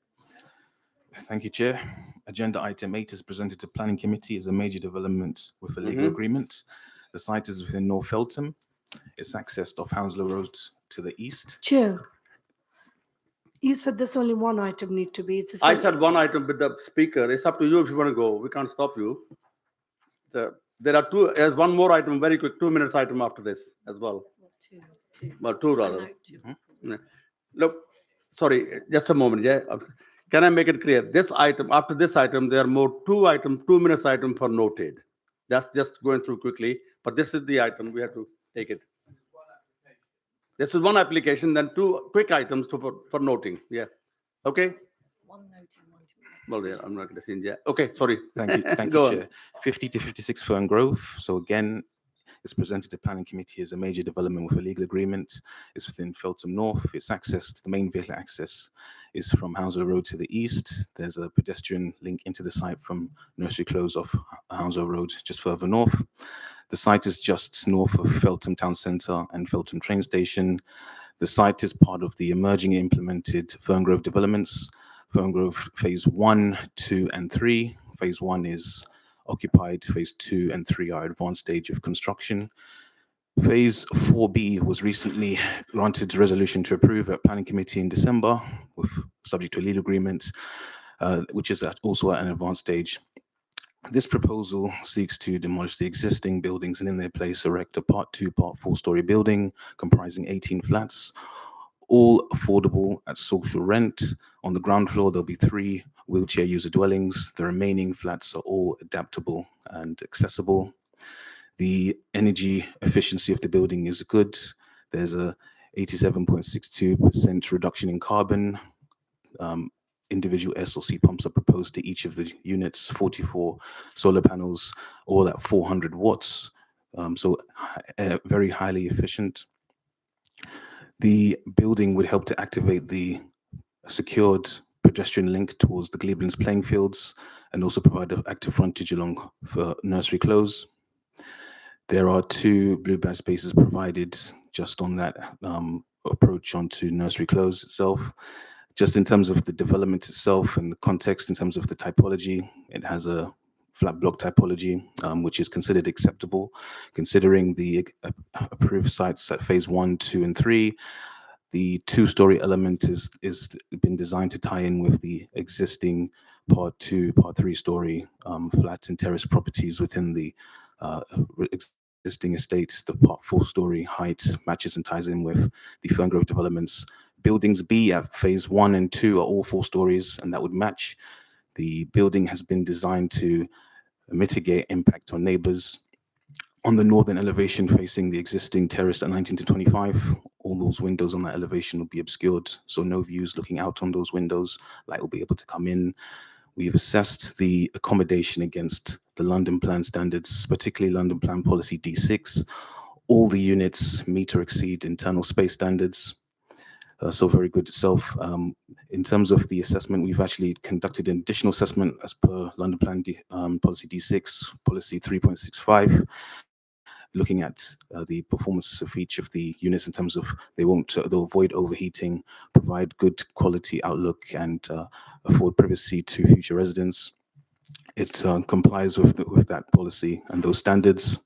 Thank you, Chair. Agenda item 8 is presented to Planning Committee as a major development with a legal agreement. The site is within North Feltham. It's accessed off Hounslow Road to the east.
Chair, you said there's only one item need to be.
I said one item with the speaker. It's up to you if you want to go. We can't stop you. There are two. There's one more item, very quick, 2 minutes item after this as well. Well, two rather. Yeah. Look, sorry, just a moment. Yeah. Can I make it clear? This item, after this item, there are more 2 items, 2 minutes item for noted. That's just going through quickly. But this is the item. We have to take it. This is one application, then 2 quick items for noting. Yeah. Okay. Well, yeah, I'm not going to say yeah. Okay, sorry.
Thank you,
Go on.
Chair. 50 to 56 Fern Grove. So again, it's presented to Planning Committee as a major development with a legal agreement. It's within Feltham North. It's accessed, the main vehicle access is from Hounslow Road to the east. There's a pedestrian link into the site from Nursery Close off Hounslow Road, just further north. The site is just north of Feltham Town Centre and Feltham train station. The site is part of the emerging implemented Fern Grove developments. Fern Grove phase 1, 2, and 3. Phase 1 is occupied. Phase 2 and 3 are advanced stage of construction. Phase 4B was recently granted resolution to approve at Planning Committee in December, with subject to a legal agreement, which is also at an advanced stage. This proposal seeks to demolish the existing buildings and in their place erect a Part 2, Part 4-story building comprising 18 flats, all affordable at social rent. On the ground floor, there'll be 3 wheelchair user dwellings. The remaining flats are all adaptable and accessible. The energy efficiency of the building is good. There's a 87.62% reduction in carbon. Individual SLC pumps are proposed to each of the units, 44 solar panels, all at 400 watts. So very highly efficient. The building would help to activate the secured pedestrian link towards the Glebelands playing fields and also provide an active frontage along for Nursery Close. There are 2 blue badge spaces provided just on that approach onto Nursery Close itself. Just in terms of the development itself and the context in terms of the typology, it has a flat block typology, which is considered acceptable, considering the approved sites at phase 1, 2, and 3. The 2-story element is been designed to tie in with the existing Part 2, Part 3-story flat and terrace properties within the existing estates. The Part 4-story height matches and ties in with the Fern Grove developments. Buildings B at phase 1 and 2 are all 4 stories, and that would match. The building has been designed to mitigate impact on neighbors. On the northern elevation facing the existing terrace at 19 to 25, all those windows on that elevation will be obscured, so no views looking out on those windows. Light will be able to come in. We've assessed the accommodation against the London Plan standards, particularly London Plan Policy D6. All the units meet or exceed internal space standards.
so very good itself. In terms of the assessment, we've actually conducted an additional assessment as per London Plan Policy D6, Policy 3.65, looking at the performance of each of the units in terms of they'll avoid overheating, provide good quality outlook, and afford privacy to future residents. It complies with that policy and those standards.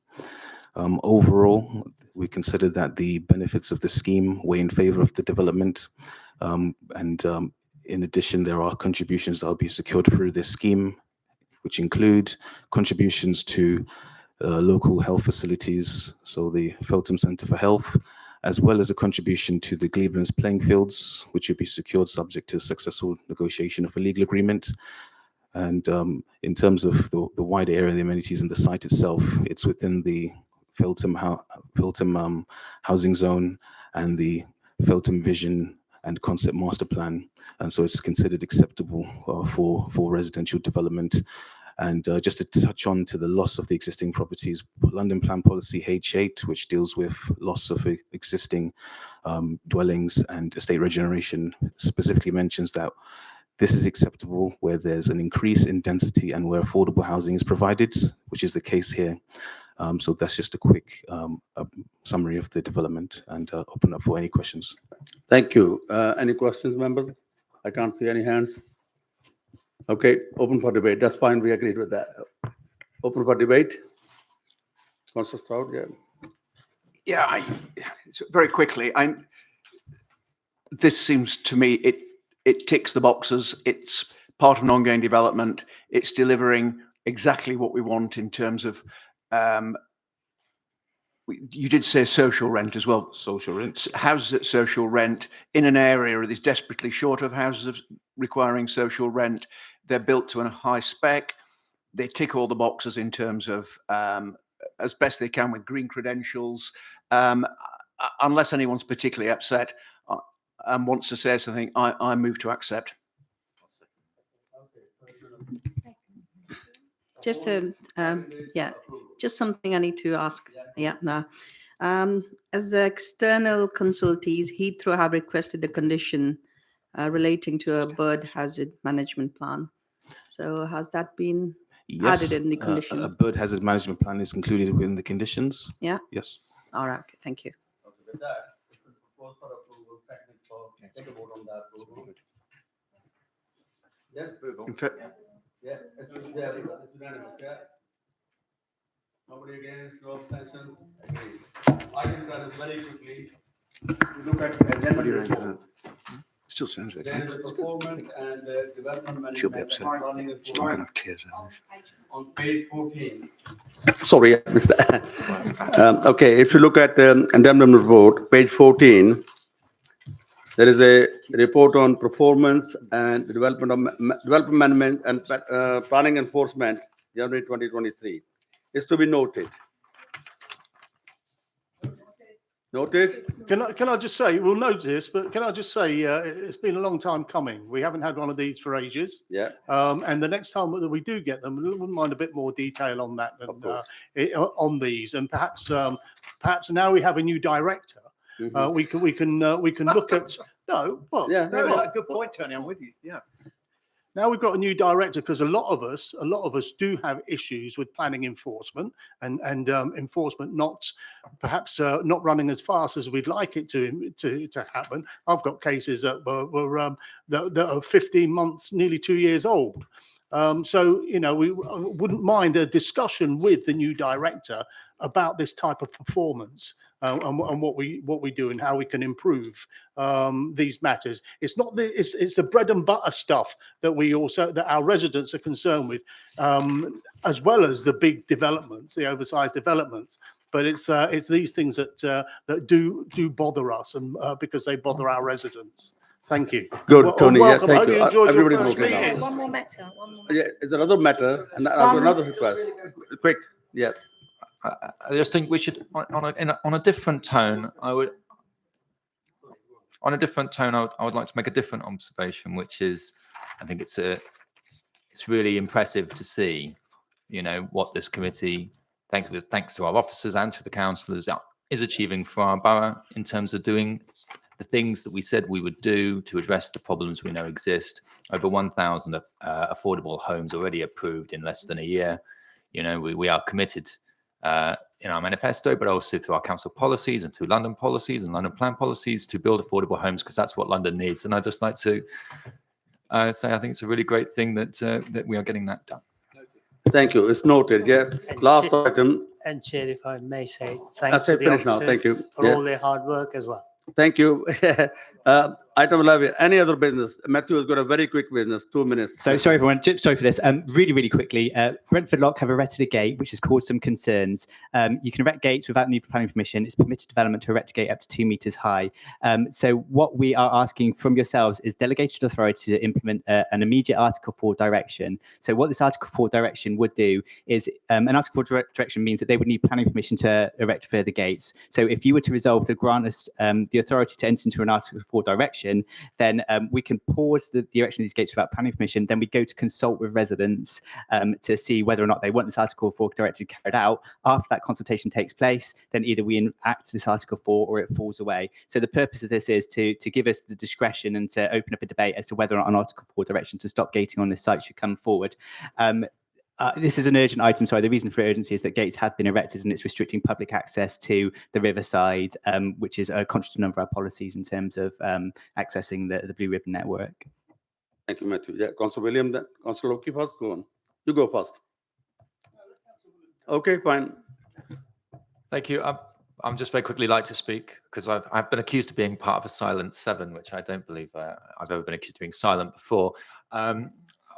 Overall, we consider that the benefits of the scheme weigh in favor of the development. In addition, there are contributions that will be secured through this scheme, which include contributions to local health facilities, so the Feltham Centre for Health, as well as a contribution to the Glebelands playing fields, which will be secured subject to successful negotiation of a legal agreement. And in terms of the wider area, the amenities and the site itself, it's within the Feltham housing zone and the Feltham Vision and Concept Master Plan, and so it's considered acceptable for residential development. And just to touch on to the loss of the existing properties, London Plan Policy H8, which deals with loss of existing dwellings and estate regeneration, specifically mentions that this is acceptable where there's an increase in density and where affordable housing is provided, which is the case here. So that's just a quick summary of the development, and open up for any questions.
Thank you. Any questions, members? I can't see any hands. Okay, open for debate. That's fine. We agreed with that. Open for debate. Councillor Stroud, yeah.
Yeah, very quickly. This seems to me it ticks the boxes. It's part of an ongoing development. It's delivering exactly what we want in terms of. You did say social rent as well.
Social rent.
Houses at social rent in an area that is desperately short of houses requiring social rent. They're built to a high spec. They tick all the boxes in terms of as best they can with green credentials. Unless anyone's particularly upset and wants to say something, I move to accept.
Just just something I need to ask. Yeah, no. As external consultees, Heathrow have requested the condition relating to a bird hazard management plan. So has that been added in the condition?
A bird hazard management plan is included within the conditions.
Yeah.
Yes.
All right. Okay, thank you.
With that, if we propose for approval, take a vote on that. Yes. Yeah. It's unanimous. Yeah. Nobody against, no abstention. Agreed. I think that is very quickly. We look at agenda.
Still sounds like
Then the performance and development management.
She'll be upset.
Running
She's not going to have tears in this.
on page 14. Sorry, I missed that. Okay, if you look at the addendum report, page 14, there is a report on performance and development management and planning enforcement, January 2023. It's to be noted. Noted?
Can I just say, we'll note this, but can I just say, it's been a long time coming. We haven't had one of these for ages.
Yeah.
And the next time that we do get them, we wouldn't mind a bit more detail on that than on these. And perhaps now we have a new director, we can look at
Good point, Tony. I'm with you. Yeah.
Now we've got a new director because a lot of us do have issues with planning enforcement and enforcement not running as fast as we'd like it to happen. I've got cases that are 15 months, nearly 2 years old. So we wouldn't mind a discussion with the new director about this type of performance and what we do and how we can improve these matters. It's not it's the bread and butter stuff that our residents are concerned with, as well as the big developments, the oversized developments. But it's these things that do bother us, and because they bother our residents. Thank you.
Good, Tony. Yeah,
Welcome.
thank you.
Everybody's
Okay.
One more matter.
Yeah, it's another matter, and I have another request. Quick, yeah.
I just think we should, on a different tone, I would like to make a different observation, which is, I think it's really impressive to see, what this committee, thanks to our officers and to the councillors, is achieving for our borough in terms of doing the things that we said we would do to address the problems we know exist. Over 1,000 affordable homes already approved in less than a year. You know, we are committed in our manifesto, but also through our council policies and through London policies and London plan policies to build affordable homes, because that's what London needs. And I'd just like to say I think it's a really great thing that that we are getting that done.
Thank you. It's noted. Yeah. Last item.
And Chair, if I may say,
I
thanks
say
to the
finish now. Thank
officers
you.
for
Yeah.
all their hard work as well.
Thank you. Item 11, any other business? Matthew has got a very quick business, 2 minutes.
So sorry everyone, sorry for this. Really quickly, Brentford Lock have erected a gate which has caused some concerns. You can erect gates without need for planning permission. It's permitted development to erect a gate up to 2 meters high. So what we are asking from yourselves is delegated authority to implement an immediate Article 4 direction. So what this Article 4 direction would do is, an Article 4 direction means that they would need planning permission to erect further gates. So if you were to resolve to grant us the authority to enter into an Article 4 direction, then we can pause the erection of these gates without planning permission. Then we go to consult with residents to see whether or not they want this Article 4 directive carried out. After that consultation takes place, then either we enact this Article 4 or it falls away. So the purpose of this is to give us the discretion and to open up a debate as to whether or not an Article 4 direction to stop gating on this site should come forward. This is an urgent item. Sorry, the reason for urgency is that gates have been erected and it's restricting public access to the riverside, which is a contrary to a number of our policies in terms of accessing the Blue Ribbon network.
Thank you, Matthew. Yeah, Councillor William, then Councillor Loki first. Go on. You go first. Okay, fine.
Thank you. I'm just very quickly like to speak because I've been accused of being part of a silent 7, which I don't believe I've ever been accused of being silent before.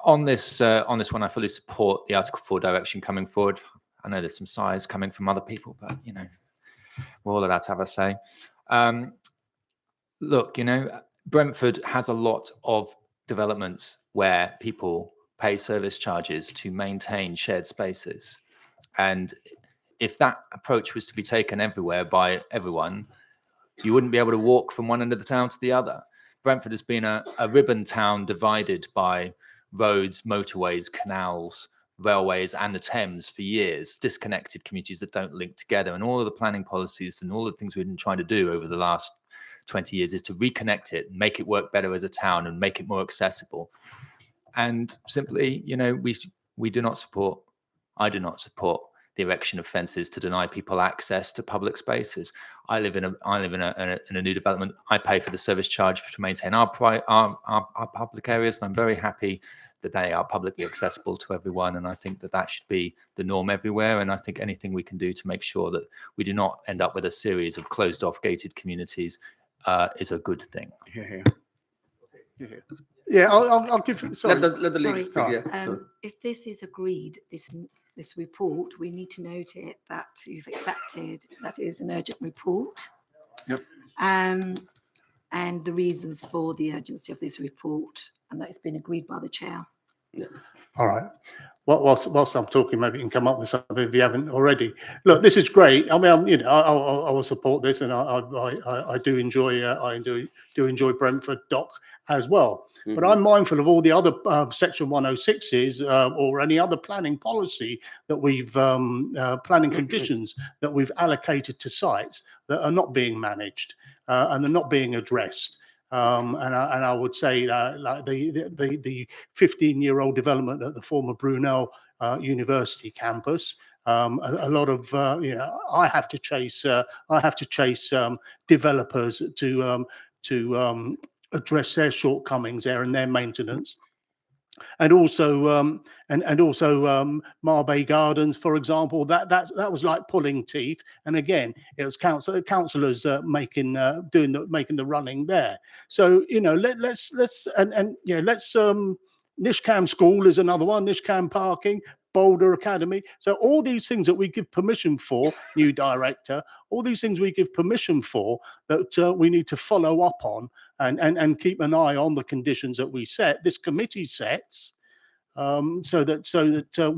On this one, I fully support the Article 4 direction coming forward. I know there's some sighs coming from other people, but you know, we're all allowed to have a say. Look, you know, Brentford has a lot of developments where people pay service charges to maintain shared spaces, and if that approach was to be taken everywhere by everyone, you wouldn't be able to walk from one end of the town to the other. Brentford has been a ribbon town divided by roads, motorways, canals, railways, and the Thames for years, disconnected communities that don't link together. And all of the planning policies and all the things we've been trying to do over the last 20 years is to reconnect it, make it work better as a town and make it more accessible. And simply, you know, we do not support, I do not support the erection of fences to deny people access to public spaces. I live in a new development. I pay for the service charge to maintain our public areas, and I'm very happy that they are publicly accessible to everyone. And I think that that should be the norm everywhere. And I think anything we can do to make sure that we do not end up with a series of closed off gated communities is a good thing.
Yeah, I'll give. Sorry.
Let the lady speak. Yeah.
If this is agreed, this report, we need to note it that you've accepted that it is an urgent report.
Yep.
And the reasons for the urgency of this report, and that it's been agreed by the chair.
Yeah.
All right. Well, whilst I'm talking, maybe you can come up with something if you haven't already. Look, this is great. I mean, you know, I will support this, and I do enjoy Brentford Dock as well. But I'm mindful of all the other Section 106s or any other planning policy that we've planning conditions that we've allocated to sites that are not being managed and they're not being addressed. And I would say like the 15-year-old development at the former Brunel University campus. A lot of you know, I have to chase developers to address their shortcomings there and their maintenance. And also Marbay Gardens, for example, that was like pulling teeth. And again, it was councillors making the running there. So you know, let's Nishcam School is another one. Nishcam Parking, Boulder Academy. So all these things that we give permission for, new director, all these things we give permission for that we need to follow up on and keep an eye on the conditions that we set. This committee sets. So that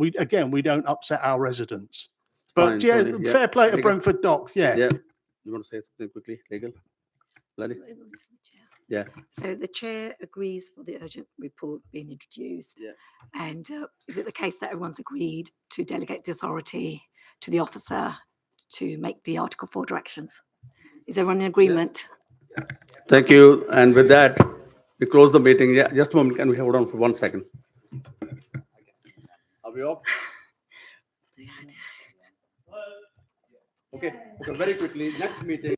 we don't upset our residents. But
Fine,
yeah,
Tony, yeah.
fair play to
Legal.
Brentford Dock. Yeah.
Yeah. You want to say something quickly, legal? Lady? Yeah.
So the chair agrees for the urgent report being introduced.
Yeah.
And is it the case that everyone's agreed to delegate the authority to the officer to make the Article 4 directions? Is everyone in agreement?
Yeah. Thank you. And with that, we close the meeting. Yeah, just a moment. Can we hold on for 1 second? Are we off? Okay, very quickly, next meeting.